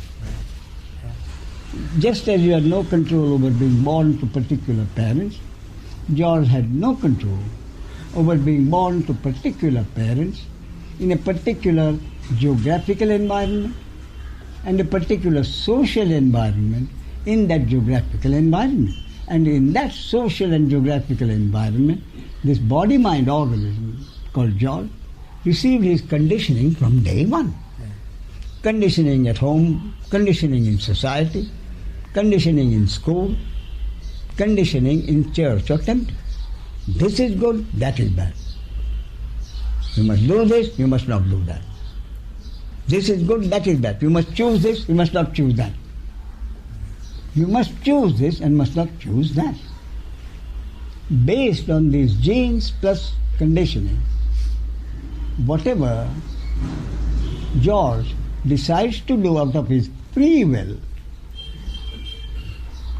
Just as you had no control over being born to particular parents, George had no control over being born to particular parents in a particular geographical environment and a particular social environment in that geographical environment. And in that social and geographical environment, this body-mind organism called George received his conditioning from day one. Conditioning at home, conditioning in society, conditioning in school, conditioning in church or temple. This is good, that is bad. You must do this, you must not do that. This is good, that is bad. You must choose this, you must not choose that. You must choose this and must not choose that. Based on these genes plus conditioning, whatever George decides to do out of his free will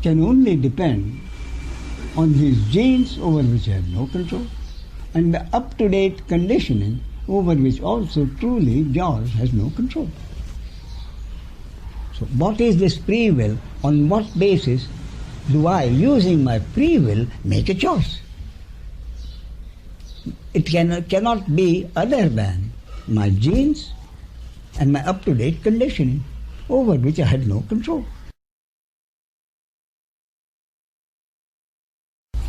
can only depend on his genes over which he has no control and the up-to-date conditioning over which also truly George has no control. So what is this free will? On what basis do I, using my free will, make a choice? It cannot be other than my genes and my up-to-date conditioning over which I had no control.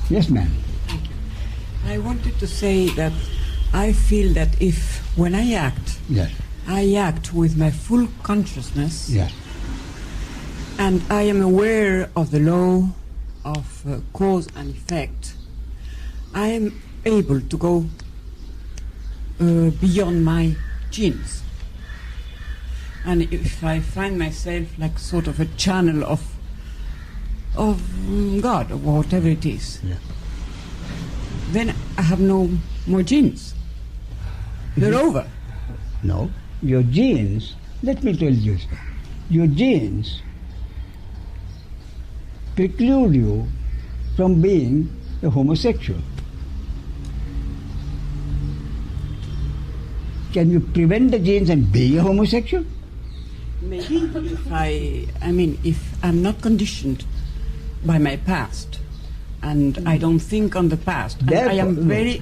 Yes, ma'am. I wanted to say that I feel that if, when I act, yes, I act with my full consciousness, yes, and I am aware of the law of cause and effect, I am able to go beyond my genes. And if I find myself like sort of a channel of God or whatever it is, yeah, then I have no more genes. They're over. No, your genes, let me tell you, your genes preclude you from being a homosexual. Can you prevent the genes and be a homosexual? Maybe if I'm not conditioned by my past, and I don't think on the past, and I am very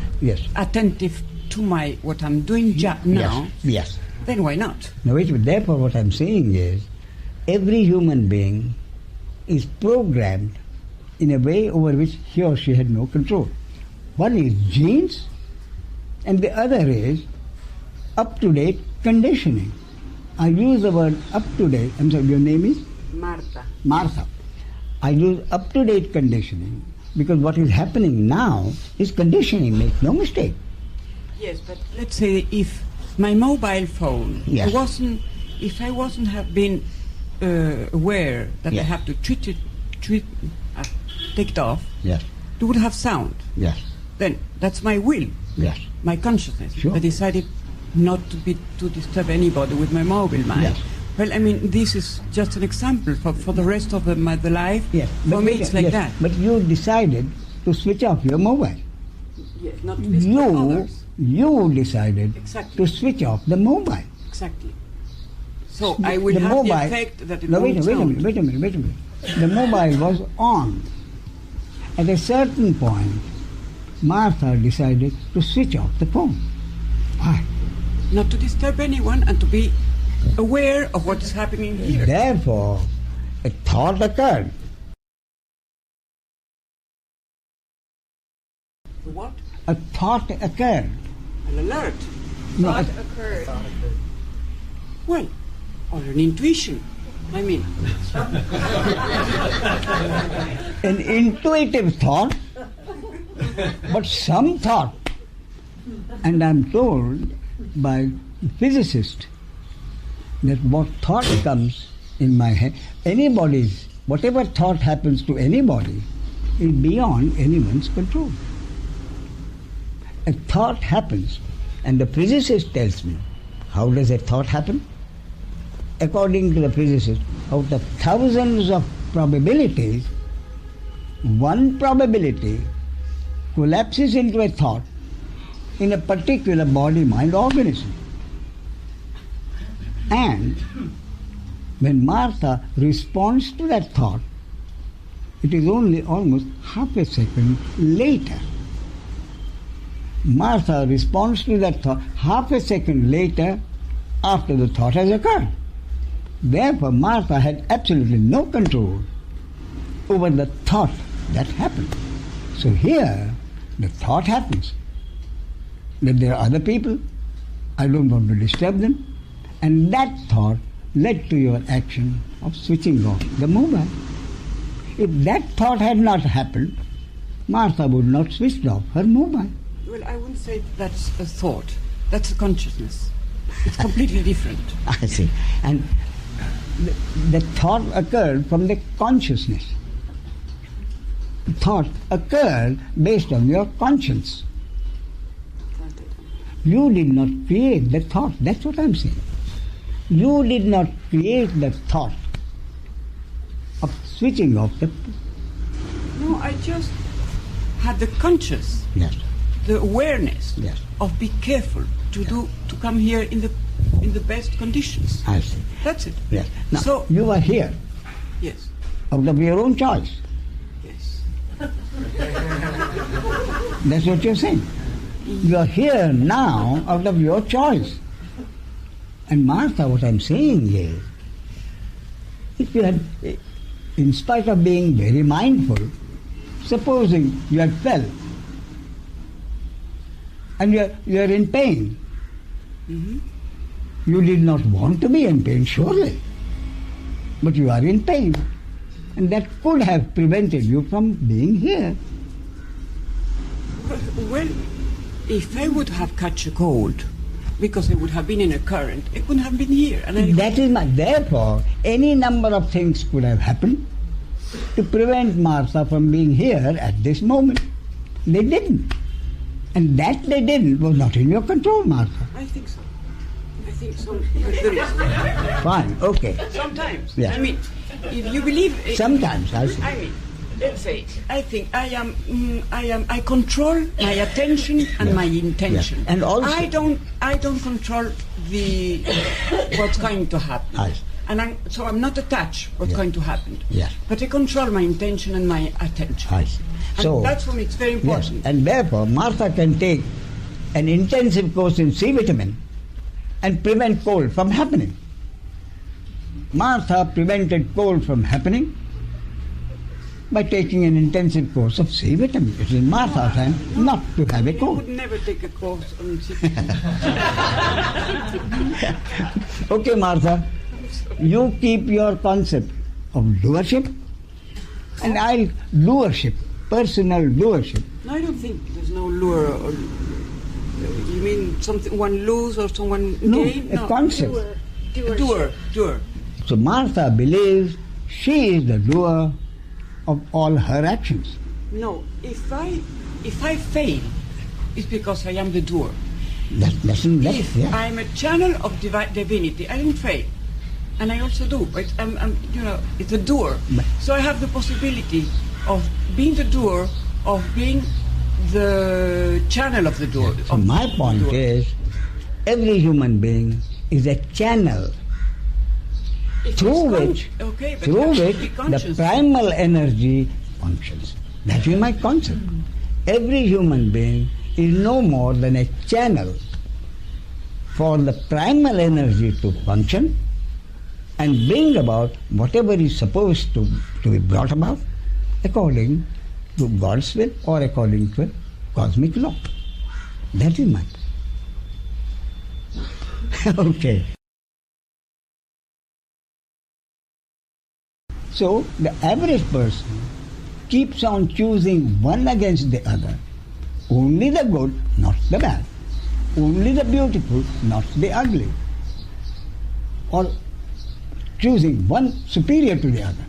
attentive to what I'm doing now, yes, then why not? Now wait a minute. Therefore what I'm saying is, every human being is programmed in a way over which he or she had no control. One is genes, and the other is up-to-date conditioning. I use the word up-to-date. I'm sorry, your name is? Martha. Martha. I use up-to-date conditioning because what is happening now is conditioning, make no mistake. Yes, but let's say if my mobile phone, yes, if I wasn't have been aware that I have to take it off, yes, it would have sound. Yes. Then that's my will. Yes. My consciousness. Sure. I decided not to disturb anybody with my mobile mind. Yes. Well, I mean, this is just an example for the rest of the life. Yes. For me, it's like that. But you decided to switch off your mobile. Yes, not to disturb others. You decided exactly to switch off the mobile. Exactly. So I will have the effect that it won't sound. Wait a minute. The mobile was on. At a certain point, Martha decided to switch off the phone. Why? Not to disturb anyone and to be aware of what is happening here. Therefore, a thought occurred. What? A thought occurred. An alert. No, Thought occurred. Well, or an intuition. I mean. An intuitive thought, but some thought. And I'm told by physicists that what thought comes in my head, whatever thought happens to anybody is beyond anyone's control. A thought happens, and the physicist tells me, how does a thought happen? According to the physicist, out of thousands of probabilities, one probability collapses into a thought in a particular body-mind organism. And when Martha responds to that thought, it is only almost half a second later. Martha responds to that thought half a second later after the thought has occurred. Therefore, Martha had absolutely no control over the thought that happened. So here, the thought happens that there are other people, I don't want to disturb them, and that thought led to your action of switching off the mobile. If that thought had not happened, Martha would not switch off her mobile. Well, I wouldn't say that's a thought. That's a consciousness. It's completely different. I see. And the thought occurred from the consciousness. The thought occurred based on your conscience. You did not create the thought. That's what I'm saying. You did not create the thought of switching off the... No, I just had the conscious, the awareness of be careful to come here in the best conditions. I see. That's it. Yes. Now, so you are here. Yes. Out of your own choice. Yes. That's what you're saying. You are here now out of your choice. And Martha, what I'm saying is, if you had, in spite of being very mindful, supposing you had fell And you are in pain. Mm-hmm. You did not want to be in pain, surely. But you are in pain. And that could have prevented you from being here. Well, if I would have catch a cold, because I would have been in a current, I couldn't have been here. And Therefore, any number of things could have happened to prevent Martha from being here at this moment. They didn't. And that they didn't was not in your control, Martha. I think so. But there is. Fine, okay. Sometimes. Yeah. I mean, if you believe... Sometimes, I see. I mean, let's say, I think I control my attention and my intention. Yeah. And also... I don't control what's going to happen. So I'm not attached what's going to happen. Yes. But I control my intention and my attention. I see. And that's for me, it's very important. Yes. And therefore, Martha can take an intensive course in C vitamin and prevent cold from happening. Martha prevented cold from happening by taking an intensive course of C vitamin. It is Martha's time not to have a cold. I would never take a course on C Okay, Martha, you keep your concept of doership, and I'll doership, personal doership. No, I don't think there's no lure. Or, you mean something one lose or someone gain? No, a concept. Doer. So Martha believes she is the doer of all her actions. No, if I fail, it's because I am the doer. If I'm a channel of divinity, I don't fail, and I also do. But it's a doer. So I have the possibility of being the doer, of being the channel of the doer. So my point is, every human being is a channel through which the primal energy functions. That is my concept. Every human being is no more than a channel for the primal energy to function and bring about whatever is supposed to be brought about according to God's will or according to a cosmic law. That is my point. Okay. So the average person keeps on choosing one against the other. Only the good, not the bad. Only the beautiful, not the ugly. Or choosing one superior to the other.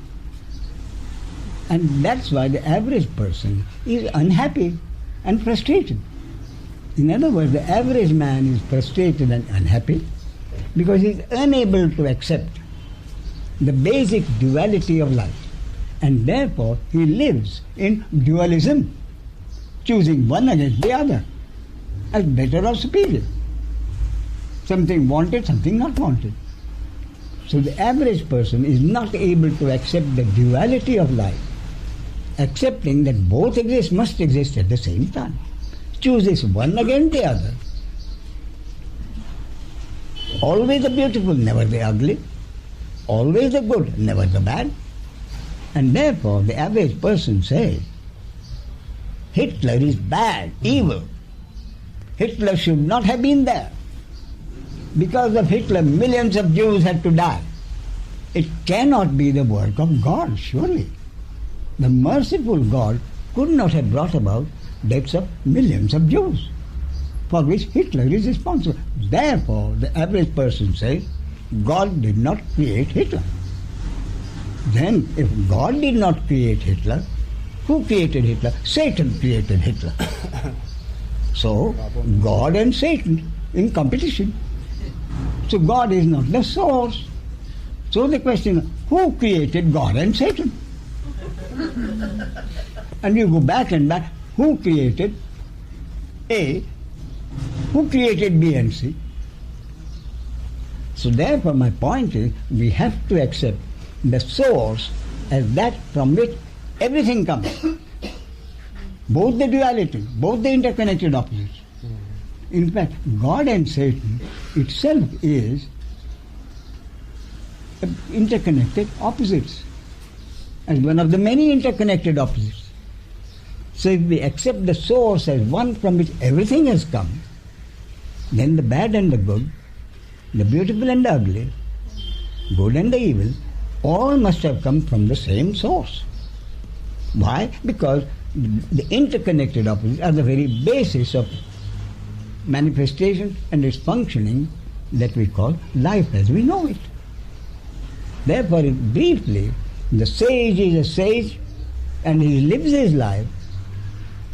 And that's why the average person is unhappy and frustrated. In other words, the average man is frustrated and unhappy because he is unable to accept the basic duality of life. And therefore, he lives in dualism, choosing one against the other, as better or superior. Something wanted, something not wanted. So the average person is not able to accept the duality of life, accepting that both must exist at the same time. Chooses one against the other. Always the beautiful, never the ugly. Always the good, never the bad. And therefore the average person says, Hitler is bad, evil. Hitler should not have been there. Because of Hitler, millions of Jews had to die. It cannot be the work of God, surely. The merciful God could not have brought about deaths of millions of Jews, for which Hitler is responsible. Therefore, the average person says, God did not create Hitler. Then, if God did not create Hitler, who created Hitler? Satan created Hitler. So, God and Satan in competition. So, God is not the source. So, the question, who created God and Satan? And you go back and back, who created A? Who created B and C? So therefore my point is, we have to accept the source as that from which everything comes. Both the duality, both the interconnected opposites. In fact, God and Satan itself is interconnected opposites, as one of the many interconnected opposites. So if we accept the source as one from which everything has come, then the bad and the good, the beautiful and the ugly, good and the evil, all must have come from the same source. Why? Because the interconnected opposites are the very basis of manifestation and its functioning that we call life as we know it. Therefore, briefly, the sage is a sage and he lives his life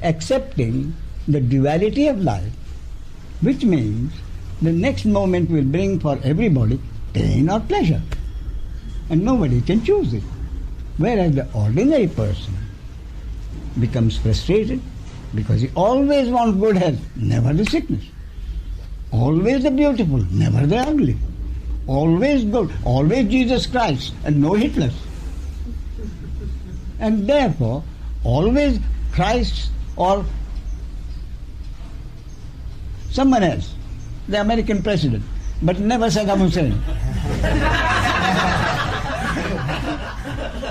accepting the duality of life, which means the next moment will bring for everybody pain or pleasure, and nobody can choose it. Whereas the ordinary person becomes frustrated because he always wants good health, never the sickness. Always the beautiful, never the ugly. Always good, always Jesus Christ and no Hitler. And therefore, always Christ or someone else, the American president, but never Saddam Hussein.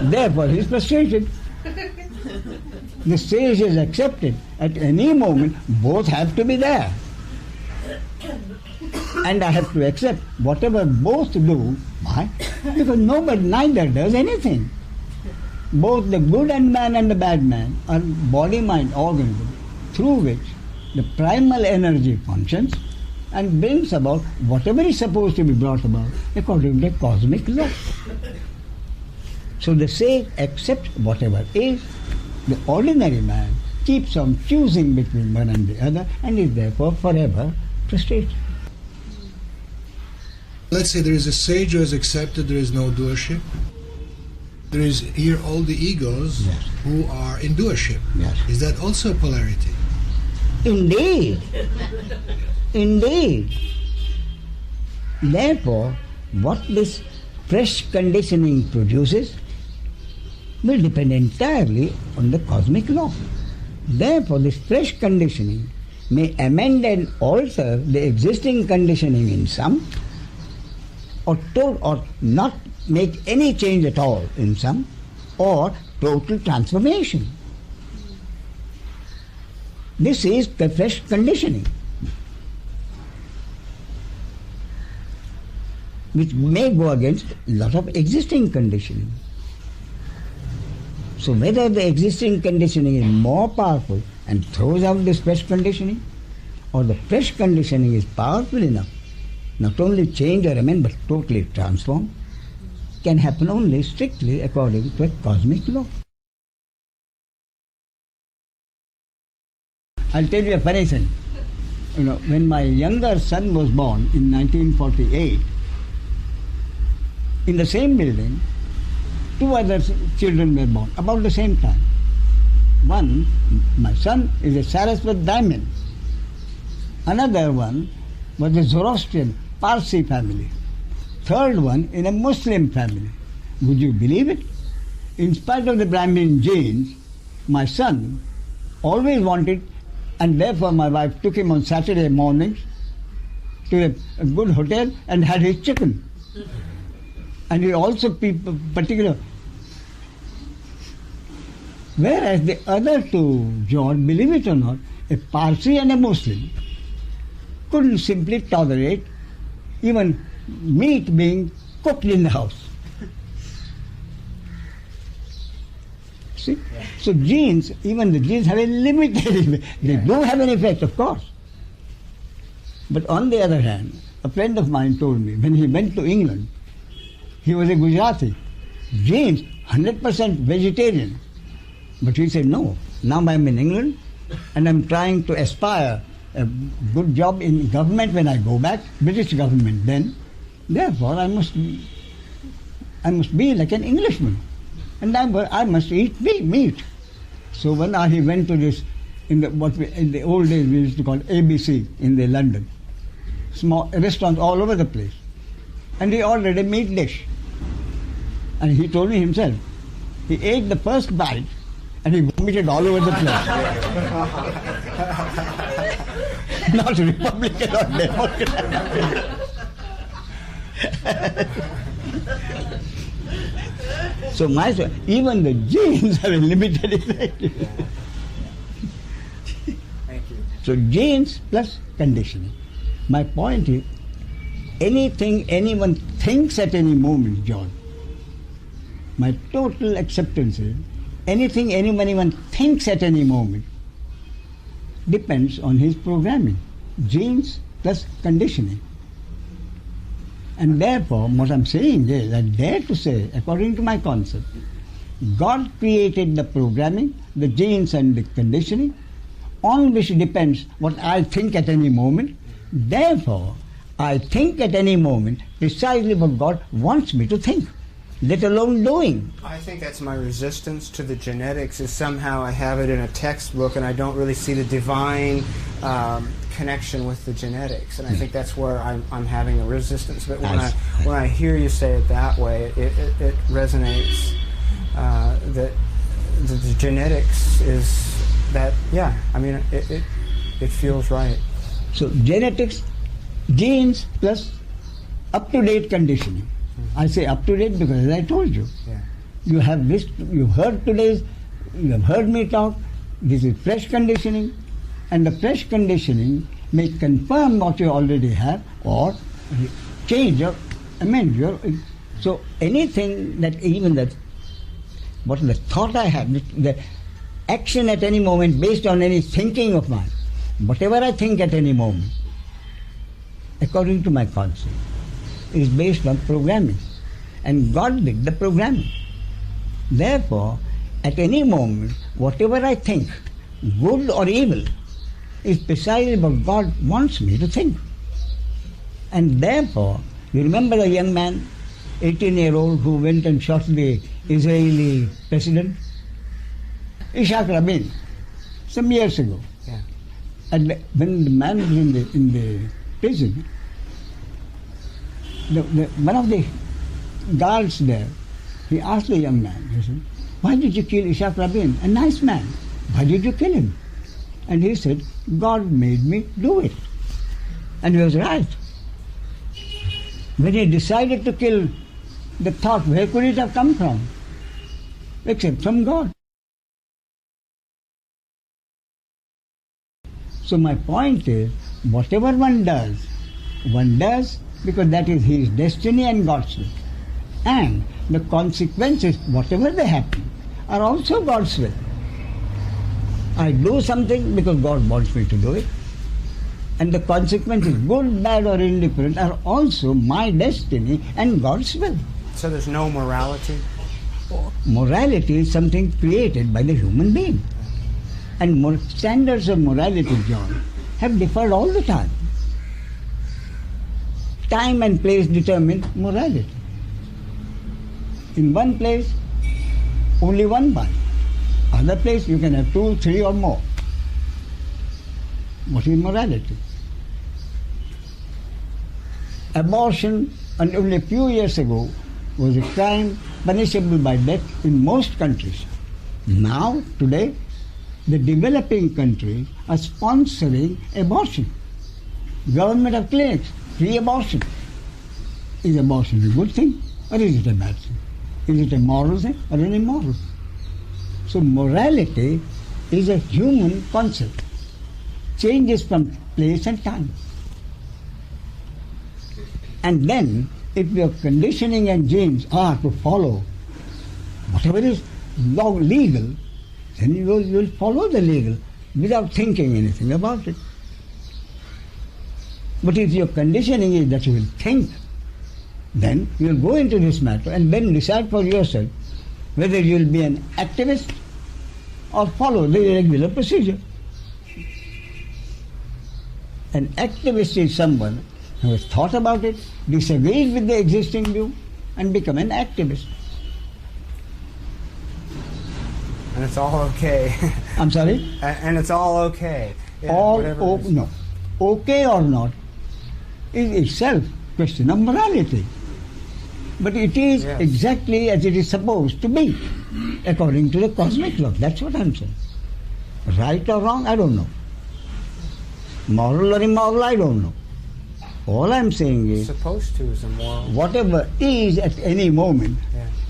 Therefore, he is frustrated. The sage is accepted. At any moment, both have to be there. And I have to accept whatever both do. Why? Because neither does anything. Both the good man and the bad man are body-mind organisms through which the primal energy functions and brings about whatever is supposed to be brought about according to the cosmic law. So the sage accepts whatever is. The ordinary man keeps on choosing between one and the other and is therefore forever frustrated. Let's say there is a sage who has accepted there is no doership. There is here all the egos who are in doership. Yes. Is that also a polarity? Indeed. Indeed. Therefore, what this fresh conditioning produces will depend entirely on the cosmic law. Therefore, this fresh conditioning may amend and alter the existing conditioning in some, or not make any change at all in some, or total transformation. This is the fresh conditioning, which may go against a lot of existing conditioning. So whether the existing conditioning is more powerful and throws out this fresh conditioning, or the fresh conditioning is powerful enough not only change or amend but totally transform, can happen only strictly according to a cosmic law. I'll tell you a funny thing. When my younger son was born in 1948, in the same building, two other children were born about the same time. One, my son, is a Saraswat diamond. Another one was a Zoroastrian Parsi family. Third one in a Muslim family. Would you believe it? In spite of the Brahmin genes, my son always wanted, and therefore my wife took him on Saturday mornings to a good hotel and had his chicken. And he also particular. Whereas the other two, John, believe it or not, a Parsi and a Muslim, couldn't simply tolerate even meat being cooked in the house. See? So genes, even the genes have a limited effect. They do have an effect, of course. But on the other hand, a friend of mine told me, when he went to England, he was a Gujarati, genes 100% vegetarian. But he said, no, now I'm in England and I'm trying to aspire a good job in government when I go back, British government then. Therefore, I must be like an Englishman. And I must eat meat. So when he went to this, in the old days we used to call ABC in the London, small restaurants all over the place. And he ordered a meat dish. And he told me himself, he ate the first bite and he vomited all over the place. Not Republican or Democrat. So even the genes have a limited effect. So genes plus conditioning. My point is, anything anyone thinks at any moment, John, my total acceptance is, anything anyone even thinks at any moment depends on his programming. Genes plus conditioning. And therefore, what I'm saying is, I dare to say, according to my concept, God created the programming, the genes and the conditioning, on which depends what I think at any moment. Therefore, I think at any moment precisely what God wants me to think, let alone doing. I think that's my resistance to the genetics, is somehow I have it in a textbook and I don't really see the divine connection with the genetics, and I think that's where I'm having a resistance. But when I hear you say it that way, it resonates. That the genetics is that, yeah, I mean, it feels right. So genetics, genes plus up-to-date conditioning. I say up-to-date because, as I told you, you have this, you heard today's, you have heard me talk, this is fresh conditioning, and the fresh conditioning may confirm what you already have or change or amend your. So anything that, even that, what the thought I have, the action at any moment based on any thinking of mine, whatever I think at any moment, according to my concept, is based on programming. And God did the programming. Therefore, at any moment, whatever I think, good or evil, is precisely what God wants me to think. And therefore, you remember the young man, 18-year-old, who went and shot the Israeli president? Ishaq Rabin, some years ago. Yeah. And when the man was in the prison, one of the guards there, he asked the young man, he said, "Why did you kill Ishaq Rabin? A nice man. Why did you kill him?" And he said, "God made me do it." And he was right. When he decided to kill, the thought, where could it have come from? Except from God. So my point is, whatever one does because that is his destiny and God's will. And the consequences, whatever they happen, are also God's will. I do something because God wants me to do it. And the consequences, good, bad or indifferent, are also my destiny and God's will. So there's no morality? Morality is something created by the human being. And standards of morality, John, have differed all the time. Time and place determine morality. In one place, only one wife. Other place, you can have 2, 3 or more. What is morality? Abortion, and only a few years ago, was a crime punishable by death in most countries. Now, today, the developing countries are sponsoring abortion. Government of clinics, free abortion. Is abortion a good thing or is it a bad thing? Is it a moral thing or an immoral? So morality is a human concept. Changes from place and time. And then, if your conditioning and genes are to follow whatever is legal, then you will follow the legal without thinking anything about it. But if your conditioning is that you will think, then you will go into this matter and then decide for yourself whether you will be an activist or follow the regular procedure. An activist is someone who has thought about it, disagrees with the existing view, and become an activist. And it's all okay. I'm sorry? And it's all okay. Yeah, no. Okay or not is itself a question of morality. But it is exactly as it is supposed to be, according to the cosmic law. That's what I'm saying. Right or wrong, I don't know. Moral or immoral, I don't know. All I'm saying is, supposed to is immoral. Whatever is at any moment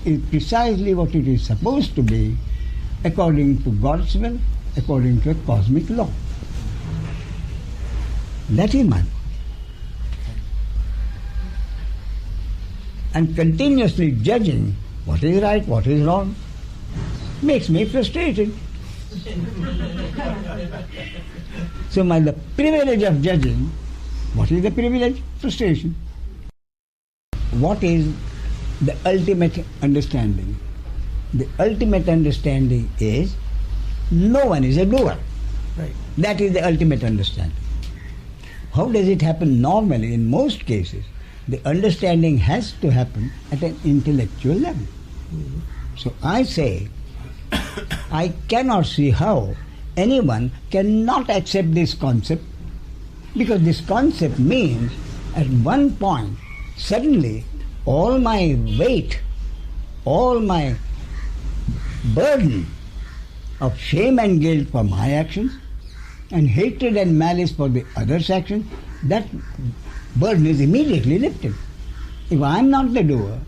is precisely what it is supposed to be, according to God's will, according to a cosmic law. That is my point. And continuously judging what is right, what is wrong, makes me frustrated. So the privilege of judging, what is the privilege? Frustration. What is the ultimate understanding? The ultimate understanding is no one is a doer. Right. That is the ultimate understanding. How does it happen normally? In most cases, the understanding has to happen at an intellectual level. Mm-hmm. So I say, I cannot see how anyone cannot accept this concept, because this concept means at one point suddenly all my weight, all my burden of shame and guilt for my actions and hatred and malice for the other's actions, that burden is immediately lifted. If I am not the doer,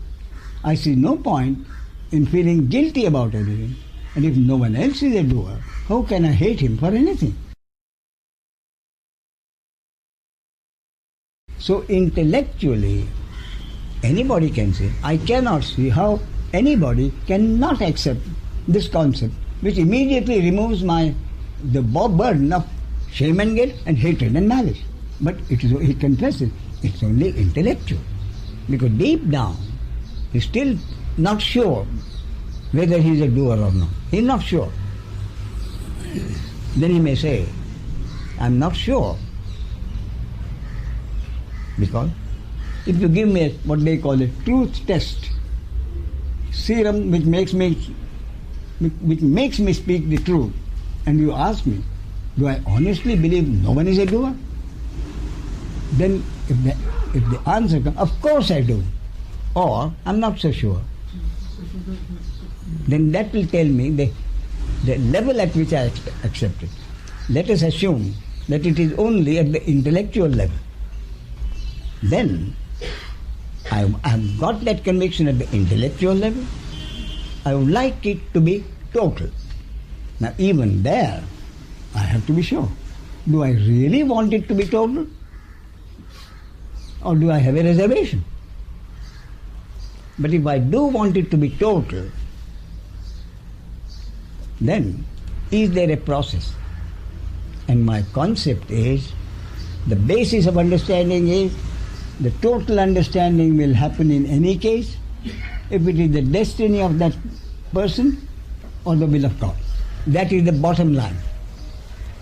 I see no point in feeling guilty about anything. And if no one else is a doer, how can I hate him for anything? So intellectually, anybody can say, I cannot see how anybody cannot accept this concept, which immediately removes the burden of shame and guilt and hatred and malice. But he confesses, it's only intellectual. Because deep down, he's still not sure whether he's a doer or not. He's not sure. Then he may say, I'm not sure. Because if you give me what they call a truth test, serum which makes me speak the truth, and you ask me, do I honestly believe no one is a doer? Then if the answer comes, of course I do, or I'm not so sure, then that will tell me the level at which I accept it. Let us assume that it is only at the intellectual level. Then I have got that conviction at the intellectual level. I would like it to be total. Now even there, I have to be sure. Do I really want it to be total? Or do I have a reservation? But if I do want it to be total, then is there a process? And my concept is, the basis of understanding is, the total understanding will happen in any case, if it is the destiny of that person or the will of God. That is the bottom line.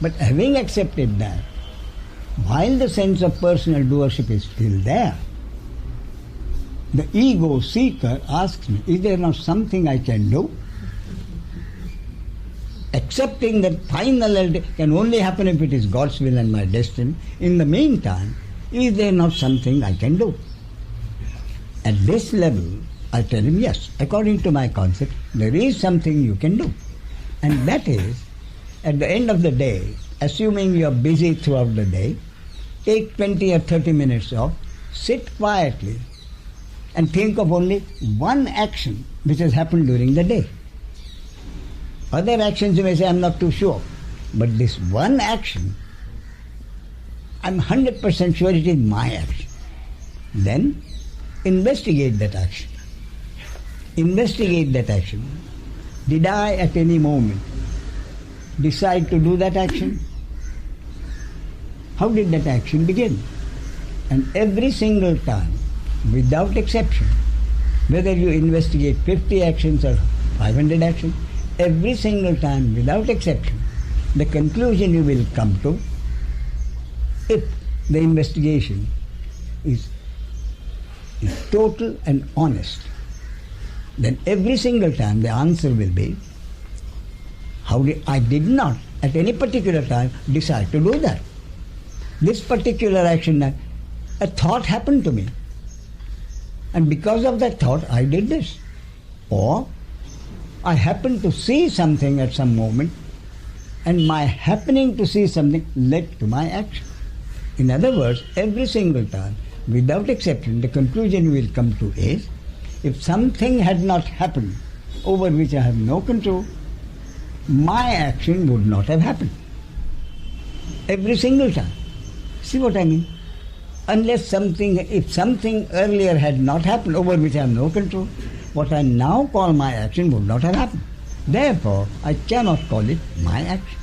But having accepted that, while the sense of personal doership is still there, the ego seeker asks me, is there not something I can do? Accepting that final can only happen if it is God's will and my destiny. In the meantime, is there not something I can do? At this level, I tell him, yes, according to my concept, there is something you can do. And that is, at the end of the day, assuming you are busy throughout the day, take 20 or 30 minutes off, sit quietly, and think of only one action which has happened during the day. Other actions you may say, I'm not too sure. But this one action, I'm 100% sure it is my action. Then investigate that action. Investigate that action. Did I at any moment decide to do that action? How did that action begin? And every single time, without exception, whether you investigate 50 actions or 500 actions, every single time, without exception, the conclusion you will come to, if the investigation is total and honest, then every single time the answer will be, I did not at any particular time decide to do that. This particular action, a thought happened to me, and because of that thought I did this. Or I happened to see something at some moment, and my happening to see something led to my action. In other words, every single time, without exception, the conclusion you will come to is, if something had not happened over which I have no control, my action would not have happened. Every single time. See what I mean? Unless if something earlier had not happened, over which I have no control, what I now call my action would not have happened. Therefore, I cannot call it my action.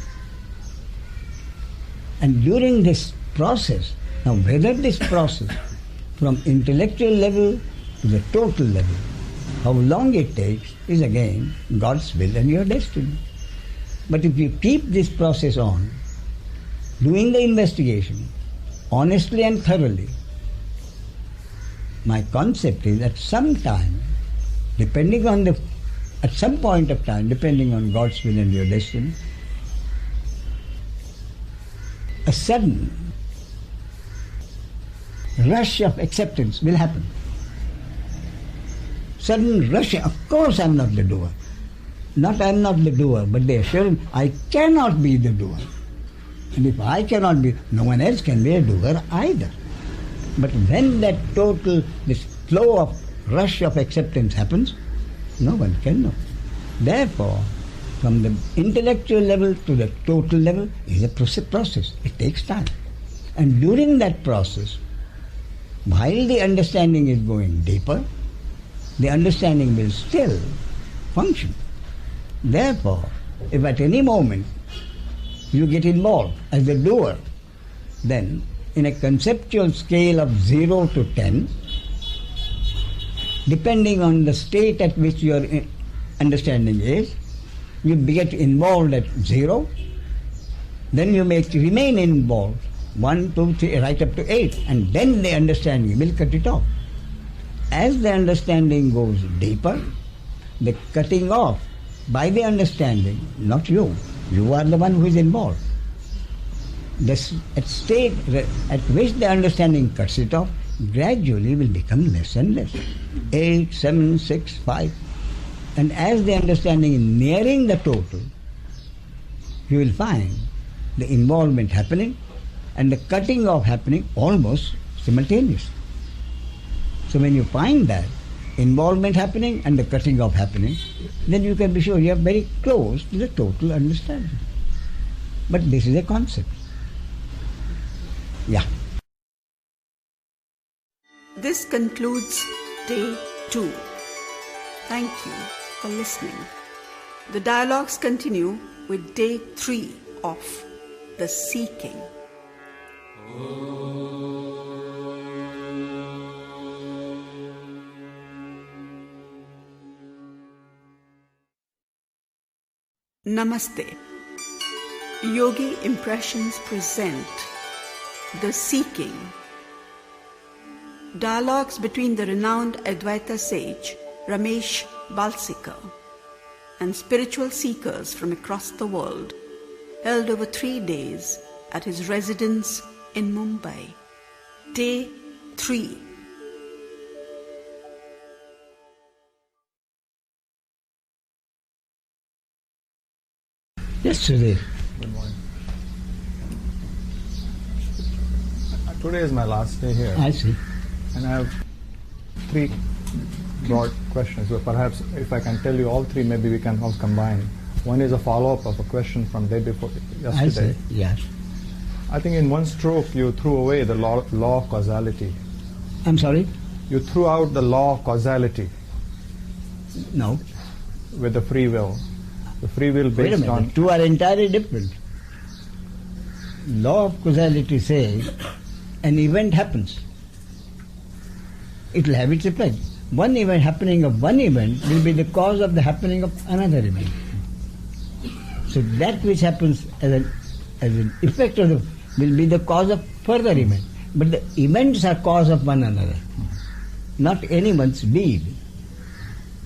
And during this process, now whether this process from intellectual level to the total level, how long it takes is again God's will and your destiny. But if you keep this process on, doing the investigation honestly and thoroughly, my concept is at some time, at some point of time, depending on God's will and your destiny, a sudden rush of acceptance will happen. Sudden rush, of course I'm not the doer. I'm not the doer, but the assurance I cannot be the doer. And if I cannot be, no one else can be a doer either. But when that this flow of rush of acceptance happens, no one can know. Therefore, from the intellectual level to the total level is a process. It takes time. And during that process, while the understanding is going deeper, the understanding will still function. Therefore, if at any moment you get involved as the doer, then in a conceptual scale of 0 to 10, depending on the state at which your understanding is, you get involved at 0, then you may remain involved 1, 2, 3, right up to 8, and then the understanding will cut it off. As the understanding goes deeper, the cutting off by the understanding, not you are the one who is involved. The state at which the understanding cuts it off gradually will become less and less. 8, 7, 6, 5. And as the understanding is nearing the total, you will find the involvement happening and the cutting off happening almost simultaneously. So when you find that involvement happening and the cutting off happening, then you can be sure you are very close to the total understanding. But this is a concept. Yeah. This concludes day 2. Thank you for listening. The dialogues continue with day 3 of The Seeking. Namaste. Yogi Impressions present The Seeking. Dialogues between the renowned Advaita sage Ramesh Balsekar and spiritual seekers from across the world, held over 3 days at his residence in Mumbai. Day 3. Yesterday. Good morning. Today is my last day here. I see. And I have 3 broad questions. So perhaps if I can tell you all 3, maybe we can all combine. One is a follow-up of a question from day before yesterday. I see. Yes. I think in one stroke you threw away the law of causality. I'm sorry? You threw out the law of causality. No. With the free will. The free will based on... Two are entirely different. Law of causality says an event happens. It will have its effect. One event happening of one event will be the cause of the happening of another event. So that which happens as an effect of will be the cause of further event. But the events are cause of one another, not anyone's deed.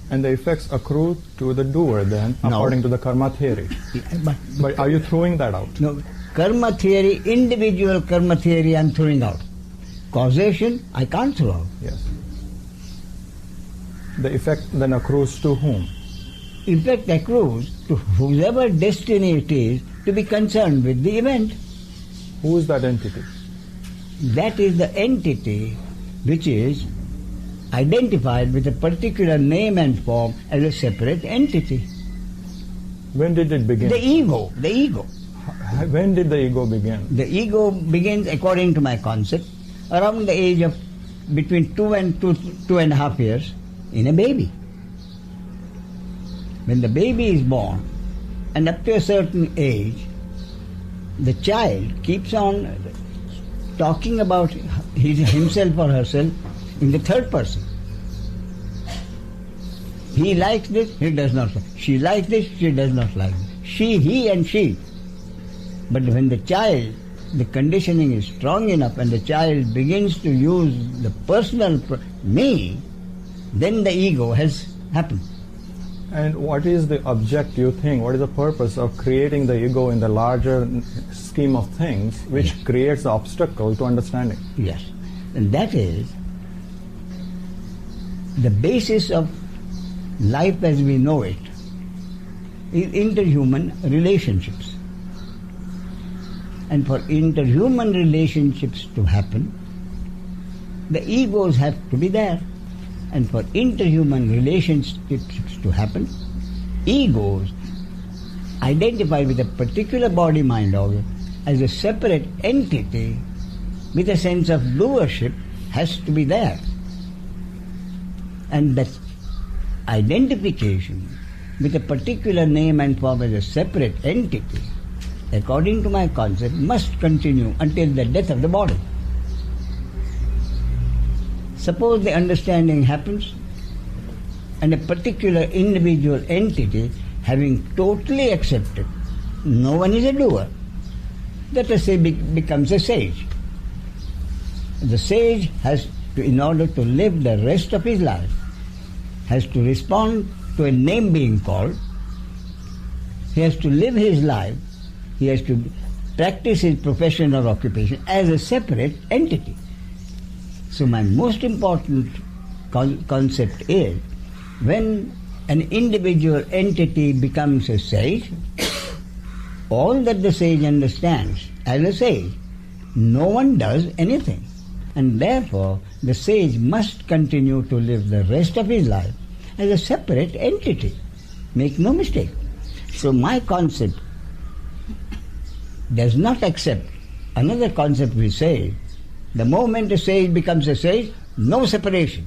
And the effects accrue to the doer then, according to the karma theory. But are you throwing that out? No. Karma theory, individual karma theory I am throwing out. Causation, I can't throw out. Yes. The effect then accrues to whom? Effect accrues to whoever destiny it is to be concerned with the event. Who is that entity? That is the entity which is identified with a particular name and form as a separate entity. When did it begin? The ego. The ego. When did the ego begin? The ego begins, according to my concept, around the age of between 2 and 2.5 years in a baby. When the baby is born, and up to a certain age, the child keeps on talking about himself or herself in the third person. He likes this, he does not like. She likes this, she does not like this. She, he and she. But when the child, the conditioning is strong enough and the child begins to use the personal me, then the ego has happened. And what is the object, you think? What is the purpose of creating the ego in the larger scheme of things, which creates the obstacle to understanding? Yes. And that is the basis of life as we know it, is interhuman relationships. And for interhuman relationships to happen, the egos have to be there. And for interhuman relationships to happen, egos identified with a particular body-mind organ as a separate entity with a sense of doership has to be there. And that identification with a particular name and form as a separate entity, according to my concept, must continue until the death of the body. Suppose the understanding happens and a particular individual entity, having totally accepted no one is a doer, let us say becomes a sage. The sage has to, in order to live the rest of his life, has to respond to a name being called. He has to live his life, he has to practice his profession or occupation as a separate entity. So my most important concept is, when an individual entity becomes a sage, all that the sage understands as a sage, no one does anything. And therefore the sage must continue to live the rest of his life as a separate entity. Make no mistake. So my concept does not accept another concept we say, the moment a sage becomes a sage, no separation.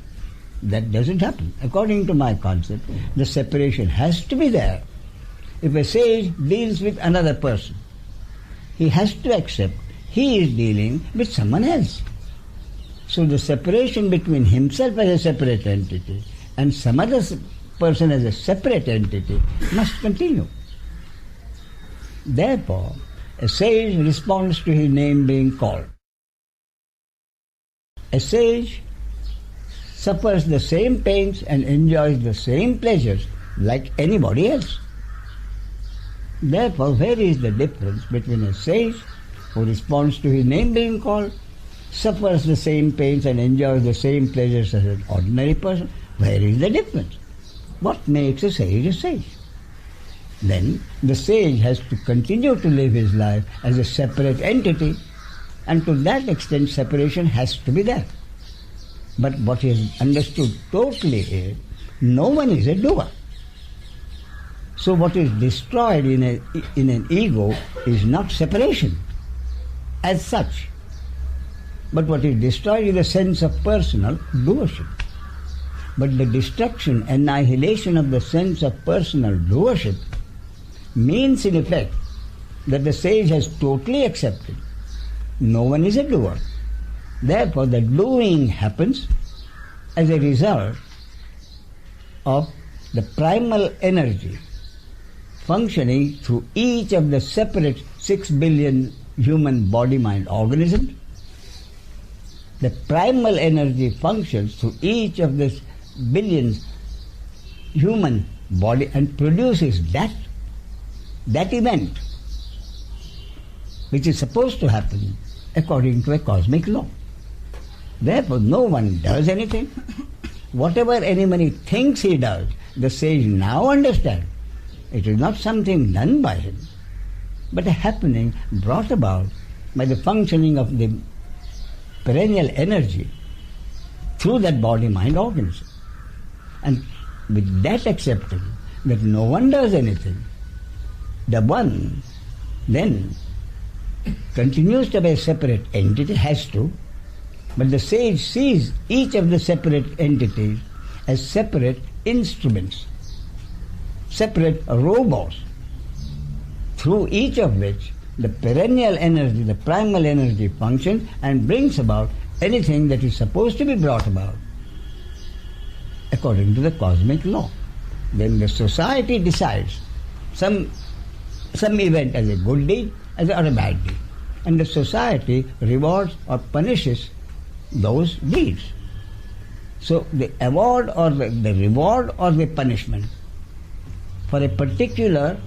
That doesn't happen. According to my concept, the separation has to be there. If a sage deals with another person, he has to accept he is dealing with someone else. So the separation between himself as a separate entity and some other person as a separate entity must continue. Therefore, a sage responds to his name being called. A sage suffers the same pains and enjoys the same pleasures like anybody else. Therefore, where is the difference between a sage who responds to his name being called, suffers the same pains and enjoys the same pleasures as an ordinary person? Where is the difference? What makes a sage a sage? Then the sage has to continue to live his life as a separate entity, and to that extent separation has to be there. But what is understood totally is, no one is a doer. So what is destroyed in an ego is not separation as such, but what is destroyed is the sense of personal doership. But the destruction, annihilation of the sense of personal doership means in effect that the sage has totally accepted no one is a doer. Therefore the doing happens as a result of the primal energy functioning through each of the separate 6 billion human body-mind organisms. The primal energy functions through each of the billions human body and produces that event which is supposed to happen according to a cosmic law. Therefore no one does anything. Whatever anybody thinks he does, the sage now understands it is not something done by him, but a happening brought about by the functioning of the perennial energy through that body-mind organism. And with that acceptance that no one does anything, the one then continues to be a separate entity, has to, but the sage sees each of the separate entities as separate instruments, separate robots, through each of which the perennial energy, the primal energy functions and brings about anything that is supposed to be brought about according to the cosmic law. Then the society decides some event as a good deed or a bad deed, and the society rewards or punishes those deeds. So the award or the reward or the punishment for a particular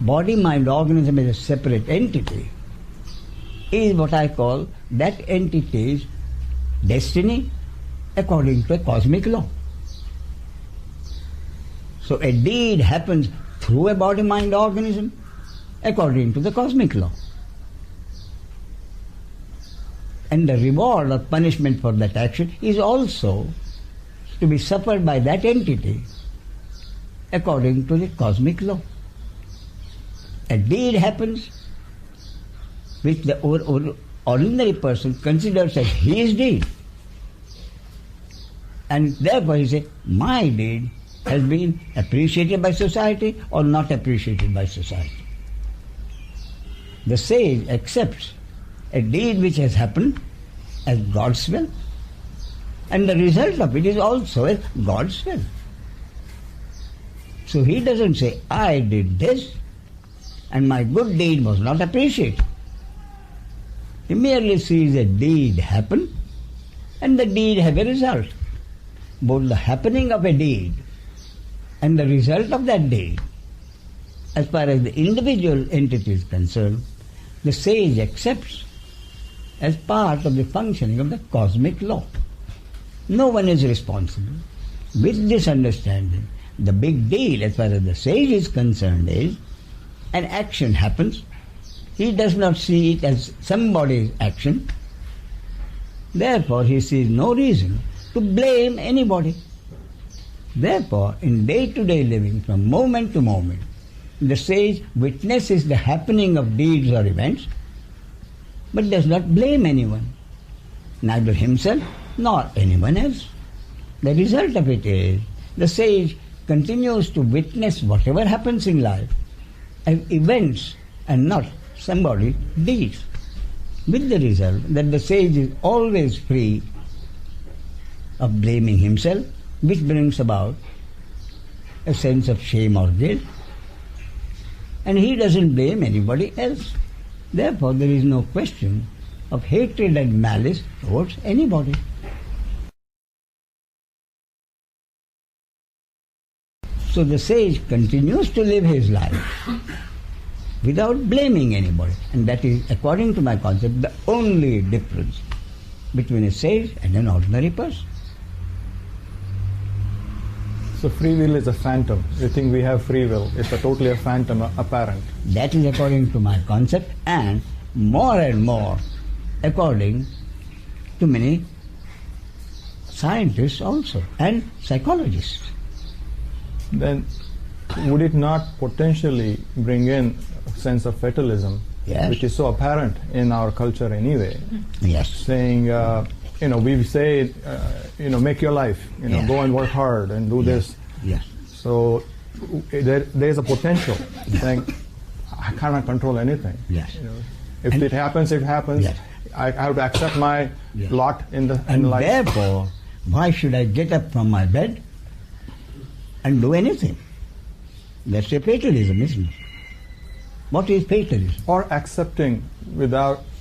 body-mind organism as a separate entity is what I call that entity's destiny according to a cosmic law. So a deed happens through a body-mind organism according to the cosmic law. And the reward or punishment for that action is also to be suffered by that entity according to the cosmic law. A deed happens which the ordinary person considers as his deed. And therefore he says, my deed has been appreciated by society or not appreciated by society. The sage accepts a deed which has happened as God's will, and the result of it is also as God's will. So he doesn't say, I did this and my good deed was not appreciated. He merely sees a deed happen and the deed have a result. Both the happening of a deed and the result of that deed, as far as the individual entity is concerned, the sage accepts as part of the functioning of the cosmic law. No one is responsible. With this understanding, the big deal as far as the sage is concerned is an action happens. He does not see it as somebody's action. Therefore, he sees no reason to blame anybody. Therefore, in day-to-day living, from moment to moment, the sage witnesses the happening of deeds or events, but does not blame anyone, neither himself nor anyone else. The result of it is the sage continues to witness whatever happens in life as events and not somebody's deeds, with the result that the sage is always free of blaming himself, which brings about a sense of shame or guilt, and he doesn't blame anybody else. Therefore, there is no question of hatred and malice towards anybody. So the sage continues to live his life without blaming anybody, and that is, according to my concept, the only difference between a sage and an ordinary person. So free will is a phantom. You think we have free will. It's totally a phantom, apparent. That is according to my concept, and more according to many scientists also, and psychologists. Then would it not potentially bring in a sense of fatalism, yes, which is so apparent in our culture anyway? Yes. Saying, we say, make your life, yes, go and work hard and do this. Yes. So there's a potential saying, I cannot control anything. Yes. If it happens, it happens. Yes. I have to accept my lot in life. And therefore, why should I get up from my bed and do anything? That's a fatalism, isn't it? What is fatalism? Or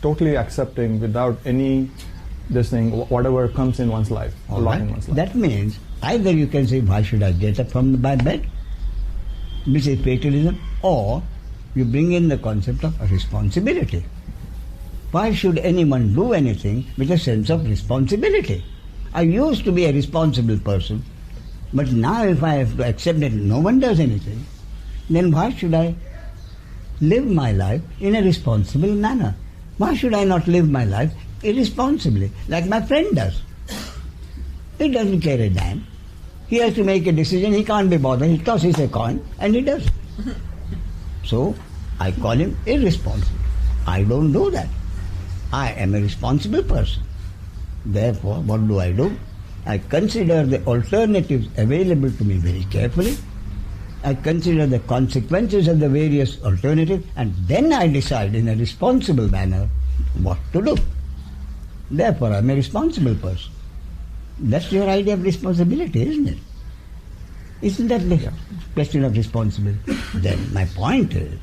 totally accepting without any this thing, whatever comes in one's life, or lot in one's life. That means either you can say, why should I get up from my bed, which is fatalism, or you bring in the concept of responsibility. Why should anyone do anything with a sense of responsibility? I used to be a responsible person, but now if I have to accept that no one does anything, then why should I live my life in a responsible manner? Why should I not live my life irresponsibly, like my friend does? He doesn't care a damn. He has to make a decision, he can't be bothered, he tosses a coin and he does. So I call him irresponsible. I don't do that. I am a responsible person. Therefore, what do? I consider the alternatives available to me very carefully. I consider the consequences of the various alternatives, and then I decide in a responsible manner what to do. Therefore, I am a responsible person. That's your idea of responsibility, isn't it? Isn't that the question of responsibility? Then my point is,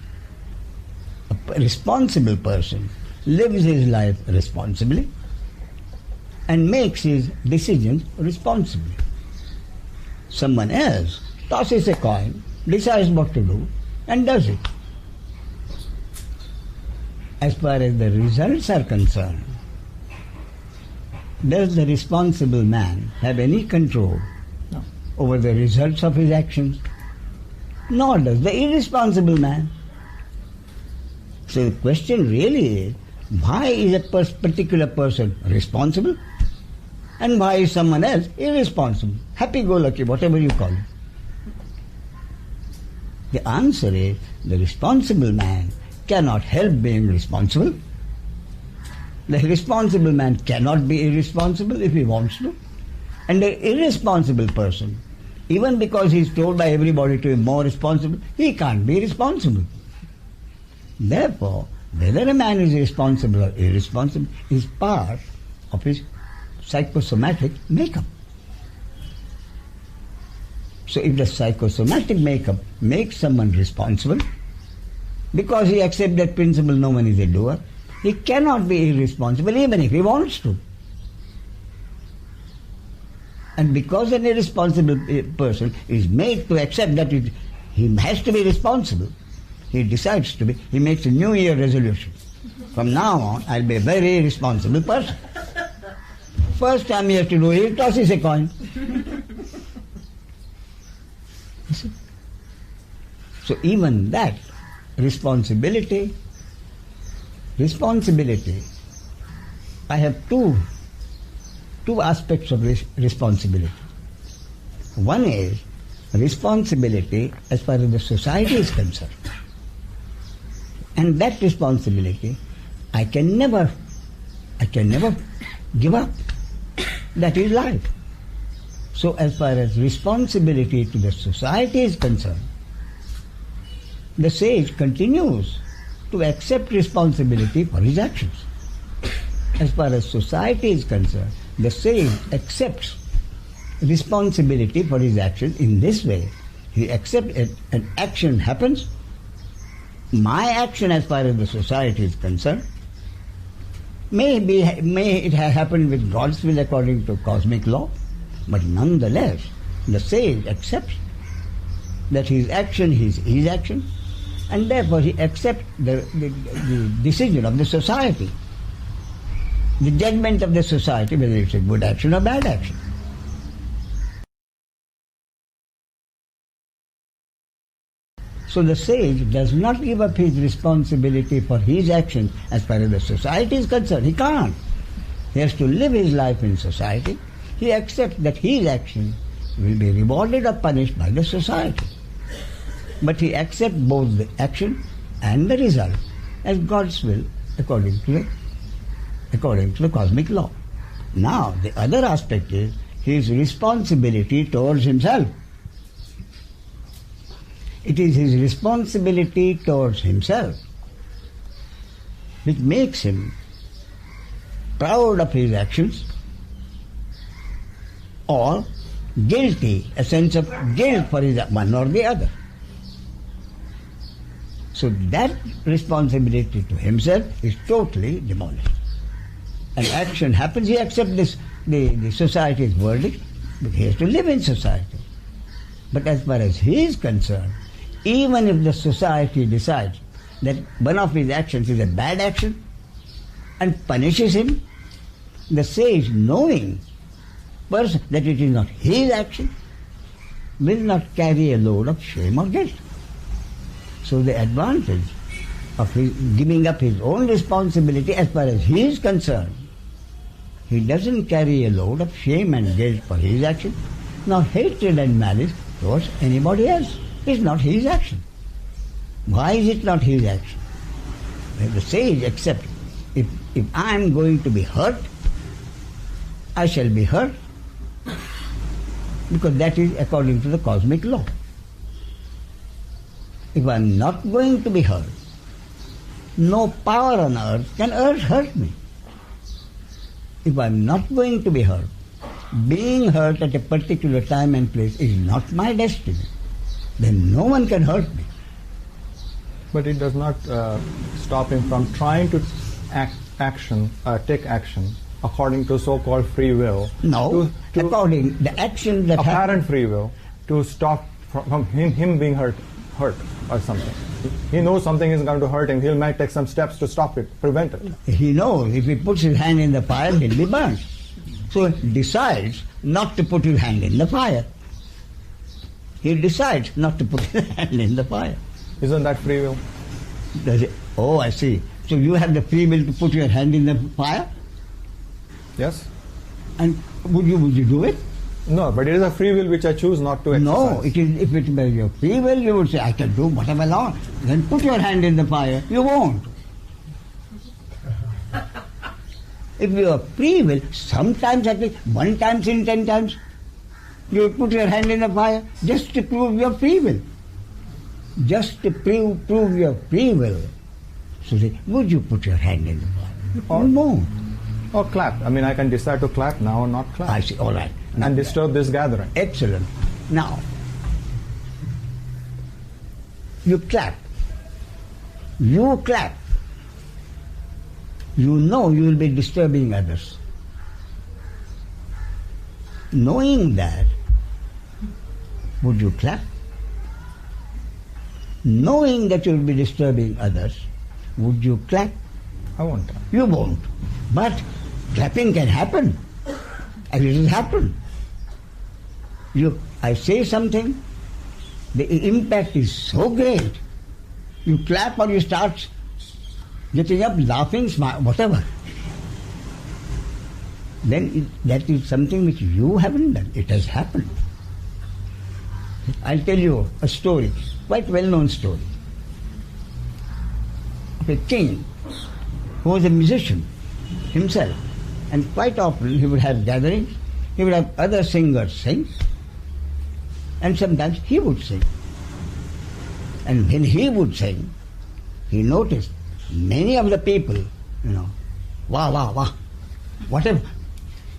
a responsible person lives his life responsibly and makes his decisions responsibly. Someone else tosses a coin, decides what to do, and does it. As far as the results are concerned, does the responsible man have any control over the results of his actions? Nor does the irresponsible man. So the question really is, why is a particular person responsible and why is someone else irresponsible? Happy-go-lucky, whatever you call it. The answer is, the responsible man cannot help being responsible. The responsible man cannot be irresponsible if he wants to. And the irresponsible person, even because he is told by everybody to be more responsible, he can't be responsible. Therefore, whether a man is responsible or irresponsible is part of his psychosomatic makeup. So if the psychosomatic makeup makes someone responsible, because he accepts that principle no one is a doer, he cannot be irresponsible even if he wants to. And because an irresponsible person is made to accept that he has to be responsible, he decides to be, he makes a New Year resolution. From now on, I'll be a very responsible person. First time he has to do it, he tosses a coin. So even that, responsibility, I have two aspects of responsibility. One is responsibility as far as the society is concerned. And that responsibility I can never give up. That is life. So as far as responsibility to the society is concerned, the sage continues to accept responsibility for his actions. As far as society is concerned, the sage accepts responsibility for his actions in this way. He accepts an action happens. My action as far as the society is concerned, may it have happened with God's will according to cosmic law, but nonetheless, the sage accepts that his action is his action, and therefore he accepts the decision of the society, the judgment of the society, whether it's a good action or bad action. So the sage does not give up his responsibility for his actions as far as the society is concerned. He can't. He has to live his life in society. He accepts that his action will be rewarded or punished by the society. But he accepts both the action and the result as God's will according to the cosmic law. Now, the other aspect is his responsibility towards himself. It is his responsibility towards himself which makes him proud of his actions or guilty, a sense of guilt for his one or the other. So that responsibility to himself is totally demolished. An action happens, he accepts the society's verdict, but he has to live in society. But as far as he is concerned, even if the society decides that one of his actions is a bad action and punishes him, the sage, knowing person that it is not his action, will not carry a load of shame or guilt. So the advantage of his giving up his own responsibility as far as he is concerned, he doesn't carry a load of shame and guilt for his action, nor hatred and malice towards anybody else. It's not his action. Why is it not his action? The sage accepts. If I am going to be hurt, I shall be hurt, because that is according to the cosmic law. If I am not going to be hurt, no power on earth can hurt me. If I am not going to be hurt, being hurt at a particular time and place is not my destiny. Then no one can hurt me. But it does not stop him from trying to take action according to so-called free will. No, according the action that apparent free will to stop from him being hurt or something. He knows something is going to hurt him. He might take some steps to stop it, prevent it. He knows if he puts his hand in the fire, he'll be burnt. So he decides not to put his hand in the fire. He decides not to put his hand in the fire. Isn't that free will? Does it? Oh, I see. So you have the free will to put your hand in the fire? Yes. And would you do it? No, but it is a free will which I choose not to exercise. No, it is, if it were your free will, you would say, I can do whatever I want. Then put your hand in the fire. You won't. If you have free will, sometimes at least 1 time in 10 times, you put your hand in the fire just to prove your free will. Just to prove your free will. So say, would you put your hand in the fire? Or no. Or clap. I mean, I can decide to clap now or not clap. I see, all right. And disturb this gathering. Excellent. Now, you clap. You clap. You know you will be disturbing others. Knowing that, would you clap? Knowing that you will be disturbing others, would you clap? I won't. You won't. But clapping can happen. And it has happened. I say something, the impact is so great. You clap or you start getting up, laughing, smile, whatever. Then that is something which you haven't done. It has happened. I'll tell you a story, quite well-known story, of a king who was a musician himself. And quite often he would have gatherings, he would have other singers sing, and sometimes he would sing. And when he would sing, he noticed many of the people, wah, wah, wah, what a,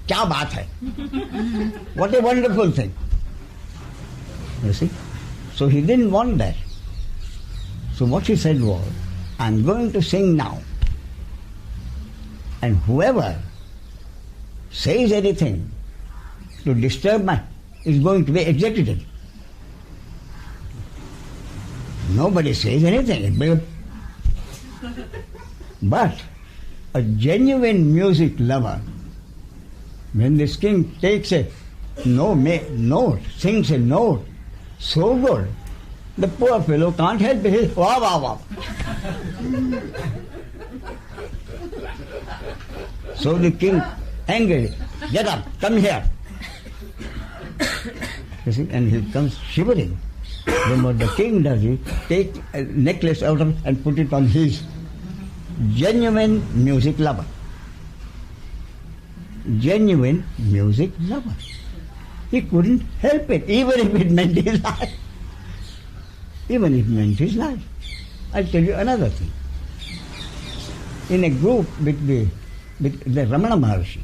kya baat hai, what a wonderful thing. You see? So he didn't want that. So what he said was, I'm going to sing now. And whoever says anything to disturb me is going to be executed. Nobody says anything. But a genuine music lover, when this king takes a note, sings a note, so good, the poor fellow can't help it. He's wah, wah, wah. So the king, angry, get up, come here. You see, and he comes shivering. Then what the king does is take a necklace out of it and put it on his genuine music lover. Genuine music lover. He couldn't help it, even if it meant his life. Even if it meant his life. I'll tell you another thing. In a group with the Ramana Maharshi,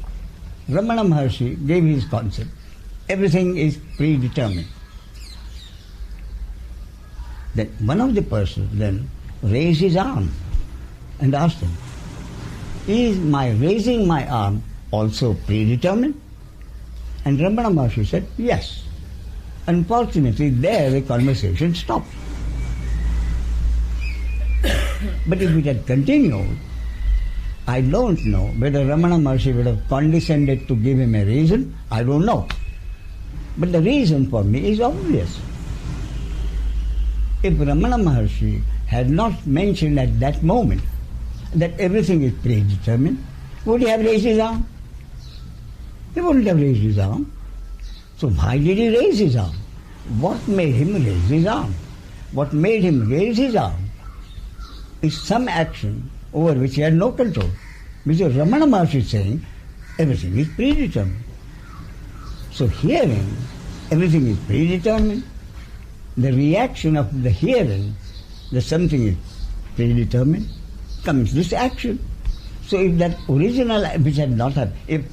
Ramana Maharshi gave his concept. Everything is predetermined. Then one of the persons then raised his arm and asked him, is my raising my arm also predetermined? And Ramana Maharshi said, yes. Unfortunately, there the conversation stopped. But if it had continued, I don't know whether Ramana Maharshi would have condescended to give him a reason. I don't know. But the reason for me is obvious. If Ramana Maharshi had not mentioned at that moment that everything is predetermined, would he have raised his arm? He wouldn't have raised his arm. So why did he raise his arm? What made him raise his arm? What made him raise his arm is some action over which he had no control. Because Ramana Maharshi is saying everything is predetermined. So hearing, everything is predetermined. The reaction of the hearing, that something is predetermined, comes this action. So if that original, which had not happened, if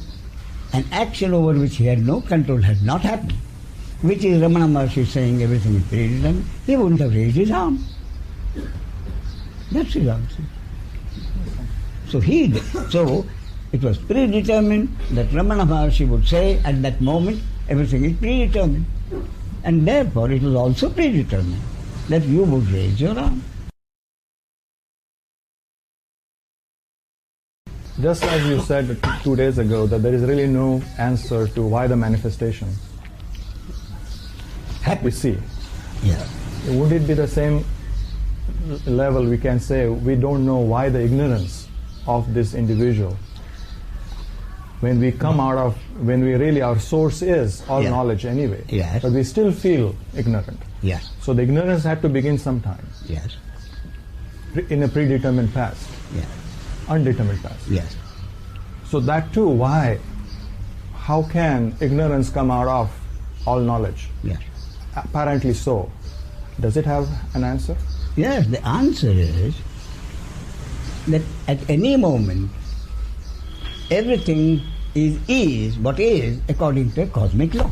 an action over which he had no control had not happened, which is Ramana Maharshi saying everything is predetermined, he wouldn't have raised his arm. That's his answer. So it was predetermined that Ramana Maharshi would say at that moment everything is predetermined. And therefore it was also predetermined that you would raise your arm. Just as you said 2 days ago that there is really no answer to why the manifestation we see. Yeah. Would it be the same level we can say we don't know why the ignorance of this individual, when we come out of, when we really, our source is all knowledge anyway, but we still feel ignorant. Yes. So the ignorance had to begin sometime. Yes. In a predetermined past. Yes. Undetermined past. Yes. So that too, why? How can ignorance come out of all knowledge? Yes. Apparently so. Does it have an answer? Yes, the answer is that at any moment everything is what is according to a cosmic law.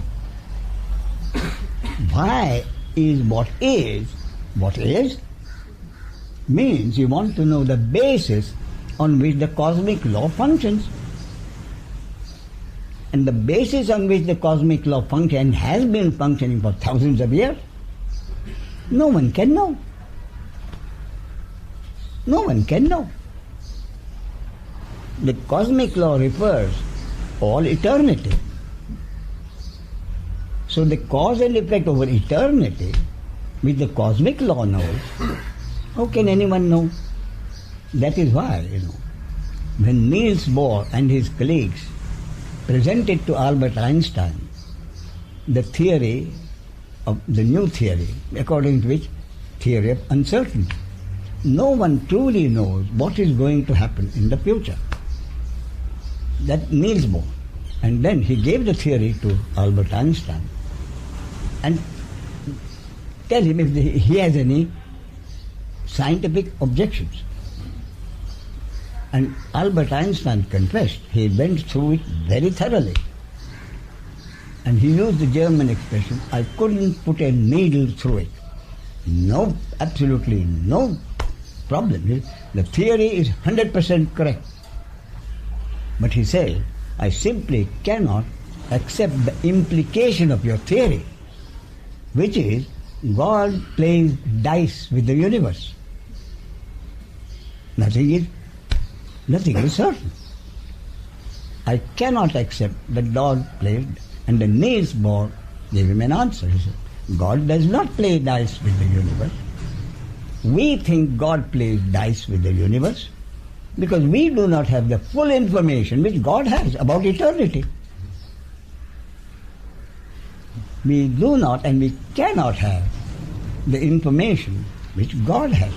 Why is what is means you want to know the basis on which the cosmic law functions. And the basis on which the cosmic law functions and has been functioning for thousands of years, no one can know. No one can know. The cosmic law refers all eternity. So the cause and effect over eternity, which the cosmic law knows, how can anyone know? That is why, when Niels Bohr and his colleagues presented to Albert Einstein the theory of the new theory, according to which theory of uncertainty, no one truly knows what is going to happen in the future. That Niels Bohr. And then he gave the theory to Albert Einstein and tell him if he has any scientific objections. And Albert Einstein confessed, he went through it very thoroughly. And he used the German expression, I couldn't put a needle through it. No, absolutely no problem. The theory is 100% correct. But he said, I simply cannot accept the implication of your theory, which is God plays dice with the universe. Nothing is certain. I cannot accept that God plays. And then Niels Bohr gave him an answer. He said, God does not play dice with the universe. We think God plays dice with the universe because we do not have the full information which God has about eternity. We do not and we cannot have the information which God has.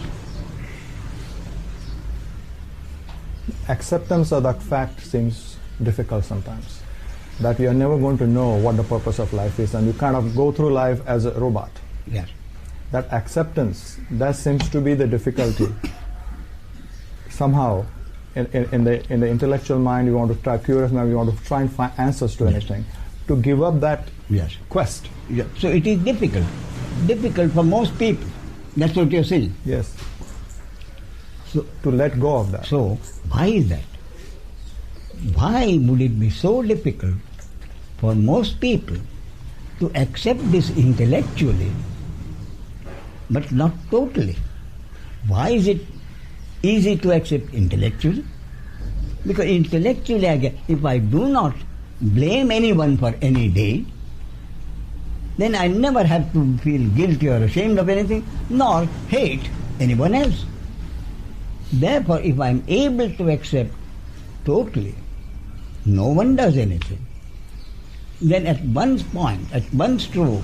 Acceptance of that fact seems difficult sometimes. That we are never going to know what the purpose of life is, and you kind of go through life as a robot. Yes. That acceptance, that seems to be the difficulty. Somehow, in the intellectual mind, you want to try, curious mind, you want to try and find answers to anything. To give up that quest. Yes. So it is difficult for most people. That's what you're saying. Yes. So to let go of that. So why is that? Why would it be so difficult for most people to accept this intellectually, but not totally? Why is it easy to accept intellectually? Because intellectually, if I do not blame anyone for any deed, then I never have to feel guilty or ashamed of anything, nor hate anyone else. Therefore, if I am able to accept totally, no one does anything, then at one point, at one stroke,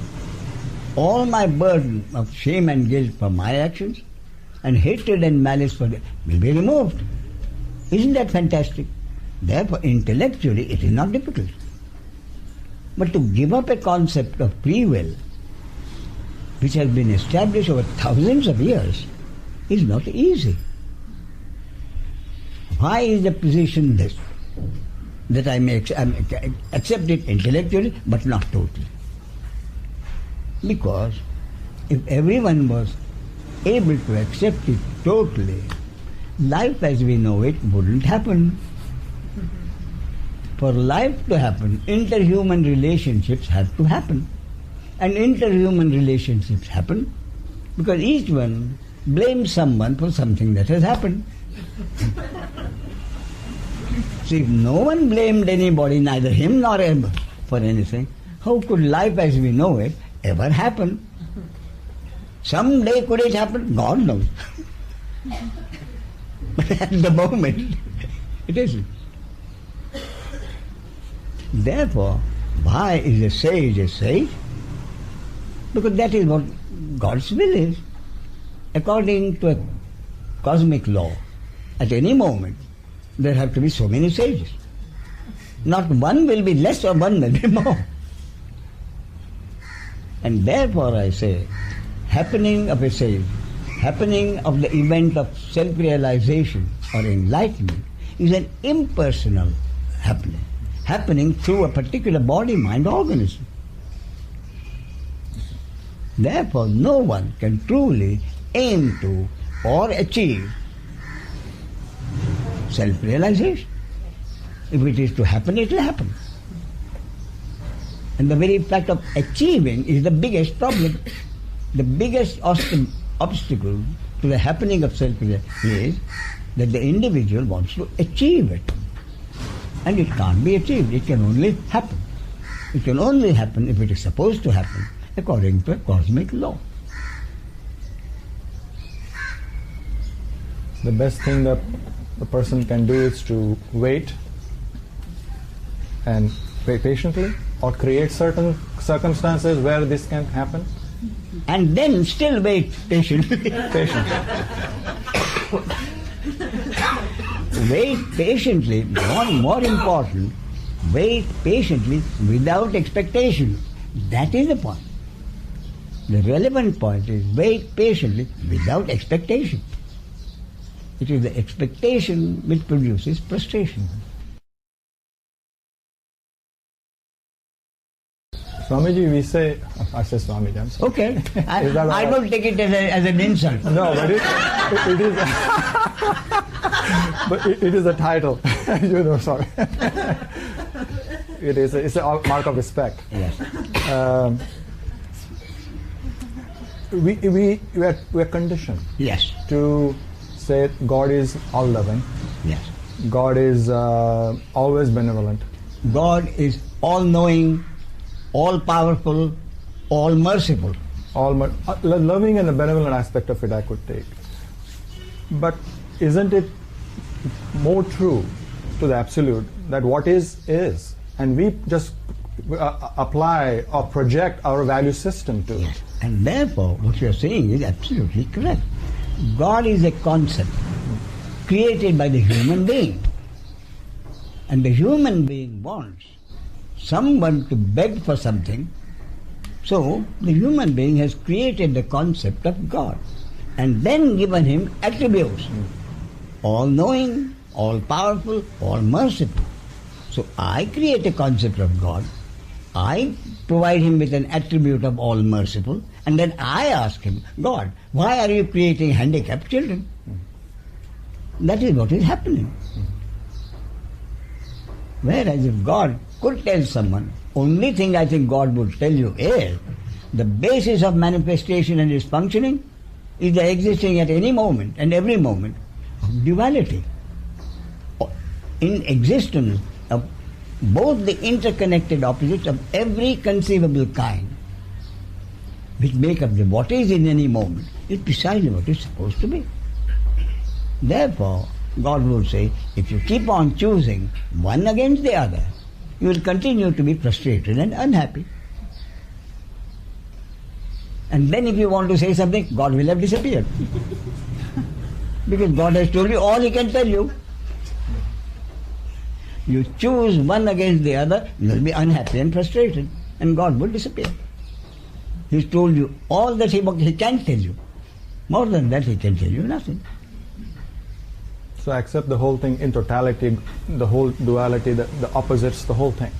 all my burden of shame and guilt for my actions and hatred and malice for them will be removed. Isn't that fantastic? Therefore, intellectually, it is not difficult. But to give up a concept of free will, which has been established over thousands of years, is not easy. Why is the position this? That I may accept it intellectually, but not totally. Because if everyone was able to accept it totally, life as we know it wouldn't happen. For life to happen, interhuman relationships have to happen. And interhuman relationships happen because each one blames someone for something that has happened. So if no one blamed anybody, neither him nor him, for anything, how could life as we know it ever happen? Someday could it happen? God knows. But at the moment, it isn't. Therefore, why is a sage a sage? Because that is what God's will is. According to a cosmic law, at any moment, there have to be so many sages. Not one will be less or one will be more. And therefore I say, happening of a sage, happening of the event of self-realization or enlightenment is an impersonal happening through a particular body-mind organism. Therefore, no one can truly aim to or achieve self-realization. If it is to happen, it will happen. And the very fact of achieving is the biggest problem. The biggest obstacle to the happening of self-realization is that the individual wants to achieve it. And it can't be achieved. It can only happen. It can only happen if it is supposed to happen according to a cosmic law. The best thing that the person can do is to wait and wait patiently, or create certain circumstances where this can happen. And then still wait patiently. Wait patiently, more important, wait patiently without expectation. That is the point. The relevant point is wait patiently without expectation. It is the expectation which produces frustration. Swamiji, we say, I say Swamiji, I'm sorry. Okay, I don't take it as an insult. No, but it is, but it is a title, sorry. It's a mark of respect. Yes. We're conditioned. Yes. To say God is all loving. Yes. God is always benevolent. God is all knowing, all powerful, all merciful. Loving and the benevolent aspect of it I could take. But isn't it more true to the absolute that what is, and we just apply or project our value system to it? And therefore, what you are saying is absolutely correct. God is a concept created by the human being. And the human being wants someone to beg for something. So, the human being has created the concept of God and then given him attributes. All-knowing, all-powerful, all-merciful. So, I create a concept of God. I provide him with an attribute of all-merciful, and then I ask him, God, why are you creating handicapped children? That is what is happening. Whereas if God could tell someone, only thing I think God would tell you is, the basis of manifestation and its functioning is the existing at any moment and every moment of duality. In existence of both the interconnected opposites of every conceivable kind, which make up the what is in any moment, is precisely what is supposed to be. Therefore, God would say, if you keep on choosing one against the other, you will continue to be frustrated and unhappy. And then if you want to say something, God will have disappeared. Because God has told you all he can tell you. You choose one against the other, you will be unhappy and frustrated, and God will disappear. He's told you all that he can tell you. More than that, he can tell you nothing. So accept the whole thing in totality, the whole duality, the opposites, the whole thing.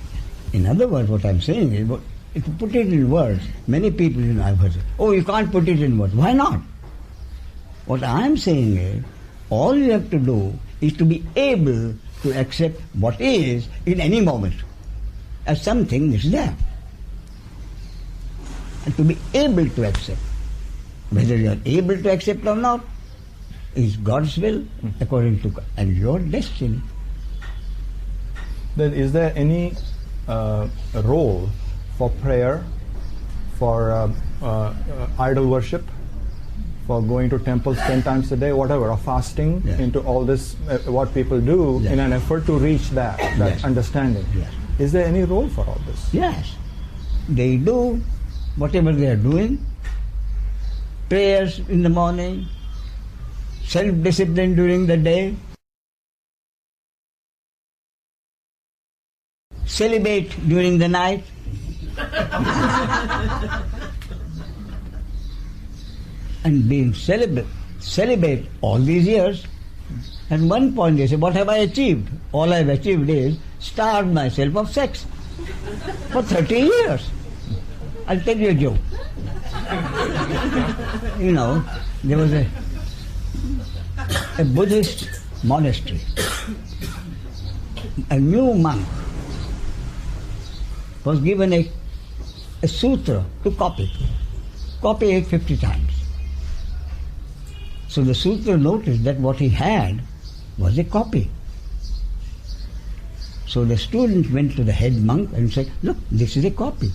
In other words, what I'm saying is, if you put it in words, many people, I've heard, oh, you can't put it in words. Why not? What I'm saying is, all you have to do is to be able to accept what is in any moment as something that's there. And to be able to accept. Whether you are able to accept or not is God's will according to God, and your destiny. Then is there any role for prayer, for idol worship, for going to temples 10 times a day, whatever, or fasting, into all this, what people do in an effort to reach that understanding? Yes. Is there any role for all this? Yes. They do whatever they are doing. Prayers in the morning, self-discipline during the day, celibate during the night, and being celibate all these years. At one point they say, what have I achieved? All I have achieved is starved myself of sex for 30 years. I'll tell you a joke. You know, there was a Buddhist monastery. A new monk was given a sutra to copy. Copy it 50 times. So the sutra noticed that what he had was a copy. So the student went to the head monk and said, look, this is a copy.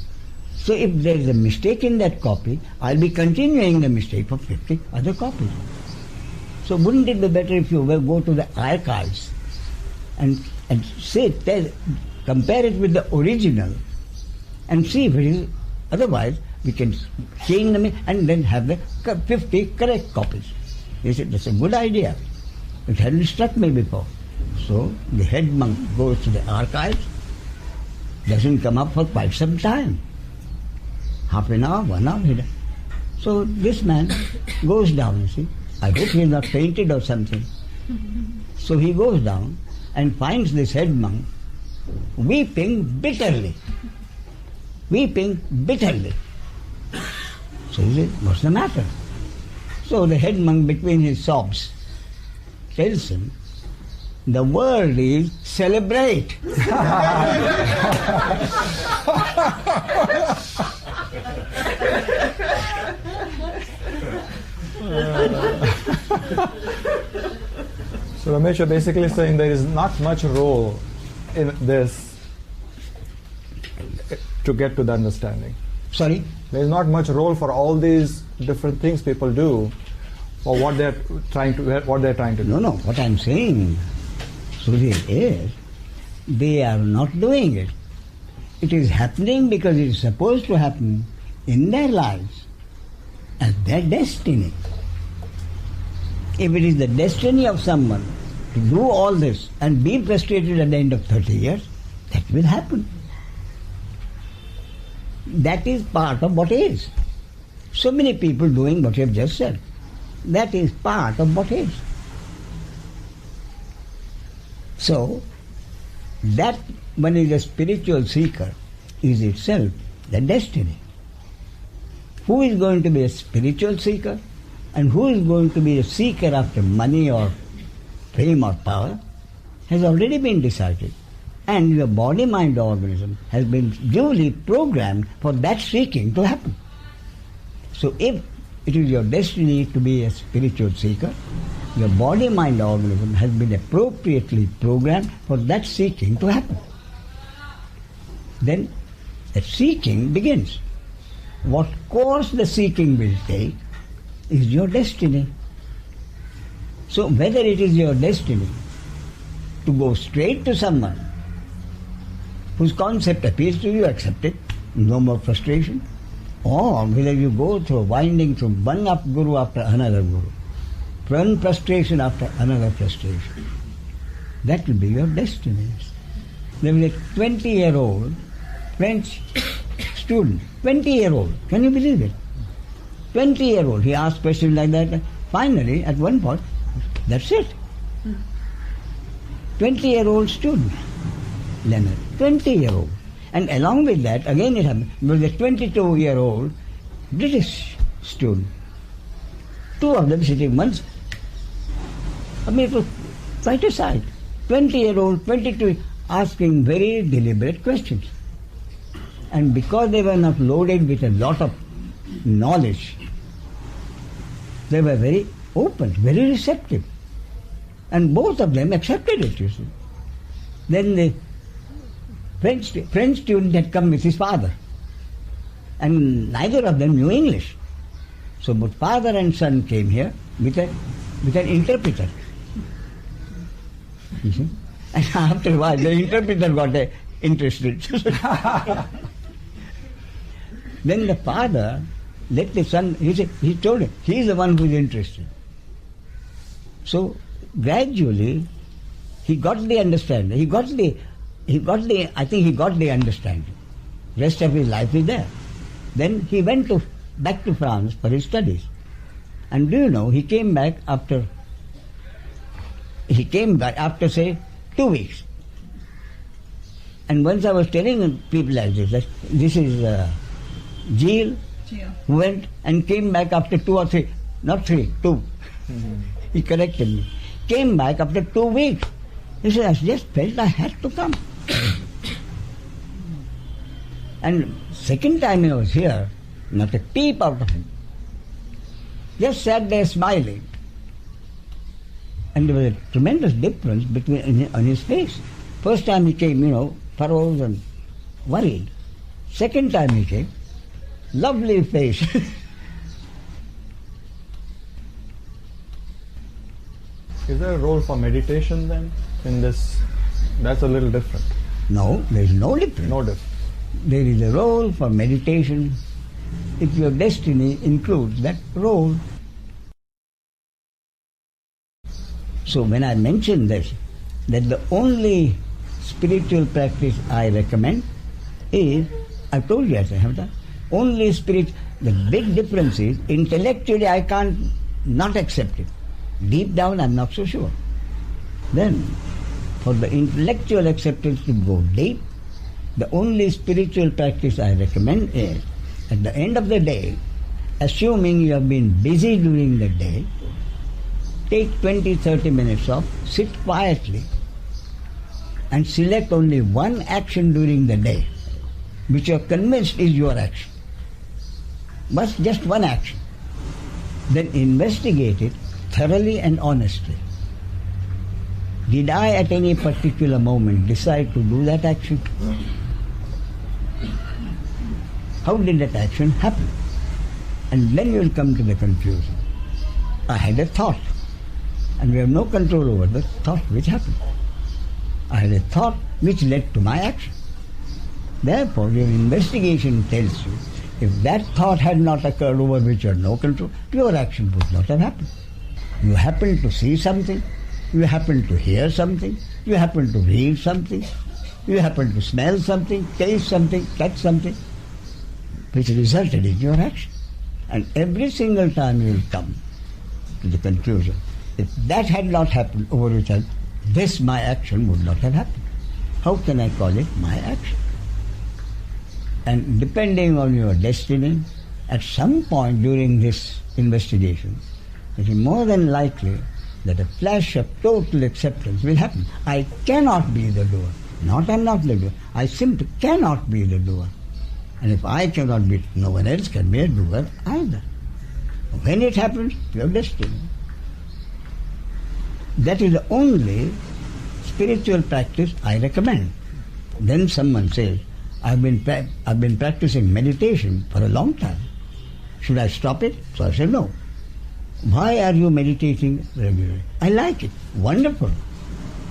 So if there is a mistake in that copy, I'll be continuing the mistake for 50 other copies. So wouldn't it be better if you go to the archives and compare it with the original and see if it is, otherwise we can change them and then have the 50 correct copies. He said, that's a good idea. It hadn't struck me before. So the head monk goes to the archives, doesn't come up for quite some time. Half an hour, 1 hour. So this man goes down, you see. I hope he is not fainted or something. So he goes down and finds this head monk weeping bitterly. Weeping bitterly. So he says, what's the matter? So the head monk, between his sobs, tells him, the word is celebrate. So Ramesh, you're basically saying there is not much role in this to get to the understanding. Sorry? There is not much role for all these different things people do for what they're trying to do. No, what I'm saying, Surya, is they are not doing it. It is happening because it is supposed to happen in their lives as their destiny. If it is the destiny of someone to do all this and be frustrated at the end of 30 years, that will happen. That is part of what is. So many people doing what you have just said. That is part of what is. So, that one is a spiritual seeker is itself the destiny. Who is going to be a spiritual seeker and who is going to be a seeker after money or fame or power has already been decided. And your body, mind, organism has been duly programmed for that seeking to happen. So if it is your destiny to be a spiritual seeker, your body, mind, organism has been appropriately programmed for that seeking to happen. Then the seeking begins. What course the seeking will take is your destiny. So whether it is your destiny to go straight to someone whose concept appeals to you, accept it, no more frustration, or whether you go through winding through one guru after another guru, one frustration after another frustration, that will be your destiny. There was a 20-year-old French student, 20-year-old, can you believe it? 20-year-old, he asked questions like that. Finally, at one point, that's it. 20-year-old student, Leonard, 20-year-old. And along with that, again it happened, there was a 22-year-old British student. Two of them sitting once, it was quite a sight. 20-year-old, 22, asking very deliberate questions. And because they were not loaded with a lot of knowledge, they were very open, very receptive. And both of them accepted it, you see. Then the French student had come with his father. And neither of them knew English. So both father and son came here with an interpreter. You see? And after a while, the interpreter got interested. Then the father let the son, he told him, he is the one who is interested. So gradually, he got the understanding. I think he got the understanding. Rest of his life is there. Then he went back to France for his studies. And do you know, he came back after say 2 weeks. And once I was telling people like this, that this is Gilles, who went and came back after 2 or 3, not 3, 2. Mm-hmm. He corrected me. Came back after 2 weeks. He said, I just felt I had to come. And second time he was here, not a peep out of him. Just sat there smiling. And there was a tremendous difference on his face. First time he came, furrows and worried. Second time he came, lovely face. Is there a role for meditation then in this? That's a little different. No, there is no difference. No difference. There is a role for meditation if your destiny includes that role. So when I mention this, that the only spiritual practice I recommend is, I told you as I have done, only spirit. The big difference is, intellectually I can't not accept it. Deep down I'm not so sure. Then, for the intellectual acceptance to go deep, the only spiritual practice I recommend is, at the end of the day, assuming you have been busy during the day, take 20-30 minutes off, sit quietly, and select only one action during the day, which you are convinced is your action. But just one action. Then investigate it thoroughly and honestly. Did I at any particular moment decide to do that action? How did that action happen? And then you will come to the conclusion. I had a thought, and we have no control over the thought which happened. I had a thought which led to my action. Therefore, your investigation tells you, if that thought had not occurred over which you had no control, your action would not have happened. You happened to see something, you happened to hear something, you happened to read something, you happened to smell something, taste something, touch something, which resulted in your action. And every single time you will come to the conclusion, if that had not happened over which this my action would not have happened. How can I call it my action? And depending on your destiny, at some point during this investigation, it is more than likely that a flash of total acceptance will happen. I cannot be the doer. Not I'm not the doer. I simply cannot be the doer. And if I cannot be, no one else can be a doer either. When it happens, your destiny. That is the only spiritual practice I recommend. Then someone says, I've been practicing meditation for a long time. Should I stop it? So I said, no. Why are you meditating regularly? I like it. Wonderful.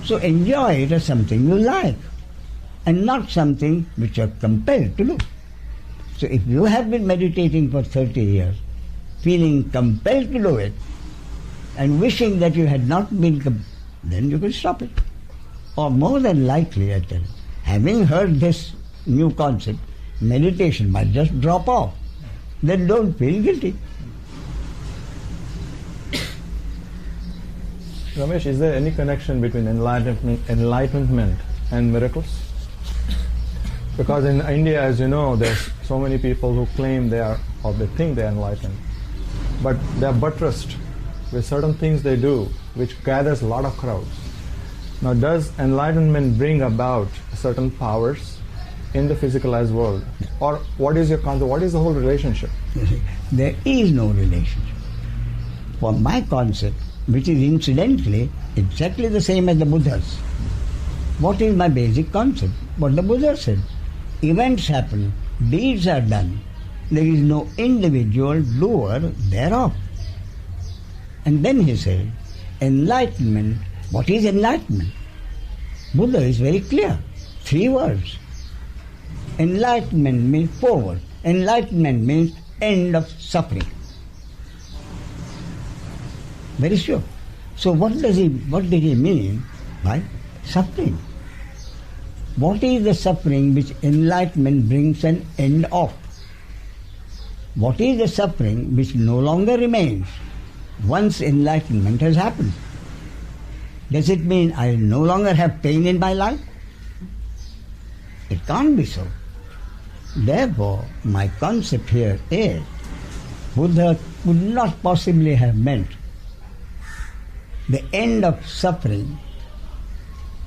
So enjoy it as something you like, and not something which you are compelled to do. So if you have been meditating for 30 years, feeling compelled to do it, and wishing that you had not been then you can stop it. Or more than likely, I tell you, having heard this new concept, meditation might just drop off. Then don't feel guilty. Ramesh, is there any connection between enlightenment and miracles? Because in India, as you know, there's so many people who claim they are, or they think they are enlightened, but they are buttressed with certain things they do, which gathers a lot of crowds. Now, does enlightenment bring about certain powers in the physicalized world? Or what is your concept? What is the whole relationship? There is no relationship. For my concept, which is incidentally exactly the same as the Buddha's, what is my basic concept? What the Buddha said. Events happen, deeds are done. There is no individual doer thereof. And then he said, enlightenment. What is enlightenment? Buddha is very clear. 3 words. Enlightenment means forward. Enlightenment means end of suffering. Very sure. So what did he mean by suffering? What is the suffering which enlightenment brings an end of? What is the suffering which no longer remains once enlightenment has happened? Does it mean I no longer have pain in my life? It can't be so. Therefore, my concept here is Buddha could not possibly have meant the end of suffering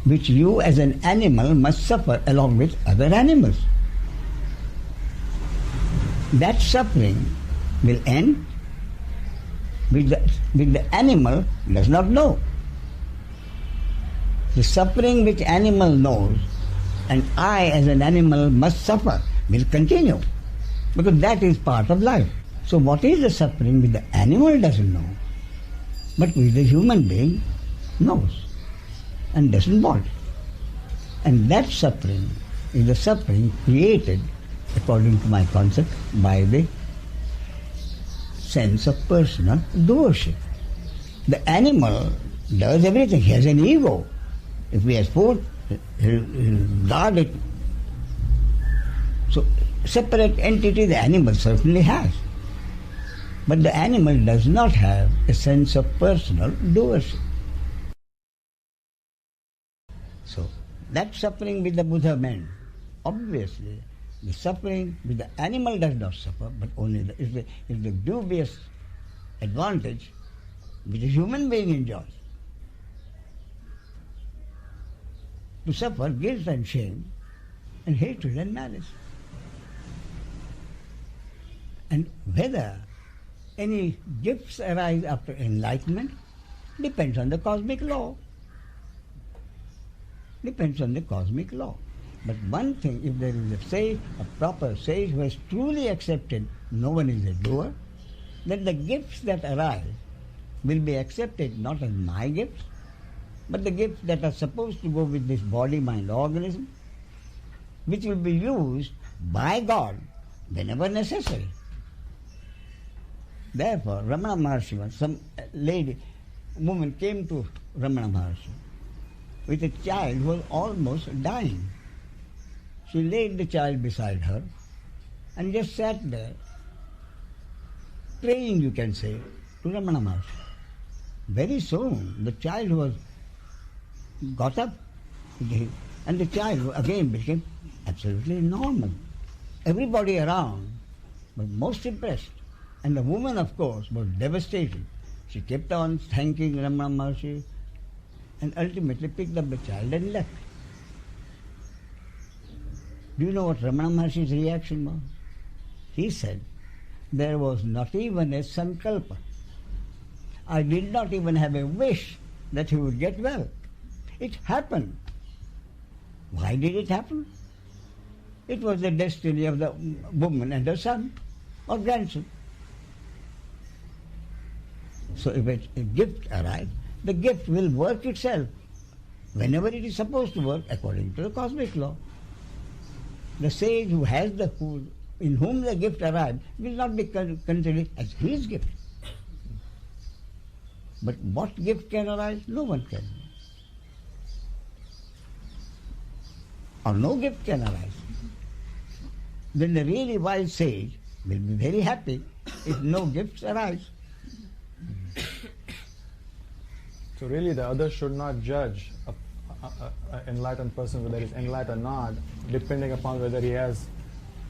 which you as an animal must suffer along with other animals. That suffering will end which the animal does not know. The suffering which animal knows and I as an animal must suffer will continue because that is part of life. So what is the suffering which the animal doesn't know but which the human being knows and doesn't want? And that suffering is the suffering created, according to my concept, by the sense of personal doership. The animal does everything. He has an ego. If he has food, he'll guard it. So, separate entity the animal certainly has. But the animal does not have a sense of personal doership. So, that suffering which the Buddha meant, obviously, the suffering which the animal does not suffer, but only is the dubious advantage which a human being enjoys. To suffer guilt and shame and hatred and malice. And whether any gifts arise after enlightenment depends on the cosmic law. Depends on the cosmic law. But one thing, if there is a sage, a proper sage who has truly accepted no one is a doer, then the gifts that arise will be accepted not as my gifts, but the gifts that are supposed to go with this body-mind organism, which will be used by God whenever necessary. Therefore, Ramana Maharshi, some woman came to Ramana Maharshi with a child who was almost dying. She laid the child beside her and just sat there, praying, you can say, to Ramana Maharshi. Very soon, the child got up, and the child again became absolutely normal. Everybody around was most impressed. And the woman, of course, was devastated. She kept on thanking Ramana Maharshi and ultimately picked up the child and left. Do you know what Ramana Maharshi's reaction was? He said, there was not even a sankalpa. I did not even have a wish that he would get well. It happened. Why did it happen? It was the destiny of the woman and her son or grandson. So if a gift arrives, the gift will work itself whenever it is supposed to work according to the cosmic law. The sage who has in whom the gift arrives will not be considered as his gift. But what gift can arise? No one can. or no gift can arise. Then the really wise sage will be very happy if no gifts arise. So really the others should not judge an enlightened person whether he's enlightened or not, depending upon whether he has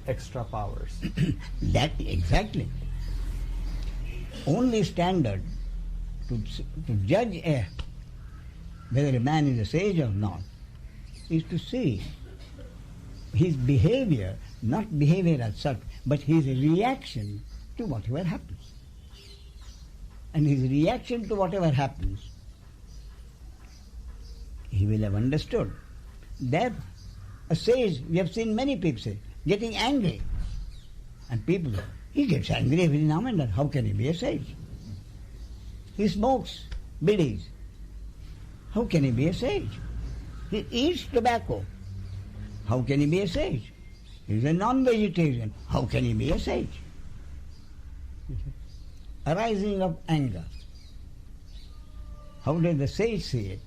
extra powers. That exactly. Only standard to judge whether a man is a sage or not is to see his behavior, not behavior as such, but his reaction to whatever happens. And his reaction to whatever happens, he will have understood that a sage, we have seen many people say, getting angry. And people say, he gets angry every now and then. How can he be a sage? He smokes biddies. How can he be a sage? He eats tobacco. How can he be a sage? He is a non-vegetarian. How can he be a sage? Arising of anger. How does the sage see it?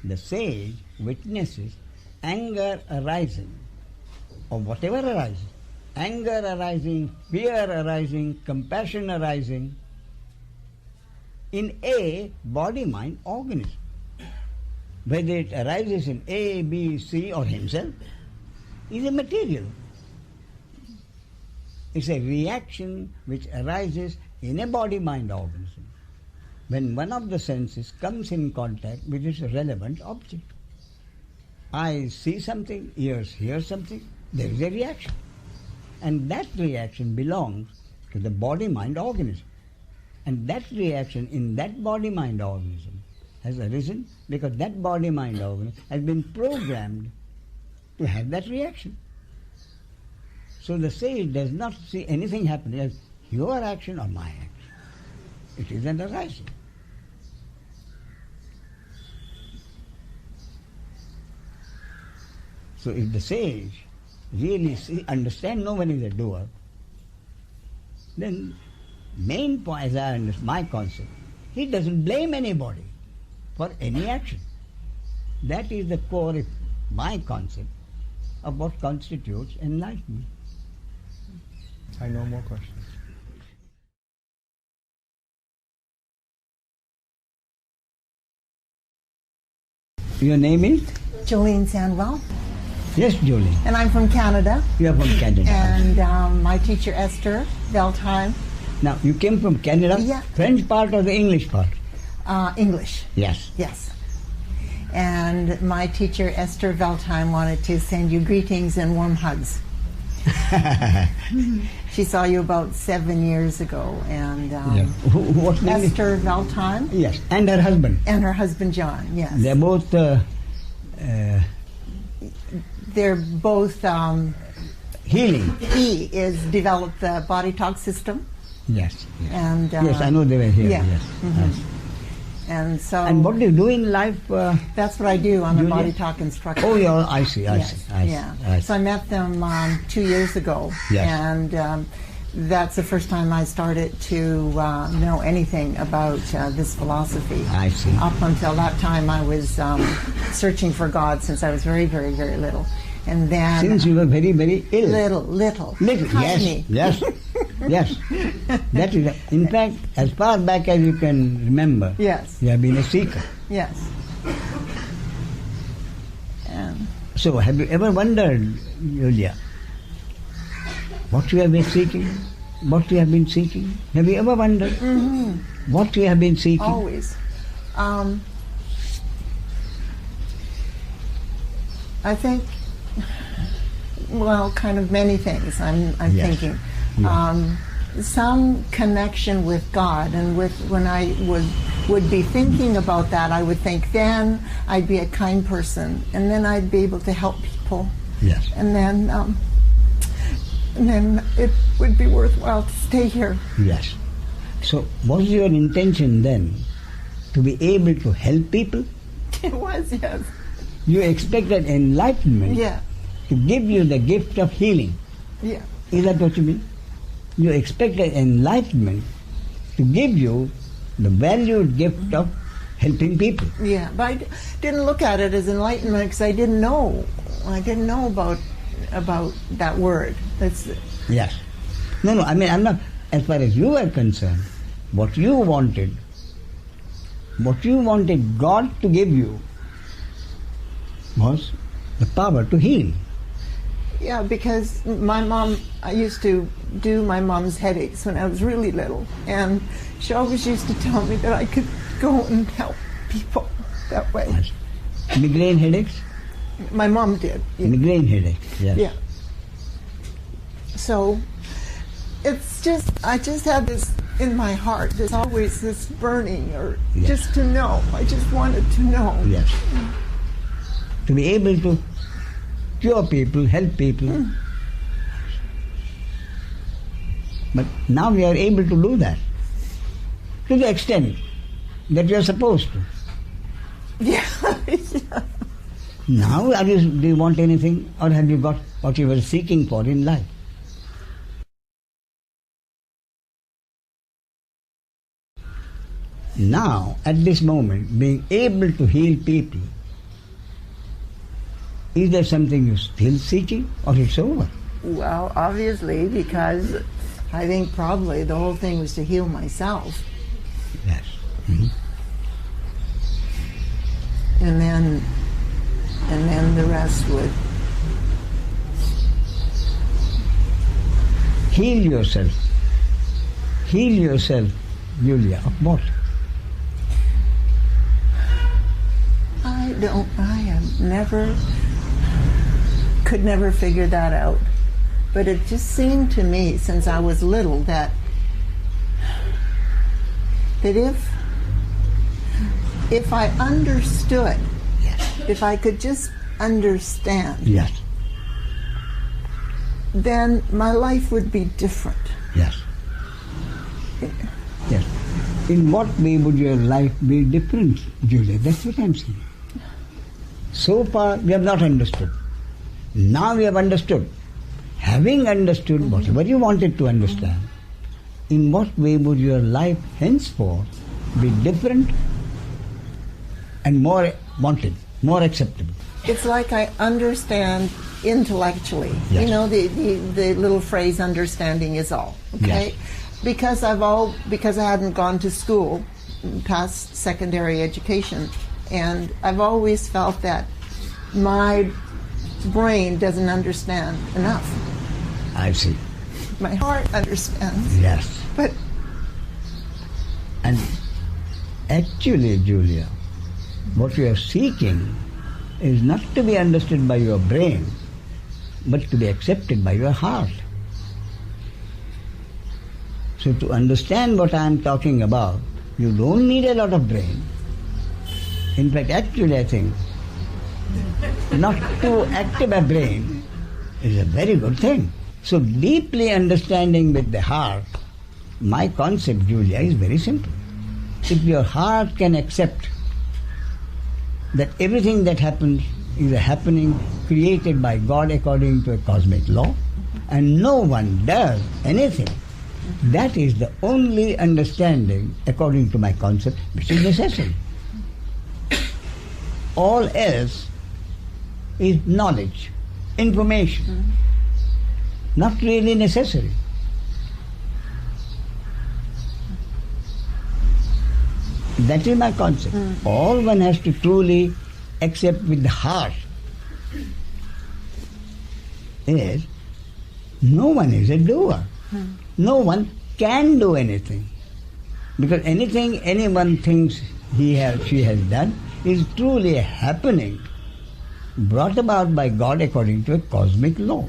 The sage witnesses anger arising, or whatever arises. Anger arising, fear arising, compassion arising in a body-mind organism. Whether it arises in A, B, C or himself is immaterial. It's a reaction which arises in a body-mind organism when one of the senses comes in contact with its relevant object. Eyes see something, ears hear something, there is a reaction. And that reaction belongs to the body-mind organism. And that reaction in that body-mind organism has arisen because that body-mind organism has been programmed to have that reaction. So the sage does not see anything happening as your action or my action. It is an arising. So if the sage really understand no one is a doer, then main point, as I understand my concept, he doesn't blame anybody for any action. That is the core of my concept of what constitutes enlightenment. I know more questions. Your name is? Jolene Sandwell. Yes, Jolene. And I'm from Canada. You are from Canada. And my teacher, Esther Veltheim. Now, you came from Canada? Yeah. French part or the English part? English. Yes. Yes. And my teacher, Esther Veltheim, wanted to send you greetings and warm hugs. She saw you about 7 years ago. And What's name? Esther Veltheim. Yes, and her husband. And her husband, John, yes. They're both... they're both... healing. He is developed the body talk system. Yes. Yes, And, yes, I know they were here. Yeah. Yes. Mm-hmm. Yes. And so... And what do you do in life? That's what I do. I'm Julia? a body talk instructor. Oh, yeah, I see. Yes, See. Yeah. So I met them 2 years ago. Yes. And that's the first time I started to know anything about this philosophy. I see. Up until that time I was searching for God since I was very, very, very little. And then... Since you were very, very ill. Little. Yes, yes, yes. That is, in fact, as far back as you can remember, yes, you have been a seeker. Yes. So, have you ever wondered, Julia, what you have been seeking? What you have been seeking? Have you ever wondered what you have been seeking? Always. I think, well, kind of many things I'm Yes. thinking. Yes. Some connection with God, and when I would be thinking about that, I would think then I'd be a kind person, and then I'd be able to help people. Yes. And then it would be worthwhile to stay here. Yes. So, was your intention then to be able to help people? It was, yes. You expected enlightenment Yeah. to give you the gift of healing. Yeah. Is that what you mean? You expected enlightenment to give you the valued gift of helping people. Yeah, but I didn't look at it as enlightenment because I didn't know I didn't know about that word. That's Yes. No, I mean, I'm not, as far as you are concerned, what you wanted God to give you was the power to heal. Yeah, because I used to do my mom's headaches when I was really little, and she always used to tell me that I could go and help people that way. Migraine headaches? My mom did. Yeah. Migraine headaches, yes. Yeah. So, it's just, I just had this in my heart, there's always this burning, or just to know. I just wanted to know. Yes. To be able to cure people, help people. But now we are able to do that to the extent that we are supposed to. Yeah. Now, do you want anything, or have you got what you were seeking for in life? Now, at this moment, being able to heal people, is there something you're still seeking, or it's over? Well, obviously, because I think probably the whole thing was to heal myself. Yes. Mm-hmm. And then the rest would heal yourself. Heal yourself, Julia, of what? Could never figure that out. But it just seemed to me, since I was little, that if I understood, if I could just understand, then my life would be different. Yes. Yes. In what way would your life be different, Julia? That's what I'm saying. So far, we have not understood. Now we have understood. Having understood whatever you wanted to understand, in what way would your life henceforth be different and more wanted, more acceptable? It's like I understand intellectually. Yes. You know, the little phrase, understanding is all. Okay? Yes. Because I hadn't gone to school past secondary education, and I've always felt that my brain doesn't understand enough. I see. My heart understands. Yes. But and actually, Julia, what you are seeking is not to be understood by your brain, but to be accepted by your heart. So to understand what I am talking about, you don't need a lot of brain. In fact, actually I think not too active a brain is a very good thing. So deeply understanding with the heart, my concept, Julia, is very simple. If your heart can accept that everything that happens is a happening created by God according to a cosmic law, and no one does anything, that is the only understanding, according to my concept, which is necessary. All else is knowledge, information, not really necessary. That is my concept. All one has to truly accept with the heart is no one is a doer. No one can do anything. Because anything anyone thinks she has done is truly a happening brought about by God according to a cosmic law.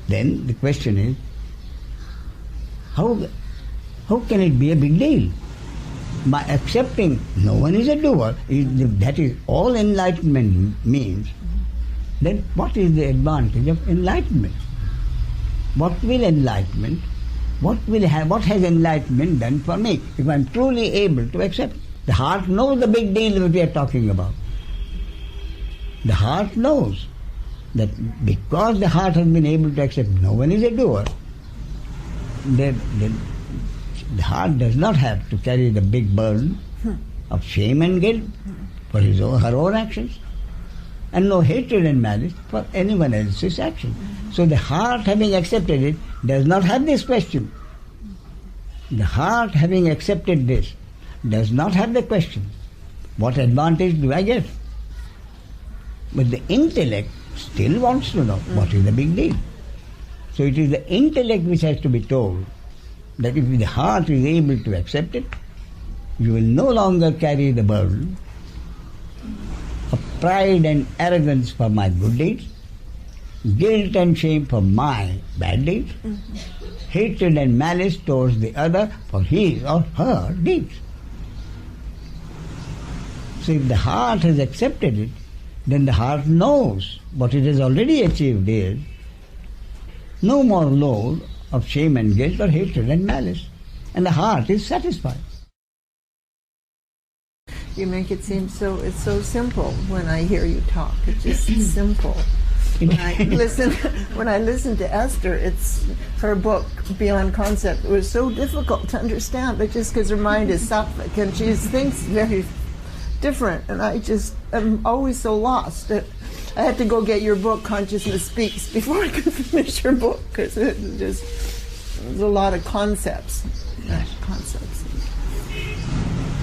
Then the question is, how can it be a big deal? By accepting no one is a doer, that is all enlightenment means, then what is the advantage of enlightenment? What will enlightenment, what has enlightenment done for me if I am truly able to accept? The heart knows the big deal that we are talking about. The heart knows that because the heart has been able to accept no one is a doer, then the heart does not have to carry the big burden of shame and guilt for her own actions. and no hatred and malice for anyone else's action. So the heart, having accepted it, does not have this question. The heart, having accepted this, does not have the question, what advantage do I get? But the intellect still wants to know what is the big deal. So it is the intellect which has to be told that if the heart is able to accept it, you will no longer carry the burden of pride and arrogance for my good deeds, guilt and shame for my bad deeds, hatred and malice towards the other for his or her deeds. So if the heart has accepted it, then the heart knows what it has already achieved is no more load of shame and guilt or hatred and malice, and the heart is satisfied. You make it seem it's so simple when I hear you talk. It's just simple. When I listen to Esther, it's her book Beyond Concept. It was so difficult to understand, but just because her mind is sattvic and she thinks very different, and I'm always so lost that I had to go get your book Consciousness Speaks before I could finish your book, because there's a lot of concepts.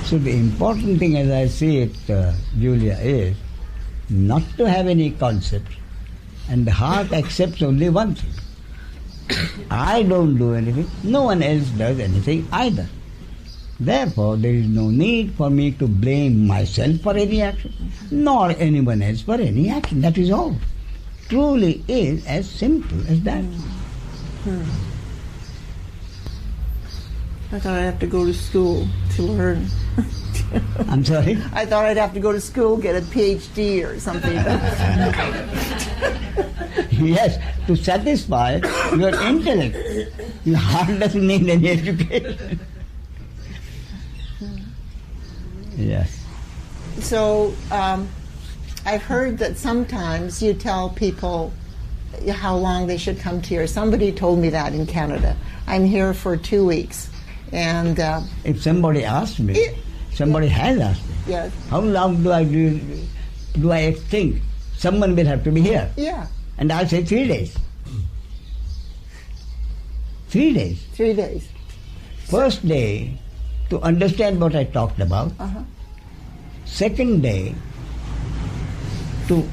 So the important thing, as I see it, Julia, is not to have any concept, and the heart accepts only one thing. I don't do anything, no one else does anything either. Therefore, there is no need for me to blame myself for any action, nor anyone else for any action. That is all. Truly is as simple as that. I thought I'd have to go to school to learn. I'm sorry? I thought I'd have to go to school, get a PhD or something. Yes, to satisfy your intellect. Your heart doesn't need any education. Yes. So, I've heard that sometimes you tell people how long they should come to you. Somebody told me that in Canada. I'm here for 2 weeks. And if somebody asked me, somebody has asked me, yes. How long do I think someone will have to be here? Yeah. And I say 3 days. 3 days. 3 days. First day, to understand what I talked about. Second day, to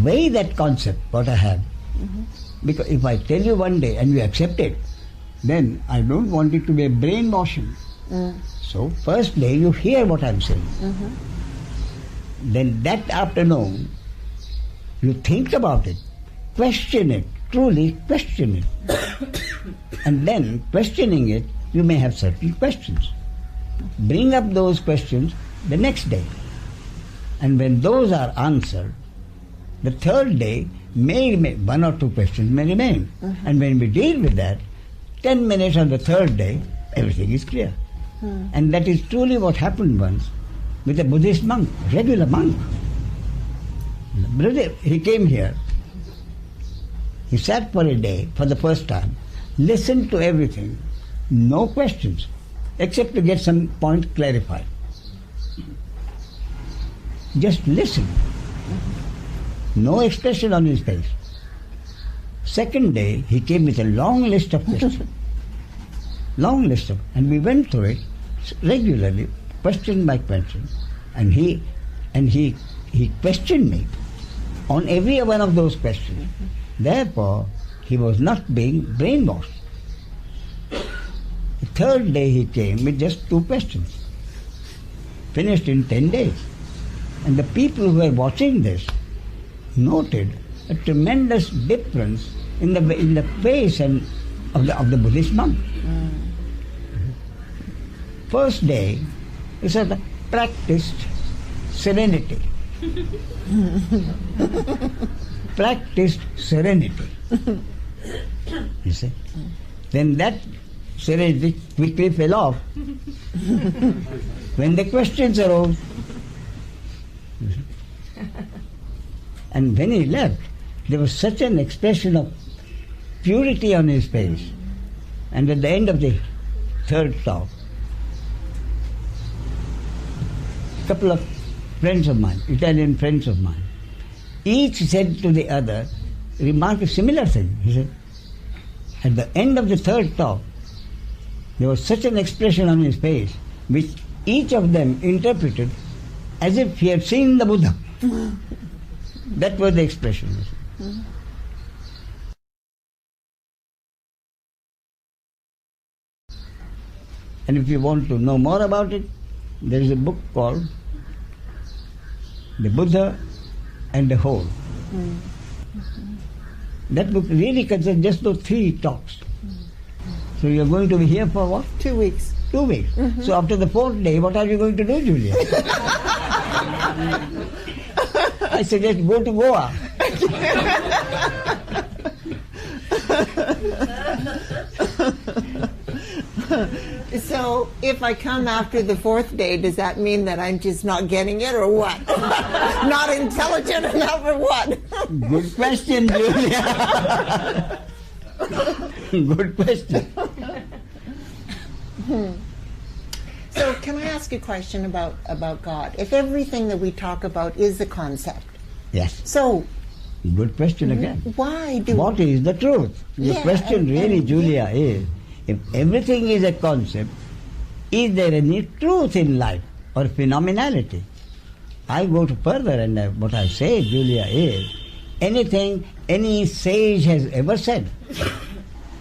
weigh that concept, what I have. Because if I tell you one day and you accept it, then I don't want it to be a brainwashing. So first day you hear what I'm saying. Then that afternoon you think about it, question it, truly question it. And then questioning it, you may have certain questions. Bring up those questions the next day. And when those are answered, the third day may one or two questions may remain. And when we deal with that, 10 minutes on the third day, everything is clear. And that is truly what happened once with a Buddhist monk, regular monk. He came here. He sat for a day for the first time, listened to everything, no questions, except to get some point clarified. Just listen. No expression on his face. Second day, he came with a long list of questions. Long list of, and we went through it regularly, question by question. And he questioned me on every one of those questions. Therefore, he was not being brainwashed. The third day he came with just 2 questions. Finished in 10 days. And the people who were watching this noted a tremendous difference in the face and of the Buddhist monk. First day, he said, practiced serenity. Practiced serenity. You see? Then that serenity quickly fell off. When the questions arose, and when he left, there was such an expression of purity on his face. And at the end of the third talk, a couple of friends of mine, Italian friends of mine, each said to the other, remarked a similar thing. He said, at the end of the third talk, there was such an expression on his face, which each of them interpreted as if he had seen the Buddha. That was the expression. And if you want to know more about it, there is a book called The Buddha and the Whole. That book really consists just those 3 talks. So you're going to be here for what? 2 weeks. 2 weeks. So after the 4th day, what are you going to do, Julia? I suggest go to Goa. So if I come after the 4th day, does that mean that I'm just not getting it or what? Not intelligent enough or what? Good question, Julia. Good question. So can I ask a question about God? If everything that we talk about is a concept, yes. So good question again. Why do what is the truth? The question really, Julia, is if everything is a concept, is there any truth in life or phenomenality? I go to further, and what I say, Julia, is anything any sage has ever said,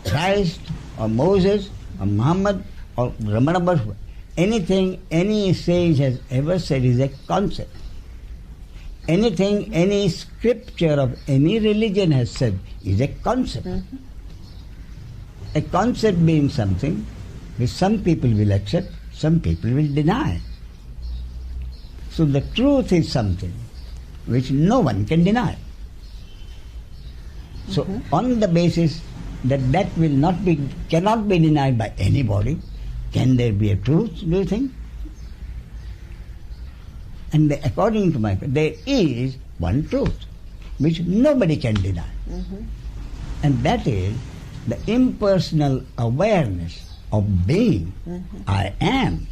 Christ or Moses or Muhammad or Ramana, anything any sage has ever said is a concept. Anything any scripture of any religion has said is a concept. A concept being something which some people will accept, some people will deny. So the truth is something which no one can deny. So on the basis that will not be, cannot be denied by anybody, can there be a truth, do you think? And according to my, there is one truth which nobody can deny. And that is the impersonal awareness of being. I am.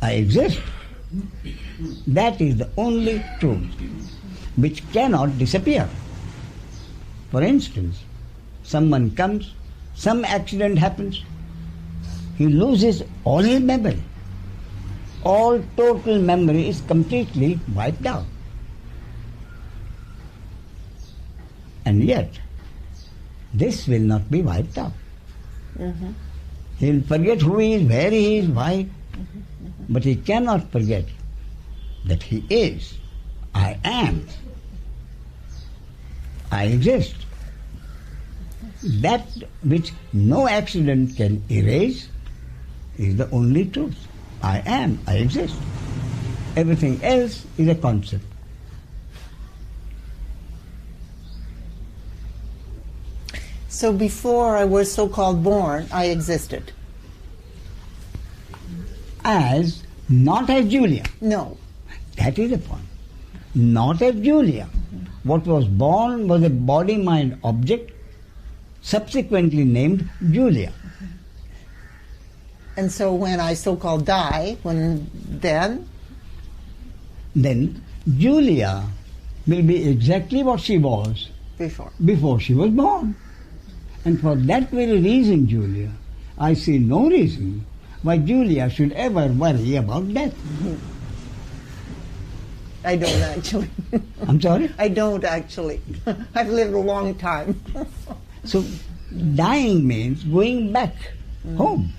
I exist. That is the only truth which cannot disappear. For instance, someone comes, some accident happens, he loses all his memory. All total memory is completely wiped out. And yet, this will not be wiped out. He will forget who he is, where he is, why, but he cannot forget that he is. I am. I exist. That which no accident can erase is the only truth. I am, I exist. Everything else is a concept. So before I was so-called born, I existed. As, not as Julia. No. That is the point. Not as Julia. What was born was a body-mind object, subsequently named Julia. And so when I so-called die, then Julia will be exactly what she was before she was born. And for that very reason, Julia, I see no reason why Julia should ever worry about death. I don't actually. I'm sorry? I don't actually. I've lived a long time. So dying means going back home.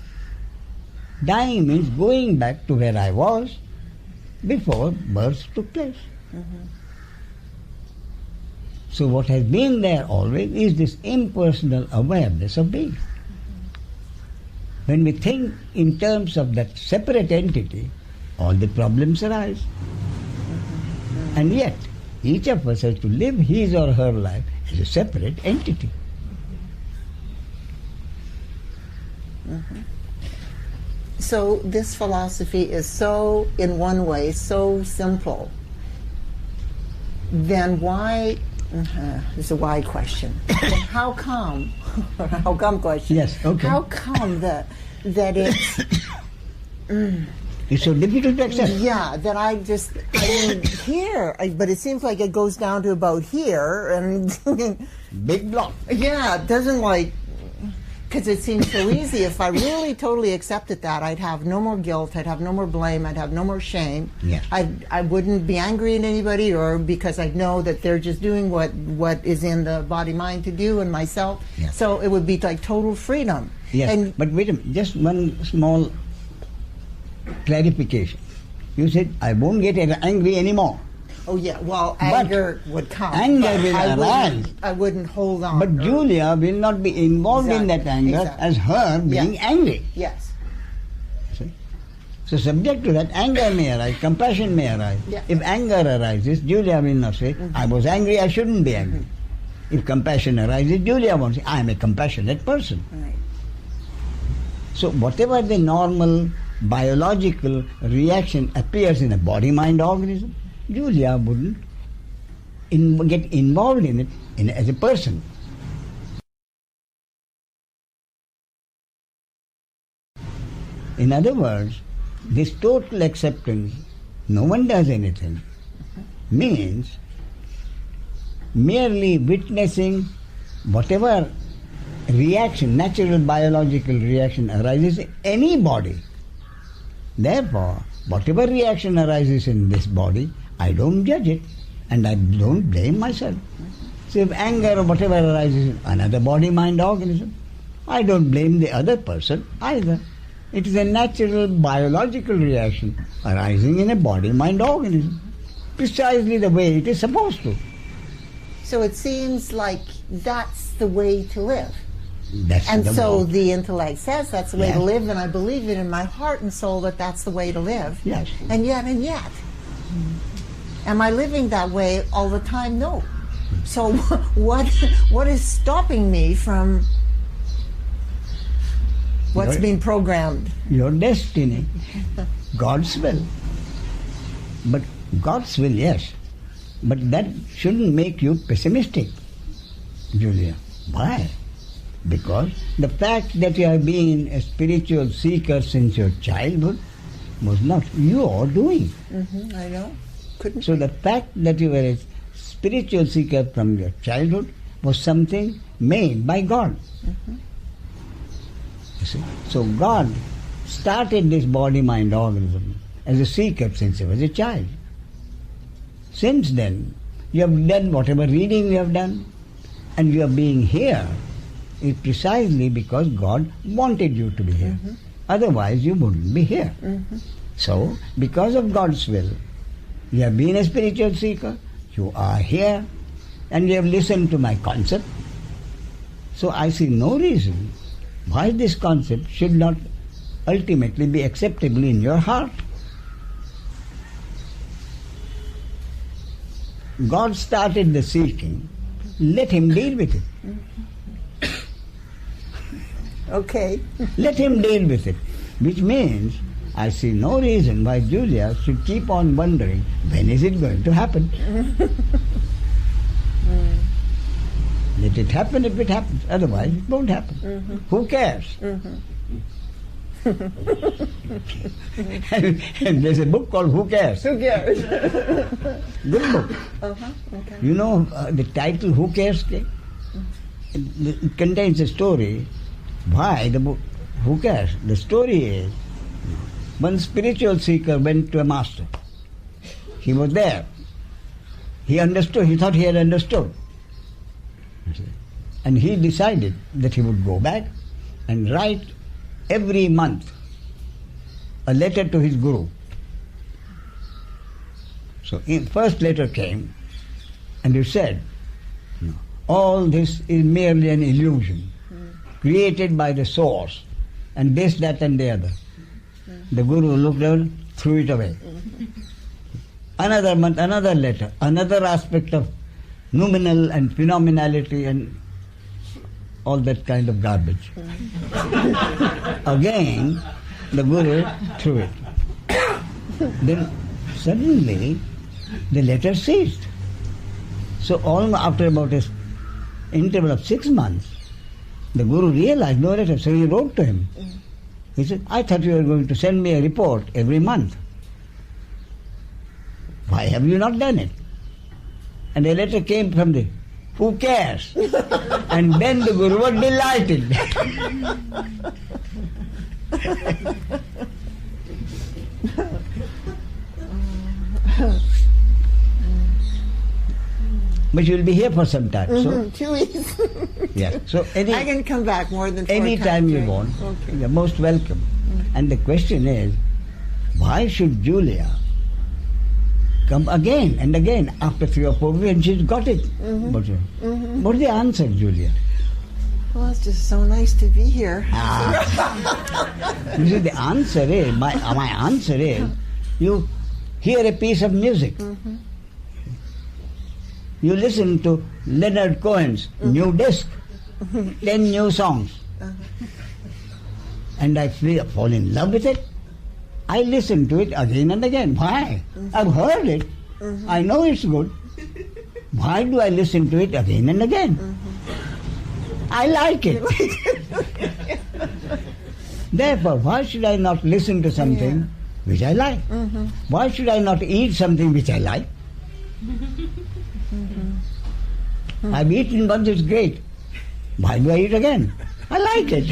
Dying means going back to where I was before birth took place. So what has been there always is this impersonal awareness of being. When we think in terms of that separate entity, all the problems arise. And yet, each of us has to live his or her life as a separate entity. So this philosophy is so, in one way, so simple. Then why, it's a why question. How come, how come question? Yes, okay. How come that it's, It's so difficult to accept. Yeah, that I mean, here, but it seems like it goes down to about here, and big block. Yeah, it doesn't because it seems so easy. If I really totally accepted that, I'd have no more guilt, I'd have no more blame, I'd have no more shame. Yeah. I wouldn't be angry at anybody, or because I'd know that they're just doing what is in the body-mind to do and myself. Yeah. So it would be like total freedom. Yes, but wait a minute, just one small clarification. You said, I won't get angry anymore. Oh yeah, well, anger would come. Anger will arise. I wouldn't hold on. But Julia will not be involved in that anger as her being angry. Yes. See? So subject to that, anger may arise, compassion may arise. Yeah. If anger arises, Julia will not say, I was angry, I shouldn't be angry. If compassion arises, Julia won't say, I am a compassionate person. Right. So whatever the normal biological reaction appears in a body-mind organism, Julia wouldn't get involved in it as a person. In other words, this total acceptance, no one does anything, means merely witnessing whatever reaction, natural biological reaction arises in any body. Therefore, whatever reaction arises in this body, I don't judge it and I don't blame myself. So if anger or whatever arises in another body-mind organism, I don't blame the other person either. It is a natural biological reaction arising in a body-mind organism, precisely the way it is supposed to. So it seems like that's the way to live. And so the intellect says that's the way to live, and I believe it in my heart and soul that that's the way to live. Yes. And yet, am I living that way all the time? No. So what is stopping me from what's been programmed? Your destiny, God's will. But God's will, yes. But that shouldn't make you pessimistic, Julia. Why? Because the fact that you have been a spiritual seeker since your childhood was not your doing. I know. So the fact that you were a spiritual seeker from your childhood was something made by God. You see? So God started this body-mind organism as a seeker since he was a child. Since then, you have done whatever reading you have done, and your being here is precisely because God wanted you to be here. Otherwise, you wouldn't be here. So, because of God's will, you have been a spiritual seeker, you are here, and you have listened to my concept. So, I see no reason why this concept should not ultimately be acceptable in your heart. God started the seeking, let him deal with it. Okay. Let him deal with it. Which means, I see no reason why Julia should keep on wondering, when is it going to happen? Let it happen if it happens, otherwise it won't happen. Who cares? And there's a book called Who Cares? Who cares? Good book. Okay. You know the title Who Cares? It contains a story. Why the book Who Cares? The story is, one spiritual seeker went to a master. He was there. He understood. He thought he had understood. And he decided that he would go back and write every month a letter to his guru. So first letter came, and he said, all this is merely an illusion created by the source, and this, that and the other. The guru looked down, threw it away. Another month, another letter, another aspect of noumenal and phenomenality and all that kind of garbage. Again, the guru threw it. Then suddenly the letter ceased. So after about an interval of 6 months, the guru realized no letter, so he wrote to him. He said, I thought you were going to send me a report every month. Why have you not done it? And a letter came from the, who cares? And then the Guru was delighted. But you'll be here for some time. So 2 weeks. yeah. So I can come back more than 4 times. any time you want, Okay. you're most welcome. And the question is, why should Julia come again and again after 3 or 4 weeks and she's got it? What's the answer, Julia? Well, it's just so nice to be here. You see, the answer is, my answer is, you hear a piece of music. You listen to Leonard Cohen's new disc, 10 new songs. And I fall in love with it. I listen to it again and again. Why? I've heard it. I know it's good. Why do I listen to it again and again? I like it. Therefore, why should I not listen to something which I like? Why should I not eat something which I like? I've eaten once, it's great. Why do I eat again? I like it.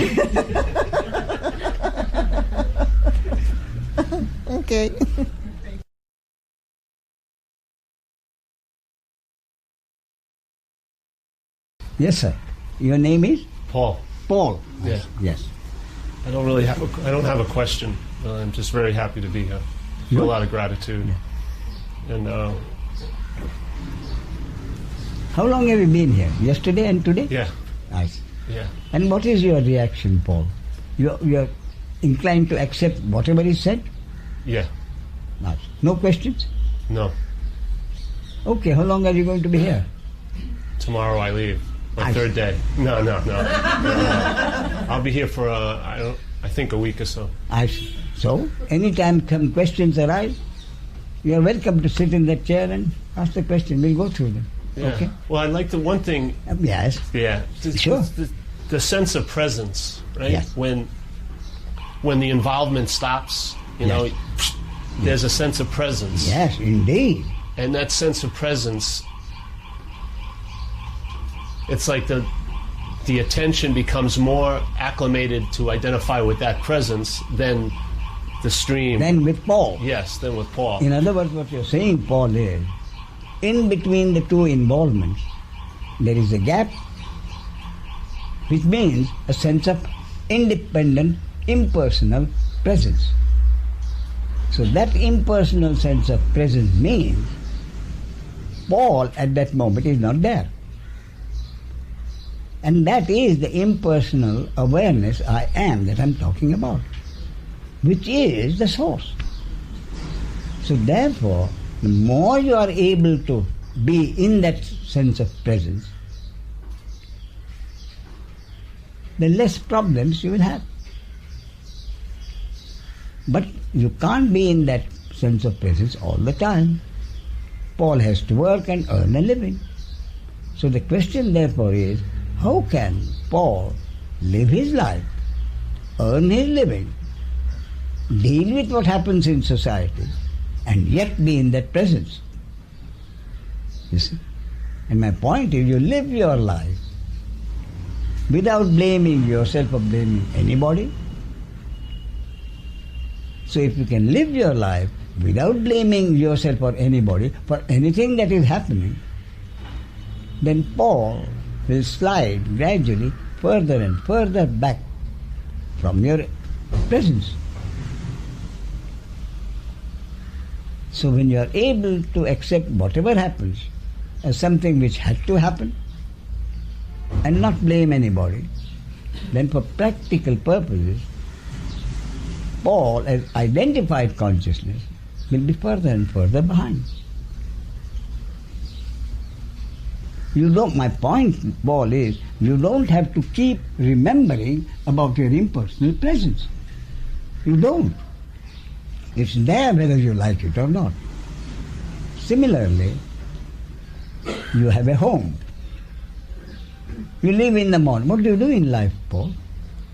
Okay. Yes, sir. Your name is? Paul. Paul. Yeah. Yes. I don't have a question. I'm just very happy to be here. I feel a lot of gratitude. And how long have you been here? Yesterday and today? Yeah. Nice. Yeah. And what is your reaction, Paul? You're inclined to accept whatever is said? Yeah. Nice. No questions? No. Okay, how long are you going to be here? Tomorrow I leave. My third day. No. I'll be here for I think a week or so. So, anytime some questions arise, you are welcome to sit in that chair and ask the question. We'll go through them. Yeah. Okay? Well, I'd like to, one thing. Yes. Yeah. Sure. The sense of presence, right? Yes. When the involvement stops, you know, there's a sense of presence. Yes, indeed. And that sense of presence, it's like the attention becomes more acclimated to identify with that presence than the stream. Then with Paul. Yes, then with Paul. In other words, what you're saying, Paul, is in between the two involvements, there is a gap, which means a sense of independent, impersonal presence. So that impersonal sense of presence means Paul at that moment is not there. And that is the impersonal awareness I am that I'm talking about, which is the source. So therefore, the more you are able to be in that sense of presence, the less problems you will have. But you can't be in that sense of presence all the time. Paul has to work and earn a living. So the question therefore is, how can Paul live his life, earn his living, deal with what happens in society, and yet be in that presence? You see? And my point is, you live your life without blaming yourself or blaming anybody. So if you can live your life without blaming yourself or anybody for anything that is happening, then Paul will slide gradually further and further back from your presence. So when you are able to accept whatever happens as something which had to happen and not blame anybody, then for practical purposes, Paul, as identified consciousness, will be further and further behind. My point, Paul, is you don't have to keep remembering about your impersonal presence. You don't. It's there whether you like it or not. Similarly, you have a home. You live in the morning. What do you do in life, Paul?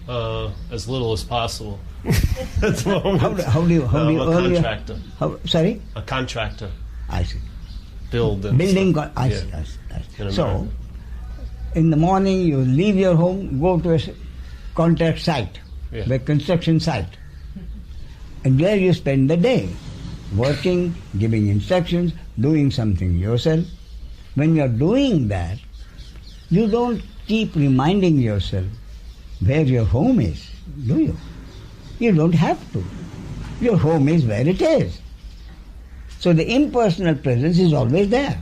As little as possible. At the moment. How do you I'm a earn contractor. Sorry? A contractor. I see. Building. I see. So, in the morning you leave your home, go to a contract site, a construction site, and there you spend the day, working, giving instructions, doing something yourself. When you're doing that, you don't keep reminding yourself where your home is, do you? You don't have to. Your home is where it is. So the impersonal presence is always there.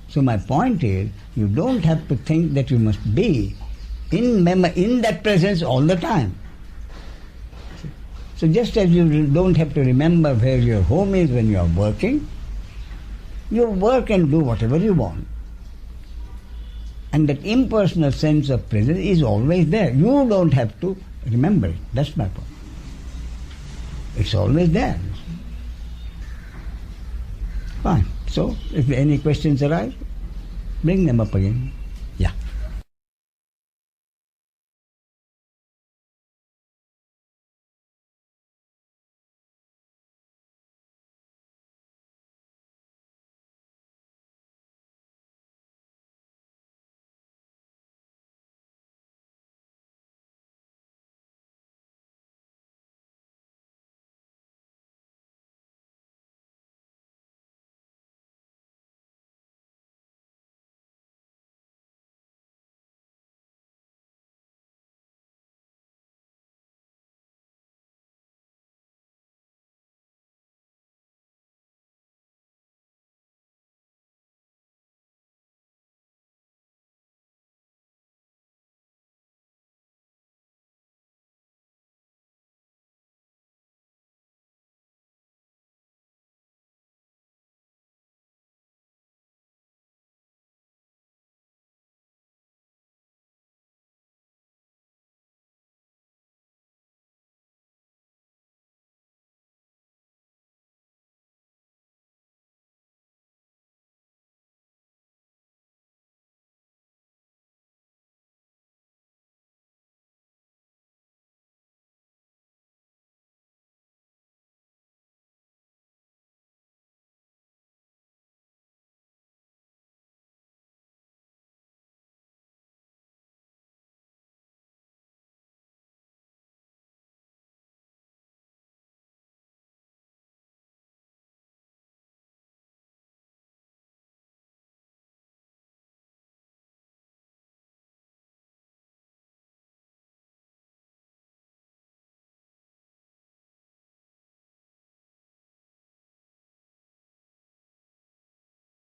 So my point is, you don't have to think that you must be in that presence all the time. So just as you don't have to remember where your home is when you are working, you work and do whatever you want. And that impersonal sense of presence is always there. You don't have to remember it. That's my point. It's always there. Fine. So, if any questions arise, bring them up again.